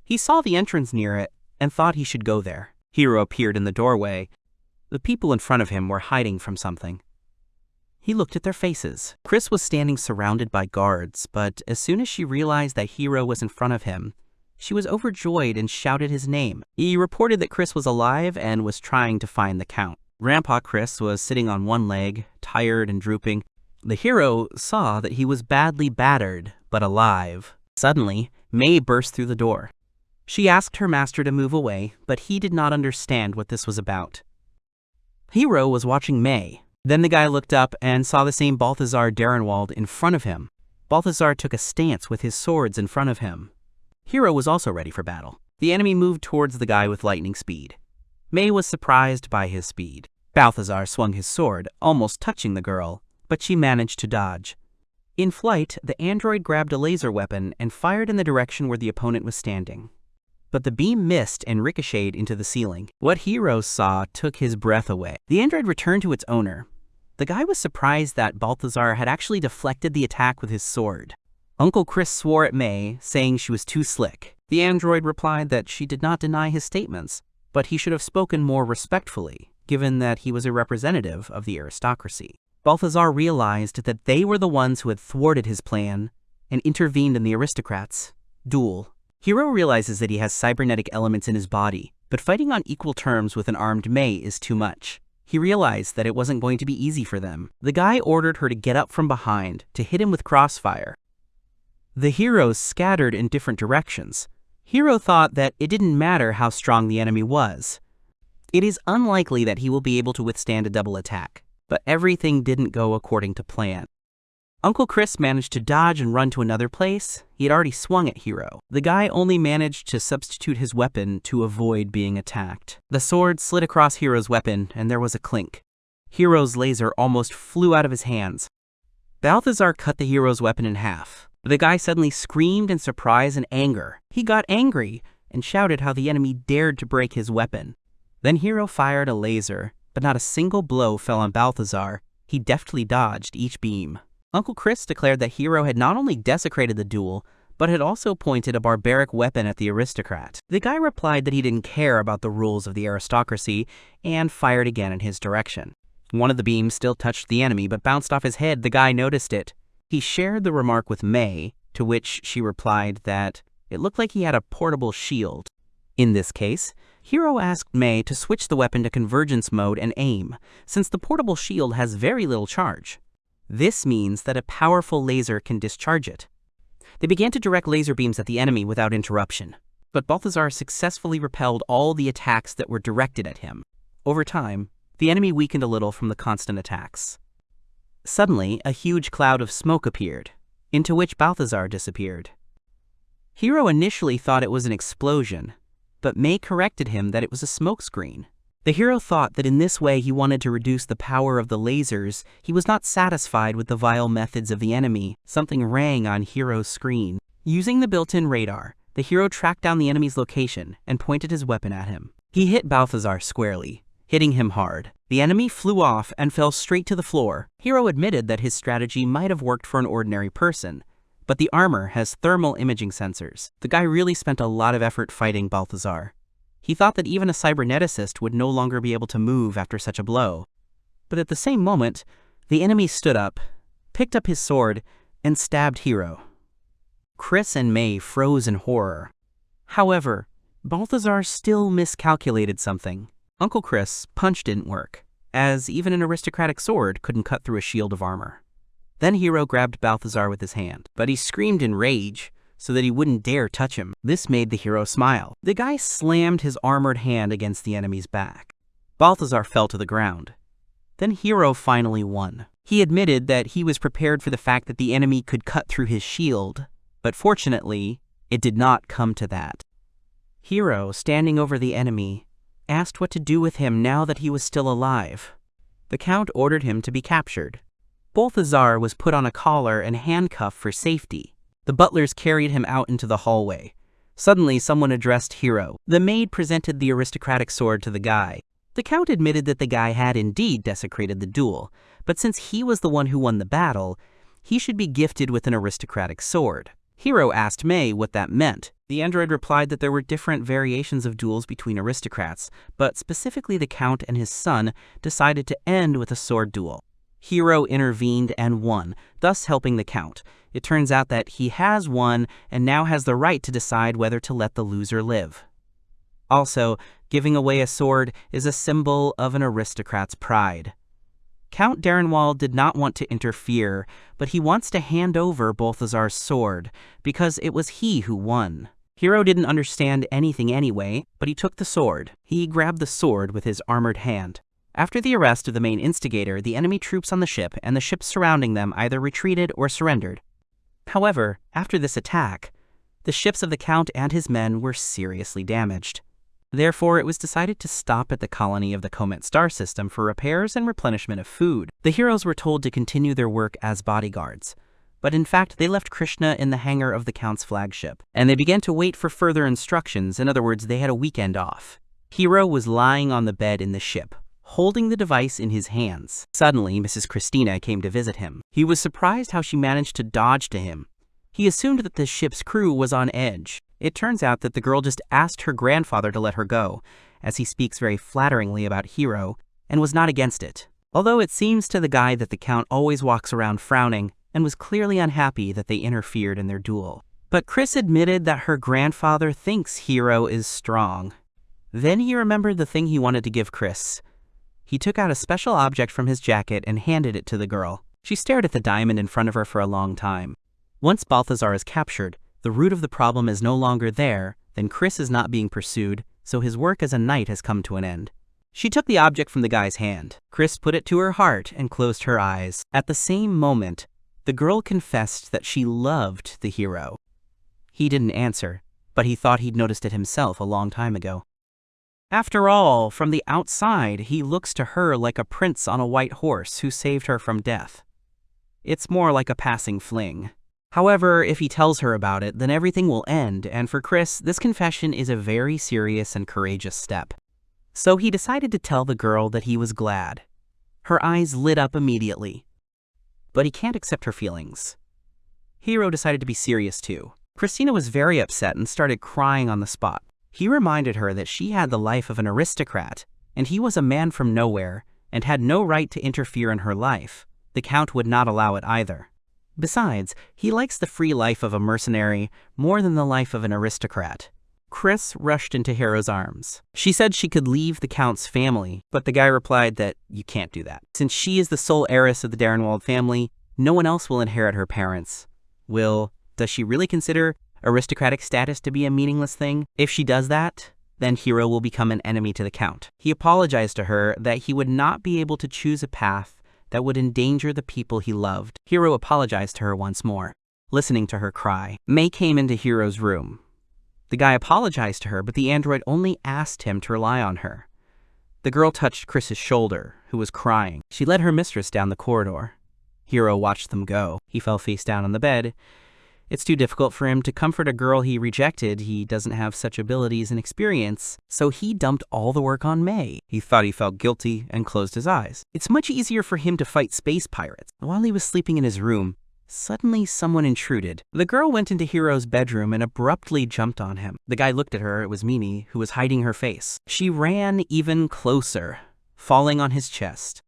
He saw the entrance near it and thought he should go there. Hiro appeared in the doorway. The people in front of him were hiding from something. He looked at their faces. Chris was standing surrounded by guards, but as soon as she realized that Hiro was in front of him, she was overjoyed and shouted his name. He reported that Chris was alive and was trying to find the Count. Grandpa Chris was sitting on one leg, tired and drooping. The hero saw that he was badly battered, but alive. Suddenly, Mei burst through the door. She asked her master to move away, but he did not understand what this was about. Hiro was watching Mei. Then the guy looked up and saw the same Balthazar Darenwald in front of him. Balthazar took a stance with his swords in front of him. Hiro was also ready for battle. The enemy moved towards the guy with lightning speed. Mei was surprised by his speed. Balthazar swung his sword, almost touching the girl, but she managed to dodge. In flight, the android grabbed a laser weapon and fired in the direction where the opponent was standing. But the beam missed and ricocheted into the ceiling. What Hiro saw took his breath away. The android returned to its owner. The guy was surprised that Balthazar had actually deflected the attack with his sword. Uncle Chris swore at Mei, saying she was too slick. The android replied that she did not deny his statements, but he should have spoken more respectfully, given that he was a representative of the aristocracy. Balthazar realized that they were the ones who had thwarted his plan and intervened in the aristocrats' duel. Hiro realizes that he has cybernetic elements in his body, but fighting on equal terms with an armed Mei is too much. He realized that it wasn't going to be easy for them. The guy ordered her to get up from behind to hit him with crossfire. The heroes scattered in different directions. Hiro thought that it didn't matter how strong the enemy was. It is unlikely that he will be able to withstand a double attack, but everything didn't go according to plan. Uncle Chris managed to dodge and run to another place. He had already swung at Hiro. The guy only managed to substitute his weapon to avoid being attacked. The sword slid across Hiro's weapon, and there was a clink. Hiro's laser almost flew out of his hands. Balthazar cut the hero's weapon in half. The guy suddenly screamed in surprise and anger. He got angry and shouted how the enemy dared to break his weapon. Then Hiro fired a laser, but not a single blow fell on Balthazar. He deftly dodged each beam. Uncle Chris declared that Hiro had not only desecrated the duel, but had also pointed a barbaric weapon at the aristocrat. The guy replied that he didn't care about the rules of the aristocracy and fired again in his direction. One of the beams still touched the enemy but bounced off his head. The guy noticed it. He shared the remark with Mei, to which she replied that it looked like he had a portable shield. In this case, Hiro asked Mei to switch the weapon to convergence mode and aim, since the portable shield has very little charge. This means that a powerful laser can discharge it. They began to direct laser beams at the enemy without interruption, but Balthazar successfully repelled all the attacks that were directed at him. Over time, the enemy weakened a little from the constant attacks. Suddenly, a huge cloud of smoke appeared, into which Balthazar disappeared. Hiro initially thought it was an explosion, but Mei corrected him that it was a smokescreen. The hero thought that in this way he wanted to reduce the power of the lasers. He was not satisfied with the vile methods of the enemy. Something rang on Hiro's screen. Using the built-in radar, the hero tracked down the enemy's location and pointed his weapon at him. He hit Balthazar squarely, hitting him hard. The enemy flew off and fell straight to the floor. Hiro admitted that his strategy might have worked for an ordinary person, but the armor has thermal imaging sensors. The guy really spent a lot of effort fighting Balthazar. He thought that even a cyberneticist would no longer be able to move after such a blow. But at the same moment, the enemy stood up, picked up his sword, and stabbed Hiro. Chris and Mei froze in horror. However, Balthazar still miscalculated something. Uncle Chris' punch didn't work, as even an aristocratic sword couldn't cut through a shield of armor. Then Hiro grabbed Balthazar with his hand, but he screamed in rage so that he wouldn't dare touch him. This made the hero smile. The guy slammed his armored hand against the enemy's back. Balthazar fell to the ground. Then Hiro finally won. He admitted that he was prepared for the fact that the enemy could cut through his shield, but fortunately, it did not come to that. Hiro, standing over the enemy, asked what to do with him now that he was still alive. The Count ordered him to be captured. Balthazar was put on a collar and handcuffed for safety. The butlers carried him out into the hallway. Suddenly, someone addressed Hiro. The maid presented the aristocratic sword to the guy. The Count admitted that the guy had indeed desecrated the duel, but since he was the one who won the battle, he should be gifted with an aristocratic sword. Hiro asked Mei what that meant. The android replied that there were different variations of duels between aristocrats, but specifically the Count and his son decided to end with a sword duel. Hiro intervened and won, thus helping the Count. It turns out that he has won and now has the right to decide whether to let the loser live. Also, giving away a sword is a symbol of an aristocrat's pride. Count Darrenwald did not want to interfere, but he wants to hand over Balthazar's sword, because it was he who won. Hiro didn't understand anything anyway, but he took the sword. He grabbed the sword with his armored hand. After the arrest of the main instigator, the enemy troops on the ship and the ships surrounding them either retreated or surrendered. However, after this attack, the ships of the Count and his men were seriously damaged. Therefore, it was decided to stop at the colony of the Comet star system for repairs and replenishment of food. The heroes were told to continue their work as bodyguards, but in fact, they left Krishna in the hangar of the Count's flagship, and they began to wait for further instructions. In other words, they had a weekend off. Hiro was lying on the bed in the ship, holding the device in his hands. Suddenly, Mrs. Christina came to visit him. He was surprised how she managed to dodge to him. He assumed that the ship's crew was on edge. It turns out that the girl just asked her grandfather to let her go, as he speaks very flatteringly about Hiro, and was not against it. Although it seems to the guy that the Count always walks around frowning, and was clearly unhappy that they interfered in their duel. But Chris admitted that her grandfather thinks Hiro is strong. Then he remembered the thing he wanted to give Chris. He took out a special object from his jacket and handed it to the girl. She stared at the diamond in front of her for a long time. Once Balthazar is captured, the root of the problem is no longer there, then Chris is not being pursued, so his work as a knight has come to an end. She took the object from the guy's hand. Chris put it to her heart and closed her eyes. At the same moment, the girl confessed that she loved the hero. He didn't answer, but he thought he'd noticed it himself a long time ago. After all, from the outside, he looks to her like a prince on a white horse who saved her from death. It's more like a passing fling. However, if he tells her about it, then everything will end, and for Chris, this confession is a very serious and courageous step. So he decided to tell the girl that he was glad. Her eyes lit up immediately. But he can't accept her feelings. Hiro decided to be serious too. Christina was very upset and started crying on the spot. He reminded her that she had the life of an aristocrat, and he was a man from nowhere, and had no right to interfere in her life. The Count would not allow it either. Besides, he likes the free life of a mercenary more than the life of an aristocrat. Chris rushed into Hiro's arms. She said she could leave the Count's family, but the guy replied that you can't do that. Since she is the sole heiress of the Darenwald family, no one else will inherit her parents. Does she really consider aristocratic status to be a meaningless thing? If she does that, then Hiro will become an enemy to the Count. He apologized to her that he would not be able to choose a path that would endanger the people he loved. Hiro apologized to her once more, listening to her cry. Mei came into Hiro's room. The guy apologized to her, but the android only asked him to rely on her. The girl touched Chris's shoulder, who was crying. She led her mistress down the corridor. Hiro watched them go. He fell face down on the bed. It's too difficult for him to comfort a girl he rejected. He doesn't have such abilities and experience, so he dumped all the work on Mei. He thought he felt guilty and closed his eyes. It's much easier for him to fight space pirates. While he was sleeping in his room, suddenly someone intruded. The girl went into Hiro's bedroom and abruptly jumped on him. The guy looked at her. It was Mimi, who was hiding her face. She ran even closer, falling on his chest.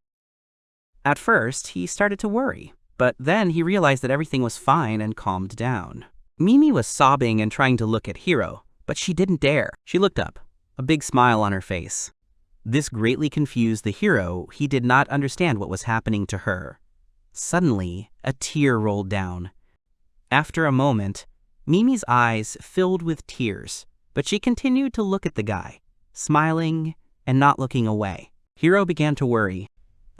At first, he started to worry. But then he realized that everything was fine and calmed down. Mimi was sobbing and trying to look at Hiro, but she didn't dare. She looked up, a big smile on her face. This greatly confused the hero. He did not understand what was happening to her. Suddenly, a tear rolled down. After a moment, Mimi's eyes filled with tears, but she continued to look at the guy, smiling and not looking away. Hiro began to worry.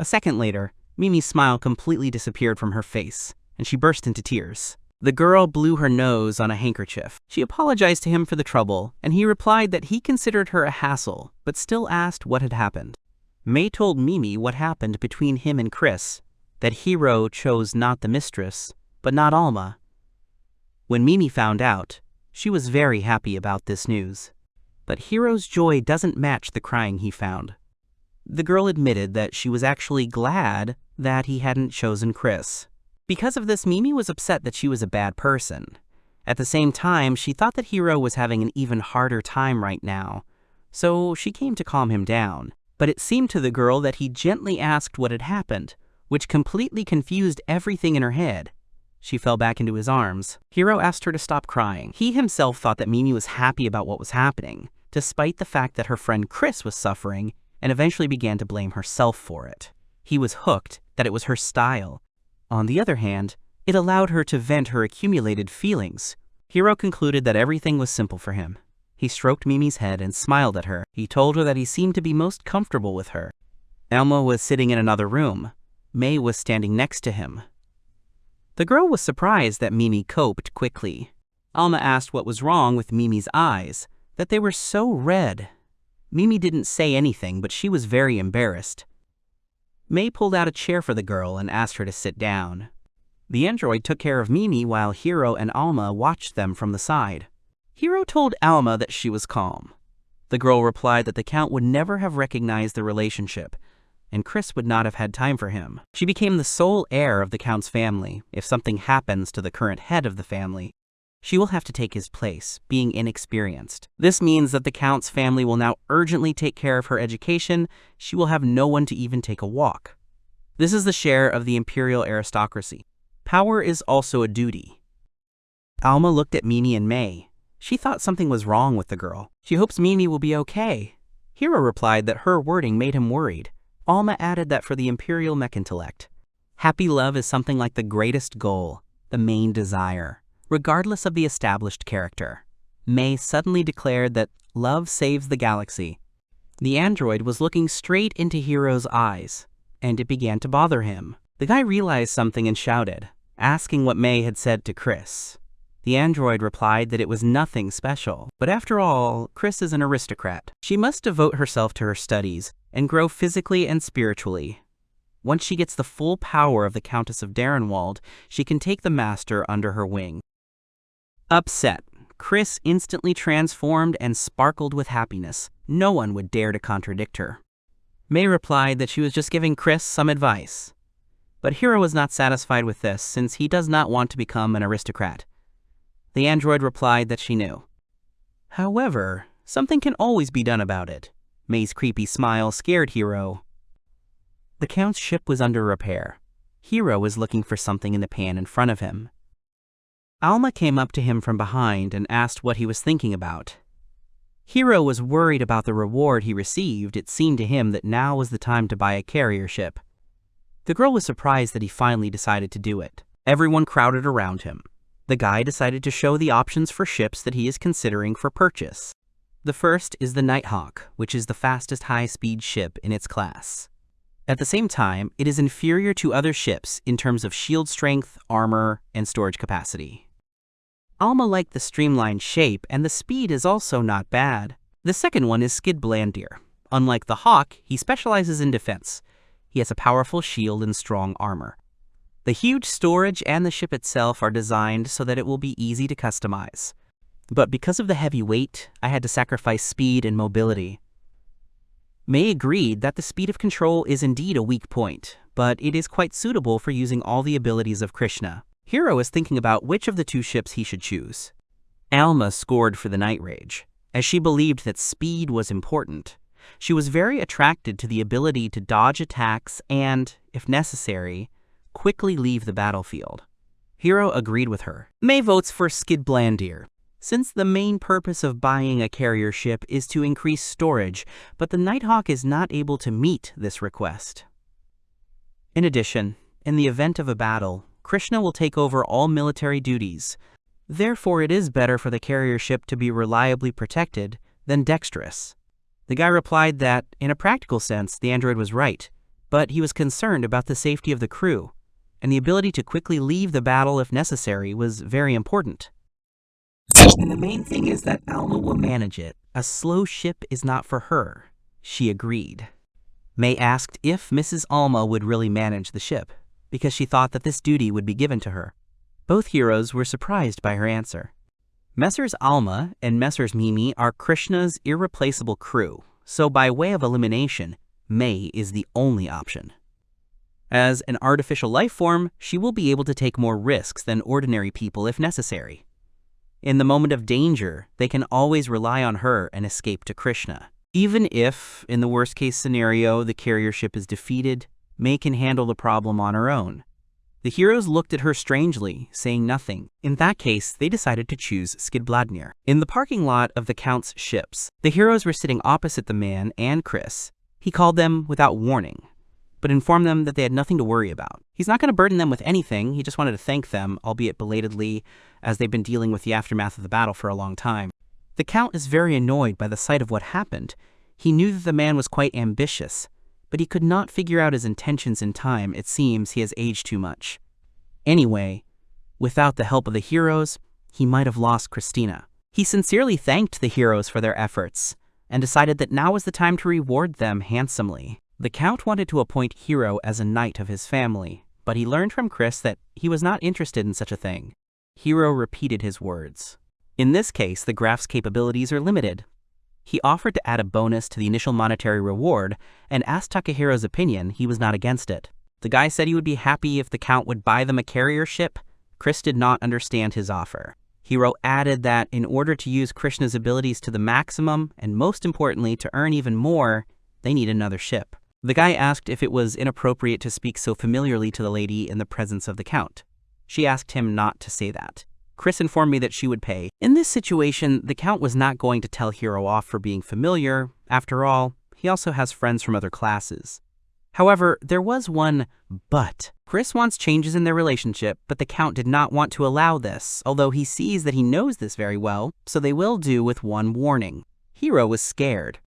A second later, Mimi's smile completely disappeared from her face, and she burst into tears. The girl blew her nose on a handkerchief. She apologized to him for the trouble, and he replied that he considered her a hassle, but still asked what had happened. Mei told Mimi what happened between him and Chris, that Hiro chose not the mistress, but not Alma. When Mimi found out, she was very happy about this news. But Hiro's joy doesn't match the crying he found. The girl admitted that she was actually glad that he hadn't chosen Chris. Because of this, Mimi was upset that she was a bad person. At the same time, she thought that Hiro was having an even harder time right now, so she came to calm him down. But it seemed to the girl that he gently asked what had happened, which completely confused everything in her head. She fell back into his arms. Hiro asked her to stop crying. He himself thought that Mimi was happy about what was happening, despite the fact that her friend Chris was suffering, and eventually began to blame herself for it. He was hooked that it was her style. On the other hand, it allowed her to vent her accumulated feelings. Hiro concluded that everything was simple for him. He stroked Mimi's head and smiled at her. He told her that he seemed to be most comfortable with her. Elma was sitting in another room. Mei was standing next to him. The girl was surprised that Mimi coped quickly. Alma asked what was wrong with Mimi's eyes, that they were so red. Mimi didn't say anything, but she was very embarrassed. Mei pulled out a chair for the girl and asked her to sit down. The android took care of Mimi while Hiro and Alma watched them from the side. Hiro told Alma that she was calm. The girl replied that the Count would never have recognized the relationship, and Chris would not have had time for him. She became the sole heir of the Count's family. If something happens to the current head of the family, she will have to take his place, being inexperienced. This means that the Count's family will now urgently take care of her education. She will have no one to even take a walk. This is the share of the imperial aristocracy. Power is also a duty. Alma looked at Mimi and Mei. She thought something was wrong with the girl. She hopes Mimi will be okay. Hiro replied that her wording made him worried. Alma added that for the Imperial Mech intellect, happy love is something like the greatest goal, the main desire, regardless of the established character. May suddenly declared that love saves the galaxy. The android was looking straight into Hiro's eyes, and it began to bother him. The guy realized something and shouted, asking what May had said to Chris. The android replied that it was nothing special, but after all, Chris is an aristocrat. She must devote herself to her studies and grow physically and spiritually. Once she gets the full power of the Countess of Darrenwald, she can take the master under her wing. Upset, Chris instantly transformed and sparkled with happiness. No one would dare to contradict her. May replied that she was just giving Chris some advice. But Hiro was not satisfied with this, since he does not want to become an aristocrat. The android replied that she knew. However, something can always be done about it. May's creepy smile scared Hiro. The Count's ship was under repair. Hiro was looking for something in the pan in front of him. Alma came up to him from behind and asked what he was thinking about. Hiro was worried about the reward he received. It seemed to him that now was the time to buy a carrier ship. The girl was surprised that he finally decided to do it. Everyone crowded around him. The guy decided to show the options for ships that he is considering for purchase. The first is the Nighthawk, which is the fastest high-speed ship in its class. At the same time, it is inferior to other ships in terms of shield strength, armor, and storage capacity. Alma liked the streamlined shape, and the speed is also not bad. The second one is Skidblandir. Unlike the Hawk, he specializes in defense. He has a powerful shield and strong armor. The huge storage and the ship itself are designed so that it will be easy to customize. But because of the heavy weight, I had to sacrifice speed and mobility. May agreed that the speed of control is indeed a weak point, but it is quite suitable for using all the abilities of Krishna. Hiro is thinking about which of the two ships he should choose. Alma scored for the Night Rage, as she believed that speed was important. She was very attracted to the ability to dodge attacks and, if necessary, quickly leave the battlefield. Hiro agreed with her. May votes for Skidblandir, since the main purpose of buying a carrier ship is to increase storage, but the Nighthawk is not able to meet this request. In addition, in the event of a battle, Krishna will take over all military duties. Therefore, it is better for the carrier ship to be reliably protected than dexterous. The guy replied that, in a practical sense, the android was right, but he was concerned about the safety of the crew, and the ability to quickly leave the battle if necessary was very important. And the main thing is that Alma will manage it. A slow ship is not for her. She agreed. May asked if Mrs. Alma would really manage the ship, because she thought that this duty would be given to her. Both heroes were surprised by her answer. Messrs. Alma and Messrs. Mimi are Krishna's irreplaceable crew, so by way of elimination, May is the only option. As an artificial life form, she will be able to take more risks than ordinary people if necessary. In the moment of danger, they can always rely on her and escape to Krishna. Even if, in the worst-case scenario, the carrier ship is defeated, May can handle the problem on her own. The heroes looked at her strangely, saying nothing. In that case, they decided to choose Skidbladnir. In the parking lot of the Count's ships, the heroes were sitting opposite the man and Chris. He called them without warning, but informed them that they had nothing to worry about. He's not going to burden them with anything, he just wanted to thank them, albeit belatedly, as they've been dealing with the aftermath of the battle for a long time. The Count is very annoyed by the sight of what happened. He knew that the man was quite ambitious, but he could not figure out his intentions in time. It seems he has aged too much. Anyway, without the help of the heroes, he might have lost Christina. He sincerely thanked the heroes for their efforts, and decided that now was the time to reward them handsomely. The Count wanted to appoint Hiro as a knight of his family, but he learned from Chris that he was not interested in such a thing. Hiro repeated his words. In this case, the Graf's capabilities are limited. He offered to add a bonus to the initial monetary reward, and asked Takahiro's opinion. He was not against it. The guy said he would be happy if the Count would buy them a carrier ship. Chris did not understand his offer. Hiro added that in order to use Krishna's abilities to the maximum, and most importantly to earn even more, they need another ship. The guy asked if it was inappropriate to speak so familiarly to the lady in the presence of the Count. She asked him not to say that. Chris informed me that she would pay. In this situation, the Count was not going to tell Hiro off for being familiar. After all, he also has friends from other classes. However, there was one but. Chris wants changes in their relationship, but the Count did not want to allow this, although he sees that he knows this very well, so they will do with one warning. Hiro was scared.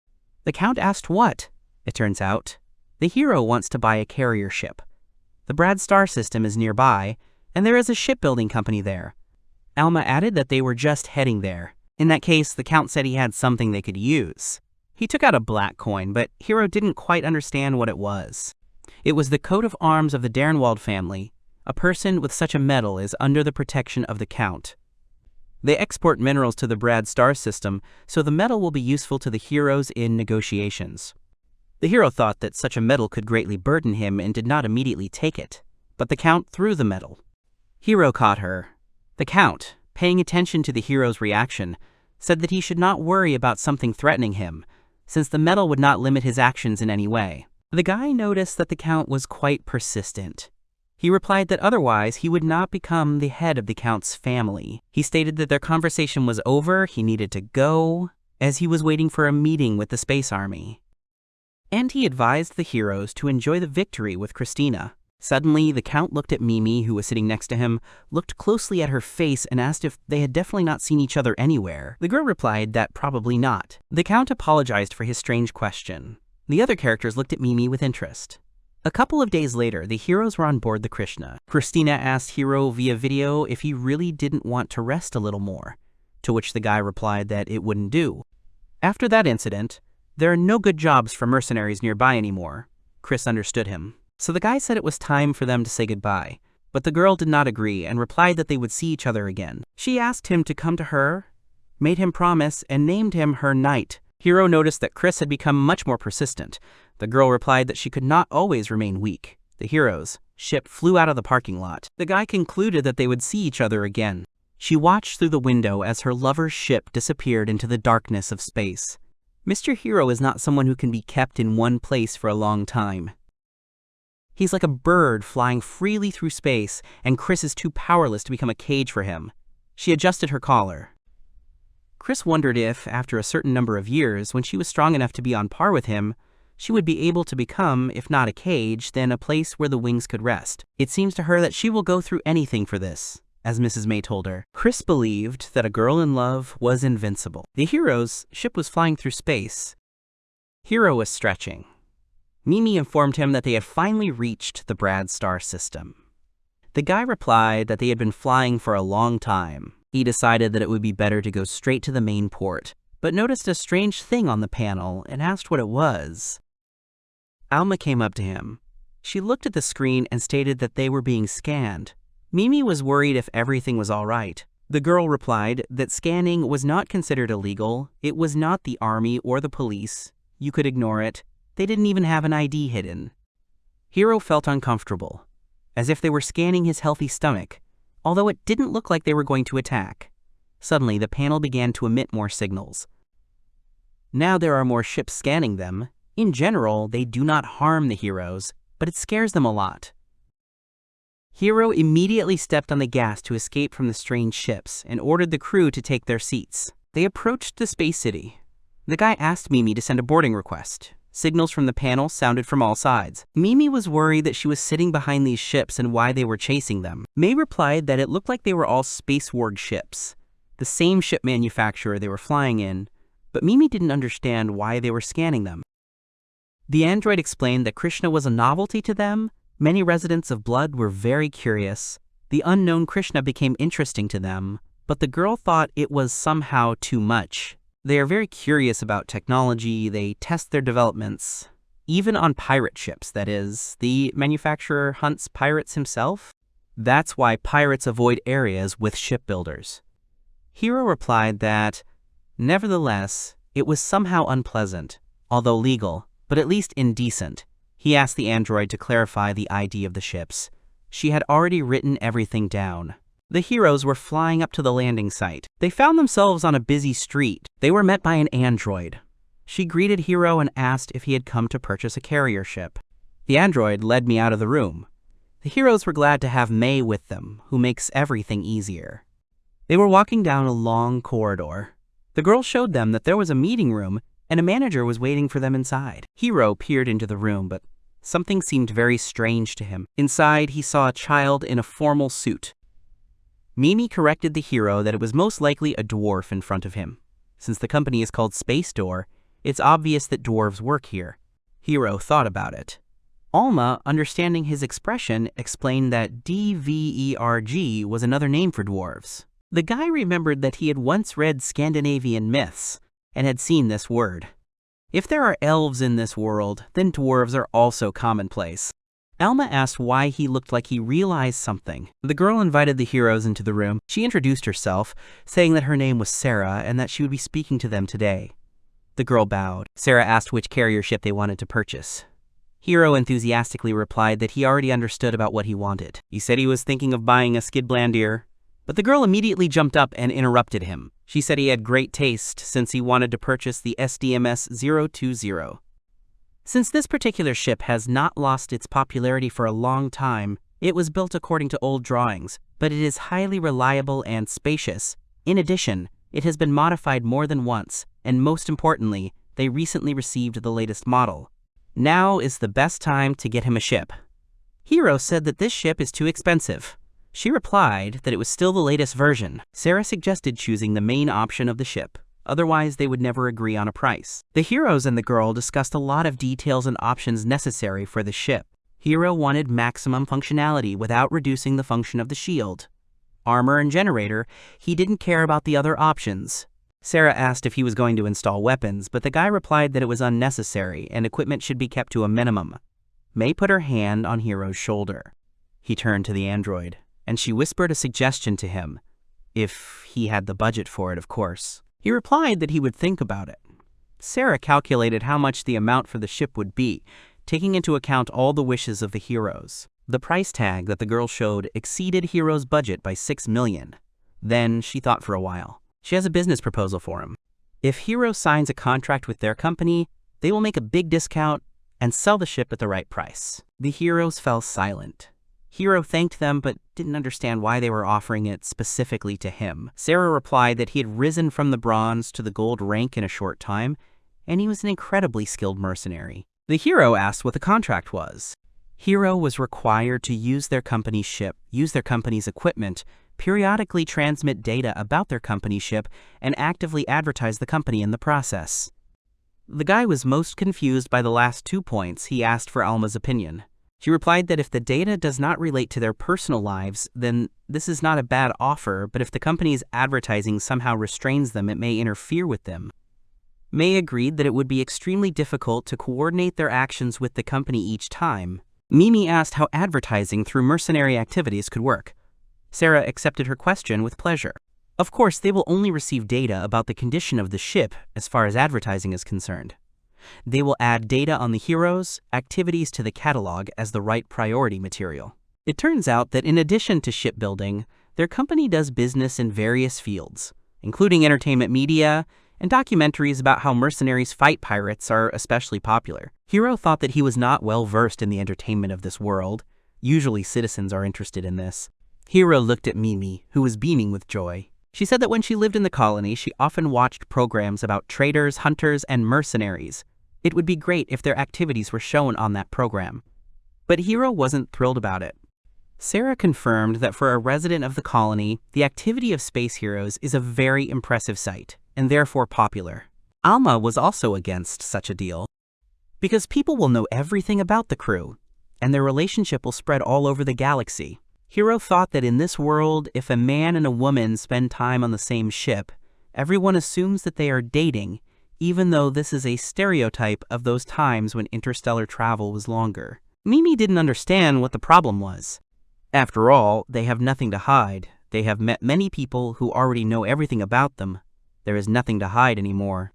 The Count asked what? It turns out, the hero wants to buy a carrier ship. The Brad star system is nearby, and there is a shipbuilding company there. Elma added that they were just heading there. In that case, the Count said he had something they could use. He took out a black coin, but Hiro didn't quite understand what it was. It was the coat of arms of the Darenwald family. A person with such a medal is under the protection of the Count. They export minerals to the Brad star system, so the medal will be useful to the heroes in negotiations. The hero thought that such a medal could greatly burden him and did not immediately take it, but the Count threw the medal. Hiro caught her. The Count, paying attention to the hero's reaction, said that he should not worry about something threatening him, since the medal would not limit his actions in any way. The guy noticed that the Count was quite persistent. He replied that otherwise he would not become the head of the Count's family. He stated that their conversation was over, he needed to go, as he was waiting for a meeting with the Space Army. And he advised the heroes to enjoy the victory with Christina. Suddenly, the Count looked at Mimi, who was sitting next to him, looked closely at her face, and asked if they had definitely not seen each other anywhere. The girl replied that probably not. The Count apologized for his strange question. The other characters looked at Mimi with interest. A couple of days later, the heroes were on board the Krishna. Christina asked Hiro via video if he really didn't want to rest a little more, to which the guy replied that it wouldn't do. After that incident, there are no good jobs for mercenaries nearby anymore. Chris understood him. So the guy said it was time for them to say goodbye, but the girl did not agree and replied that they would see each other again. She asked him to come to her, made him promise, and named him her knight. Hiro noticed that Chris had become much more persistent. The girl replied that she could not always remain weak. The hero's ship flew out of the parking lot. The guy concluded that they would see each other again. She watched through the window as her lover's ship disappeared into the darkness of space. Mr. Hiro is not someone who can be kept in one place for a long time. He's like a bird flying freely through space, and Chris is too powerless to become a cage for him. She adjusted her collar. Chris wondered if, after a certain number of years, when she was strong enough to be on par with him, she would be able to become, if not a cage, then a place where the wings could rest. It seems to her that she will go through anything for this, as Mrs. May told her. Chris believed that a girl in love was invincible. The hero's ship was flying through space. Hiro was stretching. Mimi informed him that they had finally reached the Brad star system. The guy replied that they had been flying for a long time. He decided that it would be better to go straight to the main port, but noticed a strange thing on the panel and asked what it was. Alma came up to him. She looked at the screen and stated that they were being scanned. Mimi was worried if everything was all right. The girl replied that scanning was not considered illegal, it was not the army or the police, you could ignore it. They didn't even have an ID hidden. Hiro felt uncomfortable, as if they were scanning his healthy stomach, although it didn't look like they were going to attack. Suddenly, the panel began to emit more signals. Now there are more ships scanning them. In general, they do not harm the heroes, but it scares them a lot. Hiro immediately stepped on the gas to escape from the strange ships and ordered the crew to take their seats. They approached the space city. The guy asked Mimi to send a boarding request. Signals from the panel sounded from all sides. Mimi was worried that she was sitting behind these ships and why they were chasing them. May replied that it looked like they were all Space Ward ships, the same ship manufacturer they were flying in, but Mimi didn't understand why they were scanning them. The android explained that Krishna was a novelty to them. Many residents of Blood were very curious. The unknown Krishna became interesting to them, but the girl thought it was somehow too much. They are very curious about technology, they test their developments, even on pirate ships, that is, the manufacturer hunts pirates himself. That's why pirates avoid areas with shipbuilders. Hiro replied that, nevertheless, it was somehow unpleasant, although legal, but at least indecent. He asked the android to clarify the ID of the ships. She had already written everything down. The heroes were flying up to the landing site. They found themselves on a busy street. They were met by an android. She greeted Hiro and asked if he had come to purchase a carrier ship. The android led me out of the room. The heroes were glad to have May with them, who makes everything easier. They were walking down a long corridor. The girl showed them that there was a meeting room and a manager was waiting for them inside. Hiro peered into the room, but Something seemed very strange to him. Inside, he saw a child in a formal suit. Mimi corrected the hero that it was most likely a dwarf in front of him. Since the company is called Space Door, it's obvious that dwarves work here. Hiro thought about it. Alma, understanding his expression, explained that DVERG was another name for dwarves. The guy remembered that he had once read Scandinavian myths and had seen this word. If there are elves in this world, then dwarves are also commonplace. Elma asked why he looked like he realized something. The girl invited the heroes into the room. She introduced herself, saying that her name was Sarah and that she would be speaking to them today. The girl bowed. Sarah asked which carrier ship they wanted to purchase. Hiro enthusiastically replied that he already understood about what he wanted. He said he was thinking of buying a Skidblandir, but the girl immediately jumped up and interrupted him. She said he had great taste since he wanted to purchase the SDMS-020. Since this particular ship has not lost its popularity for a long time, it was built according to old drawings, but it is highly reliable and spacious. In addition, it has been modified more than once, and most importantly, they recently received the latest model. Now is the best time to get him a ship. Hiro said that this ship is too expensive. She replied that it was still the latest version. Sarah suggested choosing the main option of the ship. Otherwise, they would never agree on a price. The heroes and the girl discussed a lot of details and options necessary for the ship. Hiro wanted maximum functionality without reducing the function of the shield. Armor and generator, he didn't care about the other options. Sarah asked if he was going to install weapons, but the guy replied that it was unnecessary and equipment should be kept to a minimum. May put her hand on Hiro's shoulder. He turned to the android, and she whispered a suggestion to him. If he had the budget for it, of course. He replied that he would think about it. Sarah calculated how much the amount for the ship would be, taking into account all the wishes of the heroes. The price tag that the girl showed exceeded Hiro's budget by 6 million. Then she thought for a while. She has a business proposal for him. If Hiro signs a contract with their company, they will make a big discount and sell the ship at the right price. The heroes fell silent. Hiro thanked them but didn't understand why they were offering it specifically to him. Sarah replied that he had risen from the bronze to the gold rank in a short time, and he was an incredibly skilled mercenary. The hero asked what the contract was. Hiro was required to use their company's ship, use their company's equipment, periodically transmit data about their company's ship, and actively advertise the company in the process. The guy was most confused by the last 2 points. He asked for Alma's opinion. She replied that if the data does not relate to their personal lives, then this is not a bad offer, but if the company's advertising somehow restrains them, it may interfere with them. May agreed that it would be extremely difficult to coordinate their actions with the company each time. Mimi asked how advertising through mercenary activities could work. Sarah accepted her question with pleasure. Of course, they will only receive data about the condition of the ship as far as advertising is concerned. They will add data on the heroes, activities to the catalog as the right priority material. It turns out that in addition to shipbuilding, their company does business in various fields, including entertainment media and documentaries about how mercenaries fight pirates are especially popular. Hiro thought that he was not well versed in the entertainment of this world. Usually citizens are interested in this. Hiro looked at Mimi, who was beaming with joy. She said that when she lived in the colony, she often watched programs about traders, hunters, and mercenaries. It would be great if their activities were shown on that program. But Hiro wasn't thrilled about it. Sarah confirmed that for a resident of the colony, the activity of space heroes is a very impressive sight, and therefore popular. Alma was also against such a deal, because people will know everything about the crew, and their relationship will spread all over the galaxy. Hiro thought that in this world, if a man and a woman spend time on the same ship, everyone assumes that they are dating, even though this is a stereotype of those times when interstellar travel was longer. Mimi didn't understand what the problem was. After all, they have nothing to hide. They have met many people who already know everything about them. There is nothing to hide anymore.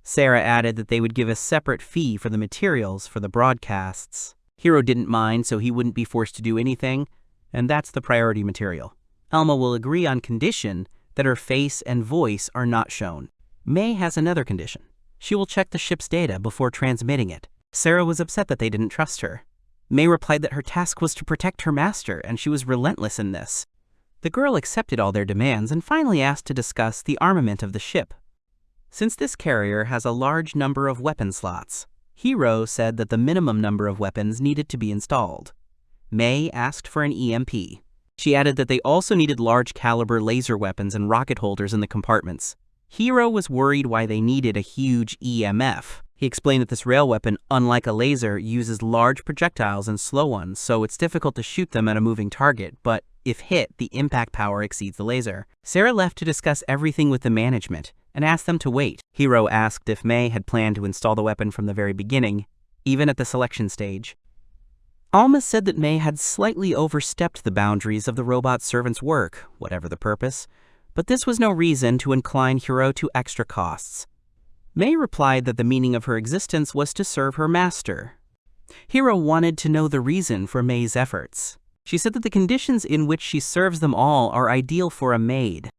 Sarah added that they would give a separate fee for the materials for the broadcasts. Hiro didn't mind, so he wouldn't be forced to do anything, and that's the priority material. Elma will agree on condition that her face and voice are not shown. May has another condition. She will check the ship's data before transmitting it. Sarah was upset that they didn't trust her. May replied that her task was to protect her master, and she was relentless in this. The girl accepted all their demands and finally asked to discuss the armament of the ship. Since this carrier has a large number of weapon slots, Hiro said that the minimum number of weapons needed to be installed. Mei asked for an EMP. She added that they also needed large-caliber laser weapons and rocket holders in the compartments. Hiro was worried why they needed a huge EMF. He explained that this rail weapon, unlike a laser, uses large projectiles and slow ones, so it's difficult to shoot them at a moving target, but if hit, the impact power exceeds the laser. Sarah left to discuss everything with the management and asked them to wait. Hiro asked if Mei had planned to install the weapon from the very beginning, even at the selection stage. Alma said that Mei had slightly overstepped the boundaries of the robot servant's work, whatever the purpose, but this was no reason to incline Hiro to extra costs. Mei replied that the meaning of her existence was to serve her master. Hiro wanted to know the reason for Mei's efforts. She said that the conditions in which she serves them all are ideal for a maid.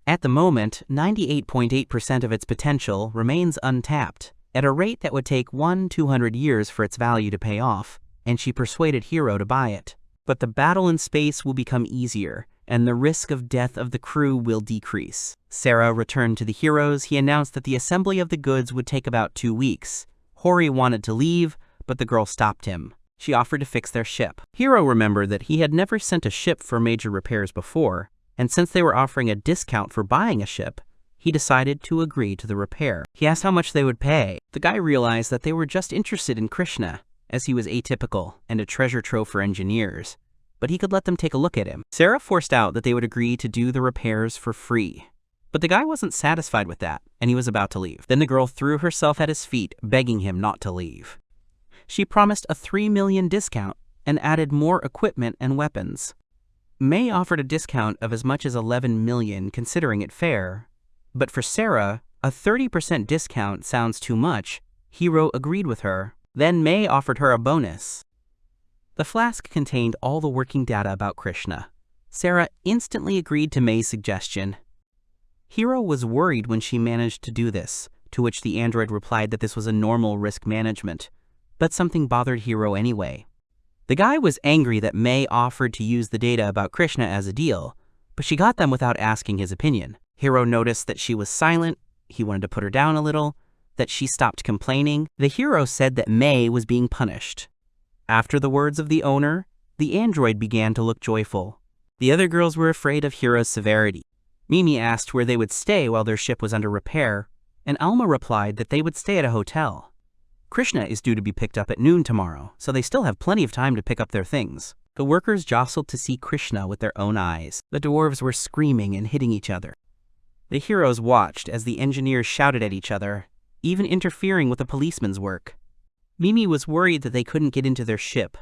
At the moment, 98.8% of its potential remains untapped, at a rate that would take 200 years for its value to pay off, and she persuaded Hiro to buy it. But the battle in space will become easier, and the risk of death of the crew will decrease. Sarah returned to the heroes. He announced that the assembly of the goods would take about 2 weeks. Hori wanted to leave, but the girl stopped him. She offered to fix their ship. Hiro remembered that he had never sent a ship for major repairs before, and since they were offering a discount for buying a ship, he decided to agree to the repair. He asked how much they would pay. The guy realized that they were just interested in Krishna, as he was atypical and a treasure trove for engineers, but he could let them take a look at him. Sarah forced out that they would agree to do the repairs for free. But the guy wasn't satisfied with that, and he was about to leave. Then the girl threw herself at his feet, begging him not to leave. She promised a 3 million discount and added more equipment and weapons. Mei offered a discount of as much as 11 million, considering it fair. But for Sarah, a 30% discount sounds too much. Hiro agreed with her. Then Mei offered her a bonus. The flask contained all the working data about Krishna. Sarah instantly agreed to Mei's suggestion. Hiro was worried when she managed to do this, to which the android replied that this was a normal risk management. But something bothered Hiro anyway. The guy was angry that Mei offered to use the data about Krishna as a deal, but she got them without asking his opinion. Hiro noticed that she was silent. He wanted to put her down a little, that she stopped complaining. The hero said that Mei was being punished. After the words of the owner, the android began to look joyful. The other girls were afraid of Hiro's severity. Mimi asked where they would stay while their ship was under repair, and Alma replied that they would stay at a hotel. Krishna is due to be picked up at noon tomorrow, so they still have plenty of time to pick up their things. The workers jostled to see Krishna with their own eyes. The dwarves were screaming and hitting each other. The heroes watched as the engineers shouted at each other, even interfering with the policeman's work. Mimi was worried that they couldn't get into their ship.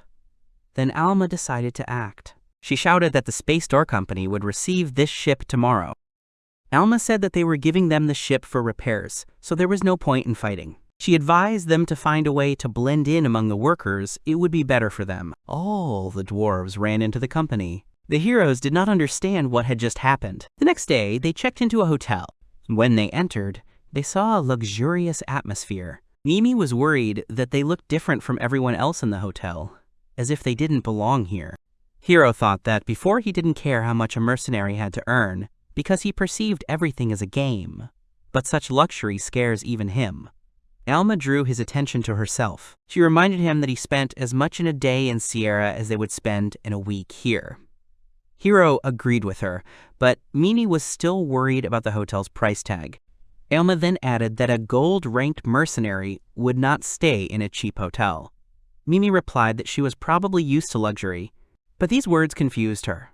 Then Alma decided to act. She shouted that the Space Door Company would receive this ship tomorrow. Alma said that they were giving them the ship for repairs, so there was no point in fighting. She advised them to find a way to blend in among the workers. It would be better for them. All the dwarves ran into the company. The heroes did not understand what had just happened. The next day, they checked into a hotel. When they entered, they saw a luxurious atmosphere. Mimi was worried that they looked different from everyone else in the hotel, as if they didn't belong here. Hiro thought that before he didn't care how much a mercenary had to earn, because he perceived everything as a game. But such luxury scares even him. Elma drew his attention to herself. She reminded him that he spent as much in a day in Sierra as they would spend in a week here. Hiro agreed with her, but Mimi was still worried about the hotel's price tag. Elma then added that a gold-ranked mercenary would not stay in a cheap hotel. Mimi replied that she was probably used to luxury, but these words confused her.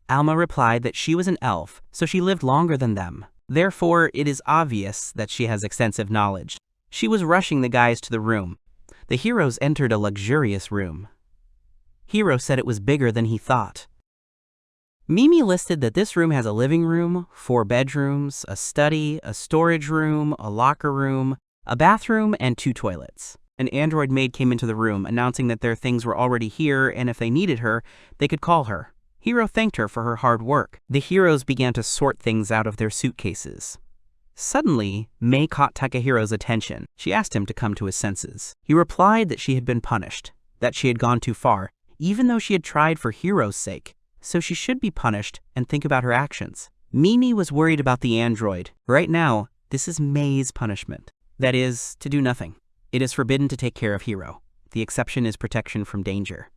Alma replied that she was an elf, so she lived longer than them. Therefore, it is obvious that she has extensive knowledge. She was rushing the guys to the room. The heroes entered a luxurious room. Hiro said it was bigger than he thought. Mimi listed that this room has a living room, 4 bedrooms, a study, a storage room, a locker room, a bathroom, and 2 toilets. An android maid came into the room, announcing that their things were already here, and if they needed her, they could call her. Hiro thanked her for her hard work. The heroes began to sort things out of their suitcases. Suddenly, Mei caught Takahiro's attention. She asked him to come to his senses. He replied that she had been punished, that she had gone too far, even though she had tried for Hiro's sake, so she should be punished and think about her actions. Mimi was worried about the android. Right now, this is Mei's punishment. That is, to do nothing. It is forbidden to take care of Hiro. The exception is protection from danger.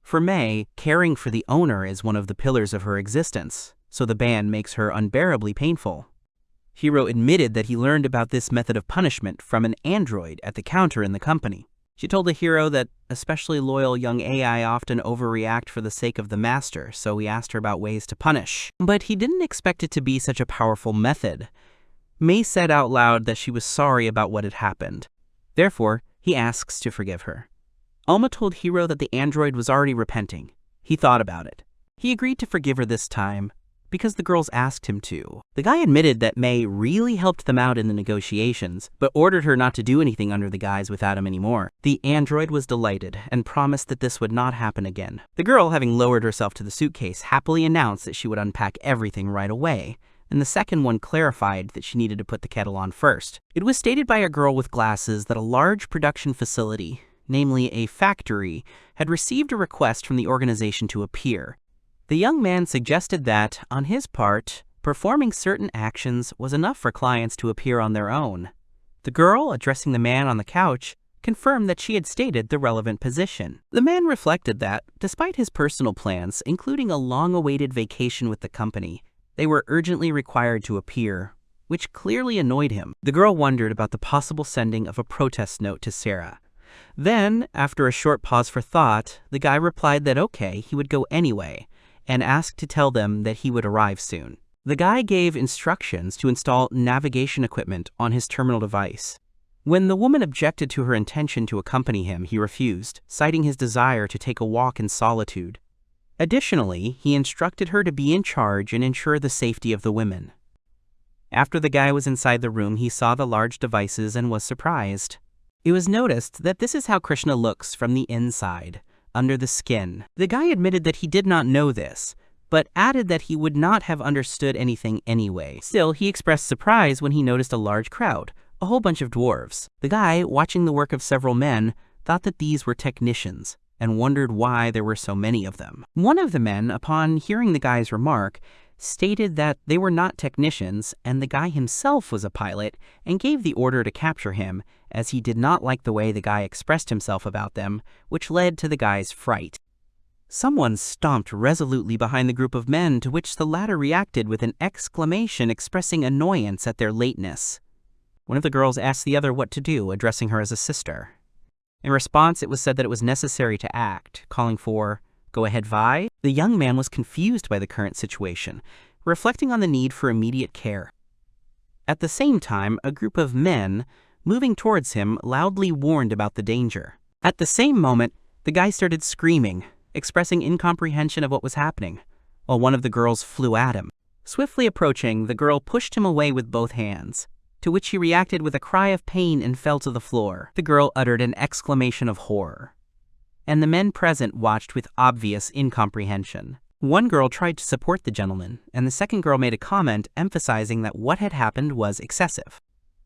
For Mei, caring for the owner is one of the pillars of her existence, so the ban makes her unbearably painful. Hiro admitted that he learned about this method of punishment from an android at the counter in the company. She told the hero that especially loyal young AI often overreact for the sake of the master, so he asked her about ways to punish. But he didn't expect it to be such a powerful method. Mei said out loud that she was sorry about what had happened. Therefore, he asks to forgive her. Elma told Hiro that the android was already repenting. He thought about it. He agreed to forgive her this time, because the girls asked him to. The guy admitted that Mei really helped them out in the negotiations, but ordered her not to do anything under the guise without him anymore. The android was delighted and promised that this would not happen again. The girl, having lowered herself to the suitcase, happily announced that she would unpack everything right away, and the second one clarified that she needed to put the kettle on first. It was stated by a girl with glasses that a large production facility, namely a factory, had received a request from the organization to appear. The young man suggested that, on his part, performing certain actions was enough for clients to appear on their own. The girl, addressing the man on the couch, confirmed that she had stated the relevant position. The man reflected that, despite his personal plans, including a long-awaited vacation with the company, they were urgently required to appear, which clearly annoyed him. The girl wondered about the possible sending of a protest note to Sarah. Then, after a short pause for thought, the guy replied that okay, he would go anyway, and asked to tell them that he would arrive soon. The guy gave instructions to install navigation equipment on his terminal device. When the woman objected to her intention to accompany him, he refused, citing his desire to take a walk in solitude. Additionally, he instructed her to be in charge and ensure the safety of the women. After the guy was inside the room, he saw the large devices and was surprised. It was noticed that this is how Krishna looks from the inside, under the skin. The guy admitted that he did not know this, but added that he would not have understood anything anyway. Still, he expressed surprise when he noticed a large crowd, a whole bunch of dwarves. The guy, watching the work of several men, thought that these were technicians, and wondered why there were so many of them. One of the men, upon hearing the guy's remark, stated that they were not technicians, and the guy himself was a pilot, and gave the order to capture him, as he did not like the way the guy expressed himself about them, which led to the guy's fright. Someone stomped resolutely behind the group of men, to which the latter reacted with an exclamation expressing annoyance at their lateness. One of the girls asked the other what to do, addressing her as a sister. In response, it was said that it was necessary to act, calling for, "Go ahead, Vi." The young man was confused by the current situation, reflecting on the need for immediate care. At the same time, a group of men, moving towards him, loudly warned about the danger. At the same moment, the guy started screaming, expressing incomprehension of what was happening, while one of the girls flew at him. Swiftly approaching, the girl pushed him away with both hands, to which he reacted with a cry of pain and fell to the floor. The girl uttered an exclamation of horror, and the men present watched with obvious incomprehension. One girl tried to support the gentleman, and the second girl made a comment emphasizing that what had happened was excessive.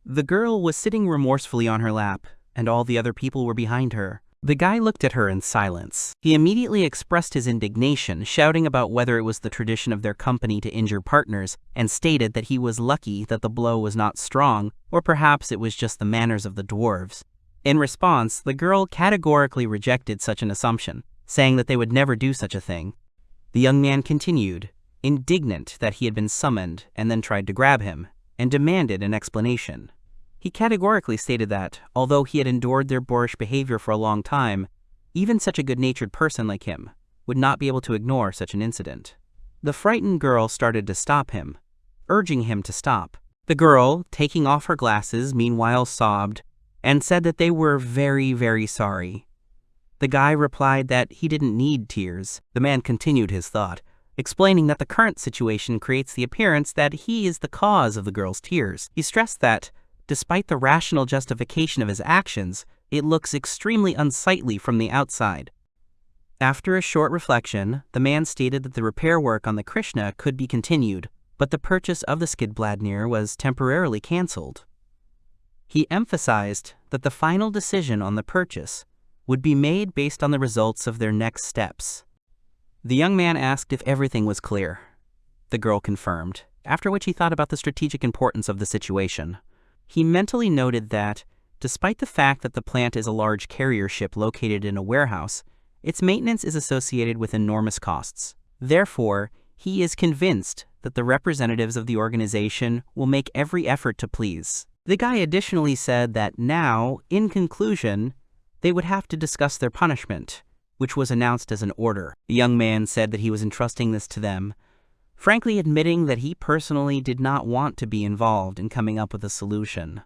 The girl was sitting remorsefully on her lap, and all the other people were behind her. The guy looked at her in silence. He immediately expressed his indignation, shouting about whether it was the tradition of their company to injure partners, and stated that he was lucky that the blow was not strong, or perhaps it was just the manners of the dwarves. In response, the girl categorically rejected such an assumption, saying that they would never do such a thing. The young man continued, indignant that he had been summoned, and then tried to grab him, and demanded an explanation. He categorically stated that, although he had endured their boorish behavior for a long time, even such a good-natured person like him would not be able to ignore such an incident. The frightened girl started to stop him, urging him to stop. The girl, taking off her glasses, meanwhile sobbed, and said that they were very, very sorry. The guy replied that he didn't need tears. The man continued his thought, explaining that the current situation creates the appearance that he is the cause of the girl's tears. He stressed that, despite the rational justification of his actions, it looks extremely unsightly from the outside. After a short reflection, the man stated that the repair work on the Krishna could be continued, but the purchase of the Skidbladnir was temporarily cancelled. He emphasized that the final decision on the purchase would be made based on the results of their next steps. The young man asked if everything was clear. The girl confirmed, after which he thought about the strategic importance of the situation. He mentally noted that, despite the fact that the plant is a large carrier ship located in a warehouse, its maintenance is associated with enormous costs. Therefore, he is convinced that the representatives of the organization will make every effort to please. The guy additionally said that now, in conclusion, they would have to discuss their punishment, which was announced as an order. The young man said that he was entrusting this to them, frankly admitting that he personally did not want to be involved in coming up with a solution.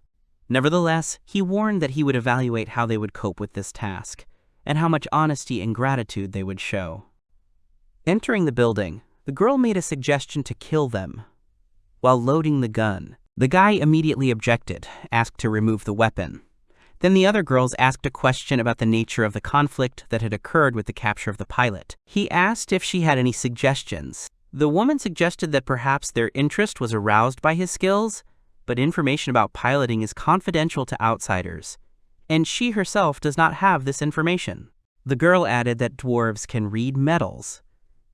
Nevertheless, he warned that he would evaluate how they would cope with this task, and how much honesty and gratitude they would show. Entering the building, the girl made a suggestion to kill them while loading the gun. The guy immediately objected, asked to remove the weapon. Then the other girls asked a question about the nature of the conflict that had occurred with the capture of the pilot. He asked if she had any suggestions. The woman suggested that perhaps their interest was aroused by his skills, but information about piloting is confidential to outsiders, and she herself does not have this information. The girl added that dwarves can read metals.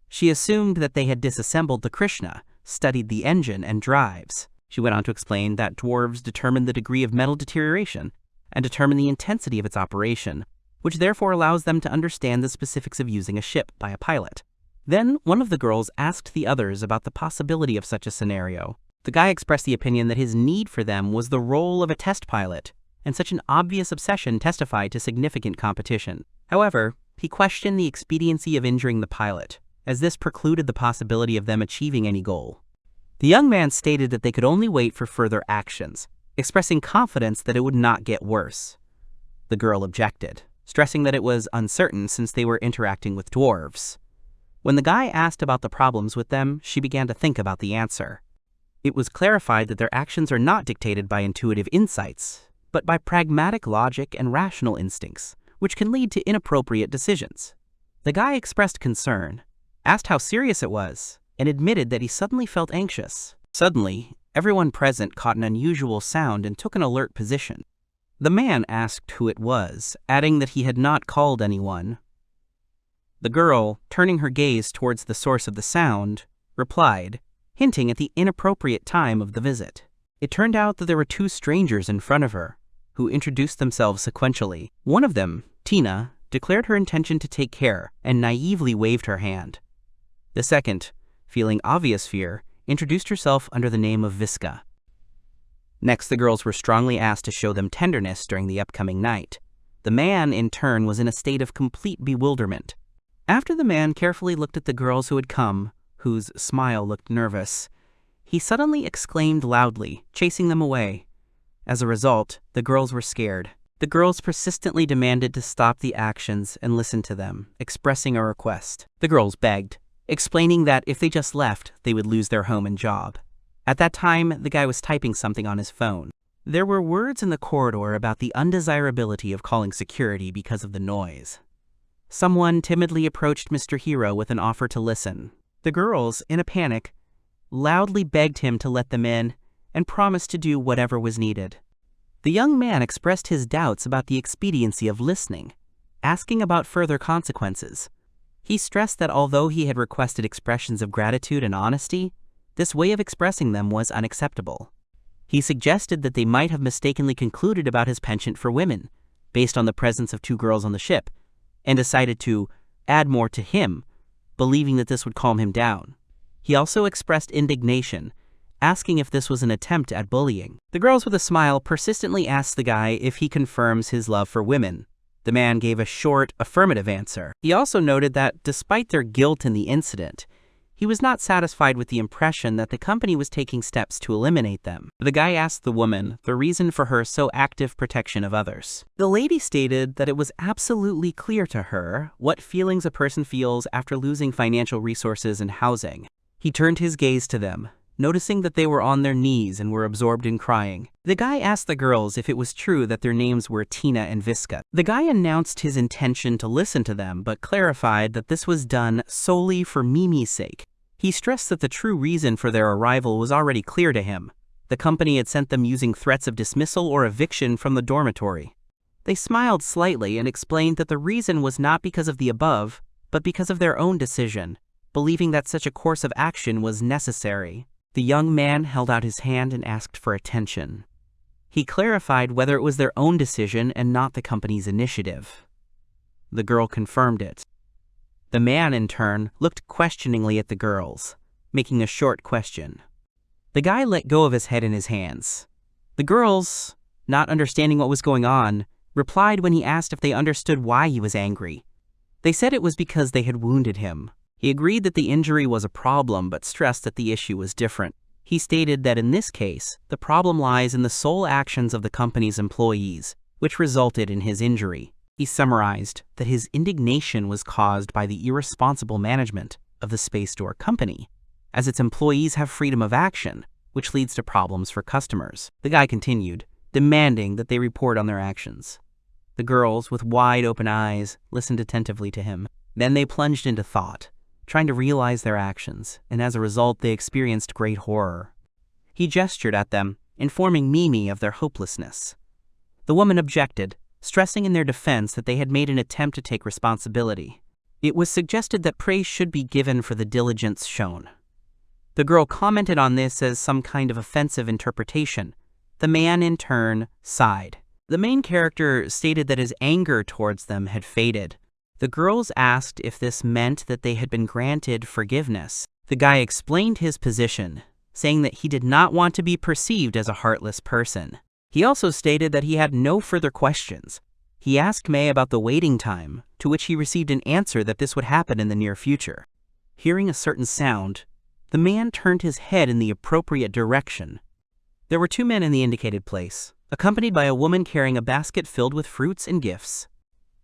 She assumed that they had disassembled the Krishna, studied the engine and drives. She went on to explain that dwarves determine the degree of metal deterioration and determine the intensity of its operation, which therefore allows them to understand the specifics of using a ship by a pilot. Then one of the girls asked the others about the possibility of such a scenario. The guy expressed the opinion that his need for them was the role of a test pilot, and such an obvious obsession testified to significant competition. However, he questioned the expediency of injuring the pilot, as this precluded the possibility of them achieving any goal. The young man stated that they could only wait for further actions, expressing confidence that it would not get worse. The girl objected, stressing that it was uncertain since they were interacting with dwarves. When the guy asked about the problems with them, she began to think about the answer. It was clarified that their actions are not dictated by intuitive insights, but by pragmatic logic and rational instincts, which can lead to inappropriate decisions. The guy expressed concern, asked how serious it was, and admitted that he suddenly felt anxious. Suddenly, everyone present caught an unusual sound and took an alert position. The man asked who it was, adding that he had not called anyone. The girl, turning her gaze towards the source of the sound, replied, hinting at the inappropriate time of the visit. It turned out that there were two strangers in front of her, who introduced themselves sequentially. One of them, Tina, declared her intention to take care and naively waved her hand. The second, feeling obvious fear, introduced herself under the name of Visca. Next, the girls were strongly asked to show them tenderness during the upcoming night. The man, in turn, was in a state of complete bewilderment. After the man carefully looked at the girls who had come, whose smile looked nervous, he suddenly exclaimed loudly, chasing them away. As a result, the girls were scared. The girls persistently demanded to stop the actions and listen to them, expressing a request. The girls begged, explaining that if they just left, they would lose their home and job. At that time, the guy was typing something on his phone. There were words in the corridor about the undesirability of calling security because of the noise. Someone timidly approached Mr. Hero with an offer to listen. The girls, in a panic, loudly begged him to let them in and promised to do whatever was needed. The young man expressed his doubts about the expediency of listening, asking about further consequences. He stressed that although he had requested expressions of gratitude and honesty, this way of expressing them was unacceptable. He suggested that they might have mistakenly concluded about his penchant for women, based on the presence of two girls on the ship, and decided to add more to him, believing that this would calm him down. He also expressed indignation, asking if this was an attempt at bullying. The girls with a smile persistently asked the guy if he confirms his love for women. The man gave a short, affirmative answer. He also noted that despite their guilt in the incident, he was not satisfied with the impression that the company was taking steps to eliminate them. The guy asked the woman the reason for her so active protection of others. The lady stated that it was absolutely clear to her what feelings a person feels after losing financial resources and housing. He turned his gaze to them, noticing that they were on their knees and were absorbed in crying. The guy asked the girls if it was true that their names were Tina and Visca. The guy announced his intention to listen to them, but clarified that this was done solely for Mimi's sake. He stressed that the true reason for their arrival was already clear to him. The company had sent them using threats of dismissal or eviction from the dormitory. They smiled slightly and explained that the reason was not because of the above, but because of their own decision, believing that such a course of action was necessary. The young man held out his hand and asked for attention. He clarified whether it was their own decision and not the company's initiative. The girl confirmed it. The man, in turn, looked questioningly at the girls, making a short question. The guy let go of his head in his hands. The girls, not understanding what was going on, replied when he asked if they understood why he was angry. They said it was because they had wounded him. He agreed that the injury was a problem, but stressed that the issue was different. He stated that in this case, the problem lies in the sole actions of the company's employees, which resulted in his injury. He summarized that his indignation was caused by the irresponsible management of the space door company, as its employees have freedom of action, which leads to problems for customers. The guy continued, demanding that they report on their actions. The girls, with wide open eyes, listened attentively to him. Then they plunged into thought, trying to realize their actions, and as a result they experienced great horror. He gestured at them, informing Mimi of their hopelessness. The woman objected, stressing in their defense that they had made an attempt to take responsibility. It was suggested that praise should be given for the diligence shown. The girl commented on this as some kind of offensive interpretation. The man, in turn, sighed. The main character stated that his anger towards them had faded. The girls asked if this meant that they had been granted forgiveness. The guy explained his position, saying that he did not want to be perceived as a heartless person. He also stated that he had no further questions. He asked May about the waiting time, to which he received an answer that this would happen in the near future. Hearing a certain sound, the man turned his head in the appropriate direction. There were two men in the indicated place, accompanied by a woman carrying a basket filled with fruits and gifts.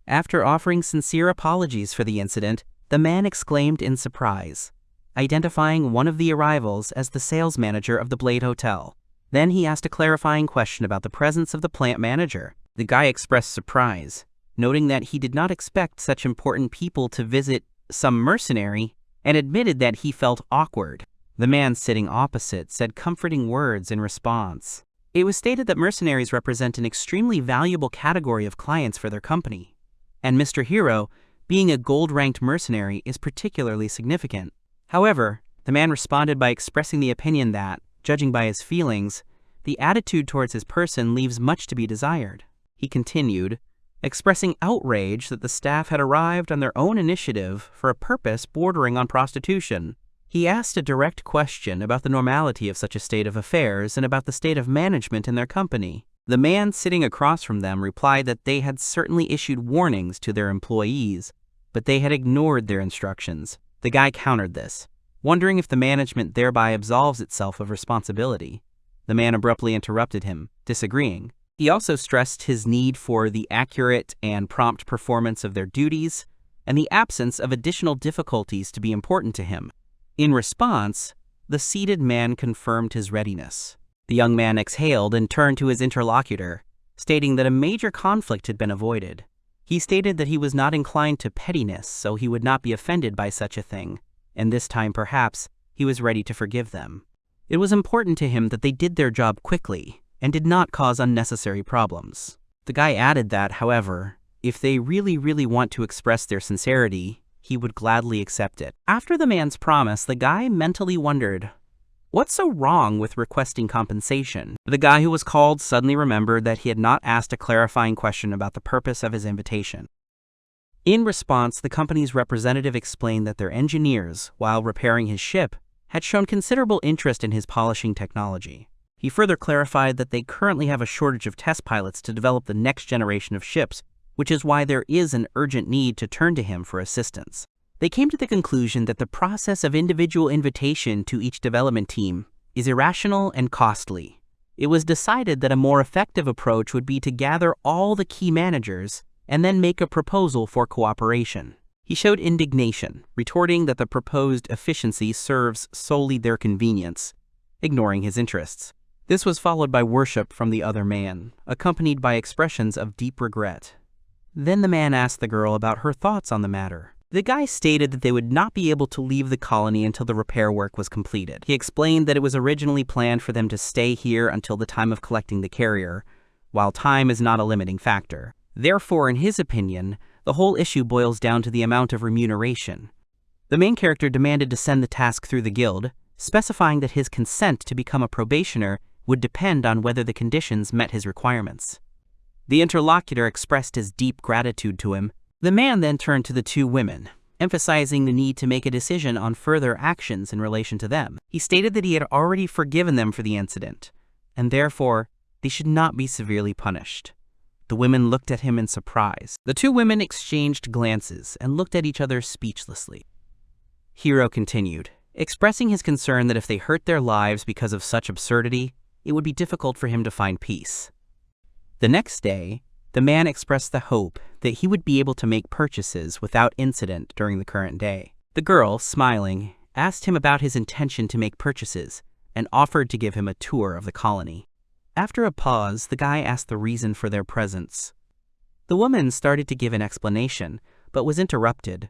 After offering sincere apologies for the incident, the man exclaimed in surprise, identifying one of the arrivals as the sales manager of the Blade Hotel. Then he asked a clarifying question about the presence of the plant manager. The guy expressed surprise, noting that he did not expect such important people to visit some mercenary, and admitted that he felt awkward. The man sitting opposite said comforting words in response. It was stated that mercenaries represent an extremely valuable category of clients for their company, and Mr. Hero, being a gold-ranked mercenary, is particularly significant. However, the man responded by expressing the opinion that, judging by his feelings, the attitude towards his person leaves much to be desired. He continued, expressing outrage that the staff had arrived on their own initiative for a purpose bordering on prostitution. He asked a direct question about the normality of such a state of affairs and about the state of management in their company. The man sitting across from them replied that they had certainly issued warnings to their employees, but they had ignored their instructions. The guy countered this, wondering if the management thereby absolves itself of responsibility. The man abruptly interrupted him, disagreeing. He also stressed his need for the accurate and prompt performance of their duties and the absence of additional difficulties to be important to him. In response, the seated man confirmed his readiness. The young man exhaled and turned to his interlocutor, stating that a major conflict had been avoided. He stated that he was not inclined to pettiness, so he would not be offended by such a thing, and this time perhaps he was ready to forgive them. It was important to him that they did their job quickly and did not cause unnecessary problems. The guy added that, however, if they really want to express their sincerity, he would gladly accept it. After the man's promise, the guy mentally wondered, what's so wrong with requesting compensation? The guy who was called suddenly remembered that he had not asked a clarifying question about the purpose of his invitation. In response, the company's representative explained that their engineers, while repairing his ship, had shown considerable interest in his polishing technology. He further clarified that they currently have a shortage of test pilots to develop the next generation of ships, which is why there is an urgent need to turn to him for assistance. They came to the conclusion that the process of individual invitation to each development team is irrational and costly. It was decided that a more effective approach would be to gather all the key managers and then make a proposal for cooperation. He showed indignation, retorting that the proposed efficiency serves solely their convenience, ignoring his interests. This was followed by worship from the other man, accompanied by expressions of deep regret. Then the man asked the girl about her thoughts on the matter. The guy stated that they would not be able to leave the colony until the repair work was completed. He explained that it was originally planned for them to stay here until the time of collecting the carrier, while time is not a limiting factor. Therefore, in his opinion, the whole issue boils down to the amount of remuneration. The main character demanded to send the task through the guild, specifying that his consent to become a probationer would depend on whether the conditions met his requirements. The interlocutor expressed his deep gratitude to him. The man then turned to the two women, emphasizing the need to make a decision on further actions in relation to them. He stated that he had already forgiven them for the incident, and therefore they should not be severely punished. The women looked at him in surprise. The two women exchanged glances and looked at each other speechlessly. Hiro continued, expressing his concern that if they hurt their lives because of such absurdity, it would be difficult for him to find peace. The next day, the man expressed the hope that he would be able to make purchases without incident during the current day. The girl, smiling, asked him about his intention to make purchases and offered to give him a tour of the colony. After a pause, the guy asked the reason for their presence. The woman started to give an explanation, but was interrupted.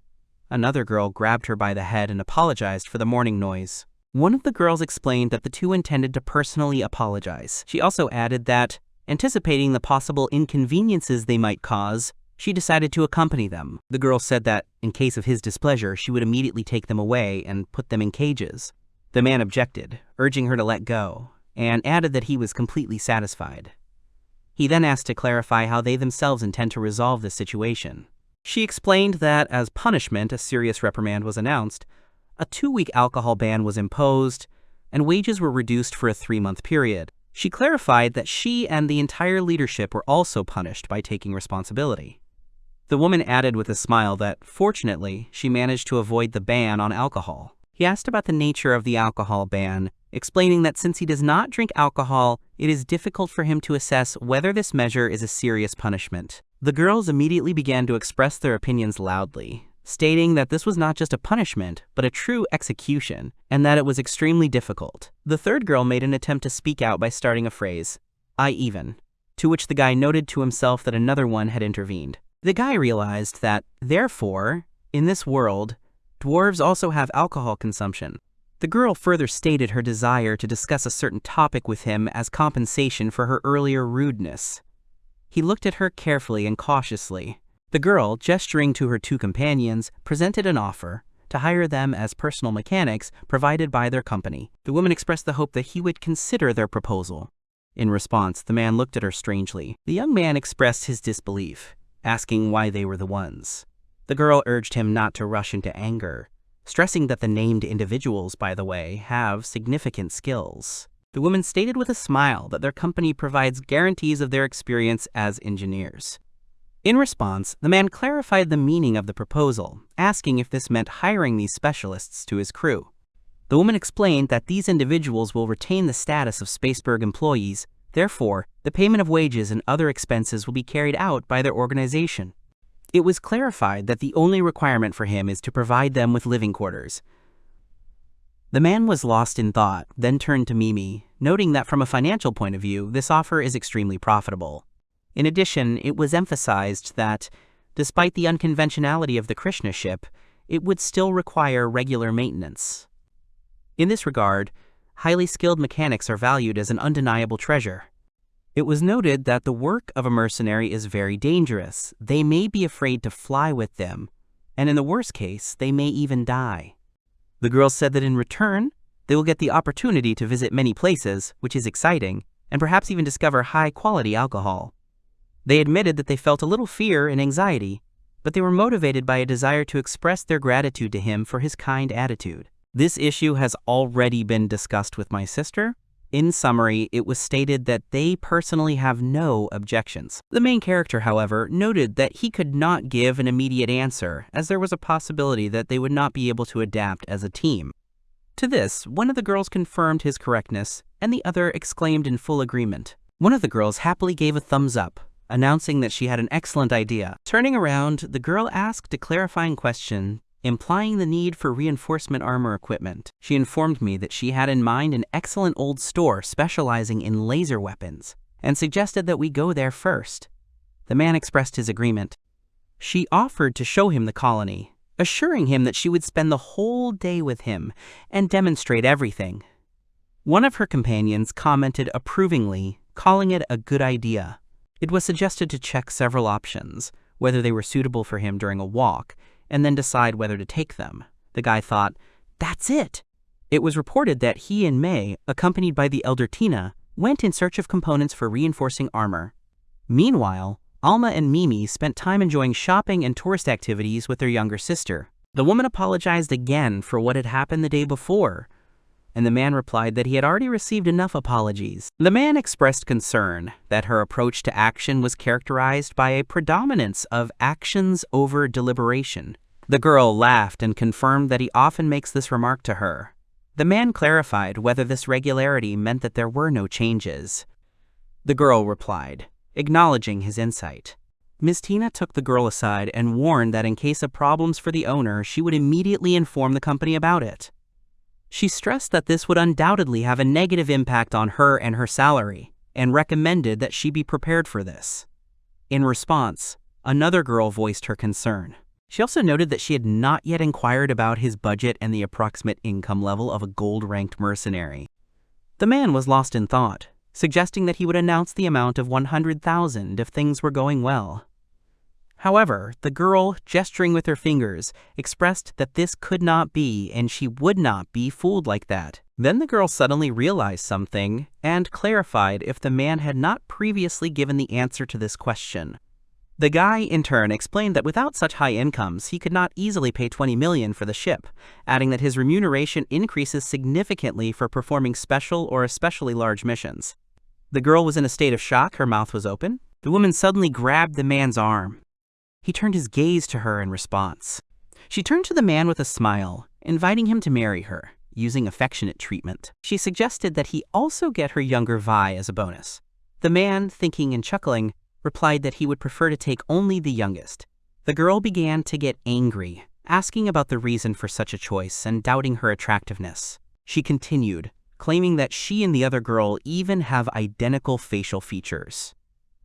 Another girl grabbed her by the head and apologized for the morning noise. One of the girls explained that the two intended to personally apologize. She also added that, anticipating the possible inconveniences they might cause, she decided to accompany them. The girl said that, in case of his displeasure, she would immediately take them away and put them in cages. The man objected, urging her to let go, and added that he was completely satisfied. He then asked to clarify how they themselves intend to resolve this situation. She explained that, as punishment, a serious reprimand was announced, a 2-week alcohol ban was imposed, and wages were reduced for a 3-month period. She clarified that she and the entire leadership were also punished by taking responsibility. The woman added with a smile that, fortunately, she managed to avoid the ban on alcohol. He asked about the nature of the alcohol ban, explaining that since he does not drink alcohol, it is difficult for him to assess whether this measure is a serious punishment. The girls immediately began to express their opinions loudly, stating that this was not just a punishment, but a true execution, and that it was extremely difficult. The third girl made an attempt to speak out by starting a phrase, "I even," to which the guy noted to himself that another one had intervened. The guy realized that, therefore, in this world, dwarves also have alcohol consumption. The girl further stated her desire to discuss a certain topic with him as compensation for her earlier rudeness. He looked at her carefully and cautiously. The girl, gesturing to her two companions, presented an offer to hire them as personal mechanics provided by their company. The woman expressed the hope that he would consider their proposal. In response, the man looked at her strangely. The young man expressed his disbelief, asking why they were the ones. The girl urged him not to rush into anger, stressing that the named individuals, by the way, have significant skills. The woman stated with a smile that their company provides guarantees of their experience as engineers. In response, the man clarified the meaning of the proposal, asking if this meant hiring these specialists to his crew. The woman explained that these individuals will retain the status of Spaceberg employees, therefore, the payment of wages and other expenses will be carried out by their organization. It was clarified that the only requirement for him is to provide them with living quarters. The man was lost in thought, then turned to Mimi, noting that from a financial point of view, this offer is extremely profitable. In addition, it was emphasized that, despite the unconventionality of the Krishna ship, it would still require regular maintenance. In this regard, highly skilled mechanics are valued as an undeniable treasure. It was noted that the work of a mercenary is very dangerous. They may be afraid to fly with them, and in the worst case, they may even die. The girls said that in return, they will get the opportunity to visit many places, which is exciting, and perhaps even discover high-quality alcohol. They admitted that they felt a little fear and anxiety, but they were motivated by a desire to express their gratitude to him for his kind attitude. This issue has already been discussed with my sister. In summary, it was stated that they personally have no objections. The main character, however, noted that he could not give an immediate answer, as there was a possibility that they would not be able to adapt as a team. To this, one of the girls confirmed his correctness, and the other exclaimed in full agreement. One of the girls happily gave a thumbs up, announcing that she had an excellent idea. Turning around, the girl asked a clarifying question, implying the need for reinforcement armor equipment. She informed me that she had in mind an excellent old store specializing in laser weapons, and suggested that we go there first. The man expressed his agreement. She offered to show him the colony, assuring him that she would spend the whole day with him and demonstrate everything. One of her companions commented approvingly, calling it a good idea. It was suggested to check several options, whether they were suitable for him during a walk, and then decide whether to take them. The guy thought, that's it! It was reported that he and May, accompanied by the elder Tina, went in search of components for reinforcing armor. Meanwhile, Alma and Mimi spent time enjoying shopping and tourist activities with their younger sister. The woman apologized again for what had happened the day before, and the man replied that he had already received enough apologies. The man expressed concern that her approach to action was characterized by a predominance of actions over deliberation. The girl laughed and confirmed that he often makes this remark to her. The man clarified whether this regularity meant that there were no changes. The girl replied, acknowledging his insight. Ms. Tina took the girl aside and warned that in case of problems for the owner, she would immediately inform the company about it. She stressed that this would undoubtedly have a negative impact on her and her salary, and recommended that she be prepared for this. In response, another girl voiced her concern. She also noted that she had not yet inquired about his budget and the approximate income level of a gold-ranked mercenary. The man was lost in thought, suggesting that he would announce the amount of 100,000 if things were going well. However, the girl, gesturing with her fingers, expressed that this could not be and she would not be fooled like that. Then the girl suddenly realized something and clarified if the man had not previously given the answer to this question. The guy, in turn, explained that without such high incomes, he could not easily pay 20 million for the ship, adding that his remuneration increases significantly for performing special or especially large missions. The girl was in a state of shock, her mouth was open. The woman suddenly grabbed the man's arm. He turned his gaze to her in response. She turned to the man with a smile, inviting him to marry her, using affectionate treatment. She suggested that he also get her younger Vi as a bonus. The man, thinking and chuckling, replied that he would prefer to take only the youngest. The girl began to get angry, asking about the reason for such a choice and doubting her attractiveness. She continued, claiming that she and the other girl even have identical facial features.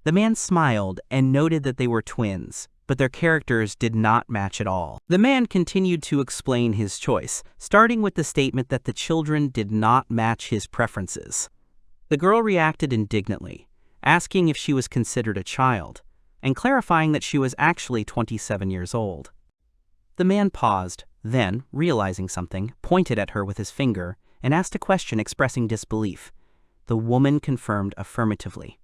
The man smiled and noted that they were twins, but their characters did not match at all. The man continued to explain his choice, starting with the statement that the children did not match his preferences. The girl reacted indignantly, asking if she was considered a child, and clarifying that she was actually 27 years old. The man paused, then, realizing something, pointed at her with his finger and asked a question expressing disbelief. The woman confirmed affirmatively.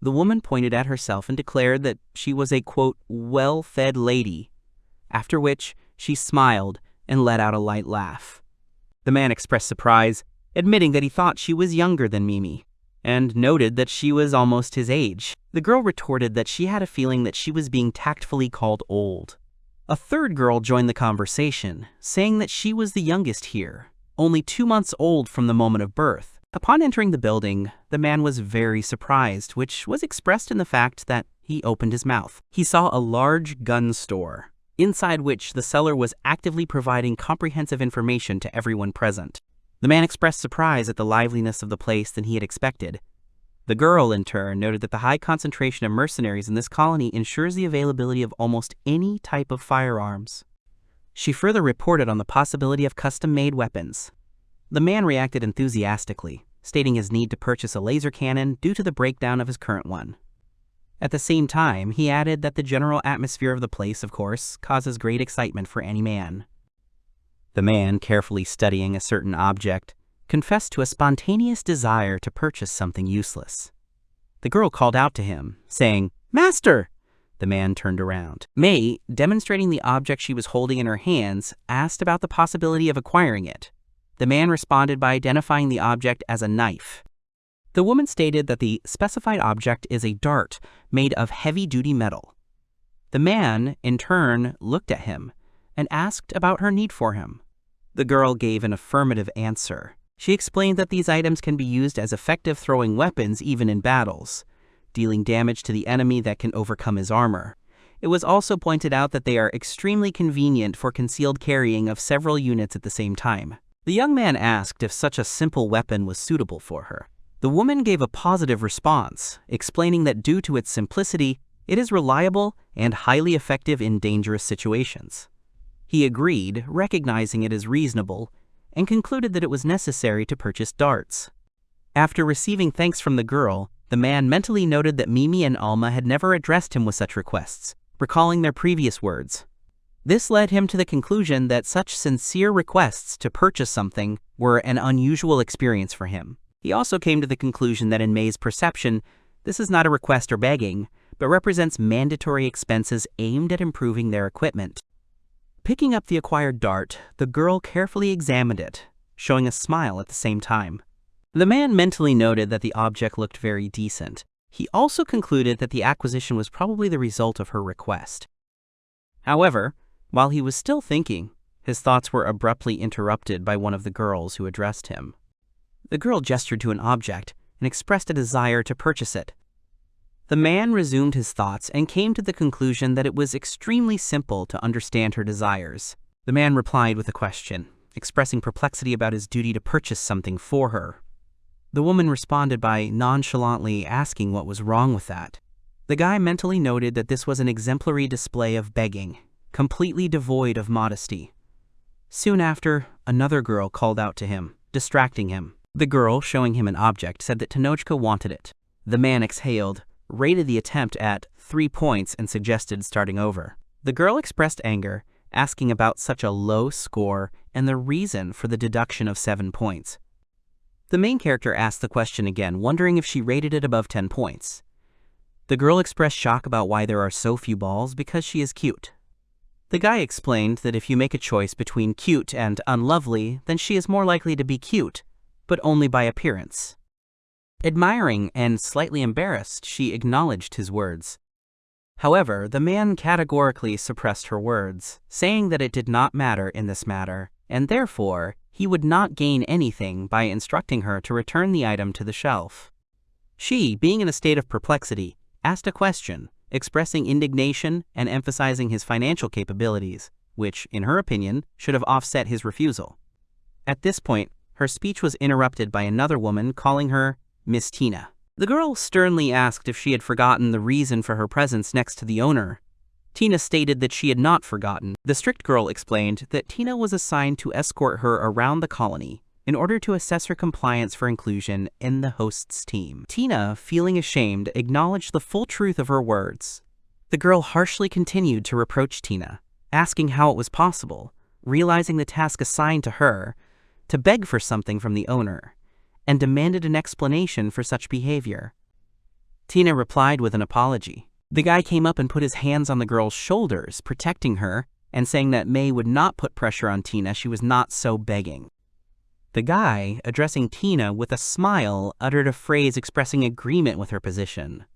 The woman pointed at herself and declared that she was a, quote, well-fed lady, after which she smiled and let out a light laugh. The man expressed surprise, admitting that he thought she was younger than Mimi, and noted that she was almost his age. The girl retorted that she had a feeling that she was being tactfully called old. A third girl joined the conversation, saying that she was the youngest here, only 2 months old from the moment of birth. Upon entering the building, the man was very surprised, which was expressed in the fact that he opened his mouth. He saw a large gun store, inside which the seller was actively providing comprehensive information to everyone present. The man expressed surprise at the liveliness of the place than he had expected. The girl, in turn, noted that the high concentration of mercenaries in this colony ensures the availability of almost any type of firearms. She further reported on the possibility of custom-made weapons. The man reacted enthusiastically, stating his need to purchase a laser cannon due to the breakdown of his current one. At the same time, he added that the general atmosphere of the place, of course, causes great excitement for any man. The man, carefully studying a certain object, confessed to a spontaneous desire to purchase something useless. The girl called out to him, saying, "Master!" The man turned around. Mei, demonstrating the object she was holding in her hands, asked about the possibility of acquiring it. The man responded by identifying the object as a knife. The woman stated that the specified object is a dart made of heavy-duty metal. The man, in turn, looked at him and asked about her need for him. The girl gave an affirmative answer. She explained that these items can be used as effective throwing weapons even in battles, dealing damage to the enemy that can overcome his armor. It was also pointed out that they are extremely convenient for concealed carrying of several units at the same time. The young man asked if such a simple weapon was suitable for her. The woman gave a positive response, explaining that due to its simplicity, it is reliable and highly effective in dangerous situations. He agreed, recognizing it as reasonable, and concluded that it was necessary to purchase darts. After receiving thanks from the girl, the man mentally noted that Mimi and Alma had never addressed him with such requests, recalling their previous words. This led him to the conclusion that such sincere requests to purchase something were an unusual experience for him. He also came to the conclusion that in Mei's perception, this is not a request or begging, but represents mandatory expenses aimed at improving their equipment. Picking up the acquired dart, the girl carefully examined it, showing a smile at the same time. The man mentally noted that the object looked very decent. He also concluded that the acquisition was probably the result of her request. However, while he was still thinking, his thoughts were abruptly interrupted by one of the girls who addressed him. The girl gestured to an object and expressed a desire to purchase it. The man resumed his thoughts and came to the conclusion that it was extremely simple to understand her desires. The man replied with a question, expressing perplexity about his duty to purchase something for her. The woman responded by nonchalantly asking what was wrong with that. The guy mentally noted that this was an exemplary display of begging, completely devoid of modesty. Soon after, another girl called out to him, distracting him. The girl, showing him an object, said that Tenochka wanted it. The man exhaled, rated the attempt at 3 points and suggested starting over. The girl expressed anger, asking about such a low score and the reason for the deduction of 7 points. The main character asked the question again, wondering if she rated it above 10 points. The girl expressed shock about why there are so few balls because she is cute. The guy explained that if you make a choice between cute and unlovely, then she is more likely to be cute, but only by appearance. Admiring and slightly embarrassed, she acknowledged his words. However, the man categorically suppressed her words, saying that it did not matter in this matter, and therefore, he would not gain anything by instructing her to return the item to the shelf. She, being in a state of perplexity, asked a question, expressing indignation and emphasizing his financial capabilities, which, in her opinion, should have offset his refusal. At this point, her speech was interrupted by another woman calling her Miss Tina. The girl sternly asked if she had forgotten the reason for her presence next to the owner. Tina stated that she had not forgotten. The strict girl explained that Tina was assigned to escort her around the colony in order to assess her compliance for inclusion in the host's team. Tina, feeling ashamed, acknowledged the full truth of her words. The girl harshly continued to reproach Tina, asking how it was possible, realizing the task assigned to her, to beg for something from the owner, and demanded an explanation for such behavior. Tina replied with an apology. The guy came up and put his hands on the girl's shoulders, protecting her, and saying that Mei would not put pressure on Tina, she was not so begging. The guy, addressing Tina with a smile, uttered a phrase expressing agreement with her position.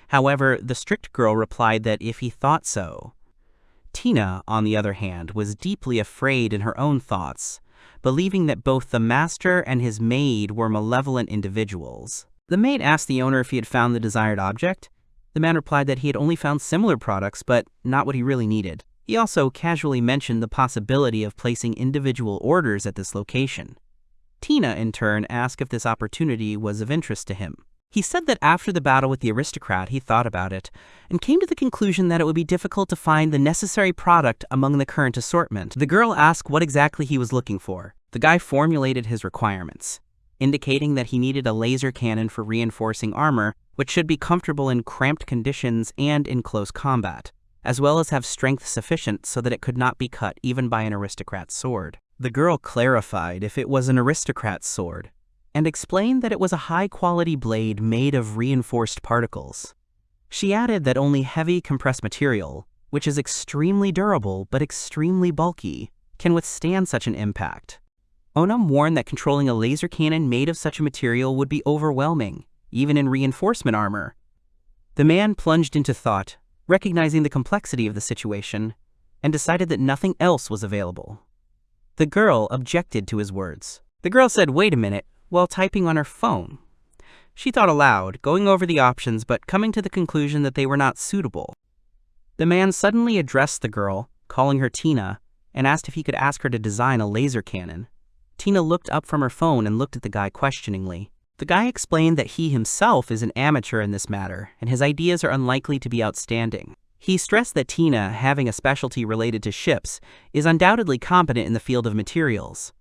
However, the strict girl replied that if he thought so. Tina, on the other hand, was deeply afraid in her own thoughts, believing that both the master and his maid were malevolent individuals. The maid asked the owner if he had found the desired object. The man replied that he had only found similar products, but not what he really needed. He also casually mentioned the possibility of placing individual orders at this location. Tina, in turn, asked if this opportunity was of interest to him. He said that after the battle with the aristocrat, he thought about it, and came to the conclusion that it would be difficult to find the necessary product among the current assortment. The girl asked what exactly he was looking for. The guy formulated his requirements, indicating that he needed a laser cannon for reinforcing armor, which should be comfortable in cramped conditions and in close combat, as well as have strength sufficient so that it could not be cut even by an aristocrat's sword. The girl clarified if it was an aristocrat's sword, and explained that it was a high-quality blade made of reinforced particles. She added that only heavy compressed material, which is extremely durable but extremely bulky, can withstand such an impact. Onam warned that controlling a laser cannon made of such a material would be overwhelming, even in reinforcement armor. The man plunged into thought, recognizing the complexity of the situation, and decided that nothing else was available. The girl objected to his words. The girl said, "Wait a minute," while typing on her phone. She thought aloud, going over the options but coming to the conclusion that they were not suitable. The man suddenly addressed the girl, calling her Tina, and asked if he could ask her to design a laser cannon. Tina looked up from her phone and looked at the guy questioningly. The guy explained that he himself is an amateur in this matter, and his ideas are unlikely to be outstanding. He stressed that Tina, having a specialty related to ships, is undoubtedly competent in the field of materials.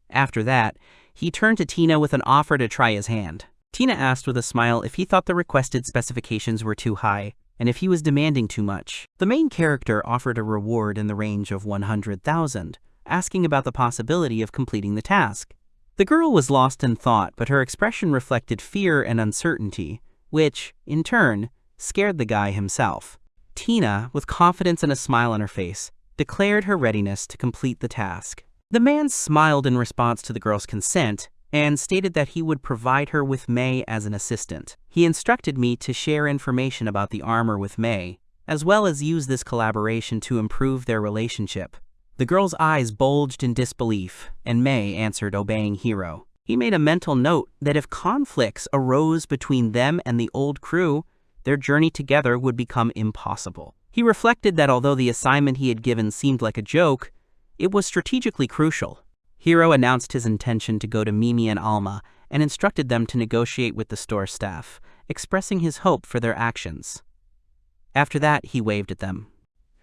After that, he turned to Tina with an offer to try his hand. Tina asked with a smile if he thought the requested specifications were too high, and if he was demanding too much. The main character offered a reward in the range of 100,000, asking about the possibility of completing the task. The girl was lost in thought, but her expression reflected fear and uncertainty, which, in turn, scared the guy himself. Tina, with confidence and a smile on her face, declared her readiness to complete the task. The man smiled in response to the girl's consent and stated that he would provide her with Mei as an assistant. He instructed me to share information about the armor with Mei, as well as use this collaboration to improve their relationship. The girl's eyes bulged in disbelief, and Mei answered, obeying Hiro. He made a mental note that if conflicts arose between them and the old crew, their journey together would become impossible. He reflected that although the assignment he had given seemed like a joke, it was strategically crucial. Hiro announced his intention to go to Mimi and Alma and instructed them to negotiate with the store staff, expressing his hope for their actions. After that, he waved at them.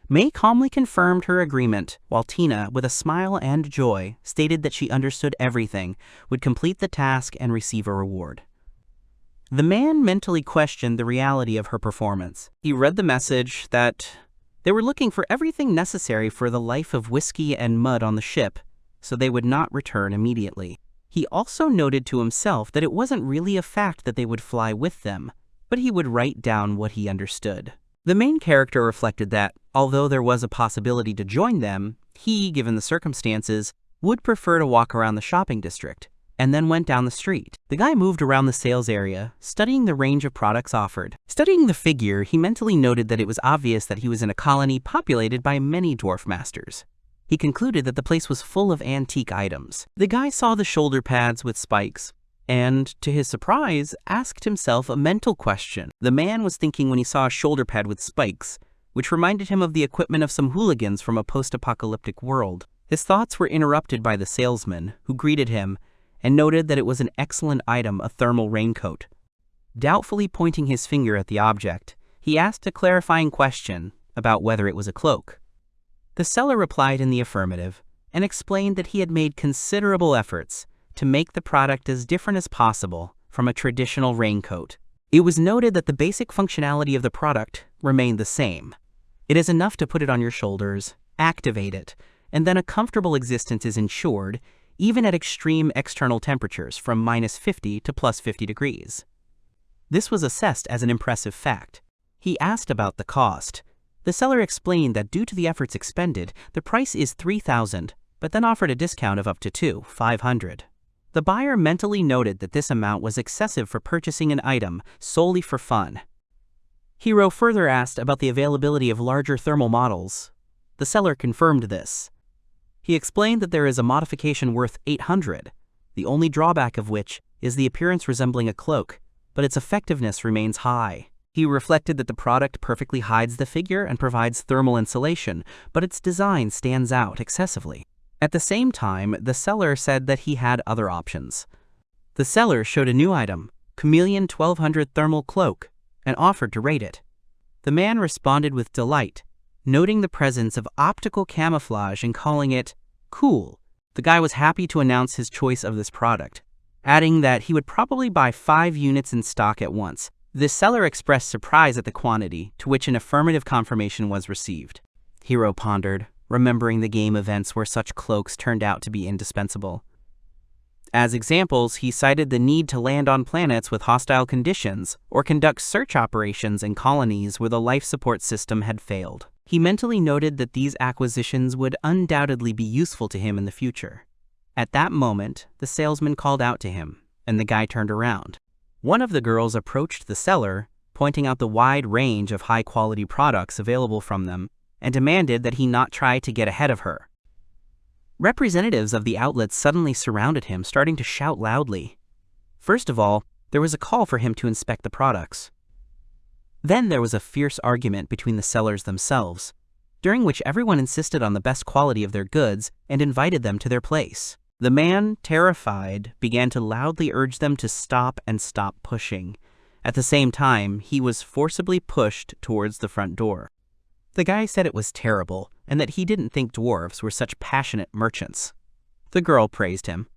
Mei calmly confirmed her agreement, while Tina, with a smile and joy, stated that she understood everything, would complete the task and receive a reward. The man mentally questioned the reality of her performance. He read the message that they were looking for everything necessary for the life of whiskey and mud on the ship, so they would not return immediately. He also noted to himself that it wasn't really a fact that they would fly with them, but he would write down what he understood. The main character reflected that, although there was a possibility to join them, he, given the circumstances, would prefer to walk around the shopping district, and then went down the street. The guy moved around the sales area, studying the range of products offered. Studying the figure, he mentally noted that it was obvious that he was in a colony populated by many dwarf masters. He concluded that the place was full of antique items. The guy saw the shoulder pads with spikes, and, to his surprise, asked himself a mental question. The man was thinking when he saw a shoulder pad with spikes, which reminded him of the equipment of some hooligans from a post-apocalyptic world. His thoughts were interrupted by the salesman, who greeted him and noted that it was an excellent item, a thermal raincoat. Doubtfully pointing his finger at the object, he asked a clarifying question about whether it was a cloak. The seller replied in the affirmative and explained that he had made considerable efforts to make the product as different as possible from a traditional raincoat. It was noted that the basic functionality of the product remained the same. It is enough to put it on your shoulders, activate it, and then a comfortable existence is ensured, even at extreme external temperatures from -50 to +50 degrees. This was assessed as an impressive fact. He asked about the cost. The seller explained that due to the efforts expended, the price is $3,000, but then offered a discount of up to $500. The buyer mentally noted that this amount was excessive for purchasing an item solely for fun. Hiro further asked about the availability of larger thermal models. The seller confirmed this. He explained that there is a modification worth $800, the only drawback of which is the appearance resembling a cloak, but its effectiveness remains high. He reflected that the product perfectly hides the figure and provides thermal insulation, but its design stands out excessively. At the same time, the seller said that he had other options. The seller showed a new item, Chameleon 1200 Thermal Cloak, and offered to rate it. The man responded with delight, noting the presence of optical camouflage and calling it cool. The guy was happy to announce his choice of this product, adding that he would probably buy 5 units in stock at once. The seller expressed surprise at the quantity, to which an affirmative confirmation was received. Hiro pondered, remembering the game events where such cloaks turned out to be indispensable. As examples, he cited the need to land on planets with hostile conditions or conduct search operations in colonies where the life support system had failed. He mentally noted that these acquisitions would undoubtedly be useful to him in the future. At that moment, the salesman called out to him, and the guy turned around. One of the girls approached the seller, pointing out the wide range of high-quality products available from them, and demanded that he not try to get ahead of her. Representatives of the outlets suddenly surrounded him, starting to shout loudly. First of all, there was a call for him to inspect the products. Then there was a fierce argument between the sellers themselves, during which everyone insisted on the best quality of their goods and invited them to their place. The man, terrified, began to loudly urge them to stop and stop pushing. At the same time, he was forcibly pushed towards the front door. The guy said it was terrible, and that he didn't think dwarves were such passionate merchants. The girl praised him.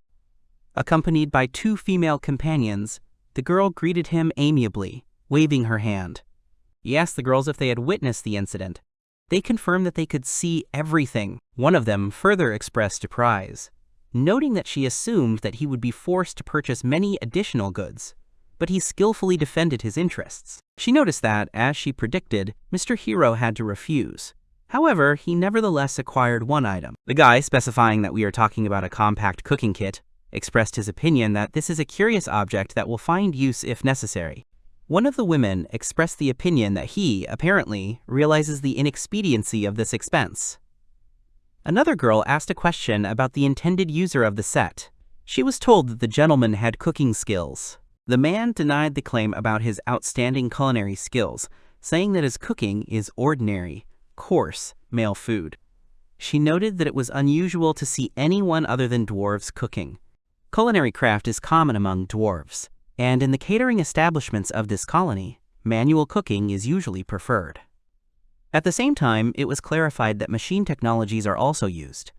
Accompanied by 2 female companions, the girl greeted him amiably, waving her hand. He asked the girls if they had witnessed the incident. They confirmed that they could see everything. One of them further expressed surprise, noting that she assumed that he would be forced to purchase many additional goods, but he skillfully defended his interests. She noticed that, as she predicted, Mr. Hero had to refuse. However, he nevertheless acquired one item. The guy, specifying that we are talking about a compact cooking kit, expressed his opinion that this is a curious object that will find use if necessary. One of the women expressed the opinion that he, apparently, realizes the inexpediency of this expense. Another girl asked a question about the intended user of the set. She was told that the gentleman had cooking skills. The man denied the claim about his outstanding culinary skills, saying that his cooking is ordinary, coarse male food. She noted that it was unusual to see anyone other than dwarves cooking. Culinary craft is common among dwarves, and in the catering establishments of this colony, manual cooking is usually preferred. At the same time, it was clarified that machine technologies are also used.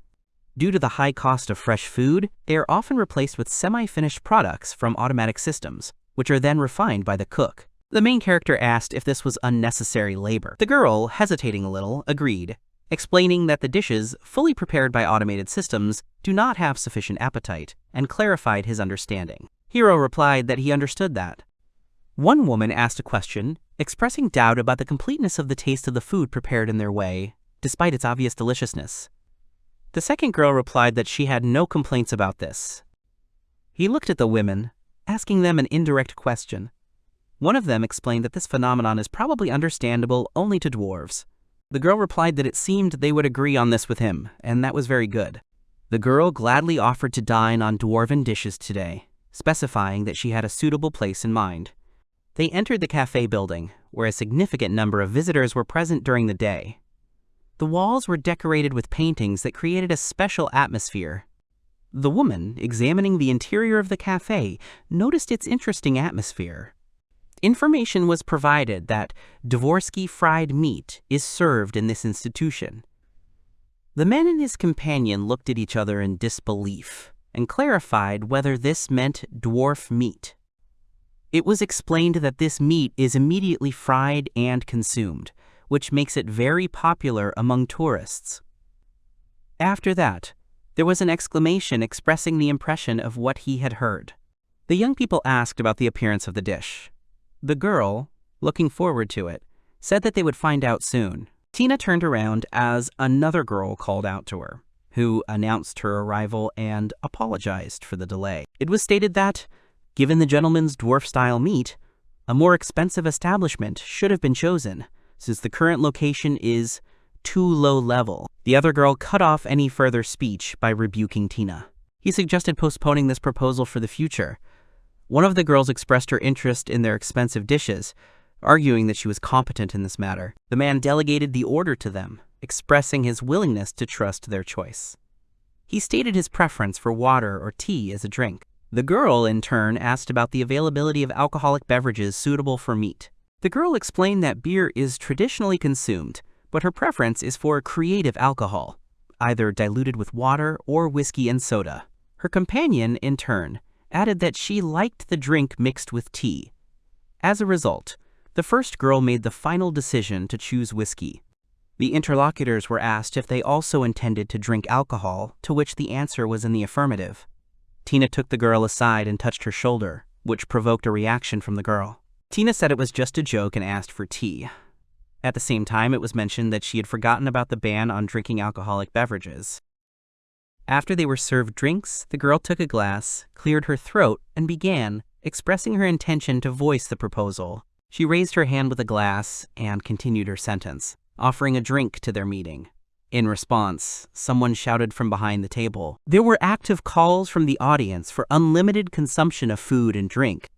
Due to the high cost of fresh food, they are often replaced with semi-finished products from automatic systems, which are then refined by the cook. The main character asked if this was unnecessary labor. The girl, hesitating a little, agreed, explaining that the dishes, fully prepared by automated systems, do not have sufficient appetite, and clarified his understanding. Hiro replied that he understood that. One woman asked a question, expressing doubt about the completeness of the taste of the food prepared in their way, despite its obvious deliciousness. The second girl replied that she had no complaints about this. He looked at the women, asking them an indirect question. One of them explained that this phenomenon is probably understandable only to dwarves. The girl replied that it seemed they would agree on this with him, and that was very good. The girl gladly offered to dine on dwarven dishes today, specifying that she had a suitable place in mind. They entered the cafe building, where a significant number of visitors were present during the day. The walls were decorated with paintings that created a special atmosphere. The woman, examining the interior of the cafe, noticed its interesting atmosphere. Information was provided that Dvorsky fried meat is served in this institution. The man and his companion looked at each other in disbelief and clarified whether this meant dwarf meat. It was explained that this meat is immediately fried and consumed, which makes it very popular among tourists. After that, there was an exclamation expressing the impression of what he had heard. The young people asked about the appearance of the dish. The girl, looking forward to it, said that they would find out soon. Tina turned around as another girl called out to her, who announced her arrival and apologized for the delay. It was stated that, given the gentleman's dwarf-style meat, a more expensive establishment should have been chosen, since the current location is too low level. The other girl cut off any further speech by rebuking Tina. He suggested postponing this proposal for the future. One of the girls expressed her interest in their expensive dishes, arguing that she was competent in this matter. The man delegated the order to them, expressing his willingness to trust their choice. He stated his preference for water or tea as a drink. The girl, in turn, asked about the availability of alcoholic beverages suitable for meat. The girl explained that beer is traditionally consumed, but her preference is for creative alcohol, either diluted with water or whiskey and soda. Her companion, in turn, added that she liked the drink mixed with tea. As a result, the first girl made the final decision to choose whiskey. The interlocutors were asked if they also intended to drink alcohol, to which the answer was in the affirmative. Tina took the girl aside and touched her shoulder, which provoked a reaction from the girl. Tina said it was just a joke and asked for tea. At the same time, it was mentioned that she had forgotten about the ban on drinking alcoholic beverages. After they were served drinks, the girl took a glass, cleared her throat, and began, expressing her intention to voice the proposal. She raised her hand with a glass and continued her sentence, offering a drink to their meeting. In response, someone shouted from behind the table. There were active calls from the audience for unlimited consumption of food and drink.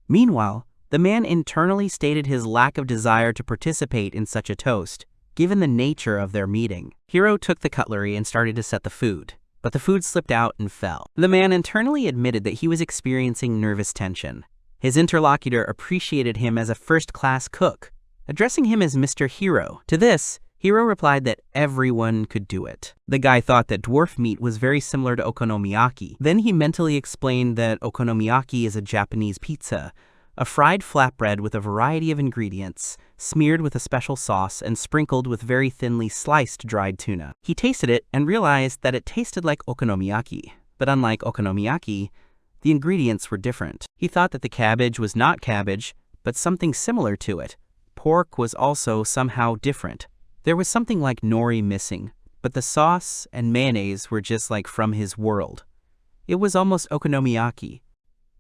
Meanwhile, the man internally stated his lack of desire to participate in such a toast, given the nature of their meeting. Hiro took the cutlery and started to set the food, but the food slipped out and fell. The man internally admitted that he was experiencing nervous tension. His interlocutor appreciated him as a first-class cook, addressing him as Mr. Hiro. To this, Hiro replied that everyone could do it. The guy thought that dwarf meat was very similar to okonomiyaki. Then he mentally explained that okonomiyaki is a Japanese pizza, a fried flatbread with a variety of ingredients, smeared with a special sauce and sprinkled with very thinly sliced dried tuna. He tasted it and realized that it tasted like okonomiyaki, But unlike okonomiyaki, the ingredients were different. He thought that the cabbage was not cabbage, but something similar to it. Pork was also somehow different. There was something like nori missing, but the sauce and mayonnaise were just like from his world. It was almost okonomiyaki.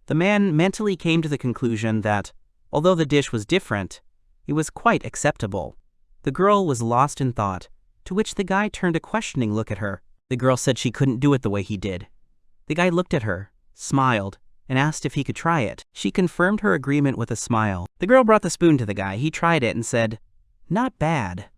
The man mentally came to the conclusion that, although the dish was different, it was quite acceptable. The girl was lost in thought, to which the guy turned a questioning look at her. The girl said she couldn't do it the way he did. The guy looked at her, smiled, and asked if he could try it. She confirmed her agreement with a smile. The girl brought the spoon to the guy. He tried it and said, "Not bad."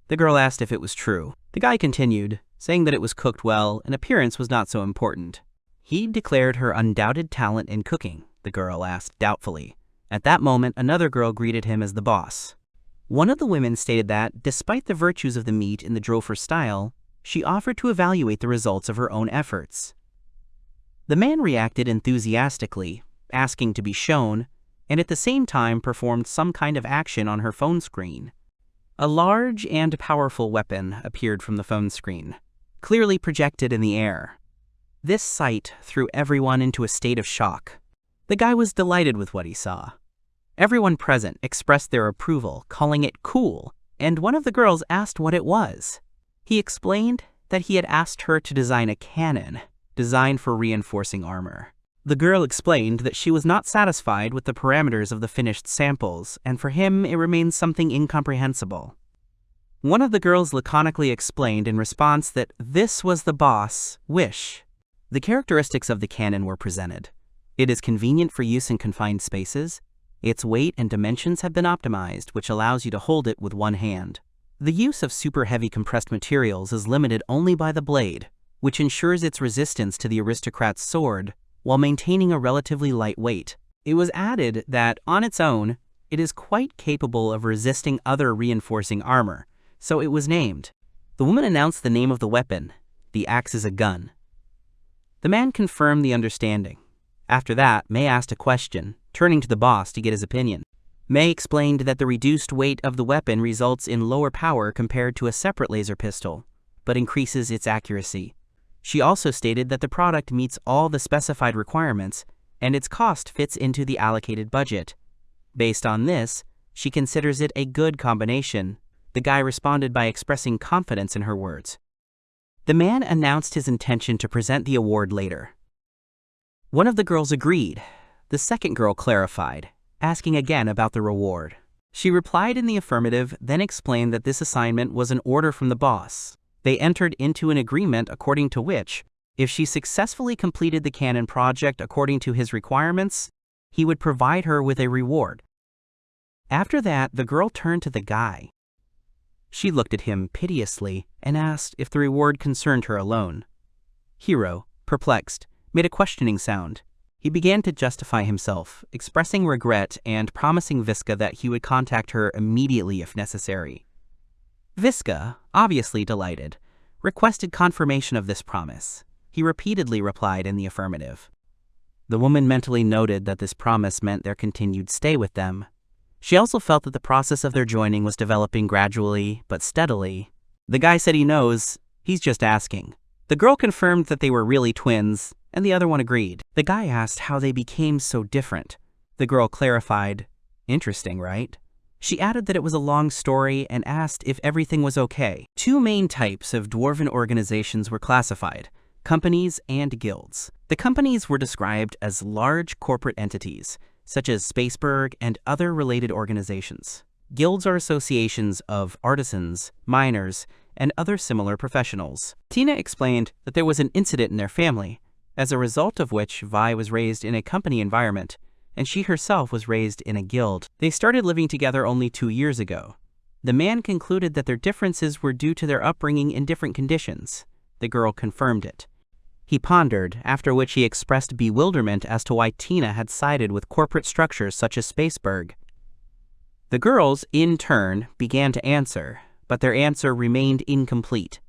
The girl asked if it was true. The guy continued, saying that it was cooked well and appearance was not so important. He declared her undoubted talent in cooking, the girl asked doubtfully. At that moment, another girl greeted him as the boss. One of the women stated that, despite the virtues of the meat in the Drofer style, she offered to evaluate the results of her own efforts. The man reacted enthusiastically, asking to be shown, and at the same time performed some kind of action on her phone screen. A large and powerful weapon appeared from the phone screen, clearly projected in the air. This sight threw everyone into a state of shock. The guy was delighted with what he saw. Everyone present expressed their approval, calling it cool, and one of the girls asked what it was. He explained that he had asked her to design a cannon, designed for reinforcing armor. The girl explained that she was not satisfied with the parameters of the finished samples, and for him it remained something incomprehensible. One of the girls laconically explained in response that this was the boss' wish. The characteristics of the cannon were presented. It is convenient for use in confined spaces. Its weight and dimensions have been optimized, which allows you to hold it with one hand. The use of super heavy compressed materials is limited only by the blade, which ensures its resistance to the aristocrat's sword while maintaining a relatively light weight. It was added that, on its own, it is quite capable of resisting other reinforcing armor, so it was named. The woman announced the name of the weapon. The axe is a gun. The man confirmed the understanding. After that, May asked a question, turning to the boss to get his opinion. May explained that the reduced weight of the weapon results in lower power compared to a separate laser pistol, but increases its accuracy. She also stated that the product meets all the specified requirements, and its cost fits into the allocated budget. Based on this, she considers it a good combination. The guy responded by expressing confidence in her words. The man announced his intention to present the award later. One of the girls agreed. The second girl clarified, asking again about the reward. She replied in the affirmative, then explained that this assignment was an order from the boss. They entered into an agreement according to which, if she successfully completed the cannon project according to his requirements, he would provide her with a reward. After that, the girl turned to the guy. She looked at him piteously and asked if the reward concerned her alone. Hiro, perplexed, made a questioning sound. He began to justify himself, expressing regret and promising Visca that he would contact her immediately if necessary. Visca, obviously delighted, requested confirmation of this promise. He repeatedly replied in the affirmative. The woman mentally noted that this promise meant their continued stay with them. She also felt that the process of their joining was developing gradually but steadily. The guy said he knows, he's just asking. The girl confirmed that they were really twins, and the other one agreed. The guy asked how they became so different. The girl clarified, "Interesting, right?" She added that it was a long story and asked if everything was okay. Two main types of dwarven organizations were classified: companies and guilds. The companies were described as large corporate entities, such as Spaceberg and other related organizations. Guilds are associations of artisans, miners, and other similar professionals. Tina explained that there was an incident in their family, as a result of which Vi was raised in a company environment, and she herself was raised in a guild. They started living together only 2 years ago. The man concluded that their differences were due to their upbringing in different conditions. The girl confirmed it. He pondered, after which he expressed bewilderment as to why Tina had sided with corporate structures such as Spaceberg. The girls, in turn, began to answer, but their answer remained incomplete.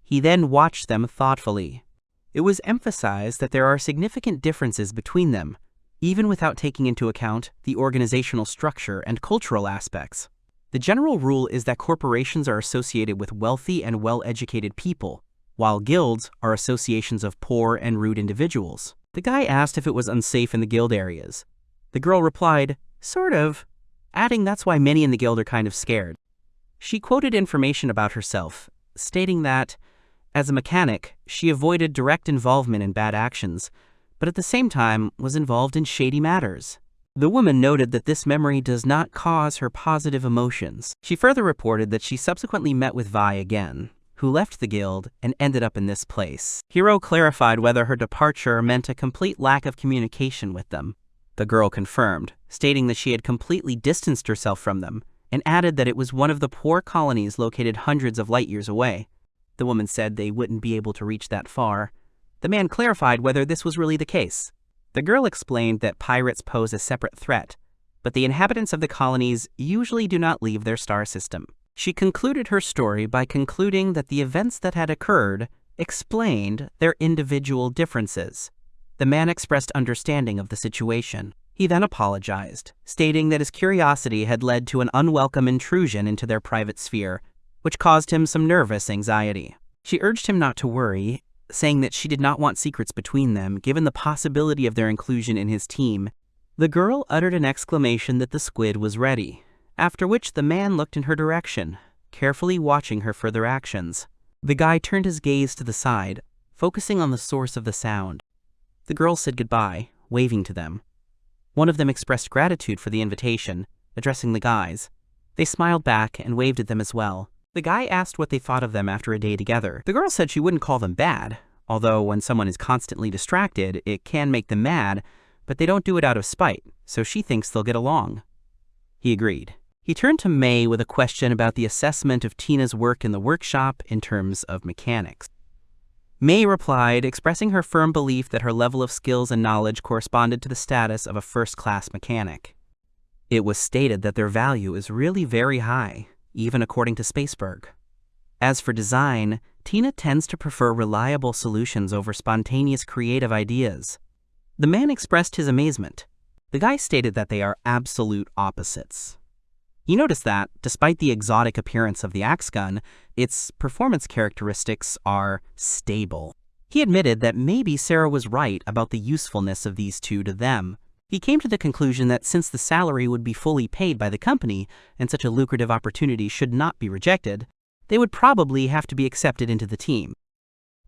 He then watched them thoughtfully. It was emphasized that there are significant differences between them, even without taking into account the organizational structure and cultural aspects. The general rule is that corporations are associated with wealthy and well-educated people, while guilds are associations of poor and rude individuals. The guy asked if it was unsafe in the guild areas. The girl replied, "Sort of," adding that's why many in the guild are kind of scared. She quoted information about herself, stating that, as a mechanic, she avoided direct involvement in bad actions, but at the same time was involved in shady matters. The woman noted that this memory does not cause her positive emotions. She further reported that she subsequently met with Vi again, who left the guild and ended up in this place. Hiro clarified whether her departure meant a complete lack of communication with them. The girl confirmed, stating that she had completely distanced herself from them, and added that it was one of the poor colonies located hundreds of light years away. The woman said they wouldn't be able to reach that far. The man clarified whether this was really the case. The girl explained that pirates pose a separate threat, but the inhabitants of the colonies usually do not leave their star system. She concluded her story by concluding that the events that had occurred explained their individual differences. The man expressed understanding of the situation. He then apologized, stating that his curiosity had led to an unwelcome intrusion into their private sphere, which caused him some nervous anxiety. She urged him not to worry, saying that she did not want secrets between them, given the possibility of their inclusion in his team. The girl uttered an exclamation that the squid was ready, after which the man looked in her direction, carefully watching her further actions. The guy turned his gaze to the side, focusing on the source of the sound. The girl said goodbye, waving to them. One of them expressed gratitude for the invitation, addressing the guys. They smiled back and waved at them as well. The guy asked what they thought of them after a day together. The girl said she wouldn't call them bad, although when someone is constantly distracted, it can make them mad, but they don't do it out of spite, so she thinks they'll get along. He agreed. He turned to Mei with a question about the assessment of Tina's work in the workshop in terms of mechanics. Mei replied, expressing her firm belief that her level of skills and knowledge corresponded to the status of a first-class mechanic. It was stated that their value is really very high, even according to Spaceberg. As for design, Tina tends to prefer reliable solutions over spontaneous creative ideas. The man expressed his amazement. The guy stated that they are absolute opposites. He noticed that, despite the exotic appearance of the axe gun, its performance characteristics are stable. He admitted that maybe Sarah was right about the usefulness of these two to them. He came to the conclusion that since the salary would be fully paid by the company and such a lucrative opportunity should not be rejected, they would probably have to be accepted into the team.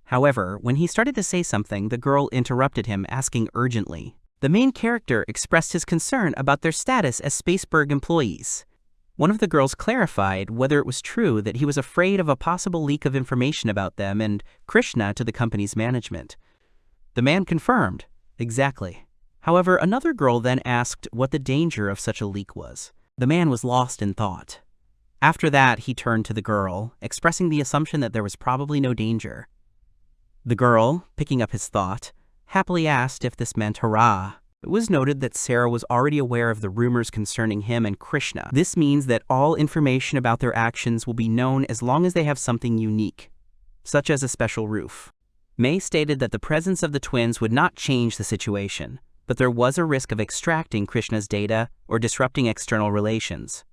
However, when he started to say something, the girl interrupted him, asking urgently. The main character expressed his concern about their status as Spaceberg employees. One of the girls clarified whether it was true that he was afraid of a possible leak of information about them and Krishna to the company's management. The man confirmed, exactly. However, another girl then asked what the danger of such a leak was. The man was lost in thought. After that, he turned to the girl, expressing the assumption that there was probably no danger. The girl, picking up his thought, happily asked if this meant hurrah. It was noted that Sarah was already aware of the rumors concerning him and Krishna. This means that all information about their actions will be known as long as they have something unique, such as a special roof. Mei stated that the presence of the twins would not change the situation, but there was a risk of extracting Krishna's data or disrupting external relations.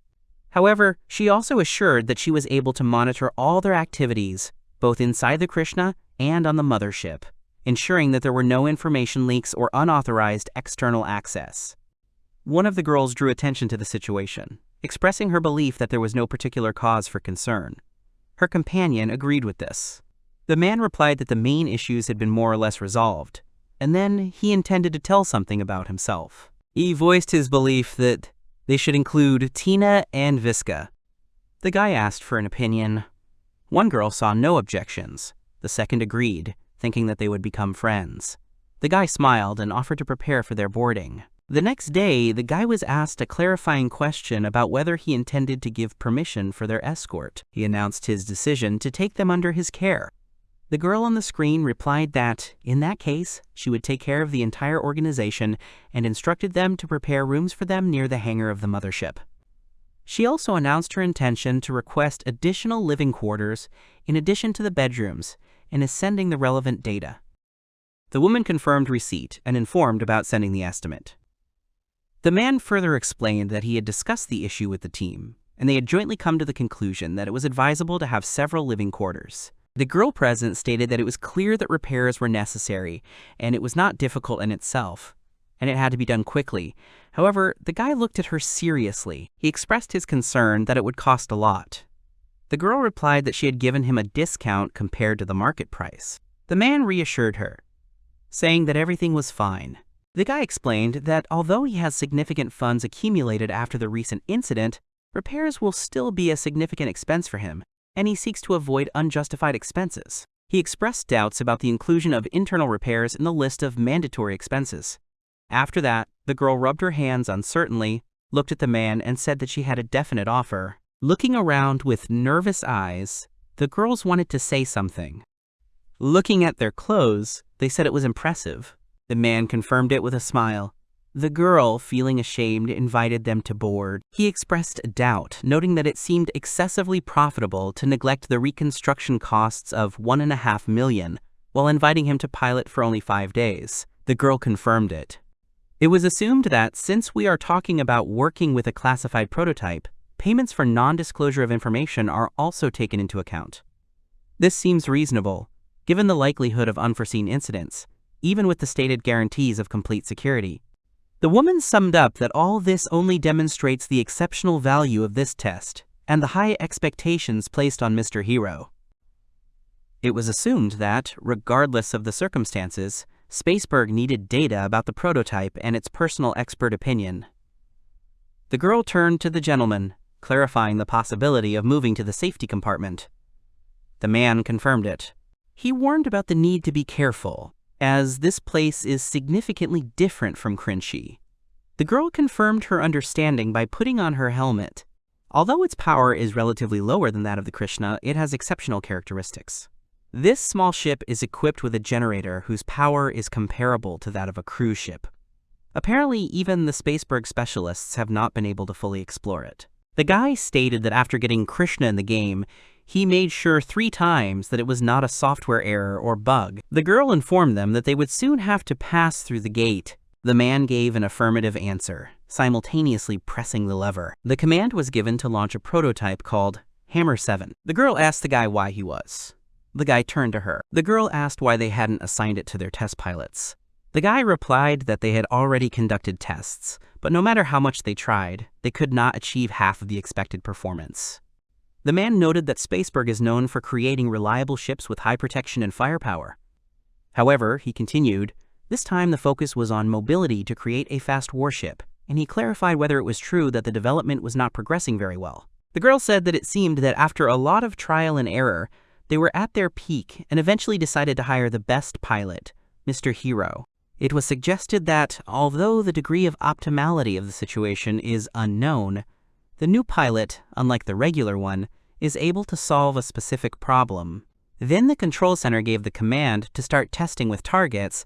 However, she also assured that she was able to monitor all their activities, both inside the Krishna and on the mothership, ensuring that there were no information leaks or unauthorized external access. One of the girls drew attention to the situation, expressing her belief that there was no particular cause for concern. Her companion agreed with this. The man replied that the main issues had been more or less resolved, and then he intended to tell something about himself. He voiced his belief that they should include Tina and Visca. The guy asked for an opinion. One girl saw no objections. The second agreed, thinking that they would become friends. The guy smiled and offered to prepare for their boarding. The next day, the guy was asked a clarifying question about whether he intended to give permission for their escort. He announced his decision to take them under his care. The girl on the screen replied that, in that case, she would take care of the entire organization and instructed them to prepare rooms for them near the hangar of the mothership. She also announced her intention to request additional living quarters in addition to the bedrooms and is sending the relevant data. The woman confirmed receipt and informed about sending the estimate. The man further explained that he had discussed the issue with the team, and they had jointly come to the conclusion that it was advisable to have several living quarters. The girl present stated that it was clear that repairs were necessary, and it was not difficult in itself, and it had to be done quickly. However, the guy looked at her seriously. He expressed his concern that it would cost a lot. The girl replied that she had given him a discount compared to the market price. The man reassured her, saying that everything was fine. The guy explained that although he has significant funds accumulated after the recent incident, repairs will still be a significant expense for him, and he seeks to avoid unjustified expenses. He expressed doubts about the inclusion of internal repairs in the list of mandatory expenses. After that, the girl rubbed her hands uncertainly, looked at the man, and said that she had a definite offer. Looking around with nervous eyes, the girls wanted to say something. Looking at their clothes, they said it was impressive. The man confirmed it with a smile. The girl, feeling ashamed, invited them to board. He expressed doubt, noting that it seemed excessively profitable to neglect the reconstruction costs of $1.5 million, while inviting him to pilot for only 5 days. The girl confirmed it. It was assumed that since we are talking about working with a classified prototype, payments for non-disclosure of information are also taken into account. This seems reasonable, given the likelihood of unforeseen incidents, even with the stated guarantees of complete security. The woman summed up that all this only demonstrates the exceptional value of this test and the high expectations placed on Mr. Hero. It was assumed that, regardless of the circumstances, Spaceberg needed data about the prototype and its personal expert opinion. The girl turned to the gentleman, clarifying the possibility of moving to the safety compartment. The man confirmed it. He warned about the need to be careful, as this place is significantly different from Krishna. The girl confirmed her understanding by putting on her helmet. Although its power is relatively lower than that of the Krishna, it has exceptional characteristics. This small ship is equipped with a generator whose power is comparable to that of a cruise ship. Apparently, even the Spaceberg specialists have not been able to fully explore it. The guy stated that after getting Krishna in the game, he made sure 3 times that it was not a software error or bug. The girl informed them that they would soon have to pass through the gate. The man gave an affirmative answer, simultaneously pressing the lever. The command was given to launch a prototype called Hammer 7. The girl asked the guy why he was. The guy turned to her. The girl asked why they hadn't assigned it to their test pilots. The guy replied that they had already conducted tests, but no matter how much they tried, they could not achieve half of the expected performance. The man noted that Spaceberg is known for creating reliable ships with high protection and firepower. However, he continued, this time the focus was on mobility to create a fast warship, and he clarified whether it was true that the development was not progressing very well. The girl said that it seemed that after a lot of trial and error, they were at their peak and eventually decided to hire the best pilot, Mr. Hero. It was suggested that, although the degree of optimality of the situation is unknown, the new pilot, unlike the regular one, is able to solve a specific problem. Then the control center gave the command to start testing with targets,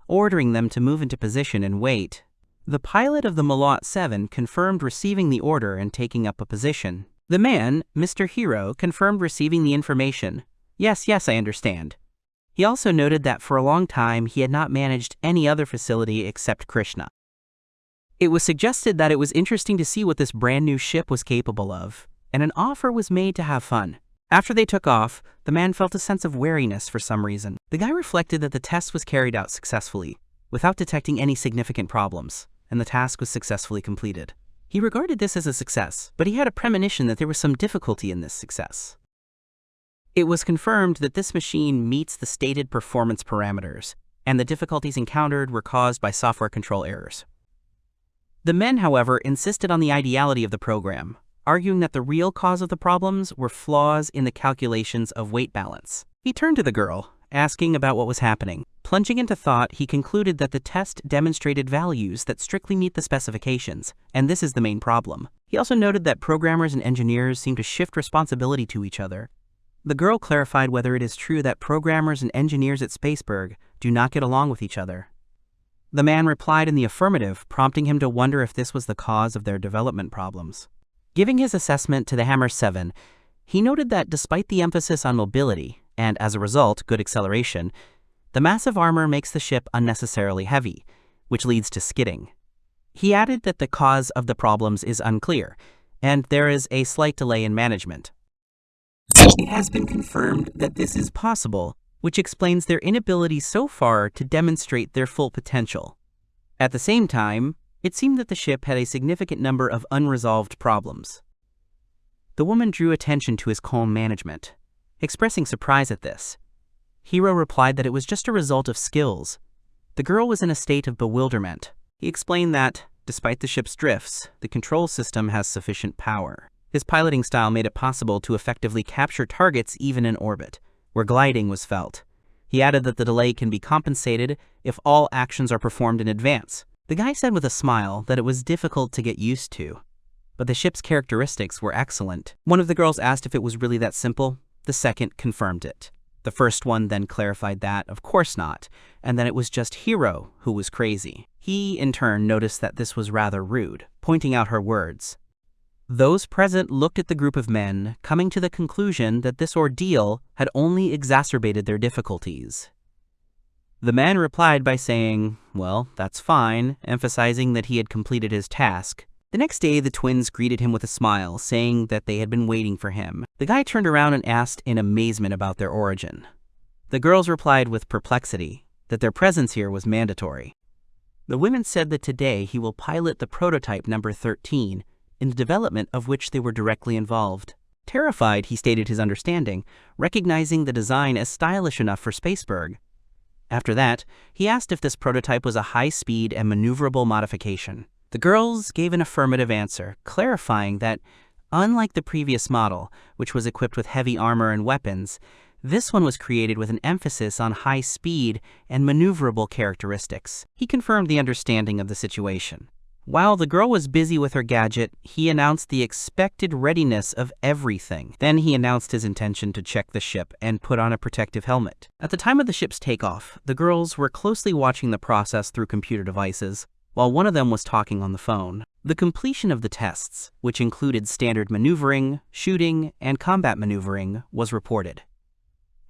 ordering them to move into position and wait. The pilot of the Malot 7 confirmed receiving the order and taking up a position. The man, Mr. Hero, confirmed receiving the information. Yes, I understand. He also noted that for a long time he had not managed any other facility except Krishna. It was suggested that it was interesting to see what this brand new ship was capable of, and an offer was made to have fun. After they took off, the man felt a sense of wariness for some reason. The guy reflected that the test was carried out successfully, without detecting any significant problems, and the task was successfully completed. He regarded this as a success, but he had a premonition that there was some difficulty in this success. It was confirmed that this machine meets the stated performance parameters, and the difficulties encountered were caused by software control errors. The men, however, insisted on the ideality of the program, arguing that the real cause of the problems were flaws in the calculations of weight balance. He turned to the girl, asking about what was happening. Plunging into thought, he concluded that the test demonstrated values that strictly meet the specifications, and this is the main problem. He also noted that programmers and engineers seem to shift responsibility to each other. The girl clarified whether it is true that programmers and engineers at Spaceberg do not get along with each other. The man replied in the affirmative, prompting him to wonder if this was the cause of their development problems. Giving his assessment to the Hammer 7, he noted that despite the emphasis on mobility, and as a result, good acceleration, the massive armor makes the ship unnecessarily heavy, which leads to skidding. He added that the cause of the problems is unclear, and there is a slight delay in management. It has been confirmed that this is possible, which explains their inability so far to demonstrate their full potential. At the same time, it seemed that the ship had a significant number of unresolved problems. The woman drew attention to his calm management, expressing surprise at this. Hiro replied that it was just a result of skills. The girl was in a state of bewilderment. He explained that, despite the ship's drifts, the control system has sufficient power. His piloting style made it possible to effectively capture targets even in orbit, where gliding was felt. He added that the delay can be compensated if all actions are performed in advance. The guy said with a smile that it was difficult to get used to, but the ship's characteristics were excellent. One of the girls asked if it was really that simple. The second confirmed it. The first one then clarified that, of course not, and that it was just Hiro who was crazy. He, in turn, noticed that this was rather rude, pointing out her words. Those present looked at the group of men, coming to the conclusion that this ordeal had only exacerbated their difficulties. The man replied by saying, "Well, that's fine," emphasizing that he had completed his task. The next day, the twins greeted him with a smile, saying that they had been waiting for him. The guy turned around and asked in amazement about their origin. The girls replied with perplexity that their presence here was mandatory. The women said that today he will pilot the prototype number 13, in the development of which they were directly involved. Terrified, he stated his understanding, recognizing the design as stylish enough for Spaceberg. After that, he asked if this prototype was a high-speed and maneuverable modification. The girls gave an affirmative answer, clarifying that, unlike the previous model, which was equipped with heavy armor and weapons, this one was created with an emphasis on high speed and maneuverable characteristics. He confirmed the understanding of the situation. While the girl was busy with her gadget, he announced the expected readiness of everything. Then he announced his intention to check the ship and put on a protective helmet. At the time of the ship's takeoff, the girls were closely watching the process through computer devices, while one of them was talking on the phone. The completion of the tests, which included standard maneuvering, shooting, and combat maneuvering, was reported.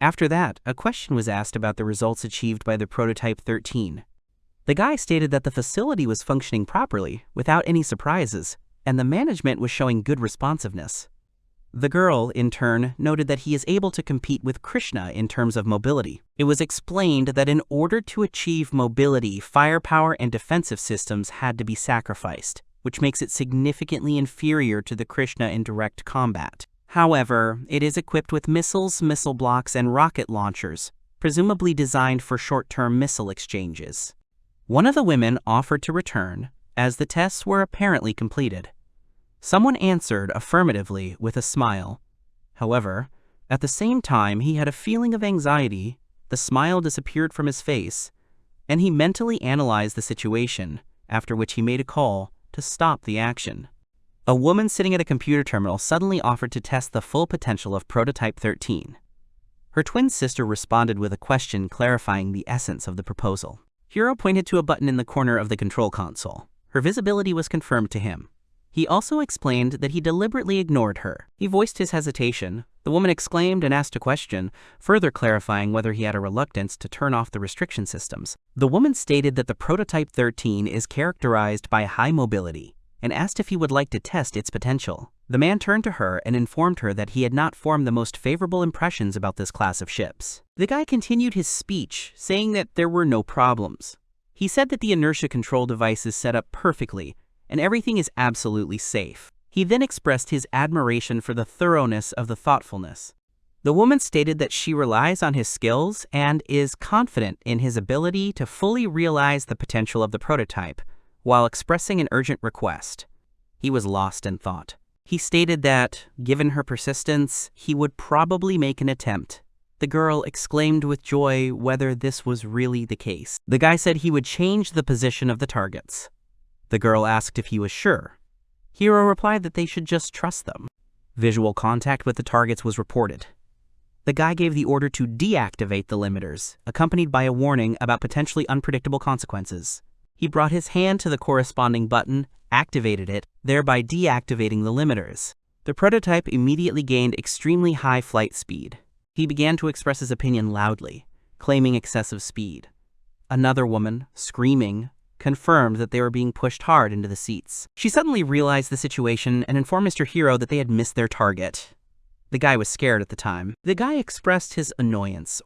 After that, a question was asked about the results achieved by the Prototype 13. The guy stated that the facility was functioning properly, without any surprises, and the management was showing good responsiveness. The girl, in turn, noted that he is able to compete with Krishna in terms of mobility. It was explained that in order to achieve mobility, firepower and defensive systems had to be sacrificed, which makes it significantly inferior to the Krishna in direct combat. However, it is equipped with missiles, missile blocks, and rocket launchers, presumably designed for short-term missile exchanges. One of the women offered to return, as the tests were apparently completed. Someone answered affirmatively with a smile. However, at the same time he had a feeling of anxiety, the smile disappeared from his face, and he mentally analyzed the situation, after which he made a call to stop the action. A woman sitting at a computer terminal suddenly offered to test the full potential of Prototype 13. Her twin sister responded with a question clarifying the essence of the proposal. Hiro pointed to a button in the corner of the control console. Her visibility was confirmed to him. He also explained that he deliberately ignored her. He voiced his hesitation. The woman exclaimed and asked a question, further clarifying whether he had a reluctance to turn off the restriction systems. The woman stated that the Prototype 13 is characterized by high mobility, and asked if he would like to test its potential. The man turned to her and informed her that he had not formed the most favorable impressions about this class of ships. The guy continued his speech, saying that there were no problems. He said that the inertia control device is set up perfectly, and everything is absolutely safe. He then expressed his admiration for the thoroughness of the thoughtfulness. The woman stated that she relies on his skills and is confident in his ability to fully realize the potential of the prototype, while expressing an urgent request. He was lost in thought. He stated that, given her persistence, he would probably make an attempt. The girl exclaimed with joy whether this was really the case. The guy said he would change the position of the targets. The girl asked if he was sure. Hiro replied that they should just trust them. Visual contact with the targets was reported. The guy gave the order to deactivate the limiters, accompanied by a warning about potentially unpredictable consequences. He brought his hand to the corresponding button, activated it, thereby deactivating the limiters. The prototype immediately gained extremely high flight speed. He began to express his opinion loudly, claiming excessive speed. Another woman, screaming, confirmed that they were being pushed hard into the seats. She suddenly realized the situation and informed Mr. Hiro that they had missed their target. The guy was scared at the time. The guy expressed his annoyance,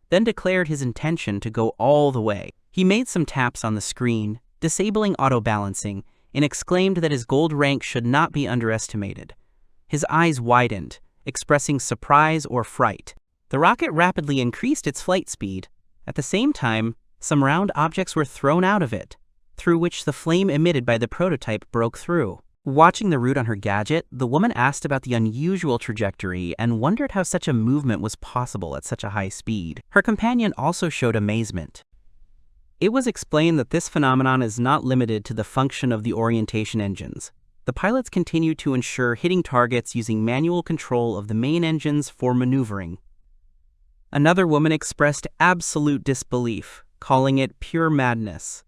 then declared his intention to go all the way. He made some taps on the screen, disabling auto-balancing, and exclaimed that his gold rank should not be underestimated. His eyes widened, expressing surprise or fright. The rocket rapidly increased its flight speed. At the same time, some round objects were thrown out of it, through which the flame emitted by the prototype broke through. Watching the route on her gadget, the woman asked about the unusual trajectory and wondered how such a movement was possible at such a high speed. Her companion also showed amazement. It was explained that this phenomenon is not limited to the function of the orientation engines. The pilots continue to ensure hitting targets using manual control of the main engines for maneuvering. Another woman expressed absolute disbelief, calling it pure madness.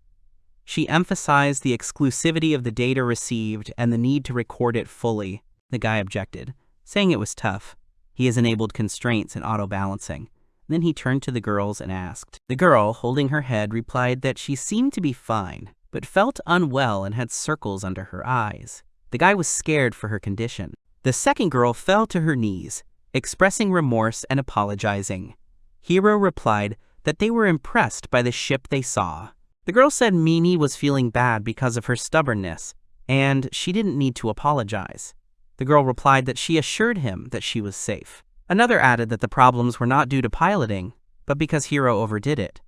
She emphasized the exclusivity of the data received and the need to record it fully. The guy objected, saying it was tough. He has enabled constraints in auto-balancing. Then he turned to the girls and asked. The girl, holding her head, replied that she seemed to be fine, but felt unwell and had circles under her eyes. The guy was scared for her condition. The second girl fell to her knees, expressing remorse and apologizing. Hiro replied that they were impressed by the ship they saw. The girl said Mimi was feeling bad because of her stubbornness, and she didn't need to apologize. The girl replied that she assured him that she was safe. Another added that the problems were not due to piloting, but because Hiro overdid it.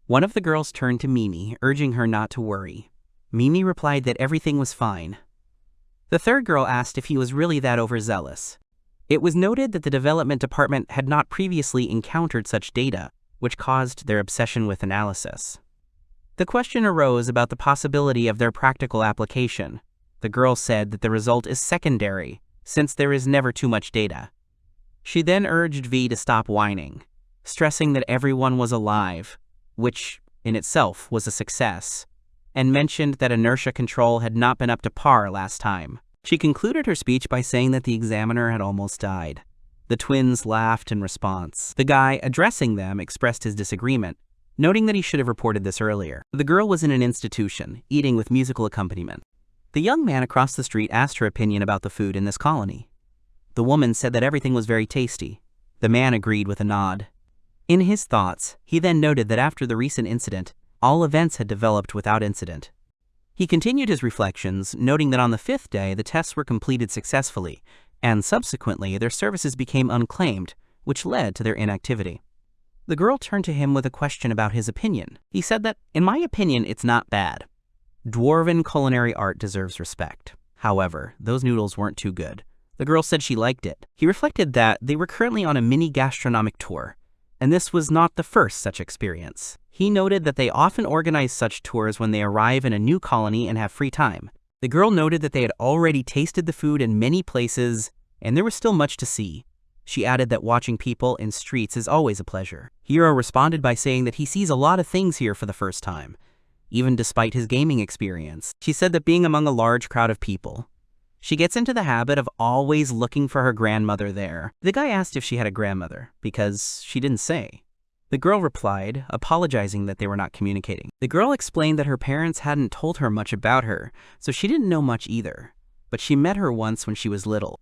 One of the girls turned to Mimi, urging her not to worry. Mimi replied that everything was fine. The third girl asked if he was really that overzealous. It was noted that the development department had not previously encountered such data, which caused their obsession with analysis. The question arose about the possibility of their practical application. The girl said that the result is secondary, since there is never too much data. She then urged V to stop whining, stressing that everyone was alive, which in itself was a success, and mentioned that inertia control had not been up to par last time. She concluded her speech by saying that the examiner had almost died. The twins laughed in response. The guy, addressing them, expressed his disagreement, noting that he should have reported this earlier. The girl was in an institution, eating with musical accompaniment. The young man across the street asked her opinion about the food in this colony. The woman said that everything was very tasty. The man agreed with a nod. In his thoughts, he then noted that after the recent incident, all events had developed without incident. He continued his reflections, noting that on the fifth day the tests were completed successfully, and subsequently their services became unclaimed, which led to their inactivity. The girl turned to him with a question about his opinion. He said that, in my opinion, it's not bad. Dwarven culinary art deserves respect. However, those noodles weren't too good. The girl said she liked it. He reflected that they were currently on a mini gastronomic tour, and this was not the first such experience. He noted that they often organize such tours when they arrive in a new colony and have free time. The girl noted that they had already tasted the food in many places, and there was still much to see. She added that watching people in streets is always a pleasure. Hiro responded by saying that he sees a lot of things here for the first time, even despite his gaming experience. She said that being among a large crowd of people, she gets into the habit of always looking for her grandmother there. The guy asked if she had a grandmother, because she didn't say. The girl replied, apologizing that they were not communicating. The girl explained that her parents hadn't told her much about her, so she didn't know much either, but she met her once when she was little.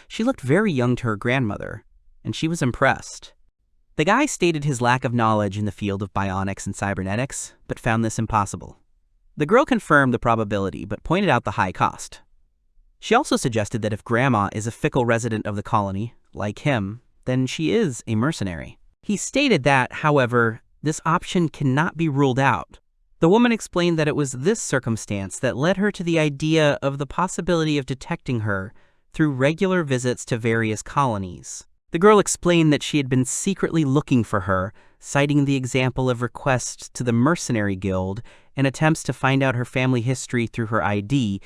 She looked very young to her grandmother, and she was impressed. The guy stated his lack of knowledge in the field of bionics and cybernetics, but found this impossible. The girl confirmed the probability, but pointed out the high cost. She also suggested that if Grandma is a fickle resident of the colony, like him, then she is a mercenary. He stated that, however, this option cannot be ruled out. The woman explained that it was this circumstance that led her to the idea of the possibility of detecting her through regular visits to various colonies. The girl explained that she had been secretly looking for her, citing the example of requests to the Mercenary Guild and attempts to find out her family history through her ID,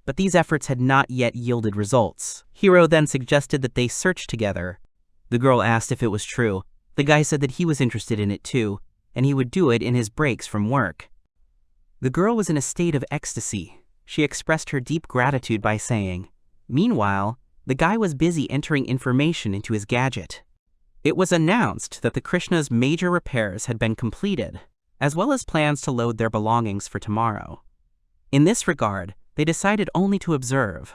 but these efforts had not yet yielded results. Hiro then suggested that they search together. The girl asked if it was true. The guy said that he was interested in it too, and he would do it in his breaks from work. The girl was in a state of ecstasy. She expressed her deep gratitude by saying, meanwhile, the guy was busy entering information into his gadget. It was announced that the Krishna's major repairs had been completed, as well as plans to load their belongings for tomorrow. In this regard, they decided only to observe.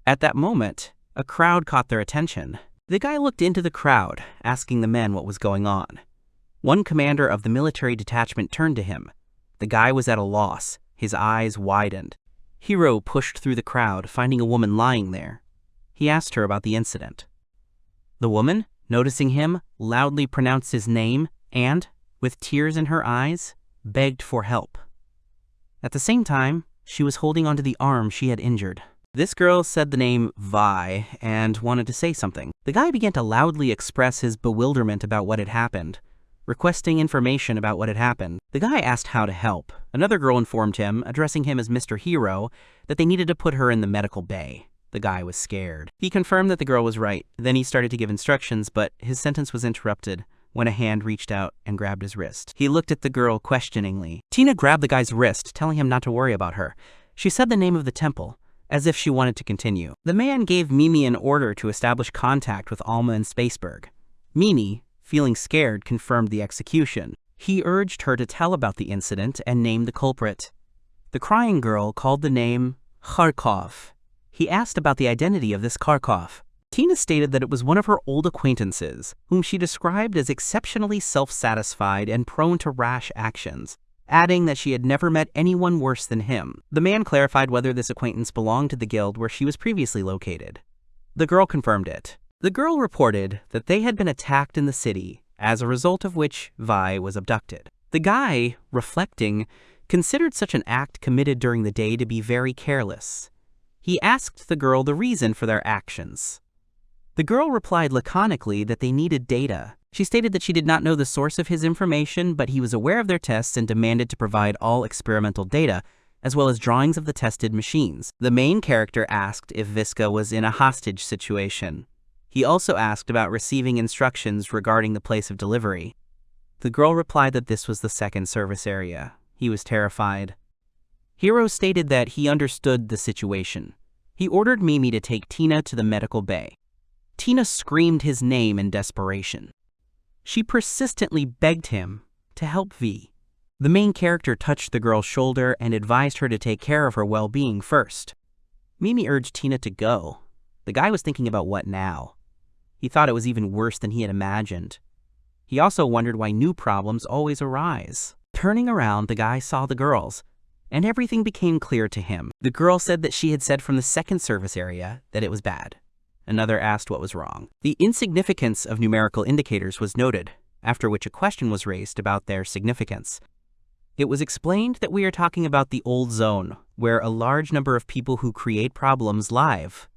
At that moment, A crowd caught their attention. The guy looked into the crowd, asking the men what was going on. One commander of the military detachment turned to him. The guy was at a loss, his eyes widened. Hiro pushed through the crowd, finding a woman lying there. He asked her about the incident. The woman, noticing him, loudly pronounced his name and, with tears in her eyes, begged for help. At the same time, she was holding onto the arm she had injured. This girl said the name Vi and wanted to say something. The guy began to loudly express his bewilderment about what had happened, requesting information about what had happened. The guy asked how to help. Another girl informed him, addressing him as Mr. Hiro, that they needed to put her in the medical bay. The guy was scared. He confirmed that the girl was right. Then he started to give instructions, but his sentence was interrupted when a hand reached out and grabbed his wrist. He looked at the girl questioningly. Tina grabbed the guy's wrist, telling him not to worry about her. She said the name of the temple, as if she wanted to continue. The man gave Mimi an order to establish contact with Alma and Spaceberg. Mimi, feeling scared, confirmed the execution. He urged her to tell about the incident and name the culprit. The crying girl called the name Kharkov. He asked about the identity of this Kharkov. Tina stated that it was one of her old acquaintances, whom she described as exceptionally self-satisfied and prone to rash actions, adding that she had never met anyone worse than him. The man clarified whether this acquaintance belonged to the guild where she was previously located. The girl confirmed it. The girl reported that they had been attacked in the city, as a result of which Vi was abducted. The guy, reflecting, considered such an act committed during the day to be very careless. He asked the girl the reason for their actions. The girl replied laconically that they needed data. She stated that she did not know the source of his information, but he was aware of their tests and demanded to provide all experimental data, as well as drawings of the tested machines. The main character asked if Visca was in a hostage situation. He also asked about receiving instructions regarding the place of delivery. The girl replied that this was the second service area. He was terrified. Hiro stated that he understood the situation. He ordered Mimi to take Tina to the medical bay. Tina screamed his name in desperation. She persistently begged him to help V. The main character touched the girl's shoulder and advised her to take care of her well-being first. Mimi urged Tina to go. The guy was thinking about what now. He thought it was even worse than he had imagined. He also wondered why new problems always arise. Turning around, the guy saw the girls, and everything became clear to him. The girl said that she had said from the second service area that it was bad. Another asked what was wrong. The insignificance of numerical indicators was noted, after which a question was raised about their significance. It was explained that we are talking about the old zone, where a large number of people who create problems live.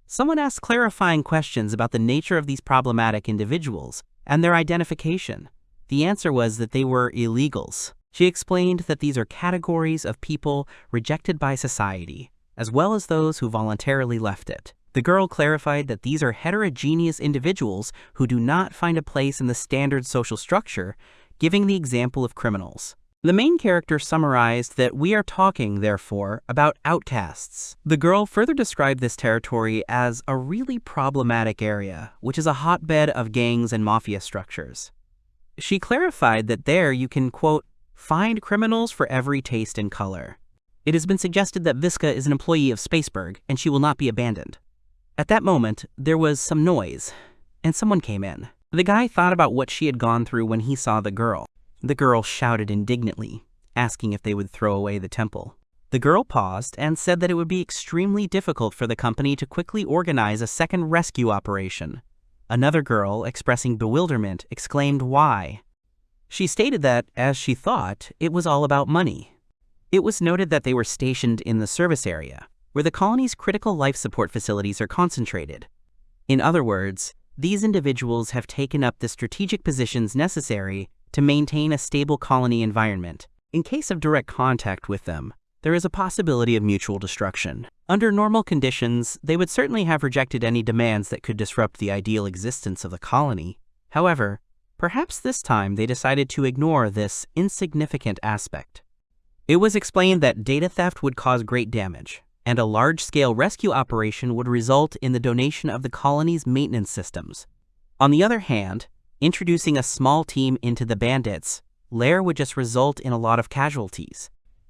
Someone asked clarifying questions about the nature of these problematic individuals and their identification. The answer was that they were illegals. She explained that these are categories of people rejected by society, as well as those who voluntarily left it. The girl clarified that these are heterogeneous individuals who do not find a place in the standard social structure, giving the example of criminals. The main character summarized that we are talking, therefore, about outcasts. The girl further described this territory as a really problematic area, which is a hotbed of gangs and mafia structures. She clarified that there you can, quote, find criminals for every taste and color. It has been suggested that Visca is an employee of Spaceberg, and she will not be abandoned. At that moment, there was some noise, and someone came in. The guy thought about what she had gone through when he saw the girl. The girl shouted indignantly, asking if they would throw away the temple. The girl paused and said that it would be extremely difficult for the company to quickly organize a second rescue operation. Another girl, expressing bewilderment, exclaimed why. She stated that, as she thought, it was all about money. It was noted that they were stationed in the service area, where the colony's critical life support facilities are concentrated. In other words, these individuals have taken up the strategic positions necessary to maintain a stable colony environment. In case of direct contact with them, there is a possibility of mutual destruction. Under normal conditions, they would certainly have rejected any demands that could disrupt the ideal existence of the colony. However, perhaps this time they decided to ignore this insignificant aspect. It was explained that data theft would cause great damage, and a large-scale rescue operation would result in the donation of the colony's maintenance systems. On the other hand, introducing a small team into the bandits' lair would just result in a lot of casualties.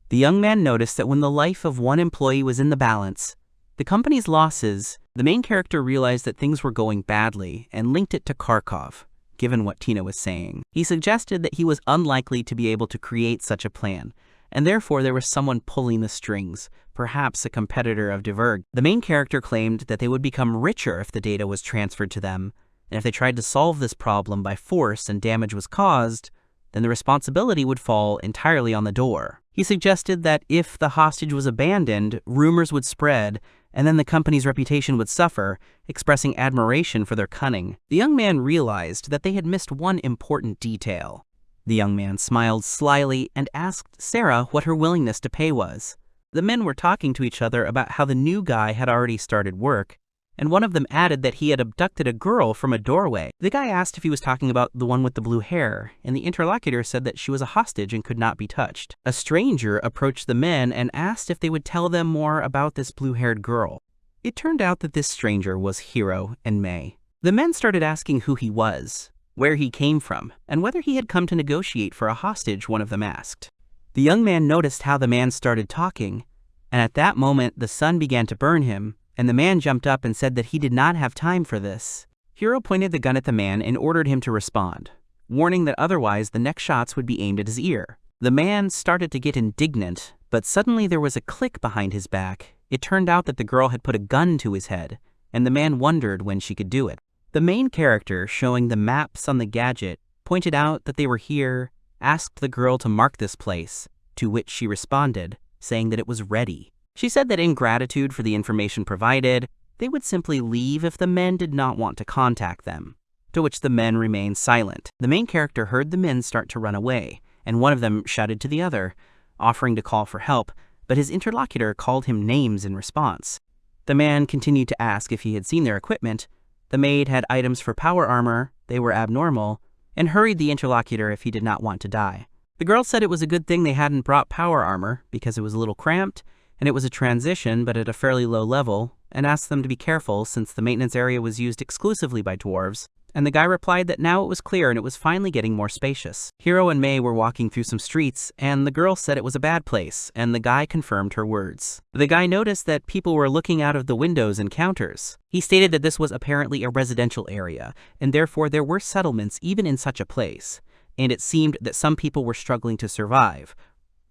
The young man noticed that when the life of one employee was in the balance, the company's losses The main character realized that things were going badly and linked it to Kharkov, given what Tina was saying. He suggested that he was unlikely to be able to create such a plan, and therefore there was someone pulling the strings, perhaps a competitor of Diverg. The main character claimed that they would become richer if the data was transferred to them, and if they tried to solve this problem by force and damage was caused, then the responsibility would fall entirely on the door. He suggested that if the hostage was abandoned, rumors would spread, and then the company's reputation would suffer, expressing admiration for their cunning. The young man realized that they had missed one important detail. The young man smiled slyly and asked Sarah what her willingness to pay was. The men were talking to each other about how the new guy had already started work, and one of them added that he had abducted a girl from a doorway. The guy asked if he was talking about the one with the blue hair, and the interlocutor said that she was a hostage and could not be touched. A stranger approached the men and asked if they would tell them more about this blue-haired girl. It turned out that this stranger was Hiro and Mei. The men started asking who he was, where he came from, and whether he had come to negotiate for a hostage, one of them asked. The young man noticed how the man started talking, and at that moment the sun began to burn him, and the man jumped up and said that he did not have time for this. Hiro pointed the gun at the man and ordered him to respond, warning that otherwise the next shots would be aimed at his ear. The man started to get indignant, but suddenly there was a click behind his back. It turned out that the girl had put a gun to his head, and the man wondered when she could do it. The main character, showing the maps on the gadget, pointed out that they were here, asked the girl to mark this place, to which she responded, saying that it was ready. She said that in gratitude for the information provided, they would simply leave if the men did not want to contact them, to which the men remained silent. The main character heard the men start to run away, and one of them shouted to the other, offering to call for help, but his interlocutor called him names in response. The man continued to ask if he had seen their equipment. The maid had items for power armor, they were abnormal, and hurried the interlocutor if he did not want to die. The girl said it was a good thing they hadn't brought power armor because it was a little cramped, and it was a transition but at a fairly low level, and asked them to be careful since the maintenance area was used exclusively by dwarves, and the guy replied that now it was clear and it was finally getting more spacious. Hiro and Mei were walking through some streets, and the girl said it was a bad place, and the guy confirmed her words. The guy noticed that people were looking out of the windows and counters. He stated that this was apparently a residential area, and therefore there were settlements even in such a place, and it seemed that some people were struggling to survive,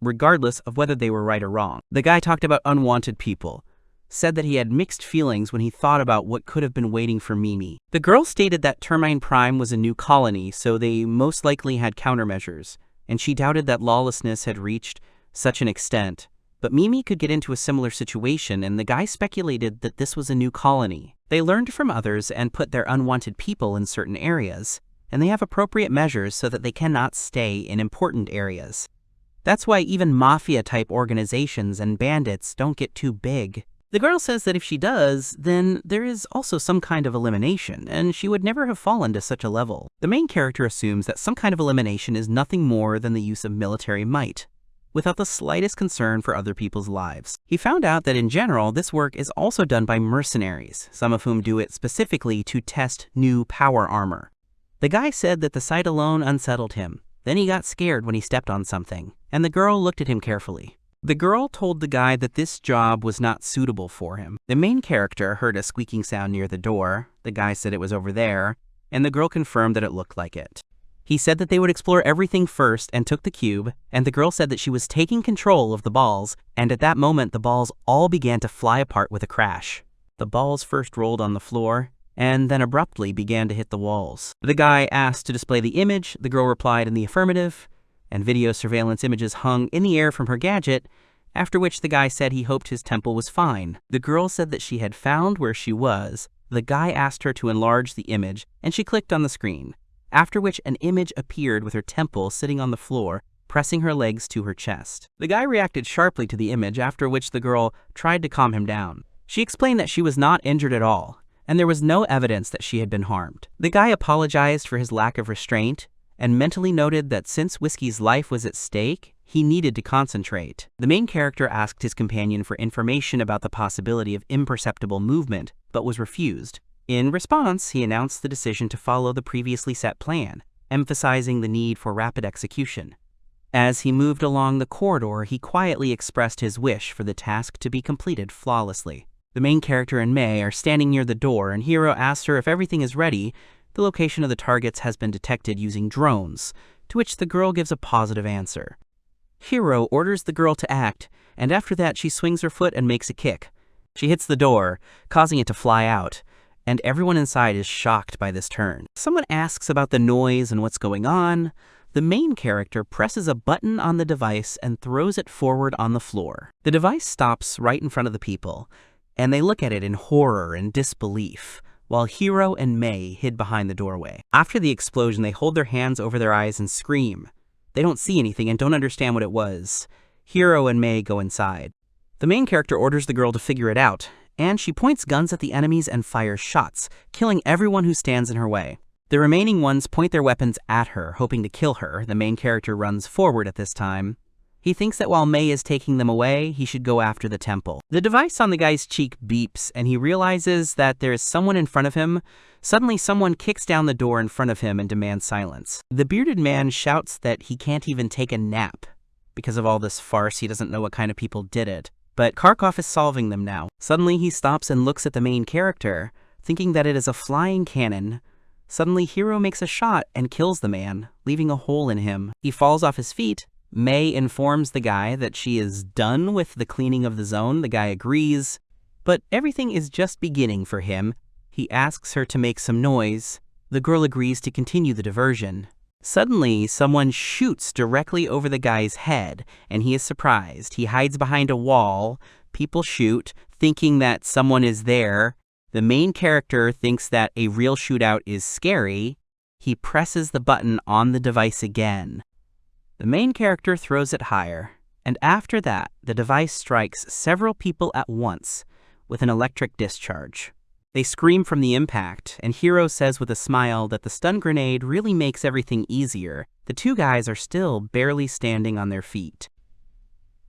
regardless of whether they were right or wrong. The guy talked about unwanted people, said that he had mixed feelings when he thought about what could have been waiting for Mimi. The girl stated that Termine Prime was a new colony, so they most likely had countermeasures, and she doubted that lawlessness had reached such an extent. But Mimi could get into a similar situation, and the guy speculated that this was a new colony. They learned from others and put their unwanted people in certain areas, and they have appropriate measures so that they cannot stay in important areas. That's why even mafia-type organizations and bandits don't get too big. The girl says that if she does, then there is also some kind of elimination, and she would never have fallen to such a level. The main character assumes that some kind of elimination is nothing more than the use of military might, without the slightest concern for other people's lives. He found out that in general, this work is also done by mercenaries, some of whom do it specifically to test new power armor. The guy said that the sight alone unsettled him. Then he got scared when he stepped on something, and the girl looked at him carefully. The girl told the guy that this job was not suitable for him. The main character heard a squeaking sound near the door. The guy said it was over there, and the girl confirmed that it looked like it. He said that they would explore everything first and took the cube, and the girl said that she was taking control of the balls, and at that moment the balls all began to fly apart with a crash. The balls first rolled on the floor, and then abruptly began to hit the walls. The guy asked to display the image, the girl replied in the affirmative, and video surveillance images hung in the air from her gadget, after which the guy said he hoped his temple was fine. The girl said that she had found where she was. The guy asked her to enlarge the image, and she clicked on the screen, after which an image appeared with her temple sitting on the floor, pressing her legs to her chest. The guy reacted sharply to the image, after which the girl tried to calm him down. She explained that she was not injured at all, and there was no evidence that she had been harmed. The guy apologized for his lack of restraint, and mentally noted that since Whiskey's life was at stake, he needed to concentrate. The main character asked his companion for information about the possibility of imperceptible movement, but was refused. In response, he announced the decision to follow the previously set plan, emphasizing the need for rapid execution. As he moved along the corridor, he quietly expressed his wish for the task to be completed flawlessly. The main character and Mei are standing near the door, and Hiro asks her if everything is ready. The location of the targets has been detected using drones, to which the girl gives a positive answer. Hiro orders the girl to act, and after that she swings her foot and makes a kick. She hits the door, causing it to fly out, and everyone inside is shocked by this turn. Someone asks about the noise and what's going on. The main character presses a button on the device and throws it forward on the floor. The device stops right in front of the people, and they look at it in horror and disbelief, while Hiro and Mei hid behind the doorway. After the explosion, they hold their hands over their eyes and scream. They don't see anything and don't understand what it was. Hiro and Mei go inside. The main character orders the girl to figure it out, and she points guns at the enemies and fires shots, killing everyone who stands in her way. The remaining ones point their weapons at her, hoping to kill her. The main character runs forward at this time. He thinks that while Mei is taking them away, he should go after the temple. The device on the guy's cheek beeps, and he realizes that there is someone in front of him. Suddenly, someone kicks down the door in front of him and demands silence. The bearded man shouts that he can't even take a nap. Because of all this farce, he doesn't know what kind of people did it. But Kharkov is solving them now. Suddenly, he stops and looks at the main character, thinking that it is a flying cannon. Suddenly, Hiro makes a shot and kills the man, leaving a hole in him. He falls off his feet. Mei informs the guy that she is done with the cleaning of the zone. The guy agrees, but everything is just beginning for him. He asks her to make some noise. The girl agrees to continue the diversion. Suddenly, someone shoots directly over the guy's head, and he is surprised. He hides behind a wall. People shoot, thinking that someone is there. The main character thinks that a real shootout is scary. He presses the button on the device again. The main character throws it higher, and after that, the device strikes several people at once with an electric discharge. They scream from the impact, and Hiro says with a smile that the stun grenade really makes everything easier. The two guys are still barely standing on their feet.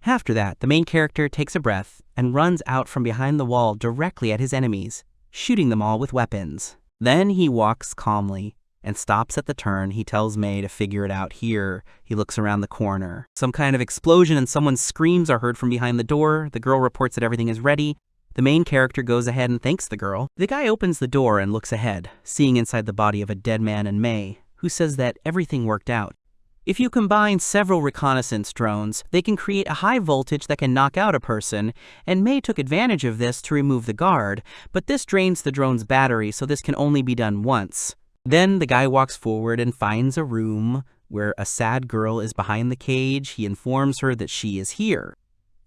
After that, the main character takes a breath and runs out from behind the wall directly at his enemies, shooting them all with weapons. Then he walks calmly and stops at the turn. He tells Mei to figure it out here. He looks around the corner. Some kind of explosion and someone's screams are heard from behind the door. The girl reports that everything is ready. The main character goes ahead and thanks the girl. The guy opens the door and looks ahead, seeing inside the body of a dead man and Mei, who says that everything worked out. If you combine several reconnaissance drones, they can create a high voltage that can knock out a person, and Mei took advantage of this to remove the guard, but this drains the drone's battery, so this can only be done once. Then the guy walks forward and finds a room where a sad girl is behind the cage. He informs her that she is here.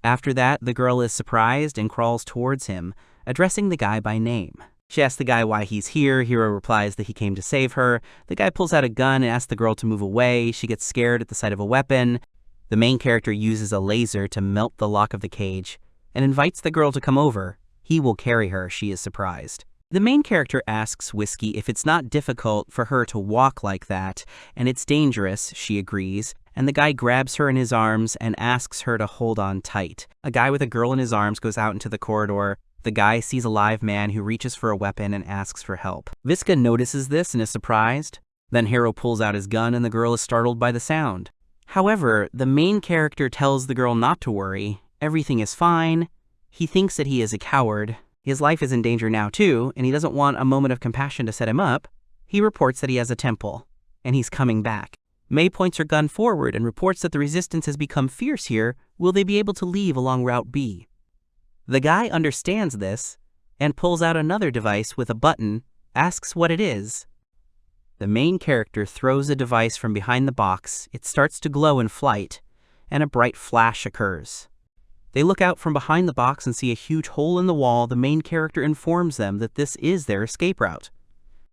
After that, the girl is surprised and crawls towards him, addressing the guy by name. She asks the guy why he's here. Hiro replies that he came to save her. The guy pulls out a gun and asks the girl to move away. She gets scared at the sight of a weapon. The main character uses a laser to melt the lock of the cage and invites the girl to come over. He will carry her. She is surprised. The main character asks Whiskey if it's not difficult for her to walk like that, and it's dangerous. She agrees, and the guy grabs her in his arms and asks her to hold on tight. A guy with a girl in his arms goes out into the corridor. The guy sees a live man who reaches for a weapon and asks for help. Viska notices this and is surprised. Then Hiro pulls out his gun and the girl is startled by the sound. However, the main character tells the girl not to worry. Everything is fine. He thinks that he is a coward. His life is in danger now too, and he doesn't want a moment of compassion to set him up. He reports that he has a temple, and he's coming back. Mei points her gun forward and reports that the resistance has become fierce here. Will they be able to leave along Route B? The guy understands this and pulls out another device with a button, asks what it is. The main character throws a device from behind the box. It starts to glow in flight, and a bright flash occurs. They look out from behind the box and see a huge hole in the wall. The main character informs them that this is their escape route.